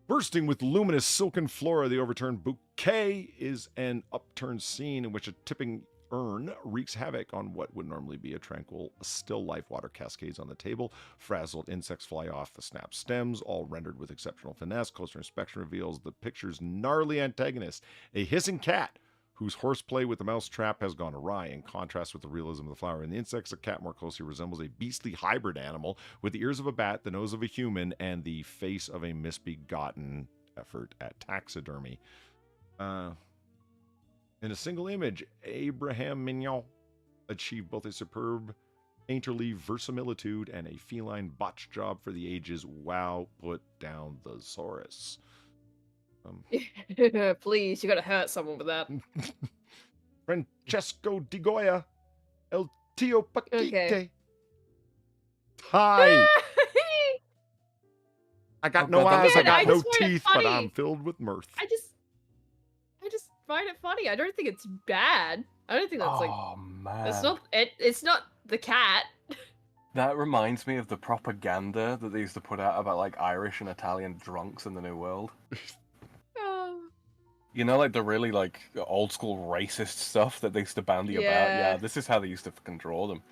Speaker 1: Bursting with luminous silken flora, the overturned bouquet is an upturned scene in which a tipping urn wreaks havoc on what would normally be a tranquil, still life. Water cascades on the table. Frazzled insects fly off the snap stems, all rendered with exceptional finesse. Closer inspection reveals the picture's gnarly antagonist, a hissing cat whose horseplay with the mouse trap has gone awry. In contrast with the realism of the flower and the insects, the cat more closely resembles a beastly hybrid animal with the ears of a bat, the nose of a human, and the face of a misbegotten effort at taxidermy. In a single image, Abraham Mignon achieved both a superb painterly verisimilitude and a feline botch job for the ages. Wow, put down the Saurus.
Speaker 2: Please, you gotta hurt someone with that.
Speaker 1: Francesco Di Goya, El Tio Paquite.
Speaker 2: Okay.
Speaker 1: Hi. I got
Speaker 3: Oh,
Speaker 1: no
Speaker 3: God,
Speaker 1: eyes, I
Speaker 2: again, I
Speaker 1: got no
Speaker 2: just find it
Speaker 1: teeth, but
Speaker 2: funny.
Speaker 1: I'm filled with mirth.
Speaker 2: I just find it funny. I don't think it's bad. I don't think that's like
Speaker 3: Oh man,
Speaker 2: it's not the cat.
Speaker 3: that reminds me of the propaganda that they used to put out about like Irish and Italian drunks in the New World.
Speaker 2: Oh.
Speaker 3: You know, like the really like old school racist stuff that they used to bandy about.
Speaker 2: Yeah.
Speaker 3: Yeah, this is how they used to fucking draw them.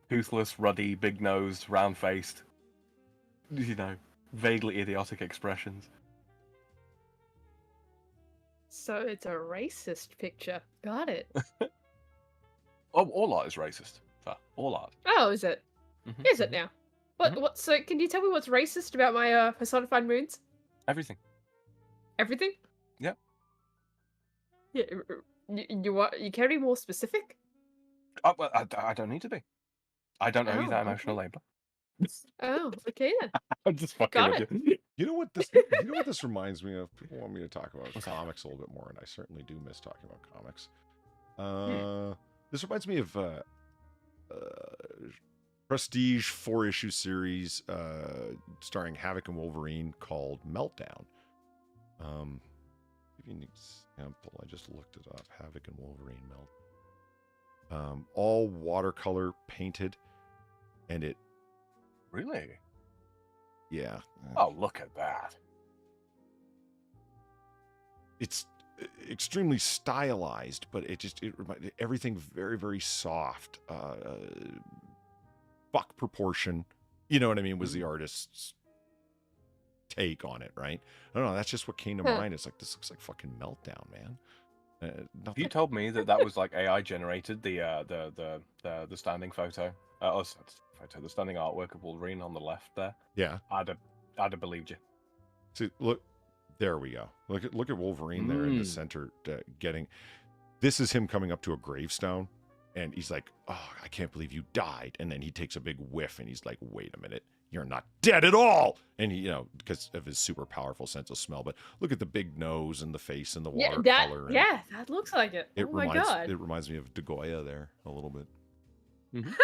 Speaker 3: Toothless, ruddy, big-nosed, round-faced. You know, vaguely idiotic expressions.
Speaker 2: So it's a racist picture. Got it.
Speaker 3: Oh, all art is racist. All art.
Speaker 2: Oh, is it?
Speaker 3: Mhm,
Speaker 2: Is it
Speaker 3: mhm.
Speaker 2: now? What? So, can you tell me what's racist about my personified moons?
Speaker 3: Everything.
Speaker 2: Everything?
Speaker 3: Yep.
Speaker 2: Yeah. You can be more specific?
Speaker 3: Oh, well, I don't need to be. I don't owe you
Speaker 2: Oh,
Speaker 3: that
Speaker 2: okay.
Speaker 3: emotional labor.
Speaker 2: Oh, okay then.
Speaker 3: I'm just fucking
Speaker 2: Got
Speaker 3: with you.
Speaker 1: You know what this reminds me of? People want me to talk about comics a little bit more, and I certainly do miss talking about comics. This reminds me of prestige 4-issue series starring Havoc and Wolverine called Meltdown. Give you an example. I just looked it up. Havoc and Wolverine Meltdown. All watercolor painted, and it.
Speaker 3: Really?
Speaker 1: Yeah.
Speaker 3: Oh, look at that.
Speaker 1: It's extremely stylized, but it everything very, very soft. Buck proportion, you know what I mean, was the artist's take on it, right? I don't know, that's just what came to mind. It's like, this looks like fucking Meltdown, man.
Speaker 3: If you told me that was like AI generated, the standing photo, the standing artwork of Wolverine on the left there,
Speaker 1: Yeah.
Speaker 3: I'd have believed you.
Speaker 1: See, look, there we go. Look at Wolverine there in the center, getting. This is him coming up to a gravestone, and he's like, "Oh, I can't believe you died." And then he takes a big whiff, and he's like, "Wait a minute, you're not dead at all." And he, because of his super powerful sense of smell. But look at the big nose and the face and the watercolor.
Speaker 2: That looks like it. Oh my god.
Speaker 1: It reminds me of De Goya there a little bit.
Speaker 3: Mhm.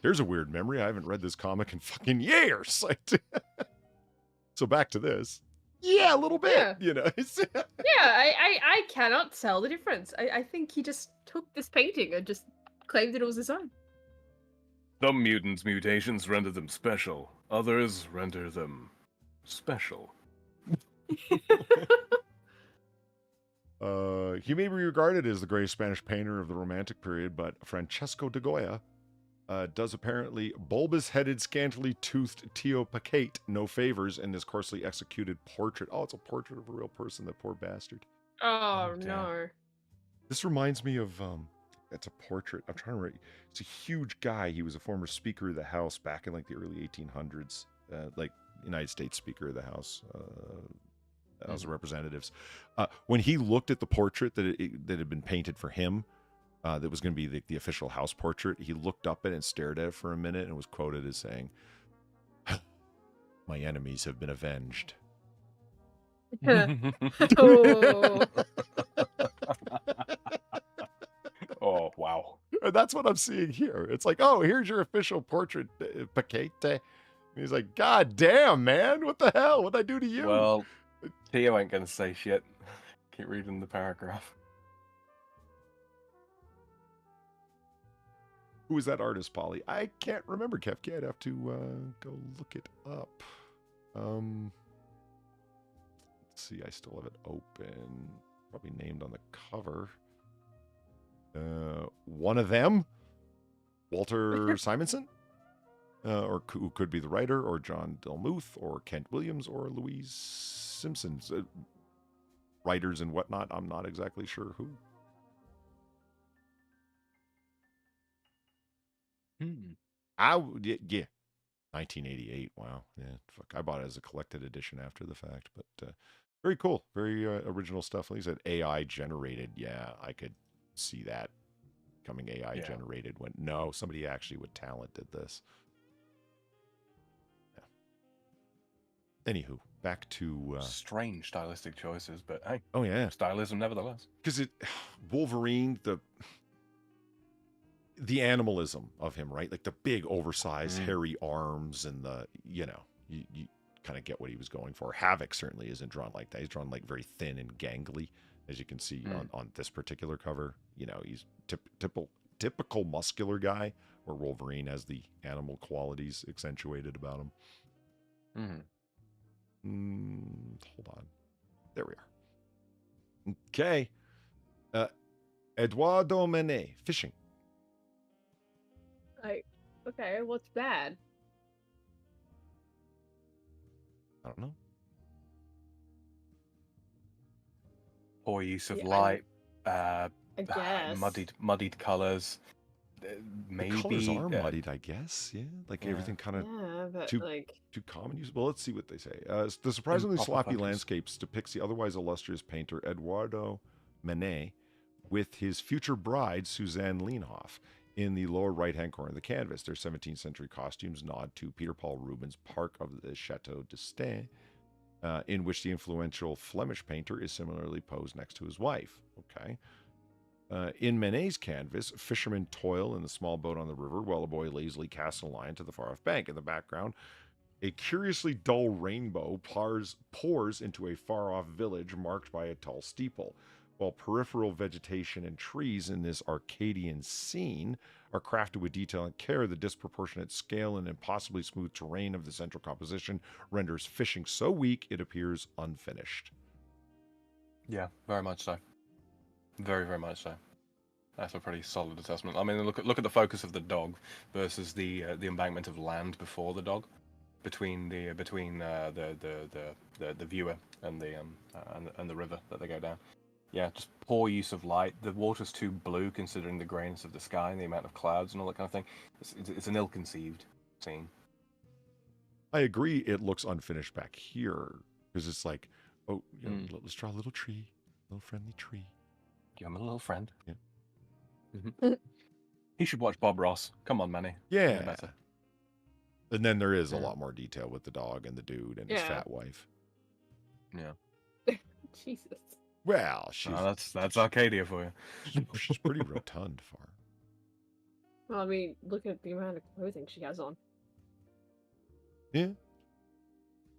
Speaker 1: There's a weird memory. I haven't read this comic in fucking years. So back to this. Yeah, a little bit.
Speaker 2: Yeah. I cannot tell the difference. I think he just took this painting and just claimed it was his own.
Speaker 3: Some mutants' mutations render them special. Others render them special.
Speaker 1: He may be regarded as the greatest Spanish painter of the Romantic period, but Francesco de Goya does apparently bulbous-headed, scantily toothed Tio Pacate no favors in this coarsely executed portrait. Oh, it's a portrait of a real person, that poor bastard.
Speaker 2: Oh,
Speaker 3: damn.
Speaker 2: no.
Speaker 1: This reminds me of, it's a portrait. I'm trying to write. It's a huge guy. He was a former Speaker of the House back in like the early 1800s, like United States Speaker of the House, House of Representatives. When he looked at the portrait that had been painted for him, that was going to be the official house portrait, he looked up at it and stared at it for a minute and was quoted as saying, "My enemies have been avenged."
Speaker 2: Oh.
Speaker 3: Oh, wow.
Speaker 1: And that's what I'm seeing here. It's like, oh, here's your official portrait, Pacate. And he's like, God damn, man, what the hell? What'd I do to you?
Speaker 3: Well, Tio ain't gonna say shit. Keep reading the paragraph.
Speaker 1: Who is that artist, Polly? I can't remember, Kefki. I'd have to go look it up. Let's see. I still have it open. Probably named on the cover. One of them, Walter Simonson, or who could be the writer, or John Delmuth, or Kent Williams, or Louise Simpsons. Writers and whatnot. I'm not exactly sure who. Yeah, 1988. Wow. Yeah, fuck. I bought it as a collected edition after the fact, but very cool. Very original stuff. Like you said, AI generated. Yeah, I could see that becoming AI generated when somebody actually with talent did this. Yeah. Anywho, back to
Speaker 3: strange stylistic choices, but hey,
Speaker 1: oh yeah,
Speaker 3: stylism nevertheless.
Speaker 1: Because Wolverine, the animalism of him, right? Like the big oversized hairy arms and the, you kind of get what he was going for. Havoc certainly isn't drawn like that. He's drawn like very thin and gangly, as you can see on this particular cover. He's typical muscular guy, where Wolverine has the animal qualities accentuated about him. Hold on. There we are. Okay. Eduardo Manet, fishing.
Speaker 2: Okay, what's bad?
Speaker 3: I don't know. Poor use of light.
Speaker 2: I guess.
Speaker 3: Muddied colors. Maybe
Speaker 1: the colors are muddied, I guess. Yeah, like everything kind of too common use. Well, let's see what they say. The surprisingly sloppy landscapes depicts the otherwise illustrious painter Eduardo Manet with his future bride Suzanne Leenhoff in the lower right-hand corner of the canvas. Their 17th century costumes nod to Peter Paul Rubens' Park of the Chateau d'Estaing, in which the influential Flemish painter is similarly posed next to his wife. Okay. In Manet's canvas, fishermen toil in the small boat on the river while a boy lazily casts a line to the far-off bank. In the background, a curiously dull rainbow pours into a far-off village marked by a tall steeple, while peripheral vegetation and trees in this Arcadian scene are crafted with detail and care. The disproportionate scale and impossibly smooth terrain of the central composition renders fishing so weak it appears unfinished.
Speaker 3: Yeah, very much so. Very, very much so. That's a pretty solid assessment. I mean, look at the focus of the dog versus the embankment of land before the dog, between the viewer and the river that they go down. Yeah, just poor use of light. The water's too blue considering the grayness of the sky and the amount of clouds and all that kind of thing. It's an ill-conceived scene.
Speaker 1: I agree. It looks unfinished back here because it's like, let's draw a little tree, a little friendly tree.
Speaker 3: Give him a little friend.
Speaker 1: Yeah.
Speaker 3: Mm-hmm. He should watch Bob Ross. Come on, Manny.
Speaker 1: Yeah.
Speaker 3: Better.
Speaker 1: And then there is a lot more detail with the dog and the dude and his fat wife.
Speaker 3: Yeah.
Speaker 2: Jesus.
Speaker 1: Well,
Speaker 3: that's Arcadia for you.
Speaker 1: She's pretty rotund, Far.
Speaker 2: Well, I mean, look at the amount of clothing she has on.
Speaker 1: Yeah.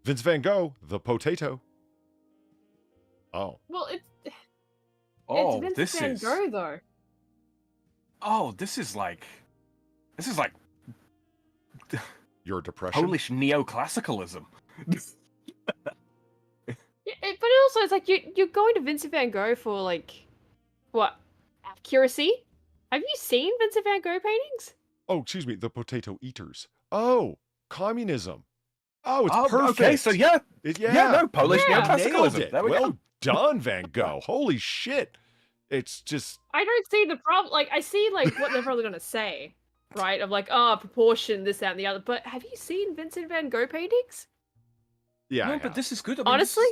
Speaker 1: Vince Van Gogh, the potato. Oh.
Speaker 2: Well, it's Vince
Speaker 3: this
Speaker 2: Van
Speaker 3: is
Speaker 2: Gogh, though.
Speaker 3: Oh, this is like
Speaker 1: Your depression.
Speaker 3: Polish neoclassicalism.
Speaker 2: also, it's like you're going to Vincent van Gogh for like, what, accuracy? Have you seen Vincent van Gogh paintings?
Speaker 1: Oh, excuse me, the potato eaters. Oh, communism. Oh, it's perfect.
Speaker 3: Okay, so yeah, no, Polish
Speaker 2: Yeah.
Speaker 3: neoclassicalism.
Speaker 1: Nailed it.
Speaker 3: There we
Speaker 1: Well
Speaker 3: go.
Speaker 1: done, Van Gogh. Holy shit. It's just
Speaker 2: I don't see the problem. Like, I see like what they're probably gonna say, right? Of like, oh, proportion, this, that, and the other. But have you seen Vincent van Gogh paintings?
Speaker 1: yeah.
Speaker 3: No,
Speaker 1: I
Speaker 3: but
Speaker 1: have.
Speaker 3: this is good. I mean,
Speaker 2: Honestly?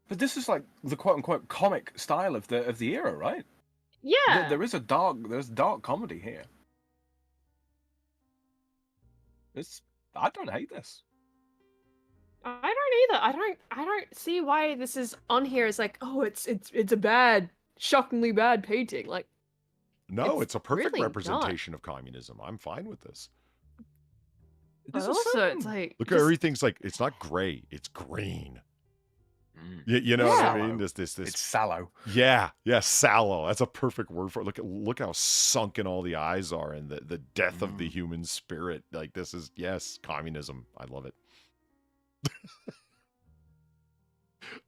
Speaker 3: but this is like the quote unquote comic style of the era, right?
Speaker 2: Yeah.
Speaker 3: There's dark comedy here. I don't hate this.
Speaker 2: I don't either. I don't see why this is on here. It's like, oh, it's a bad, shockingly bad painting. Like,
Speaker 1: No, it's a perfect
Speaker 2: really not.
Speaker 1: representation of communism. I'm fine with this.
Speaker 3: This is
Speaker 2: also,
Speaker 3: certain-
Speaker 2: it's like,
Speaker 1: Look at
Speaker 2: just-
Speaker 1: everything's like it's not gray, it's green.
Speaker 3: Mm.
Speaker 1: You know what I
Speaker 2: Yeah.
Speaker 1: mean? This
Speaker 3: It's sallow.
Speaker 1: yeah, sallow. That's a perfect word for it. Look how sunken all the eyes are and the death of the human spirit. Like this is communism. I love it.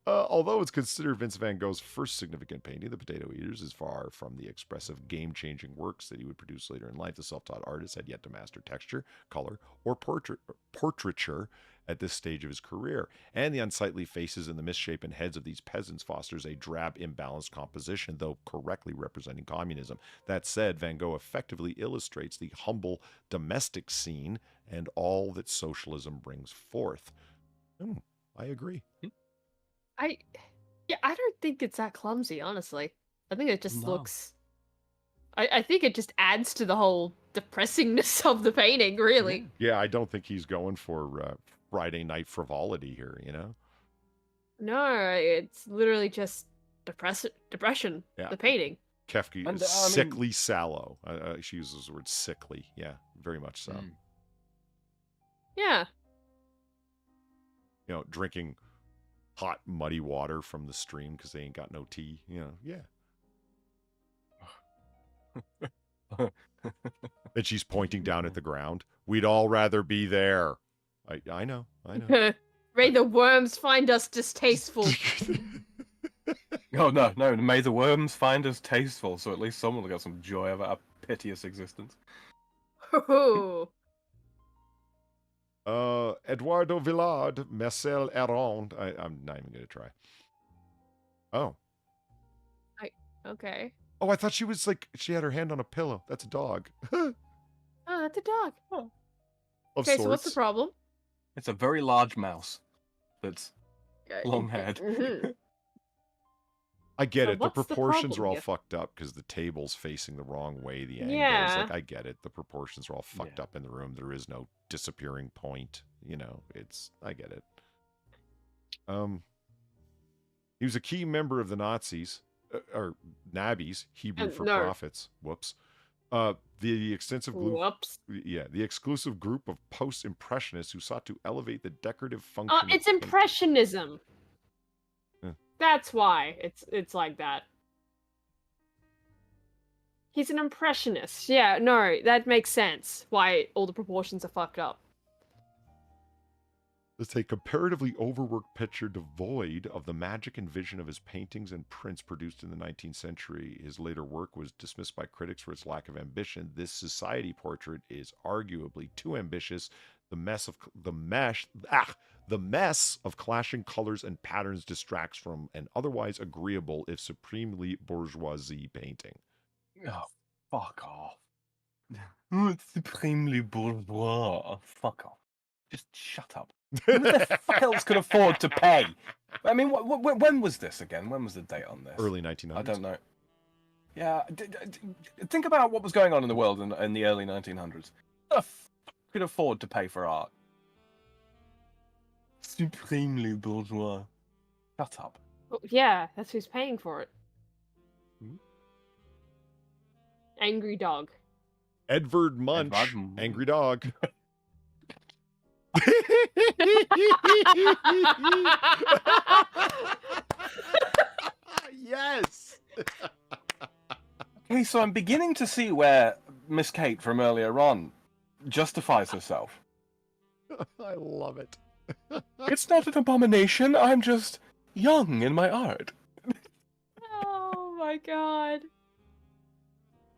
Speaker 1: Although it's considered Vince van Gogh's first significant painting, The Potato Eaters is far from the expressive, game-changing works that he would produce later in life. The self-taught artist had yet to master texture, color, or portraiture at this stage of his career, and the unsightly faces and the misshapen heads of these peasants fosters a drab, imbalanced composition, though correctly representing communism. That said, Van Gogh effectively illustrates the humble domestic scene and all that socialism brings forth. I agree.
Speaker 2: I don't think it's that clumsy, honestly. I think it just
Speaker 3: No.
Speaker 2: looks. I think it just adds to the whole depressingness of the painting, really.
Speaker 1: Yeah, I don't think he's going for Friday night frivolity here, you know?
Speaker 2: No, it's literally just depression.
Speaker 1: Yeah.
Speaker 2: The painting.
Speaker 1: Kefke
Speaker 3: And,
Speaker 1: is
Speaker 3: I mean-
Speaker 1: sickly sallow. She uses the word sickly. Yeah, very much so.
Speaker 3: Mm.
Speaker 2: Yeah.
Speaker 1: You know, drinking hot, muddy water from the stream because they ain't got no tea. You know, yeah. And she's pointing down at the ground. We'd all rather be there. I know.
Speaker 2: May the worms find us distasteful.
Speaker 3: Oh no! May the worms find us tasteful, so at least someone will get some joy out of our piteous existence.
Speaker 2: Ooh.
Speaker 1: Eduardo Villard, Marcel Errand. I'm not even going to try. Oh.
Speaker 2: Okay.
Speaker 1: Oh, I thought she was like, she had her hand on a pillow. That's a dog.
Speaker 2: Oh, that's a dog.
Speaker 1: Of
Speaker 2: Okay,
Speaker 1: sorts.
Speaker 2: so what's the problem?
Speaker 3: It's a very large mouse that's long-haired.
Speaker 2: Mhm.
Speaker 1: I get
Speaker 2: So
Speaker 1: it. The
Speaker 2: what's the
Speaker 1: proportions are
Speaker 2: problem
Speaker 1: all
Speaker 2: here?
Speaker 1: fucked up because the table's facing the wrong way. The angles,
Speaker 2: Yeah.
Speaker 1: like I get it. The proportions are all fucked
Speaker 3: Yeah.
Speaker 1: up in the room. There is no disappearing point. You know, I get it. He was a key member of the Nazis, or Nabbies, Hebrew for
Speaker 2: No.
Speaker 1: prophets. Whoops. The extensive group,
Speaker 2: Whoops.
Speaker 1: the exclusive group of post-impressionists who sought to elevate the decorative function. of
Speaker 2: It's
Speaker 1: painting.
Speaker 2: impressionism.
Speaker 1: Yeah.
Speaker 2: That's why it's like that. He's an impressionist. Yeah, no, that makes sense. Why all the proportions are fucked up.
Speaker 1: It's a comparatively overworked picture devoid of the magic and vision of his paintings and prints produced in the 19th century. His later work was dismissed by critics for its lack of ambition. This society portrait is arguably too ambitious. The mess of clashing colors and patterns distracts from an otherwise agreeable, if supremely bourgeoisie painting.
Speaker 3: Oh, fuck off! It's supremely bourgeois. Fuck off! Just shut up. Who the fuck else could afford to pay? I mean, when was this again? When was the date on this?
Speaker 1: Early 1900s.
Speaker 3: I don't know. Yeah, think about what was going on in the world in the early 1900s. Who the fuck could afford to pay for art? Supremely bourgeois. Shut up.
Speaker 2: Oh, yeah, that's who's paying for it.
Speaker 1: Hmm?
Speaker 2: Angry dog.
Speaker 1: Edvard Munch,
Speaker 3: Edvard.
Speaker 1: Angry Dog. Yes.
Speaker 3: Okay, so I'm beginning to see where Miss Kate from earlier on justifies herself.
Speaker 1: I love it.
Speaker 3: It's not an abomination, I'm just young in my art.
Speaker 2: Oh my god.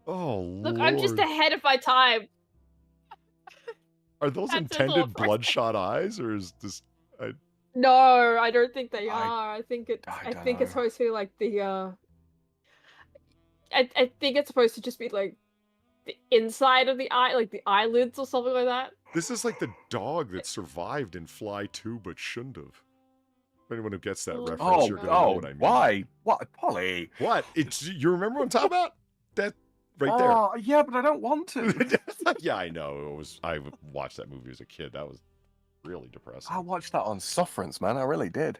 Speaker 1: Oh,
Speaker 2: Look, I'm just
Speaker 1: Lord.
Speaker 2: ahead of my time.
Speaker 1: Are those
Speaker 2: That's a little
Speaker 1: intended bloodshot eyes, or is this...
Speaker 2: No, I don't think they are. I think it's supposed to be like the I think it's supposed to just be like the inside of the eye, like the eyelids or something like that.
Speaker 1: This is like the dog that survived in Fly 2 but shouldn't have. If anyone who gets that reference, you're gonna know what I mean.
Speaker 3: Why? What, Polly?
Speaker 1: What? You remember what I'm talking about? That right there.
Speaker 3: Oh, yeah, but I don't want to.
Speaker 1: Yeah, I know. I watched that movie as a kid. That was really depressing.
Speaker 3: I watched that on Sufferance, man. I really did.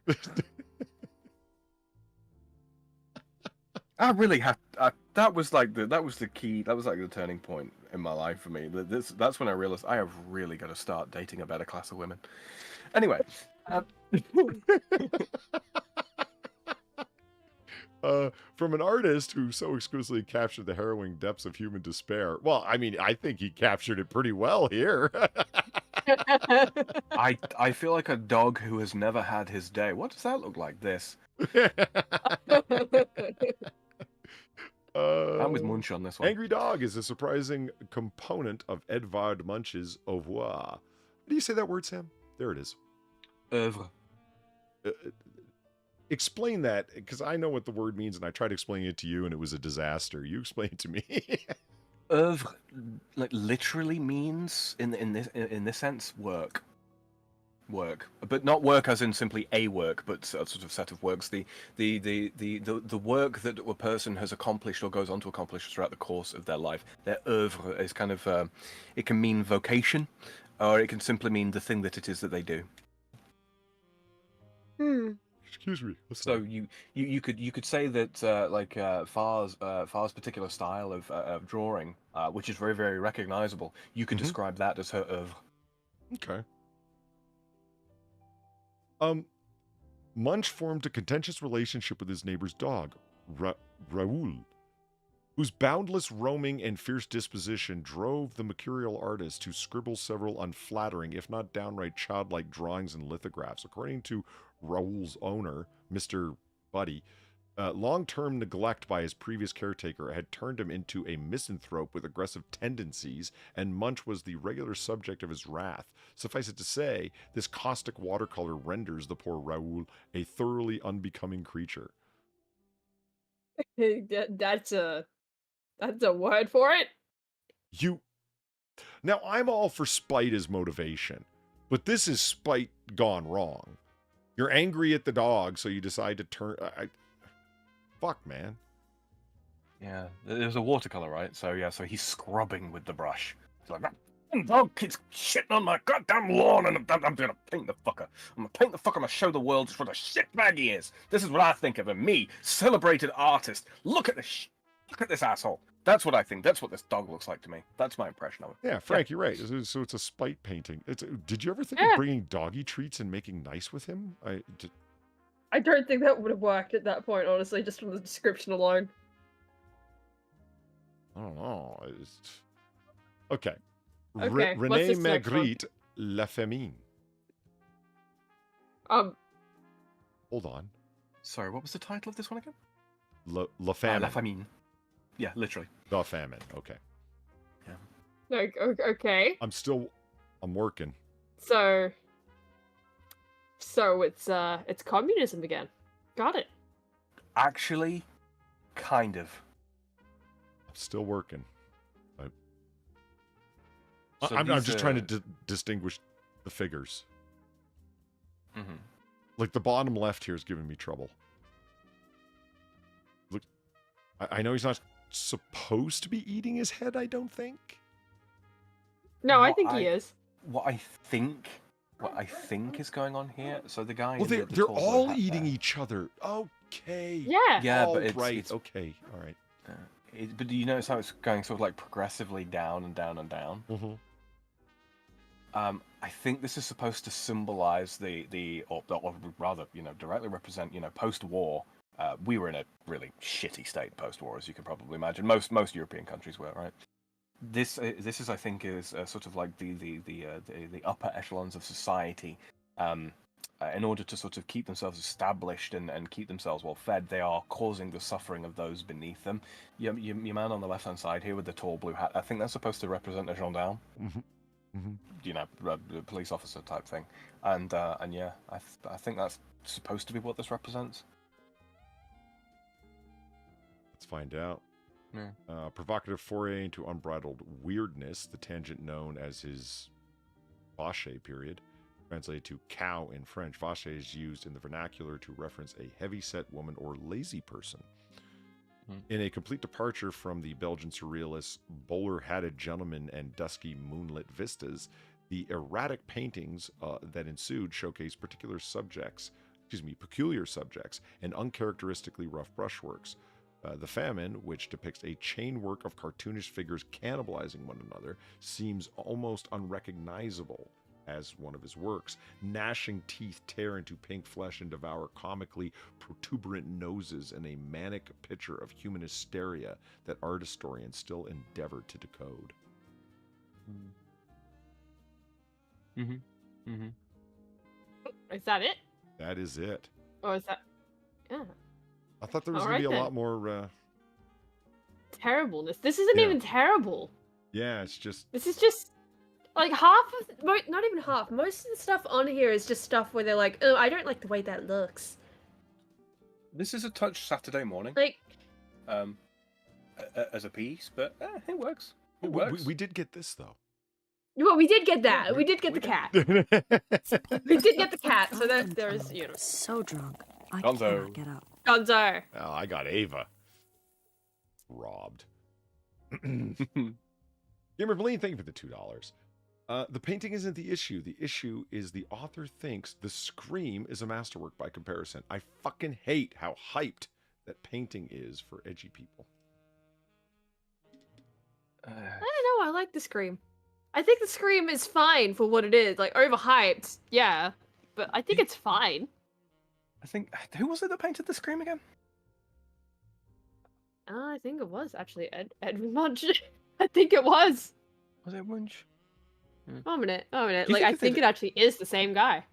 Speaker 3: I really had. That was the key. That was like the turning point in my life for me. That's when I realized I have really got to start dating a better class of women. Anyway.
Speaker 1: From an artist who so exquisitely captured the harrowing depths of human despair. Well, I mean, I think he captured it pretty well here.
Speaker 3: I feel like a dog who has never had his day. What does that look like? This. I'm with Munch on this one.
Speaker 1: Angry Dog is a surprising component of Edvard Munch's oeuvre. How do you say that word, Sam? There it is.
Speaker 3: Oeuvre.
Speaker 1: Explain that, because I know what the word means, and I tried explaining it to you, and it was a disaster. You explain it to me.
Speaker 3: Oeuvre, like literally means in this sense work, but not work as in simply a work, but a sort of set of works. The work that a person has accomplished or goes on to accomplish throughout the course of their life. Their oeuvre is kind of it can mean vocation, or it can simply mean the thing that it is that they do.
Speaker 1: Excuse me.
Speaker 3: So you could say that Far's particular style of drawing, which is very, very recognizable, you could describe that as her oeuvre.
Speaker 1: Okay. Munch formed a contentious relationship with his neighbor's dog, Raoul, whose boundless roaming and fierce disposition drove the mercurial artist to scribble several unflattering, if not downright childlike drawings and lithographs. According to Raoul's owner, Mr. Buddy, long-term neglect by his previous caretaker had turned him into a misanthrope with aggressive tendencies, and Munch was the regular subject of his wrath. Suffice it to say, this caustic watercolor renders the poor Raoul a thoroughly unbecoming creature.
Speaker 2: That's a word for it.
Speaker 1: Now, I'm all for spite as motivation, but this is spite gone wrong. You're angry at the dog, so you decide to turn... Fuck, man.
Speaker 3: Yeah, there's a watercolor, right? So yeah, so he's scrubbing with the brush. He's like, that dog keeps shitting on my goddamn lawn, and I'm gonna paint the fucker. I'm gonna paint the fucker. I'm gonna show the world just what a shitbag he is. This is what I think of him. Me, celebrated artist. Look at this. Look at this asshole. That's what I think. That's what this dog looks like to me. That's my impression of it.
Speaker 1: Yeah, Frank, you're right. So it's a spite painting. Did you ever think of bringing doggy treats and making nice with him?
Speaker 2: I don't think that would have worked at that point, honestly, just from the description alone.
Speaker 1: I don't know. Okay.
Speaker 2: Okay, what's
Speaker 1: René
Speaker 2: this next one?
Speaker 1: Magritte, La Famine. Hold on.
Speaker 3: Sorry, what was the title of this one again?
Speaker 1: La Famine.
Speaker 3: La Famine. Yeah, literally.
Speaker 1: The Famine. Okay.
Speaker 3: Yeah.
Speaker 2: Okay.
Speaker 1: I'm working.
Speaker 2: So it's communism again. Got it.
Speaker 3: Actually, kind of.
Speaker 1: I'm still working.
Speaker 3: So
Speaker 1: I'm just trying to distinguish the figures.
Speaker 3: Mm-hmm.
Speaker 1: Like the bottom left here is giving me trouble. Look, I know he's not supposed to be eating his head, I don't think.
Speaker 2: No, I think he is.
Speaker 3: What I think is going on here. So the guy.
Speaker 1: Well, they're all eating each other. Okay.
Speaker 2: Yeah.
Speaker 3: Yeah,
Speaker 1: all
Speaker 3: but it's
Speaker 1: right.
Speaker 3: It's,
Speaker 1: okay. All right.
Speaker 3: But do you notice how it's going sort of like progressively down and down and down?
Speaker 1: Mm-hmm.
Speaker 3: I think this is supposed to symbolize or rather, directly represent, post-war. We were in a really shitty state post-war, as you can probably imagine. Most European countries were, right? This is, I think, is sort of like the upper echelons of society in order to sort of keep themselves established and keep themselves well fed, they are causing the suffering of those beneath them. Your man on the left hand side here with the tall blue hat, I think that's supposed to represent a gendarme. You know, a police officer type thing. And yeah, I think that's supposed to be what this represents.
Speaker 1: Let's find out.
Speaker 3: Yeah.
Speaker 1: Provocative foray into unbridled weirdness, the tangent known as his vache period, translated to cow in French. Vache is used in the vernacular to reference a heavy-set woman or lazy person. In a complete departure from the Belgian surrealists' bowler-hatted gentlemen and dusky moonlit vistas, the erratic paintings that ensued showcase peculiar subjects and uncharacteristically rough brushworks. The Famine, which depicts a chain work of cartoonish figures cannibalizing one another, seems almost unrecognizable as one of his works. Gnashing teeth tear into pink flesh and devour comically protuberant noses in a manic picture of human hysteria that art historians still endeavor to decode.
Speaker 2: Is that it?
Speaker 1: That is it.
Speaker 2: Or is that... Yeah.
Speaker 1: I thought there was going to be a lot more...
Speaker 2: Terribleness. This isn't even terrible.
Speaker 1: Yeah, it's just...
Speaker 2: This is just... Like, half of... Not even half. Most of the stuff on here is just stuff where they're like, oh, I don't like the way that looks.
Speaker 3: This is a touch Saturday morning.
Speaker 2: Like...
Speaker 3: As a piece, but it works. It works.
Speaker 1: We did get this, though.
Speaker 2: Well, we did get that. We did get the cat. We did get the cat, so there's, you know...
Speaker 8: So drunk, I
Speaker 3: Gonzo.
Speaker 8: cannot get up.
Speaker 2: Gonzo.
Speaker 1: Oh, I got Eva. Robbed. Gamer Bleen, thank you for the $2. The painting isn't the issue. The issue is the author thinks the scream is a masterwork by comparison. I fucking hate how hyped that painting is for edgy people.
Speaker 2: I don't know. I like the scream. I think the scream is fine for what it is. Like, overhyped, yeah. But I think it's fine.
Speaker 3: I think... Who was it that painted the scream again?
Speaker 2: I think it was actually Edwin Munch. I think it was.
Speaker 3: Was it Munch?
Speaker 2: Oh, a minute. Like,
Speaker 3: think
Speaker 2: I think it actually is the same guy.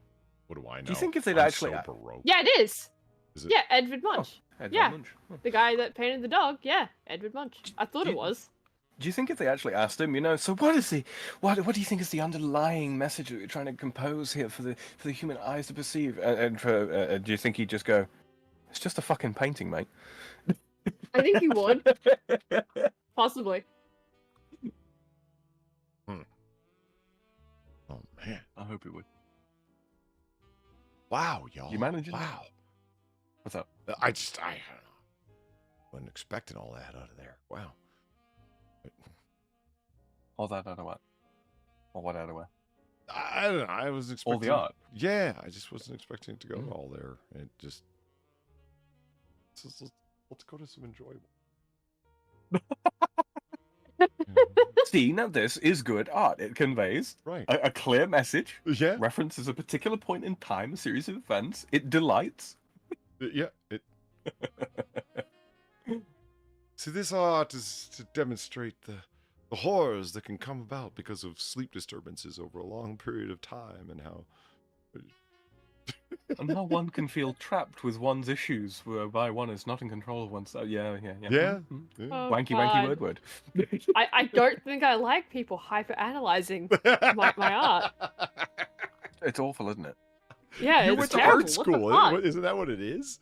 Speaker 1: What do I know?
Speaker 3: Do you think if they'd
Speaker 1: I'm
Speaker 3: actually...
Speaker 1: so baroque.
Speaker 2: Yeah, it is.
Speaker 1: Is it?
Speaker 2: Yeah, Edward Munch.
Speaker 3: Edward
Speaker 2: Yeah.
Speaker 3: Munch. Oh.
Speaker 2: The guy that painted the dog. Yeah, Edward Munch. I thought it was.
Speaker 3: Do you think if they actually asked him, you know, so what is what do you think is the underlying message that you're trying to compose here for the human eyes to perceive? And for, do you think he'd just go, it's just a fucking painting, mate?
Speaker 2: I think he would. Possibly.
Speaker 1: Oh, man.
Speaker 3: I hope he would.
Speaker 1: Wow, y'all.
Speaker 3: You managed it?
Speaker 1: Wow.
Speaker 3: What's up?
Speaker 1: I don't know. Wasn't expecting all that out of there. Wow.
Speaker 3: All that out of what? Or what out of where?
Speaker 1: I don't know. I was expecting...
Speaker 3: All the art?
Speaker 1: Yeah, I just wasn't expecting it to go all there. It just... Let's go to some enjoyable.
Speaker 3: See, now this is good art. It conveys a clear message.
Speaker 1: Yeah.
Speaker 3: References a particular point in time, a series of events. It delights.
Speaker 1: Yeah. See, this art is to demonstrate the horrors that can come about because of sleep disturbances over a long period of time, and how
Speaker 3: one can feel trapped with one's issues, whereby one is not in control of oneself. Yeah.
Speaker 1: Mm-hmm.
Speaker 2: Oh,
Speaker 3: Wanky
Speaker 2: God.
Speaker 3: word.
Speaker 2: I don't think I like people hyper-analyzing my art.
Speaker 3: It's awful, isn't it?
Speaker 2: Yeah,
Speaker 1: you
Speaker 2: it's
Speaker 1: went to
Speaker 2: terrible.
Speaker 1: art school.
Speaker 2: What the fuck?
Speaker 1: Isn't that what it is?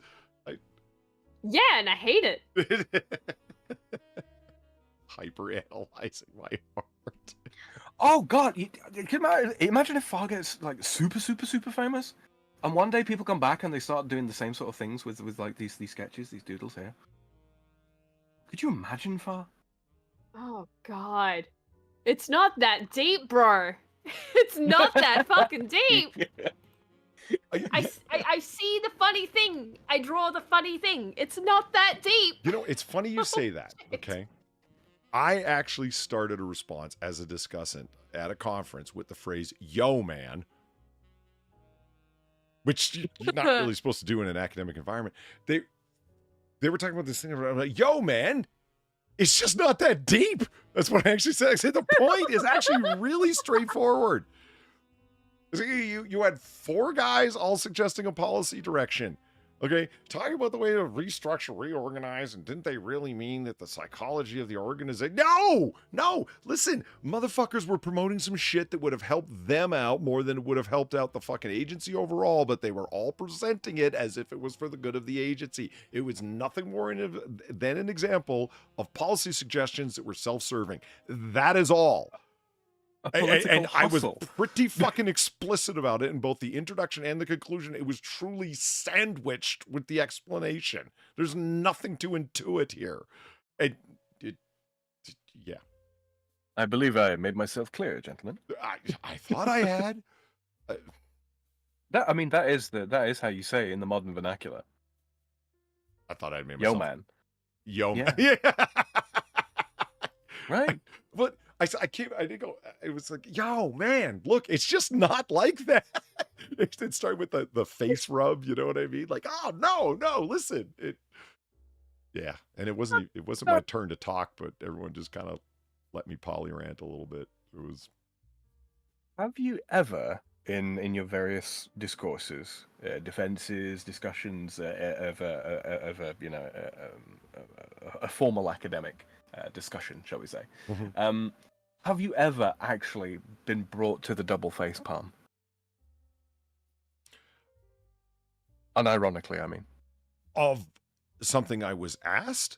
Speaker 2: Yeah, and I hate it.
Speaker 1: Hyper-analyzing my art.
Speaker 3: Oh God! Imagine if Far gets like super famous, and one day people come back and they start doing the same sort of things with like these sketches, these doodles here. Could you imagine Far?
Speaker 2: Oh God, it's not that deep, bro. It's not that fucking deep. I see the funny thing. I draw the funny thing. It's not that deep.
Speaker 1: You know, it's funny you say that. Okay. I actually started a response as a discussant at a conference with the phrase, yo, man, which you're not really supposed to do in an academic environment. They were talking about this thing. I'm like, yo, man, it's just not that deep. That's what I actually said. I said the point is actually really straightforward. You had 4 guys all suggesting a policy direction. Okay, talking about the way to restructure, reorganize, and didn't they really mean that the psychology of the organization? No, listen, motherfuckers were promoting some shit that would have helped them out more than it would have helped out the fucking agency overall, but they were all presenting it as if it was for the good of the agency. It was nothing more than an example of policy suggestions that were self-serving. That is all. And I was pretty fucking explicit about it in both the introduction and the conclusion. It was truly sandwiched with the explanation. There's nothing to intuit here. Yeah.
Speaker 3: I believe I made myself clear, gentlemen.
Speaker 1: I thought I had.
Speaker 3: That is how you say it in the modern vernacular.
Speaker 1: I thought I'd made myself.
Speaker 3: Yo, man.
Speaker 1: Yeah.
Speaker 3: Right.
Speaker 1: But I didn't go, it was like, yo, man, look, it's just not like that. It started with the face rub, you know what I mean? Like, oh, no, listen. Yeah, and it wasn't my turn to talk, but everyone just kind of let me polyrant a little bit. It was.
Speaker 3: Have you ever, in your various discourses, defenses, discussions of a formal academic discussion, shall we say?
Speaker 1: Mm-hmm.
Speaker 3: Have you ever actually been brought to the double face palm? Unironically, I mean.
Speaker 1: Of something I was asked?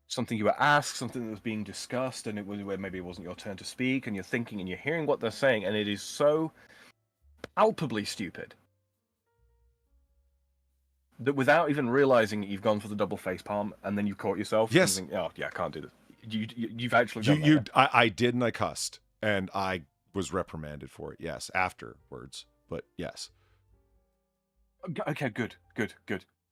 Speaker 3: Something you were asked, something that was being discussed, and it was where maybe it wasn't your turn to speak, and you're thinking and you're hearing what they're saying, and it is so palpably stupid that without even realizing that you've gone for the double face palm, and then you caught yourself.
Speaker 1: Yes.
Speaker 3: And think, oh yeah, I can't do this. You've actually done that.
Speaker 1: I did, and I cussed, and I was reprimanded for it. Yes, afterwards, but yes.
Speaker 3: Okay, good.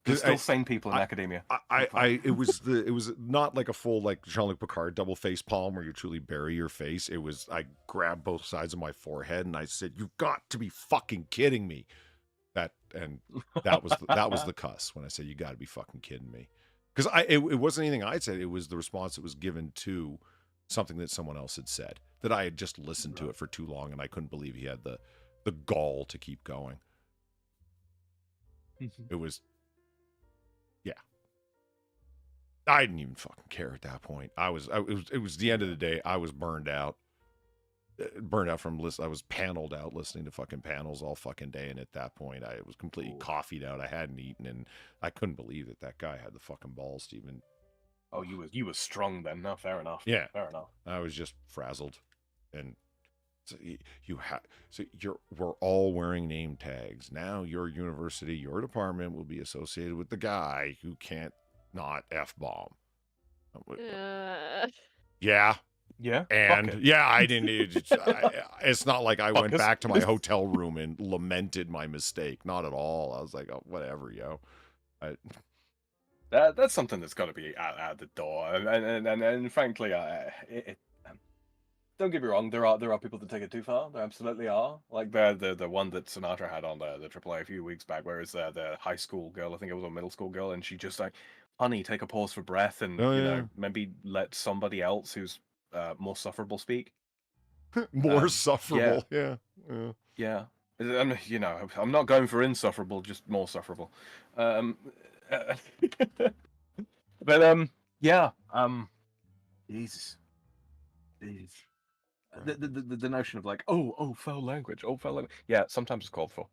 Speaker 3: There's still sane people in academia.
Speaker 1: It was not like a full like Jean-Luc Picard double face palm where you truly bury your face. It was I grabbed both sides of my forehead and I said, "You've got to be fucking kidding me." That was the cuss when I said, "You got to be fucking kidding me." Because it wasn't anything I said. It was the response that was given to something that someone else had said, that I had just listened to it for too long, and I couldn't believe he had the gall to keep going. It was, yeah. I didn't even fucking care at that point. It was the end of the day. I was burned out. From I was paneled out listening to fucking panels all fucking day, and at that point I was completely coffeeed out. I hadn't eaten, and I couldn't believe that guy had the fucking balls to even.
Speaker 3: Oh, you were strong then. No, fair enough.
Speaker 1: Yeah,
Speaker 3: fair enough.
Speaker 1: I was just frazzled, and so we're all wearing name tags now. Your university, your department will be associated with the guy who can't not F-bomb. Yeah.
Speaker 3: Yeah.
Speaker 1: And yeah, I didn't. It's not like I went back to my hotel room and lamented my mistake. Not at all. I was like, oh, whatever, yo.
Speaker 3: That's something that's got to be out the door. And frankly, don't get me wrong. There are people that take it too far. There absolutely are. Like the one that Sinatra had on the AAA a few weeks back, where it's the high school girl. I think it was a middle school girl, and she just like, honey, take a pause for breath, and know maybe let somebody else who's more sufferable speak.
Speaker 1: More sufferable, yeah.
Speaker 3: And I'm not going for insufferable, just more sufferable. Jesus. The notion of like, foul language. Yeah, sometimes it's called for,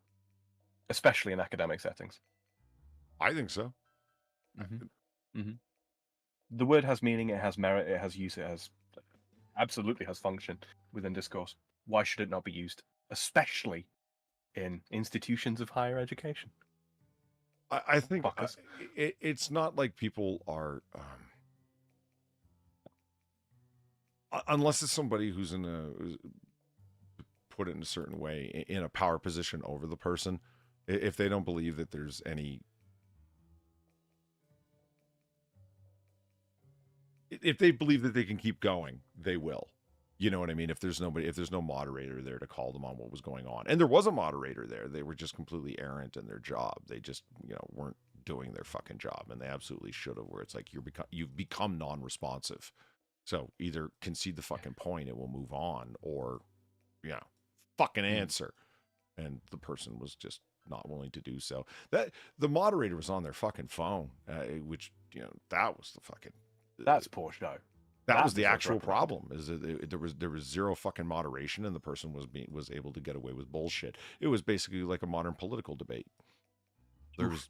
Speaker 3: especially in academic settings.
Speaker 1: I think so.
Speaker 3: The word has meaning, it has merit, it has use, absolutely has function within discourse. Why should it not be used, especially in institutions of higher education?
Speaker 1: I think it's not like people are, unless it's somebody who's put it in a certain way, in a power position over the person. If they don't believe that there's any, if they believe that they can keep going, they will. You know what I mean? If there's no moderator there to call them on what was going on, and there was a moderator there, they were just completely errant in their job. They just, weren't doing their fucking job, and they absolutely should have. Where it's like you've become non-responsive, so either concede the fucking point and we'll move on, or fucking answer. and the person was just not willing to do so. That the moderator was on their fucking phone, which, you know, that was the fucking.
Speaker 3: That's poor show.
Speaker 1: That was the actual problem. Is that there was zero fucking moderation, and the person was able to get away with bullshit. It was basically like a modern political debate. There was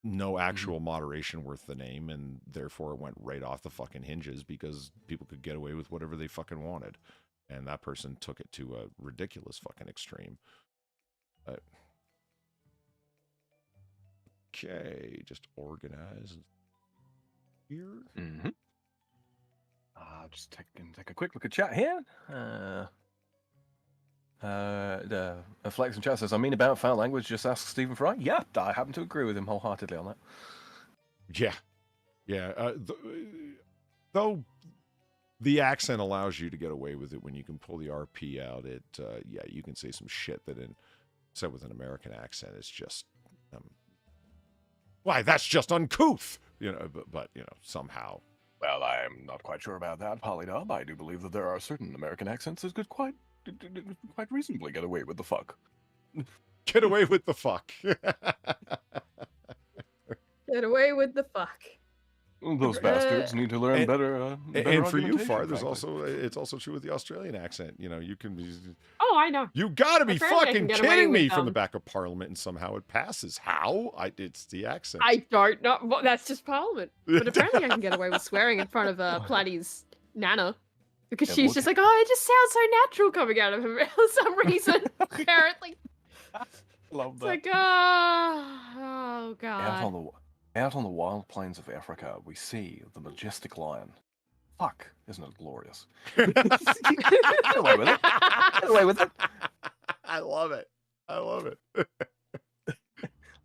Speaker 1: no actual moderation worth the name, and therefore it went right off the fucking hinges because people could get away with whatever they fucking wanted, and that person took it to a ridiculous fucking extreme. Okay, just organize here.
Speaker 3: Mm-hmm. Just take a quick look at chat here. The Flex in chat says, I mean about foul language, just ask Stephen Fry. Yeah, I happen to agree with him wholeheartedly on that.
Speaker 1: Yeah. Though the accent allows you to get away with it when you can pull the RP out, you can say some shit that said with an American accent, it's just, why, that's just uncouth, you know, but you know, somehow.
Speaker 3: Well, I'm not quite sure about that, Polydub. I do believe that there are certain American accents that could quite reasonably get away with the fuck.
Speaker 1: Get away with the fuck.
Speaker 2: Get away with the fuck.
Speaker 3: Those bastards need to learn better.
Speaker 1: And for you, Far, it's also true with the Australian accent. You know, you can be.
Speaker 2: Oh, I know.
Speaker 1: You got to be fucking kidding me! From the
Speaker 2: them.
Speaker 1: back of Parliament, and somehow it passes. How? It's the accent.
Speaker 2: I don't know. Well, that's just Parliament. But apparently, I can get away with swearing in front of Platy's Nana. Because she's just like, oh, it just sounds so natural coming out of him for some reason. Apparently.
Speaker 3: Love that.
Speaker 2: It's like, oh, God.
Speaker 3: Out on the wild plains of Africa, we see the majestic lion. Fuck, isn't it glorious? Get away with it. Get away with it.
Speaker 1: I love it.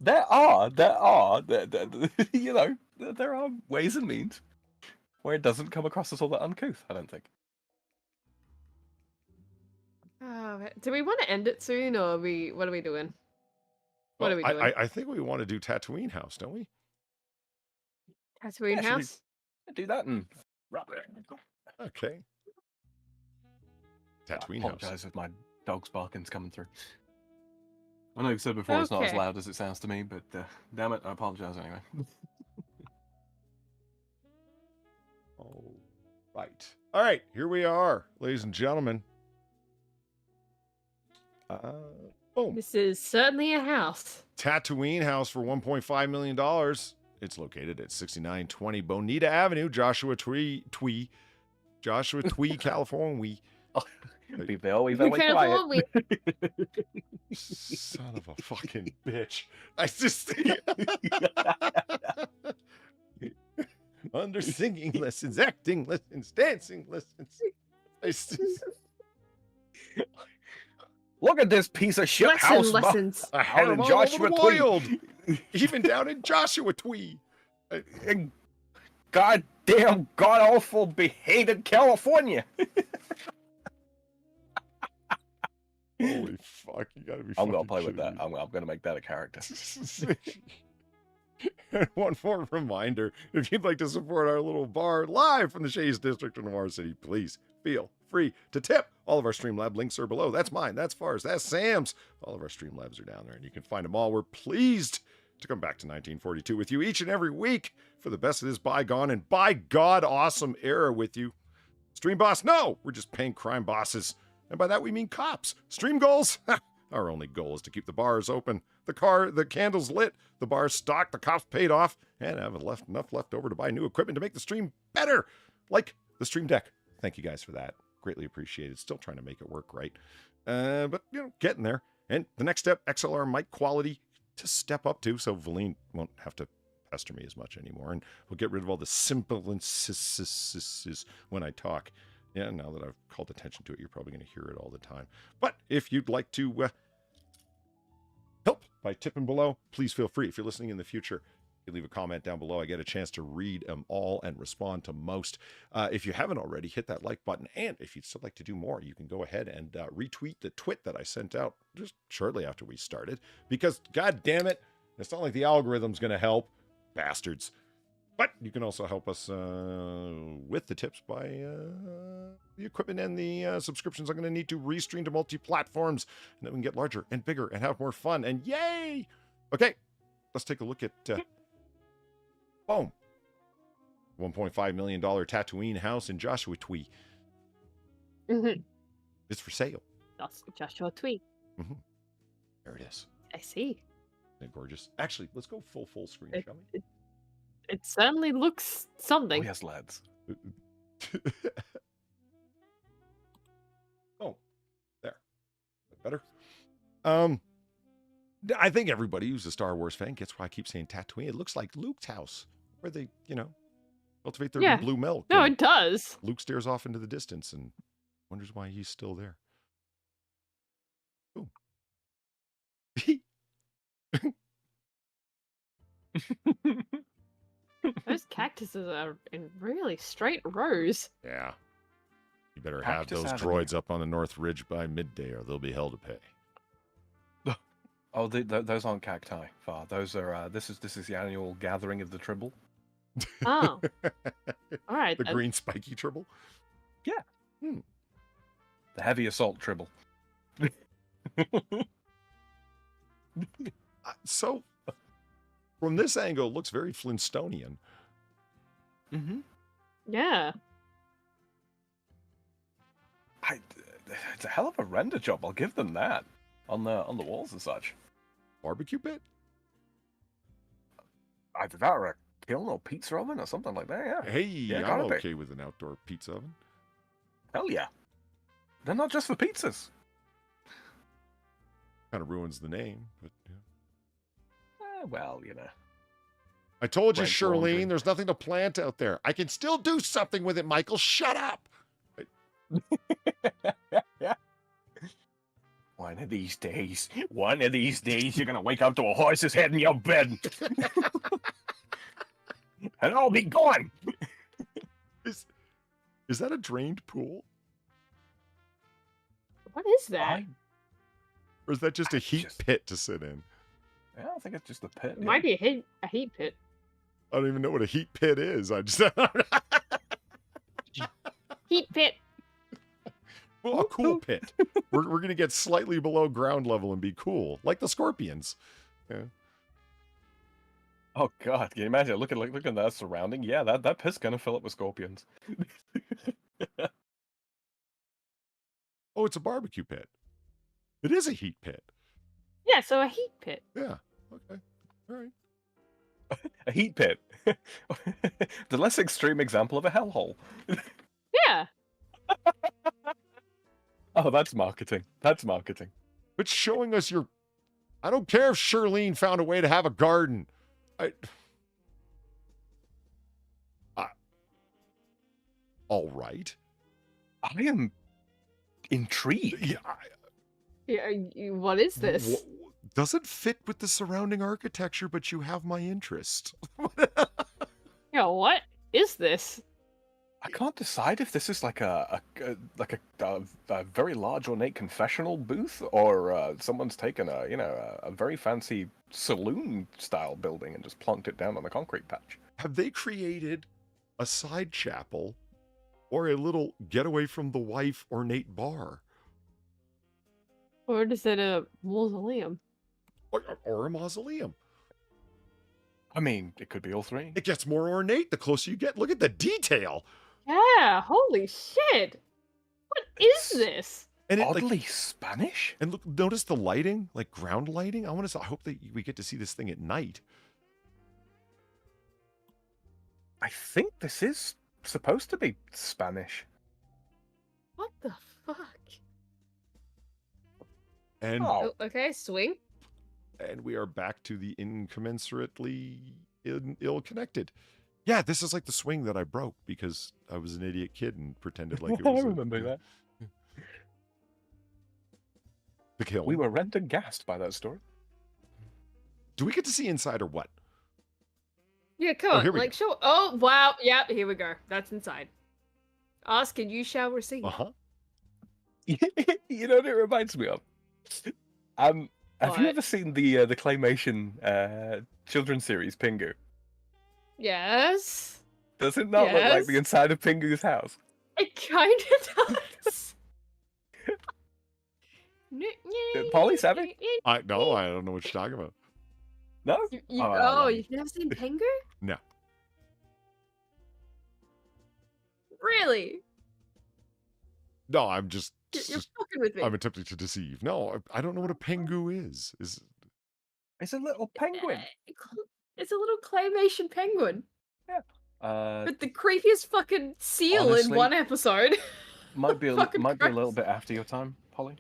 Speaker 3: There are, you know, there are ways and means where it doesn't come across as all that uncouth, I don't think.
Speaker 2: Do we want to end it soon, or what are we doing? What are we doing?
Speaker 1: I think we want to do Tatooine House, don't we?
Speaker 2: Tatooine House?
Speaker 3: Do that and...
Speaker 1: Okay. Tatooine
Speaker 3: I
Speaker 1: House.
Speaker 3: apologize if my dog's barking's coming through. I know you've said before it's not as loud as it sounds to me, but damn it, I apologize anyway.
Speaker 1: All right, here we are, ladies and gentlemen. Boom.
Speaker 2: This is certainly a house.
Speaker 1: Tatooine House for $1.5 million. It's located at 6920 Bonita Avenue, Joshua Tree, California.
Speaker 3: Be very, very quiet.
Speaker 1: Son of a fucking bitch. I just... Under singing lessons, acting lessons, dancing lessons.
Speaker 3: Look at this piece of shit
Speaker 2: Lessons.
Speaker 3: Out in Joshua Tree.
Speaker 1: Even down in Joshua Tree.
Speaker 3: Goddamn god-awful behated California.
Speaker 1: Holy fuck, you gotta be
Speaker 3: I'm gonna
Speaker 1: fucking
Speaker 3: play with
Speaker 1: kidding
Speaker 3: that.
Speaker 1: me.
Speaker 3: I'm gonna make that a character.
Speaker 1: And one more reminder, if you'd like to support our little bar live from the Shays District of Noir City, please feel free to tip. All of our Streamlab links are below. That's mine, that's Far's, that's Sam's. All of our Streamlabs are down there, and you can find them all. We're pleased to come back to 1942 with you each and every week for the best of this bygone and by God awesome era with you. Stream boss, no, we're just paying crime bosses. And by that we mean cops. Stream goals? Our only goal is to keep the bars open, the candles lit, the bars stocked, the cops paid off, and have enough left over to buy new equipment to make the stream better, like the Stream Deck. Thank you guys for that. Greatly appreciated. Still trying to make it work right. But, you know, getting there. And the next step, XLR mic quality to step up to, so Valine won't have to pester me as much anymore, and we'll get rid of all the sibilances when I talk. Yeah, now that I've called attention to it, you're probably going to hear it all the time. But if you'd like to help by tipping below, please feel free. If you're listening in the future, you leave a comment down below. I get a chance to read them all and respond to most. If you haven't already, hit that like button. And if you'd still like to do more, you can go ahead and retweet the twit that I sent out just shortly after we started. Because, god damn it, it's not like the algorithm's going to help. Bastards. But you can also help us with the tips by the equipment and the subscriptions I'm going to need to restream to multi-platforms. And then we can get larger and bigger and have more fun. And yay! Okay, let's take a look at... boom. $1.5 million Tatooine house in Joshua Tree.
Speaker 2: Mm-hmm.
Speaker 1: It's for sale.
Speaker 2: That's Joshua Tree.
Speaker 1: Mm-hmm. There it is.
Speaker 2: I see.
Speaker 1: Isn't it gorgeous? Actually, let's go full screen, shall we?
Speaker 2: It certainly looks something.
Speaker 3: Oh, yes, lads.
Speaker 1: Oh, there. Better. I think everybody who's a Star Wars fan gets why I keep saying Tatooine. It looks like Luke's house, where they, cultivate their blue milk.
Speaker 2: No,
Speaker 1: and
Speaker 2: it does.
Speaker 1: Luke stares off into the distance and wonders why he's still there. Ooh.
Speaker 2: Those cactuses are in really straight rows.
Speaker 1: Yeah. You better have
Speaker 3: Cactus
Speaker 1: those
Speaker 3: Avenue.
Speaker 1: droids up on the North Ridge by midday or they'll be hell to pay.
Speaker 3: Oh, those aren't cacti, Far. Those are. This is the annual gathering of the Tribble.
Speaker 2: Oh. All right.
Speaker 1: The green spiky tribble?
Speaker 3: The heavy assault Tribble.
Speaker 1: So, from this angle, it looks very Flintstonian.
Speaker 3: Mm-hmm.
Speaker 2: Yeah.
Speaker 3: It's a hell of a render job. I'll give them that on the walls and such.
Speaker 1: Barbecue pit?
Speaker 3: Either that or a kiln or pizza oven or something like that. Yeah.
Speaker 1: Hey,
Speaker 3: Yeah,
Speaker 1: I'm
Speaker 3: gotta be.
Speaker 1: okay with an outdoor pizza oven.
Speaker 3: Hell yeah. They're not just for pizzas.
Speaker 1: Kind of ruins the name, but yeah.
Speaker 3: Well,
Speaker 1: I told you,
Speaker 3: Rank
Speaker 1: Charlene,
Speaker 3: laundry.
Speaker 1: there's nothing to plant out there. I can still do something with it, Michael. Shut up.
Speaker 3: One of these days, you're gonna wake up to a horse's head in your bed, and I'll be gone.
Speaker 1: Is that a drained pool?
Speaker 2: What is that?
Speaker 1: Or is that just a heat
Speaker 3: just-
Speaker 1: pit to sit in?
Speaker 3: Yeah, I think it's just a pit.
Speaker 2: It might be a heat pit.
Speaker 1: I don't even know what a heat pit is. I just...
Speaker 2: Heat pit.
Speaker 1: Well, a cool pit. We're going to get slightly below ground level and be cool, like the scorpions. Yeah.
Speaker 3: Oh God, can you imagine? Look at that surrounding. Yeah, that pit's gonna fill up with scorpions.
Speaker 1: Oh, it's a barbecue pit. It is a heat pit.
Speaker 2: Yeah, so a heat pit.
Speaker 1: Yeah. Okay. All right.
Speaker 3: A heat pit. The less extreme example of a hellhole.
Speaker 2: Yeah.
Speaker 3: Oh, that's marketing. That's marketing.
Speaker 1: But showing us your... I don't care if Charlene found a way to have a garden. All right.
Speaker 3: I am intrigued.
Speaker 1: Yeah.
Speaker 2: What is this?
Speaker 1: Doesn't fit with the surrounding architecture, but you have my interest.
Speaker 2: Yeah, what is this?
Speaker 3: I can't decide if this is like a very large ornate confessional booth or someone's taken a very fancy saloon style building and just plonked it down on the concrete patch.
Speaker 1: Have they created a side chapel or a little getaway from the wife ornate bar?
Speaker 2: Or is it a mausoleum?
Speaker 1: Or a mausoleum?
Speaker 3: I mean, it could be all three.
Speaker 1: It gets more ornate the closer you get. Look at the detail.
Speaker 2: Yeah, holy shit. What is this?
Speaker 1: And it,
Speaker 3: Oddly Spanish.
Speaker 1: And look, notice the lighting, like ground lighting. I hope that we get to see this thing at night.
Speaker 3: I think this is supposed to be Spanish.
Speaker 2: What the fuck?
Speaker 1: And
Speaker 3: Oh.
Speaker 2: Okay, swing.
Speaker 1: and we are back to the incommensurately ill-connected. Yeah, this is like the swing that I broke because I was an idiot kid and pretended like it was.
Speaker 3: I remember that.
Speaker 1: The kill.
Speaker 3: We were rent and gassed by that story.
Speaker 1: Do we get to see inside or what?
Speaker 2: Yeah, come
Speaker 1: Oh,
Speaker 2: on.
Speaker 1: here we
Speaker 2: Like,
Speaker 1: go.
Speaker 2: sure. Oh, wow. Yeah, here we go. That's inside. Ask and you shall receive.
Speaker 1: Uh-huh.
Speaker 3: You know what it reminds me of? Have you
Speaker 2: What?
Speaker 3: ever seen the claymation children's series Pingu?
Speaker 2: Yes.
Speaker 3: Does it not look like
Speaker 2: Yes.
Speaker 3: the inside of Pingu's house?
Speaker 2: It kind of does.
Speaker 3: Polly, Savvy?
Speaker 1: I don't know what you're talking about.
Speaker 3: No?
Speaker 2: Oh, you've never seen Pingu?
Speaker 1: No.
Speaker 2: Really?
Speaker 1: No, I'm just
Speaker 2: You're fucking with me.
Speaker 1: I'm attempting to deceive. No, I don't know what a pengu is.
Speaker 3: It's a little penguin.
Speaker 2: It's a little claymation penguin.
Speaker 3: Yeah.
Speaker 2: With the creepiest fucking seal
Speaker 3: honestly,
Speaker 2: in one episode.
Speaker 3: Might be a
Speaker 2: Fucking
Speaker 3: little
Speaker 2: gross.
Speaker 3: bit after your time, Polly.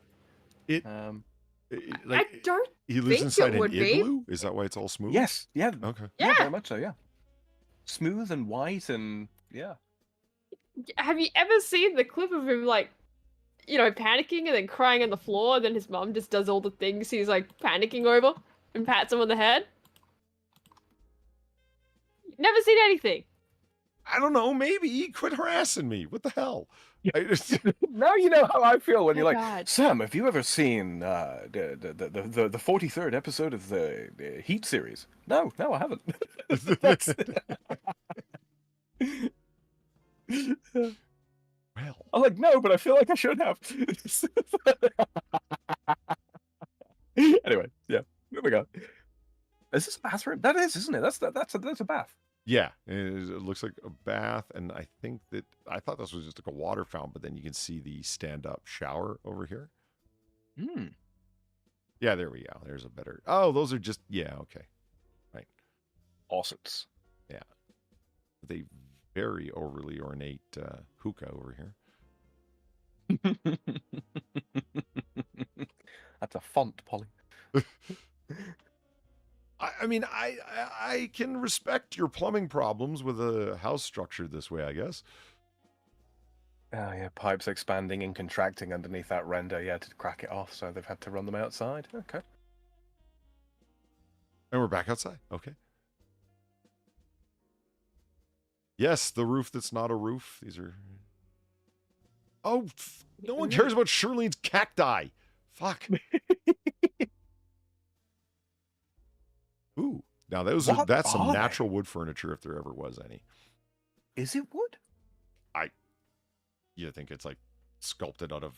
Speaker 1: Like,
Speaker 2: I don't
Speaker 1: he lives
Speaker 2: think
Speaker 1: inside
Speaker 2: it
Speaker 1: an
Speaker 2: would be.
Speaker 1: igloo? Is that why it's all smooth?
Speaker 3: Yes. Yeah.
Speaker 1: Okay.
Speaker 3: Yeah. Very much so. Yeah. Smooth and white and yeah.
Speaker 2: Have you ever seen the clip of him, like, you know, panicking and then crying on the floor, and then his mum just does all the things he's, like, panicking over and pats him on the head? Never seen anything.
Speaker 1: I don't know. Maybe. Quit harassing me. What the hell?
Speaker 3: Now you know how I feel when
Speaker 2: Oh
Speaker 3: you're like,
Speaker 2: God.
Speaker 3: Sam, have you ever seen the 43rd episode of the Heat series? No, I haven't.
Speaker 1: Well,
Speaker 3: I'm like, no, but I feel like I should have. Anyway, yeah, there we go. Is this a bathroom? That is, isn't it? That's a bath.
Speaker 1: yeah, it looks like a bath, and I thought this was just like a water fountain, but then you can see the stand-up shower over here.
Speaker 3: Hmm.
Speaker 1: Yeah, there we go. There's a better. Oh, those are just okay, right.
Speaker 3: Awesome.
Speaker 1: Yeah, with a very overly ornate hookah over here.
Speaker 3: That's a font, Polly.
Speaker 1: I mean, I can respect your plumbing problems with a house structured this way, I guess.
Speaker 3: Oh yeah, pipes expanding and contracting underneath that render, yeah, to crack it off, so they've had to run them outside. Okay.
Speaker 1: And we're back outside. Okay. Yes, the roof that's not a roof. These are... Oh, no one cares about Shirlene's cacti. Fuck. Ooh. Now, that's some natural wood furniture if there ever was any.
Speaker 3: Is it wood?
Speaker 1: You think it's like sculpted out of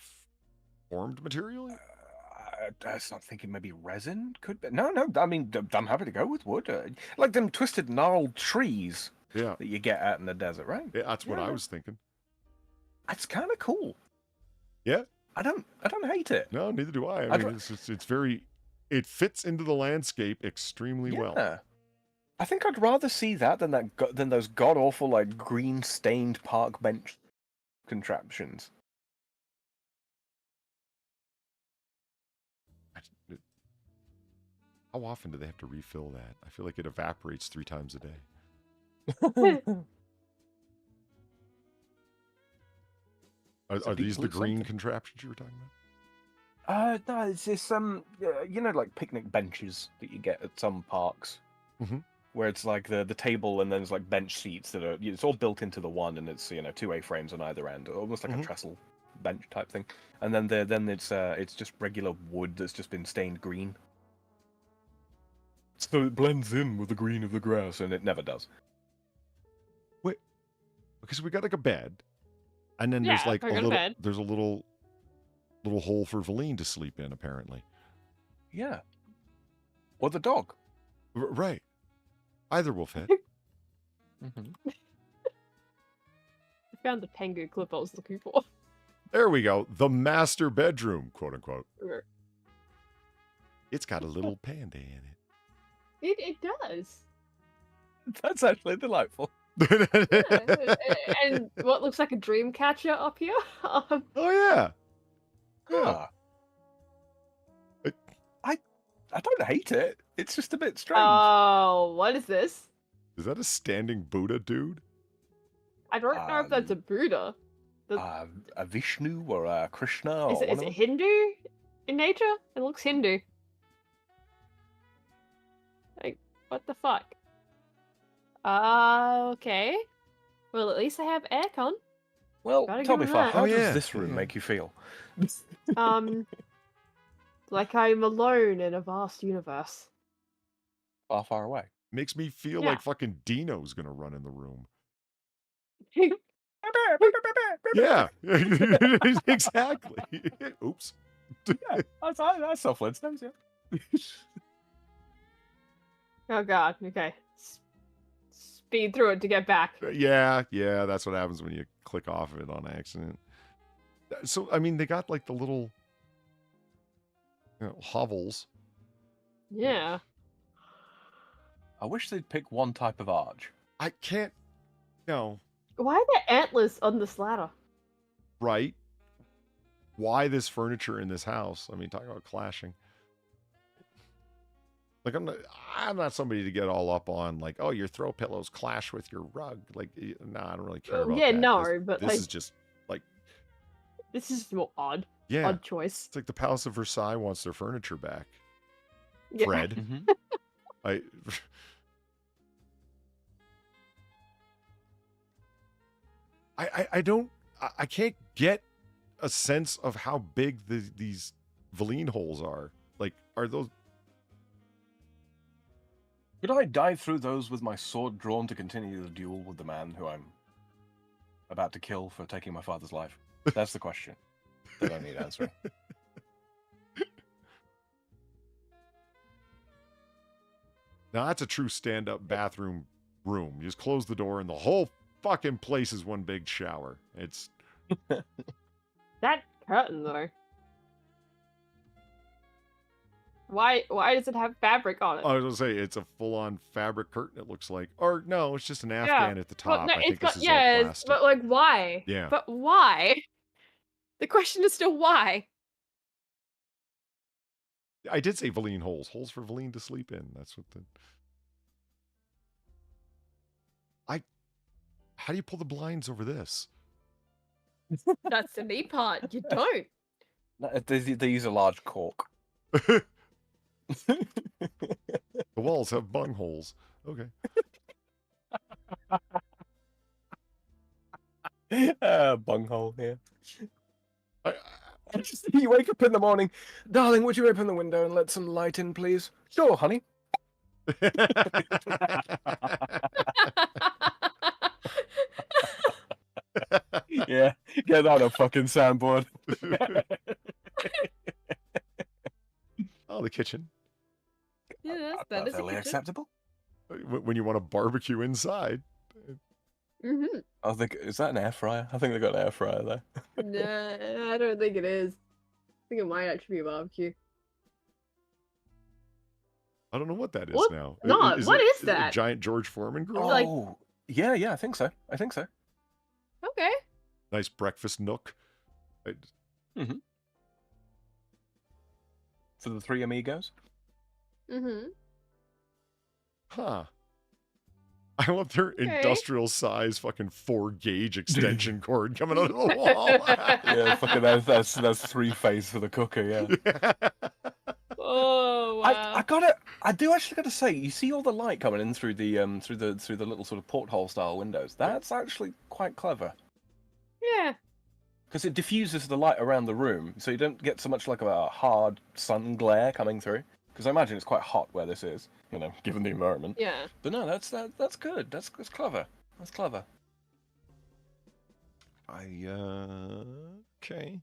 Speaker 1: formed material?
Speaker 3: I was not thinking maybe resin could be. No, I mean, I'm happy to go with wood. Like them twisted, gnarled trees that you get out in the desert, right?
Speaker 1: Yeah, that's what I was thinking.
Speaker 3: That's kind of cool.
Speaker 1: Yeah.
Speaker 3: I don't hate it.
Speaker 1: No, neither do I. I mean, it's very... It fits into the landscape extremely well.
Speaker 3: I think I'd rather see that than those god-awful, like, green-stained park bench contraptions.
Speaker 1: How often do they have to refill that? I feel like it evaporates 3 times a day. Are these the green contraptions you were talking about?
Speaker 3: No, it's this you know, like picnic benches that you get at some parks, where it's like the table and then there's like bench seats that are, it's all built into the one, and it's, you know, 2 A-frames on either end, almost like a trestle bench type thing, and then it's just regular wood that's just been stained green, so it blends in with the green of the grass, and it never does.
Speaker 1: Wait, because we got like a bed, and then
Speaker 2: Yeah,
Speaker 1: there's like
Speaker 2: I got a bed.
Speaker 1: there's a little hole for Valine to sleep in, apparently.
Speaker 3: Yeah. Or the dog.
Speaker 1: Right. Either will fit.
Speaker 2: I found the Pengu clip I was looking for.
Speaker 1: There we go. The master bedroom, quote unquote. It's got a little panda in it.
Speaker 2: It does.
Speaker 3: That's actually delightful.
Speaker 2: And what looks like a dream catcher up here.
Speaker 1: Oh, yeah.
Speaker 3: Yeah. I don't hate it. It's just a bit strange.
Speaker 2: Oh, what is this?
Speaker 1: Is that a standing Buddha, dude?
Speaker 2: I don't know if that's a Buddha.
Speaker 3: A Vishnu or a Krishna?
Speaker 2: Is it Hindu in nature? It looks Hindu. Like, what the fuck? Okay. Well, at least I have aircon.
Speaker 3: Well,
Speaker 2: Gotta
Speaker 3: tell
Speaker 2: give
Speaker 3: me,
Speaker 2: him that.
Speaker 3: how
Speaker 1: Oh,
Speaker 3: does
Speaker 1: yeah.
Speaker 3: this room make you feel?
Speaker 2: Like I'm alone in a vast universe.
Speaker 3: Far away.
Speaker 1: Makes me feel
Speaker 2: Yeah.
Speaker 1: like fucking Dino's gonna run in the room. Yeah, exactly. Oops.
Speaker 3: Yeah, that's self Flintstones, yeah.
Speaker 2: Oh god, okay. Speed through it to get back.
Speaker 1: Yeah, that's what happens when you click off of it on accident. So, I mean, they got like the little hovels.
Speaker 2: Yeah.
Speaker 3: I wish they'd pick one type of arch.
Speaker 1: I can't, no.
Speaker 2: Why are there antlers on this ladder?
Speaker 1: Right? Why this furniture in this house? I mean, talking about clashing. Like, I'm not somebody to get all up on, like, oh, your throw pillows clash with your rug. Like, no, I don't really care about
Speaker 2: yeah,
Speaker 1: that.
Speaker 2: no, but
Speaker 1: this
Speaker 2: like,
Speaker 1: is just, like...
Speaker 2: This is more odd.
Speaker 1: Yeah.
Speaker 2: Odd choice.
Speaker 1: It's like the Palace of Versailles wants their furniture back.
Speaker 2: Yeah.
Speaker 1: Fred. I can't get a sense of how big these Valine holes are. Like, are those...
Speaker 3: Could I dive through those with my sword drawn to continue the duel with the man who I'm about to kill for taking my father's life? That's the question that I need answering.
Speaker 1: Now, that's a true stand-up bathroom room. You just close the door and the whole fucking place is one big shower. It's...
Speaker 2: That curtain, though. Why does it have fabric on it?
Speaker 1: I was going to say, it's a full-on fabric curtain, it looks like. Or, no, it's just an Afghan at the top.
Speaker 2: Well, no,
Speaker 1: I think this is all
Speaker 2: yeah,
Speaker 1: plastic.
Speaker 2: but like, why?
Speaker 1: Yeah.
Speaker 2: But why? The question is still why.
Speaker 1: I did say Valine holes. Holes for Valine to sleep in. That's what the... How do you pull the blinds over this?
Speaker 2: That's the neat part. You don't.
Speaker 3: They use a large cork.
Speaker 1: The walls have bung holes. Okay.
Speaker 3: Bunghole, yeah. You wake up in the morning, darling, would you open the window and let some light in, please? Sure, honey. Yeah, get that on a fucking soundboard.
Speaker 1: Oh, the kitchen.
Speaker 2: Yeah, that is a
Speaker 3: Perfectly
Speaker 2: kitchen.
Speaker 3: acceptable.
Speaker 1: When you want to barbecue inside.
Speaker 2: Mm-hmm.
Speaker 3: I think, is that an air fryer? I think they got an air fryer there.
Speaker 2: Nah, I don't think it is. I think it might actually be a barbecue.
Speaker 1: I don't know what that is
Speaker 2: What?
Speaker 1: now.
Speaker 2: No, what is
Speaker 1: it a
Speaker 2: that?
Speaker 1: giant George Foreman grill?
Speaker 2: Like-
Speaker 3: Oh, yeah, I think so.
Speaker 2: Okay.
Speaker 1: Nice breakfast nook.
Speaker 3: For the three amigos.
Speaker 2: Mm-hmm.
Speaker 1: Huh. I love their industrial size fucking 4-gauge extension cord coming out of the wall.
Speaker 3: Yeah, fucking that's three-phase for the cooker, yeah.
Speaker 2: Oh wow.
Speaker 3: I do actually gotta say, you see all the light coming in through the little sort of porthole style windows. That's actually quite clever.
Speaker 2: Yeah.
Speaker 3: Because it diffuses the light around the room, so you don't get so much like a hard sun glare coming through. Because I imagine it's quite hot where this is, given the environment.
Speaker 2: Yeah.
Speaker 3: But no, that's good. That's clever. That's clever.
Speaker 1: Okay.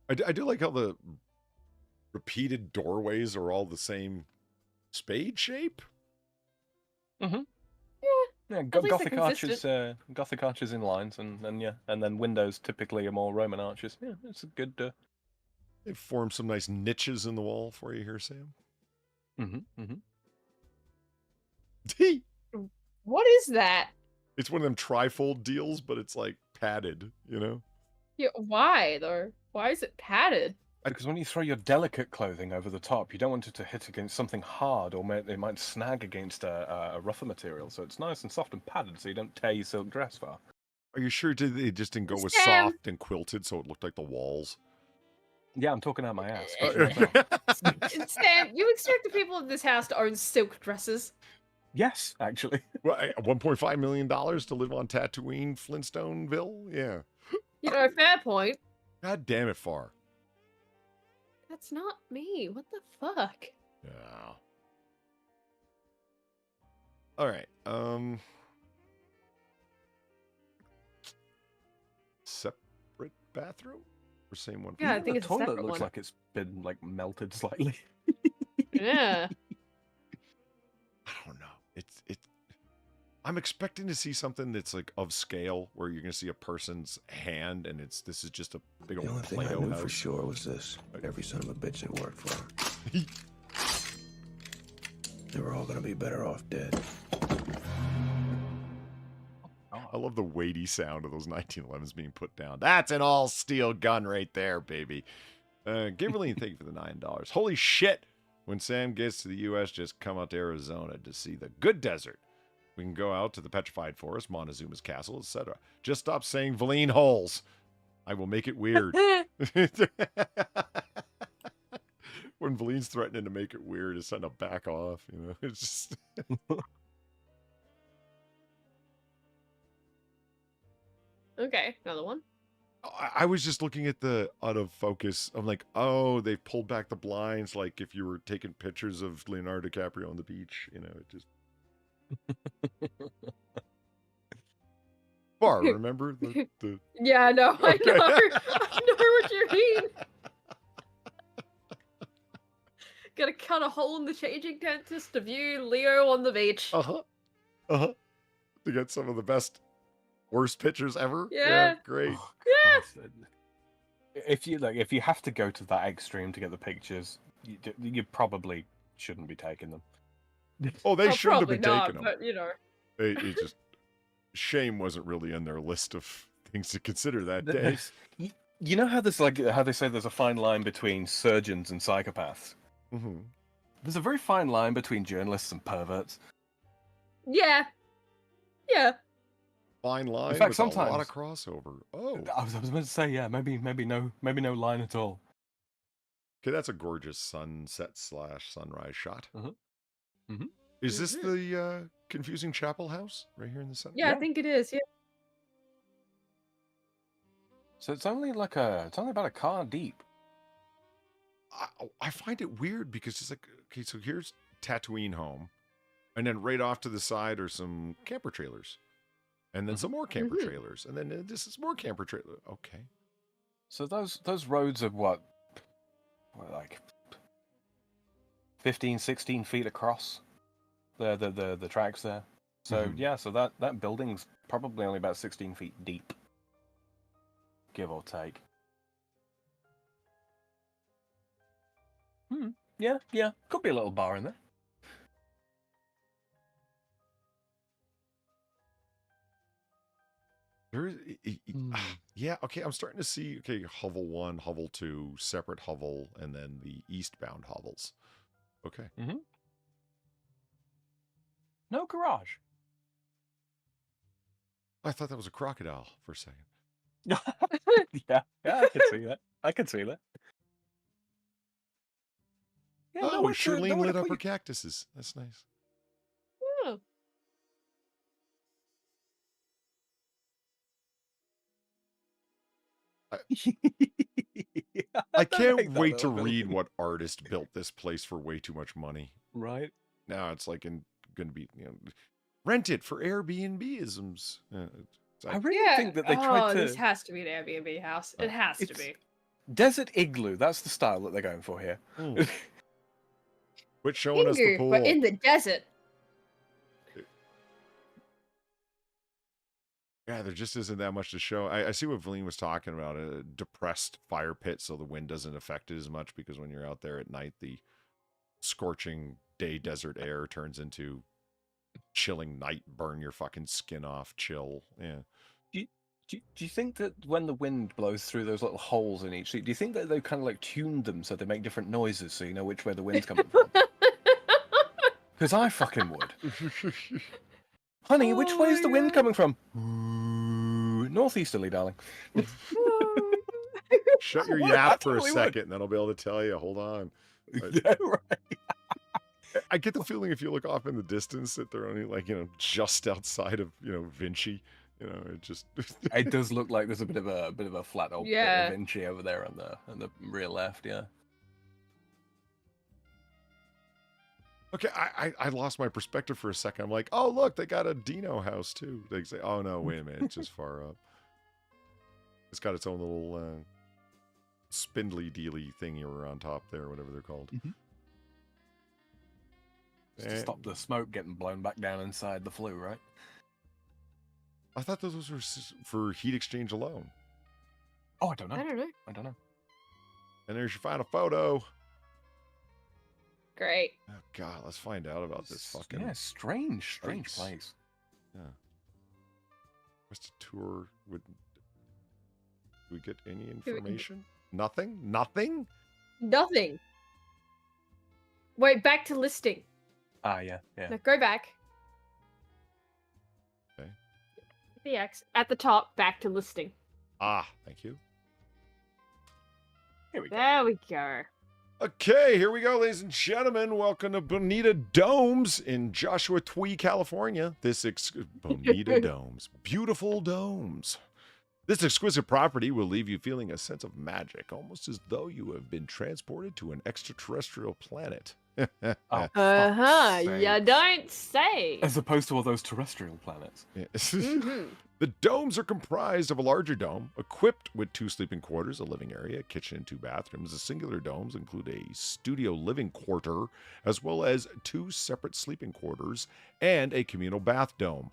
Speaker 1: I do like how the repeated doorways are all the same spade shape.
Speaker 3: Mm-hmm.
Speaker 2: Yeah.
Speaker 3: Yeah,
Speaker 2: At least
Speaker 3: Gothic
Speaker 2: they're
Speaker 3: arches, Gothic arches in lines, and then windows typically are more Roman arches. Yeah, it's a good.
Speaker 1: They form some nice niches in the wall for you here, Sam.
Speaker 2: What is that?
Speaker 1: It's one of them trifold deals, but it's like padded,
Speaker 2: Yeah, why though? Why is it padded?
Speaker 3: Because when you throw your delicate clothing over the top, you don't want it to hit against something hard, or it might snag against a rougher material. So it's nice and soft and padded, so you don't tear your silk dress far.
Speaker 1: Are you sure they just didn't go with
Speaker 2: Sam.
Speaker 1: soft and quilted so it looked like the walls?
Speaker 3: Yeah, I'm talking out my ass.
Speaker 2: Sam, you expect the people of this house to own silk dresses?
Speaker 3: Yes, actually.
Speaker 1: Well, $1.5 million to live on Tatooine, Flintstoneville? Yeah.
Speaker 2: Fair point.
Speaker 1: God damn it, Far.
Speaker 2: That's not me. What the fuck?
Speaker 1: Yeah. All right. Separate bathroom or same one?
Speaker 2: Yeah, I
Speaker 3: Even
Speaker 2: think
Speaker 3: the
Speaker 2: it's a
Speaker 3: toilet
Speaker 2: separate
Speaker 3: looks
Speaker 2: one.
Speaker 3: like it's been like melted slightly.
Speaker 2: Yeah.
Speaker 1: I don't know. It's. I'm expecting to see something that's like of scale, where you're gonna see a person's hand, and this is just a big
Speaker 6: The
Speaker 1: old
Speaker 6: only thing I
Speaker 1: Play-Doh
Speaker 6: knew
Speaker 1: house.
Speaker 6: for sure was this: every son of a bitch that worked for her, they were all gonna be better off dead.
Speaker 1: I love the weighty sound of those 1911s being put down. That's an all-steel gun right there, baby. Gabrielline, thank you for the $9. Holy shit! When Sam gets to the U.S., just come out to Arizona to see the good desert. We can go out to the Petrified Forest, Montezuma's Castle, etc. Just stop saying Valine holes. I will make it weird. When Valine's threatening to make it weird, it's time to back off. You know, it's just.
Speaker 2: Okay, another one.
Speaker 1: I was just looking at the out of focus. I'm like, oh, they've pulled back the blinds, like if you were taking pictures of Leonardo DiCaprio on the beach. You know, it just. Bar, remember the.
Speaker 2: Yeah, no, I
Speaker 1: Okay.
Speaker 2: know. I know what you mean. Gotta cut a hole in the changing tent just to view Leo on the beach.
Speaker 1: To get some of the best, worst pictures ever.
Speaker 2: Yeah.
Speaker 1: Great.
Speaker 3: Oh,
Speaker 2: Yeah.
Speaker 3: Christ. If you have to go to that extreme to get the pictures, you probably shouldn't be taking them.
Speaker 1: Oh, they
Speaker 2: Oh,
Speaker 1: shouldn't have
Speaker 2: probably
Speaker 1: been
Speaker 2: not,
Speaker 1: taking them.
Speaker 2: but you know.
Speaker 1: It just shame wasn't really in their list of things to consider that day.
Speaker 3: There's- You know how there's how they say there's a fine line between surgeons and psychopaths.
Speaker 1: Mm-hmm.
Speaker 3: There's a very fine line between journalists and perverts.
Speaker 2: Yeah. Yeah.
Speaker 1: Fine line
Speaker 3: fact,
Speaker 1: with a lot
Speaker 3: sometimes-
Speaker 1: of crossover. Oh,
Speaker 3: I was going to say, yeah, maybe no line at all.
Speaker 1: okay, that's a gorgeous sunset/sunrise shot.
Speaker 3: Mhm.
Speaker 1: Is this the confusing chapel house right here in the center?
Speaker 2: Yeah, I
Speaker 3: Yeah.
Speaker 2: think it is. Yeah.
Speaker 3: So it's only about a car deep.
Speaker 1: I find it weird because it's like, okay, so here's Tatooine home, and then right off to the side are some camper trailers, and then some more camper trailers, and then this is more camper trailer. Okay.
Speaker 3: So those roads are what like 15, 16 feet across. The tracks there. So
Speaker 1: Mhm.
Speaker 3: yeah, so that building's probably only about 16 feet deep, give or take. Yeah, could be a little bar in there.
Speaker 1: There is, yeah, okay, I'm starting to see, okay, hovel 1, hovel 2, separate hovel, and then the eastbound hovels. Okay.
Speaker 3: No garage.
Speaker 1: I thought that was a crocodile for a second.
Speaker 3: yeah, I can see that. I can see that. Yeah,
Speaker 1: Oh,
Speaker 3: nowhere to-
Speaker 1: Charlene
Speaker 3: nowhere
Speaker 1: lit
Speaker 3: to
Speaker 1: up
Speaker 3: put
Speaker 1: her cactuses. That's nice.
Speaker 2: Oh.
Speaker 1: I
Speaker 3: don't
Speaker 1: can't
Speaker 3: hate that
Speaker 1: wait to
Speaker 3: little
Speaker 1: read
Speaker 3: building.
Speaker 1: what artist built this place for way too much money.
Speaker 3: Right.
Speaker 1: Now it's like going to be, rent it for Airbnb-isms.
Speaker 3: I really
Speaker 2: Yeah.
Speaker 3: think that they tried to.
Speaker 2: This has to be an Airbnb house. It has to
Speaker 3: It's-
Speaker 2: be.
Speaker 3: Desert igloo. That's the style that they're going for here.
Speaker 1: Quit showing us the
Speaker 2: Pingu,
Speaker 1: pool.
Speaker 2: but in the desert.
Speaker 1: Yeah, there just isn't that much to show. I see what Valine was talking about, a depressed fire pit so the wind doesn't affect it as much, because when you're out there at night, the scorching day desert air turns into chilling night, burn your fucking skin off chill. Yeah.
Speaker 3: Do you think that when the wind blows through those little holes in each seat, do you think that they've kind of like tuned them so they make different noises so you know which way the wind's coming from? Because I fucking would. Honey, which way is the wind coming from? Ooh, northeasterly, darling.
Speaker 1: Shut your
Speaker 3: What?
Speaker 1: yap
Speaker 3: I
Speaker 1: for a
Speaker 3: totally would.
Speaker 1: second, and then I'll be able to tell you. Hold on.
Speaker 3: Yeah, right.
Speaker 1: I get the feeling if you look off in the distance that they're only like, just outside of, Vinci. It just
Speaker 3: It does look like there's a bit of a flat old bit
Speaker 2: Yeah.
Speaker 3: of Vinci over there on the rear left, yeah.
Speaker 1: Okay, I lost my perspective for a second. I'm like, oh, look, they got a Dino house, too. They say, oh, no, wait a minute. It's just far up. It's got its own little spindly dealy thingy on top there, whatever they're called.
Speaker 3: Mm-hmm. To stop the smoke getting blown back down inside the flue, right?
Speaker 1: I thought those were for heat exchange alone.
Speaker 3: Oh, I don't know.
Speaker 2: I don't know.
Speaker 3: I don't know.
Speaker 1: And there's your final photo.
Speaker 2: Great.
Speaker 1: Oh, God, let's find out about this fucking...
Speaker 3: Yeah, strange place.
Speaker 1: Yeah. What's the tour? Do we get any information? Nothing? Nothing?
Speaker 2: Nothing. Wait, back to listing.
Speaker 3: Ah, yeah.
Speaker 2: No, go back.
Speaker 1: Okay.
Speaker 2: The X at the top, back to listing.
Speaker 1: Ah, thank you.
Speaker 3: Here we go.
Speaker 2: There we go.
Speaker 1: Okay, here we go, ladies and gentlemen. Welcome to Bonita Domes in Joshua Tree, California. Bonita Domes. Beautiful domes. This exquisite property will leave you feeling a sense of magic, almost as though you have been transported to an extraterrestrial planet.
Speaker 2: You don't say.
Speaker 3: As opposed to all those terrestrial planets.
Speaker 1: The domes are comprised of a larger dome, equipped with 2 sleeping quarters, a living area, a kitchen, and 2 bathrooms. The singular domes include a studio living quarter, as well as 2 separate sleeping quarters, and a communal bath dome.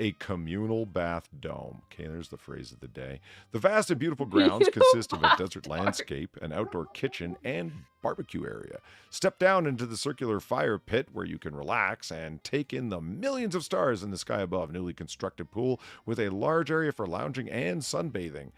Speaker 1: A communal bath dome. Okay, there's the phrase of the day. The vast and beautiful grounds consist of a desert landscape, an outdoor kitchen, and barbecue area. Step down into the circular fire pit where you can relax and take in the millions of stars in the sky above. Newly constructed pool with a large area for lounging and sunbathing.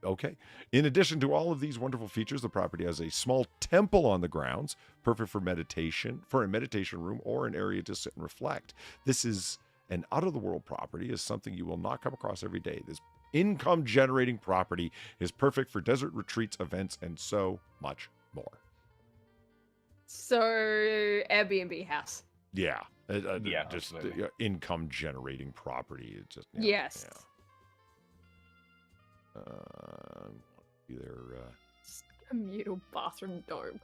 Speaker 1: Okay. In addition to all of these wonderful features, the property has a small temple on the grounds, perfect for meditation, for a meditation room or an area to sit and reflect. This is an out-of-the-world property, is something you will not come across every day. This income-generating property is perfect for desert retreats, events, and so much more.
Speaker 2: So, Airbnb house.
Speaker 1: Yeah.
Speaker 3: Yeah,
Speaker 1: just
Speaker 3: absolutely.
Speaker 1: income-generating property. It just
Speaker 2: Yes.
Speaker 1: Yeah. Either
Speaker 2: Communal bathroom dome.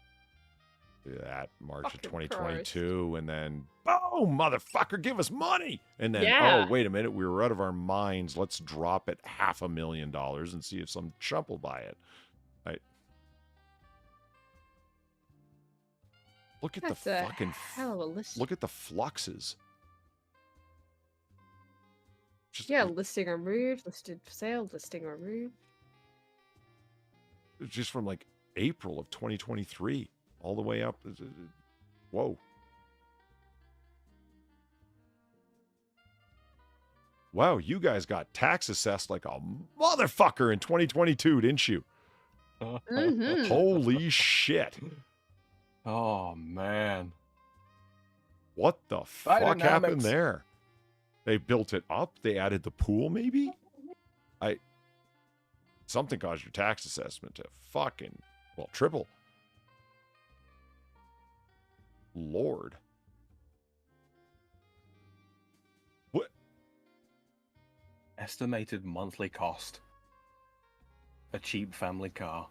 Speaker 1: that March
Speaker 2: Fucking
Speaker 1: of 2022, and then, oh, motherfucker, give us money. And then,
Speaker 2: Yeah.
Speaker 1: oh, wait a minute, we were out of our minds. Let's drop it $500,000 and see if some chump will buy it. Right? Look at
Speaker 2: That's
Speaker 1: the
Speaker 2: a
Speaker 1: fucking,
Speaker 2: hell of a list.
Speaker 1: look at the fluxes. Just,
Speaker 2: Yeah, listing removed, listed for sale, listing removed.
Speaker 1: just from like April of 2023 all the way up. Whoa. Wow, you guys got tax assessed like a motherfucker in 2022, didn't you?
Speaker 2: Mhm.
Speaker 1: Holy shit.
Speaker 3: Oh, man.
Speaker 1: What the fuck happened
Speaker 3: Dynamics.
Speaker 1: there? They built it up? They added the pool, maybe? Something caused your tax assessment to fucking, well, triple. Lord. What?
Speaker 3: Estimated monthly cost. A cheap family car.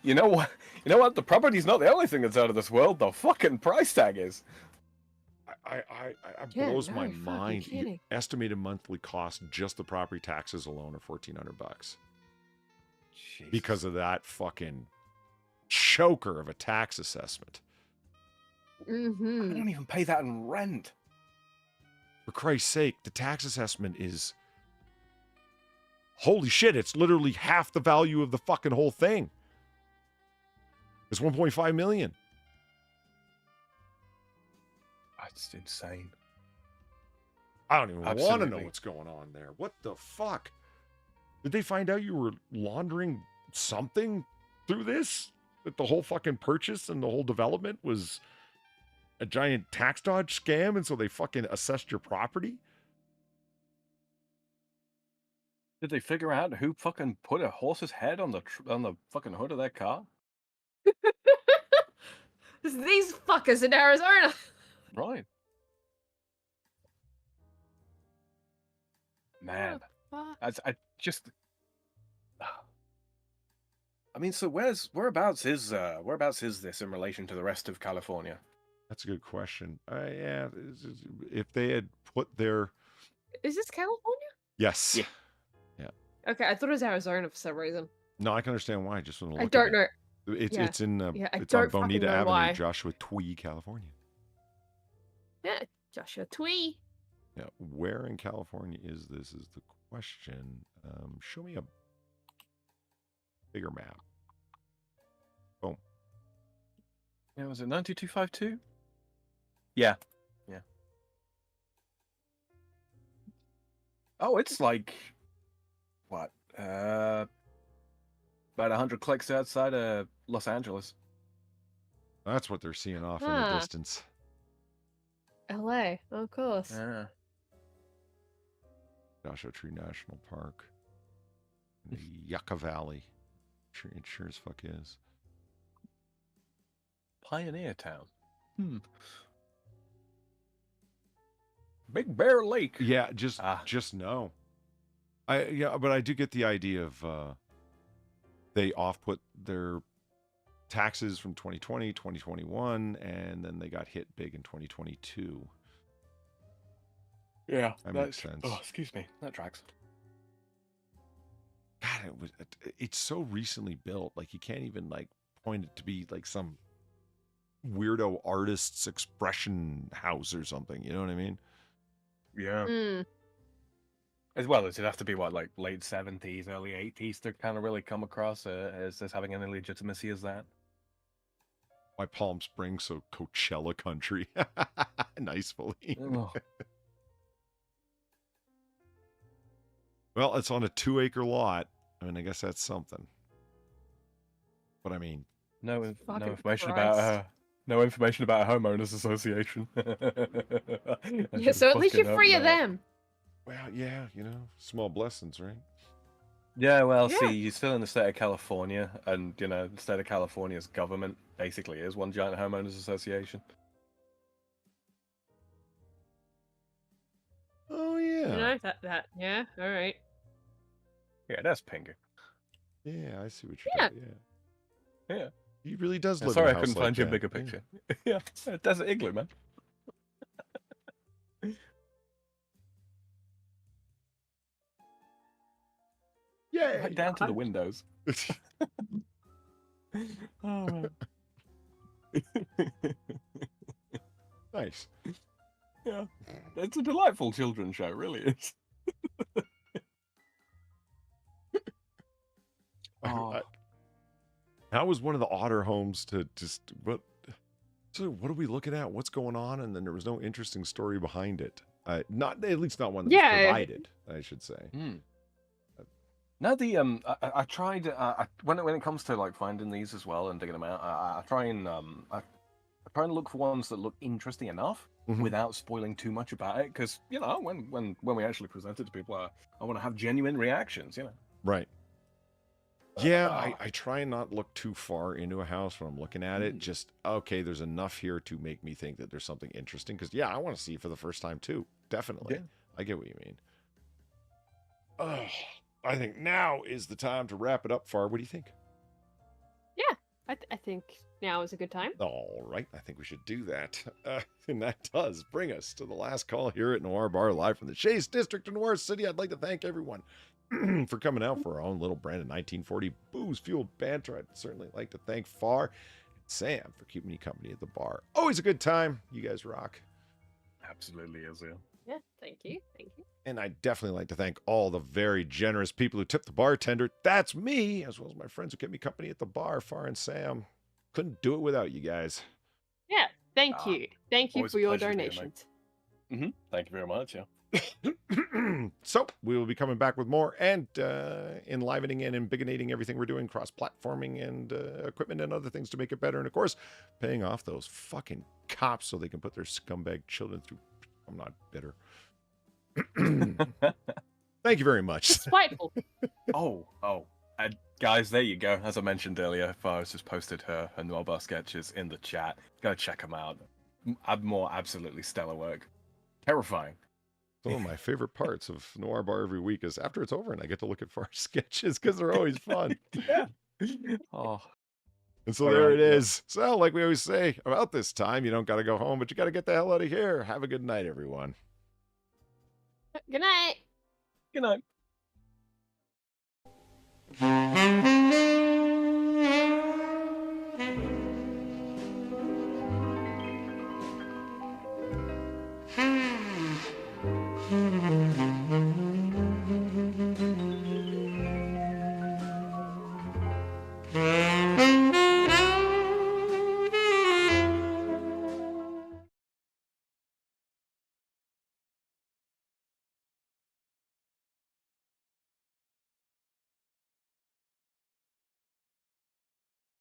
Speaker 3: You know what? You know what? The property's not the only thing that's out of this world. The fucking price tag is.
Speaker 1: It
Speaker 2: Yeah,
Speaker 1: blows
Speaker 2: no
Speaker 1: my
Speaker 2: fucking
Speaker 1: mind.
Speaker 2: kidding.
Speaker 1: Estimated monthly cost, just the property taxes alone, are $1,400
Speaker 3: Jesus.
Speaker 1: because of that fucking choker of a tax assessment.
Speaker 3: I
Speaker 2: Mhm.
Speaker 3: don't even pay that in rent.
Speaker 1: For Christ's sake, the tax assessment is, holy shit, it's literally half the value of the fucking whole thing. It's 1.5 million.
Speaker 3: That's insane.
Speaker 1: I don't even want to know
Speaker 3: Absolutely.
Speaker 1: what's going on there. What the fuck? Did they find out you were laundering something through this? That the whole fucking purchase and the whole development was a giant tax dodge scam, and so they fucking assessed your property?
Speaker 3: Did they figure out who fucking put a horse's head on the fucking hood of their car?
Speaker 2: These fuckers in Arizona.
Speaker 3: Right. Man,
Speaker 2: Fuck.
Speaker 3: I just mean, so whereabouts is this in relation to the rest of California?
Speaker 1: That's a good question. Yeah, if they had put their...
Speaker 2: Is this California?
Speaker 1: Yes.
Speaker 3: Yeah.
Speaker 2: Okay, I thought it was Arizona for some reason.
Speaker 1: No, I can understand why. Just want to
Speaker 2: I
Speaker 1: look
Speaker 2: don't
Speaker 1: at
Speaker 2: know.
Speaker 1: it. It's
Speaker 2: Yeah.
Speaker 1: it's in
Speaker 2: Yeah, I
Speaker 1: it's on
Speaker 2: don't fucking
Speaker 1: Bonita
Speaker 2: know
Speaker 1: Avenue,
Speaker 2: why.
Speaker 1: Joshua Tree, California.
Speaker 2: Yeah, Joshua Twee.
Speaker 1: Yeah, where in California is this? Is the question. Show me a bigger map. Boom.
Speaker 3: Yeah, was it 92252? Yeah. Yeah. Oh, it's like what? About 100 clicks outside of Los Angeles.
Speaker 1: That's what they're seeing off in the
Speaker 2: Huh.
Speaker 1: distance.
Speaker 2: LA, of course.
Speaker 3: Yeah.
Speaker 1: Joshua Tree National Park. The Yucca Valley. It sure as fuck is.
Speaker 3: Pioneer Town. Big Bear Lake.
Speaker 1: Yeah, just no. But I do get the idea of they off-put their taxes from 2020, 2021, and then they got hit big in 2022.
Speaker 3: Yeah,
Speaker 1: That makes sense.
Speaker 3: Oh, excuse me. That tracks.
Speaker 1: God, it's so recently built. Like, you can't even like point it to be like some weirdo artist's expression house or something. You know what I mean?
Speaker 3: Yeah.
Speaker 2: Mm.
Speaker 3: As well as it'd have to be what, like late 70s, early 80s to kind of really come across as having any legitimacy as that.
Speaker 1: Why Palm Springs so Coachella country? Nice, Feline.
Speaker 3: Oh.
Speaker 1: Well, it's on a 2-acre lot. I mean, I guess that's something. But I mean,
Speaker 3: No
Speaker 2: Fucking
Speaker 3: information
Speaker 2: Christ.
Speaker 3: about no information about a homeowners association.
Speaker 2: Yeah, so at least you're free of them.
Speaker 1: well, yeah, small blessings, right?
Speaker 3: Yeah, well,
Speaker 2: Yeah.
Speaker 3: see, you're still in the state of California, and the state of California's government basically is one giant homeowners association.
Speaker 1: Oh yeah,
Speaker 2: Yeah, all right.
Speaker 3: Yeah, that's Pinger.
Speaker 1: yeah. I see what you're
Speaker 2: Yeah.
Speaker 1: doing.
Speaker 3: Yeah.
Speaker 1: He really does live.
Speaker 3: Sorry,
Speaker 1: in a
Speaker 3: I
Speaker 1: house
Speaker 3: couldn't
Speaker 1: like
Speaker 3: find you a
Speaker 1: that.
Speaker 3: bigger
Speaker 1: Yeah.
Speaker 3: picture. Yeah, Desert Igloo, man.
Speaker 1: Yeah,
Speaker 3: Right down to the windows. Oh, man.
Speaker 1: Nice.
Speaker 3: Yeah, it's a delightful children's show, really is. Oh.
Speaker 1: How was one of the Otter homes to just what? So what are we looking at? What's going on? And then there was no interesting story behind it. Not at least not one that was provided, I should say.
Speaker 3: No, I tried when it comes to like finding these as well and digging them out. I try and look for ones that look interesting enough without spoiling too much about it, because when we actually present it to people, I want to have genuine reactions.
Speaker 1: Right. Yeah, I try and not look too far into a house when I'm looking at it. Just, okay, there's enough here to make me think that there's something interesting. Because, yeah, I want to see it for the first time, too. Definitely.
Speaker 3: Yeah.
Speaker 1: I get what you mean. I think now is the time to wrap it up, Far. What do you think?
Speaker 2: Yeah, I think now is a good time.
Speaker 1: All right, I think we should do that. And that does bring us to the last call here at Noir Bar, live from the Chase District in Noir City. I'd like to thank everyone for coming out for our own little brand of 1940 booze-fueled banter. I'd certainly like to thank Far and Sam for keeping me company at the bar. Always a good time. You guys rock.
Speaker 3: Absolutely is, yeah.
Speaker 2: Yeah, thank you.
Speaker 1: And I'd definitely like to thank all the very generous people who tipped the bartender. That's me, as well as my friends who kept me company at the bar, Far and Sam. Couldn't do it without you guys.
Speaker 2: Yeah, thank you. Thank you
Speaker 3: always
Speaker 2: for
Speaker 3: a
Speaker 2: your
Speaker 3: pleasure to be here, mate.
Speaker 2: donations.
Speaker 3: Thank you very much, yeah.
Speaker 1: So we will be coming back with more and enlivening and embiggenating everything we're doing, cross-platforming and equipment and other things to make it better. And of course, paying off those fucking cops so they can put their scumbag children through. I'm not bitter. Thank you very much.
Speaker 2: Spiteful.
Speaker 3: Guys, there you go. As I mentioned earlier, Far's just posted her Noir Bar sketches in the chat. Go check them out. More absolutely stellar work. Terrifying.
Speaker 1: Some of my favorite parts of Noir Bar every week is after it's over and I get to look at Far's sketches because they're always fun.
Speaker 3: Yeah. Oh,
Speaker 1: And so
Speaker 3: All
Speaker 1: there
Speaker 3: right,
Speaker 1: it
Speaker 3: yeah.
Speaker 1: is. So, like we always say, about this time, you don't got to go home, but you got to get the hell out of here. Have a good night, everyone.
Speaker 2: Good night.
Speaker 3: good night.
Speaker 6: Mm-hmm.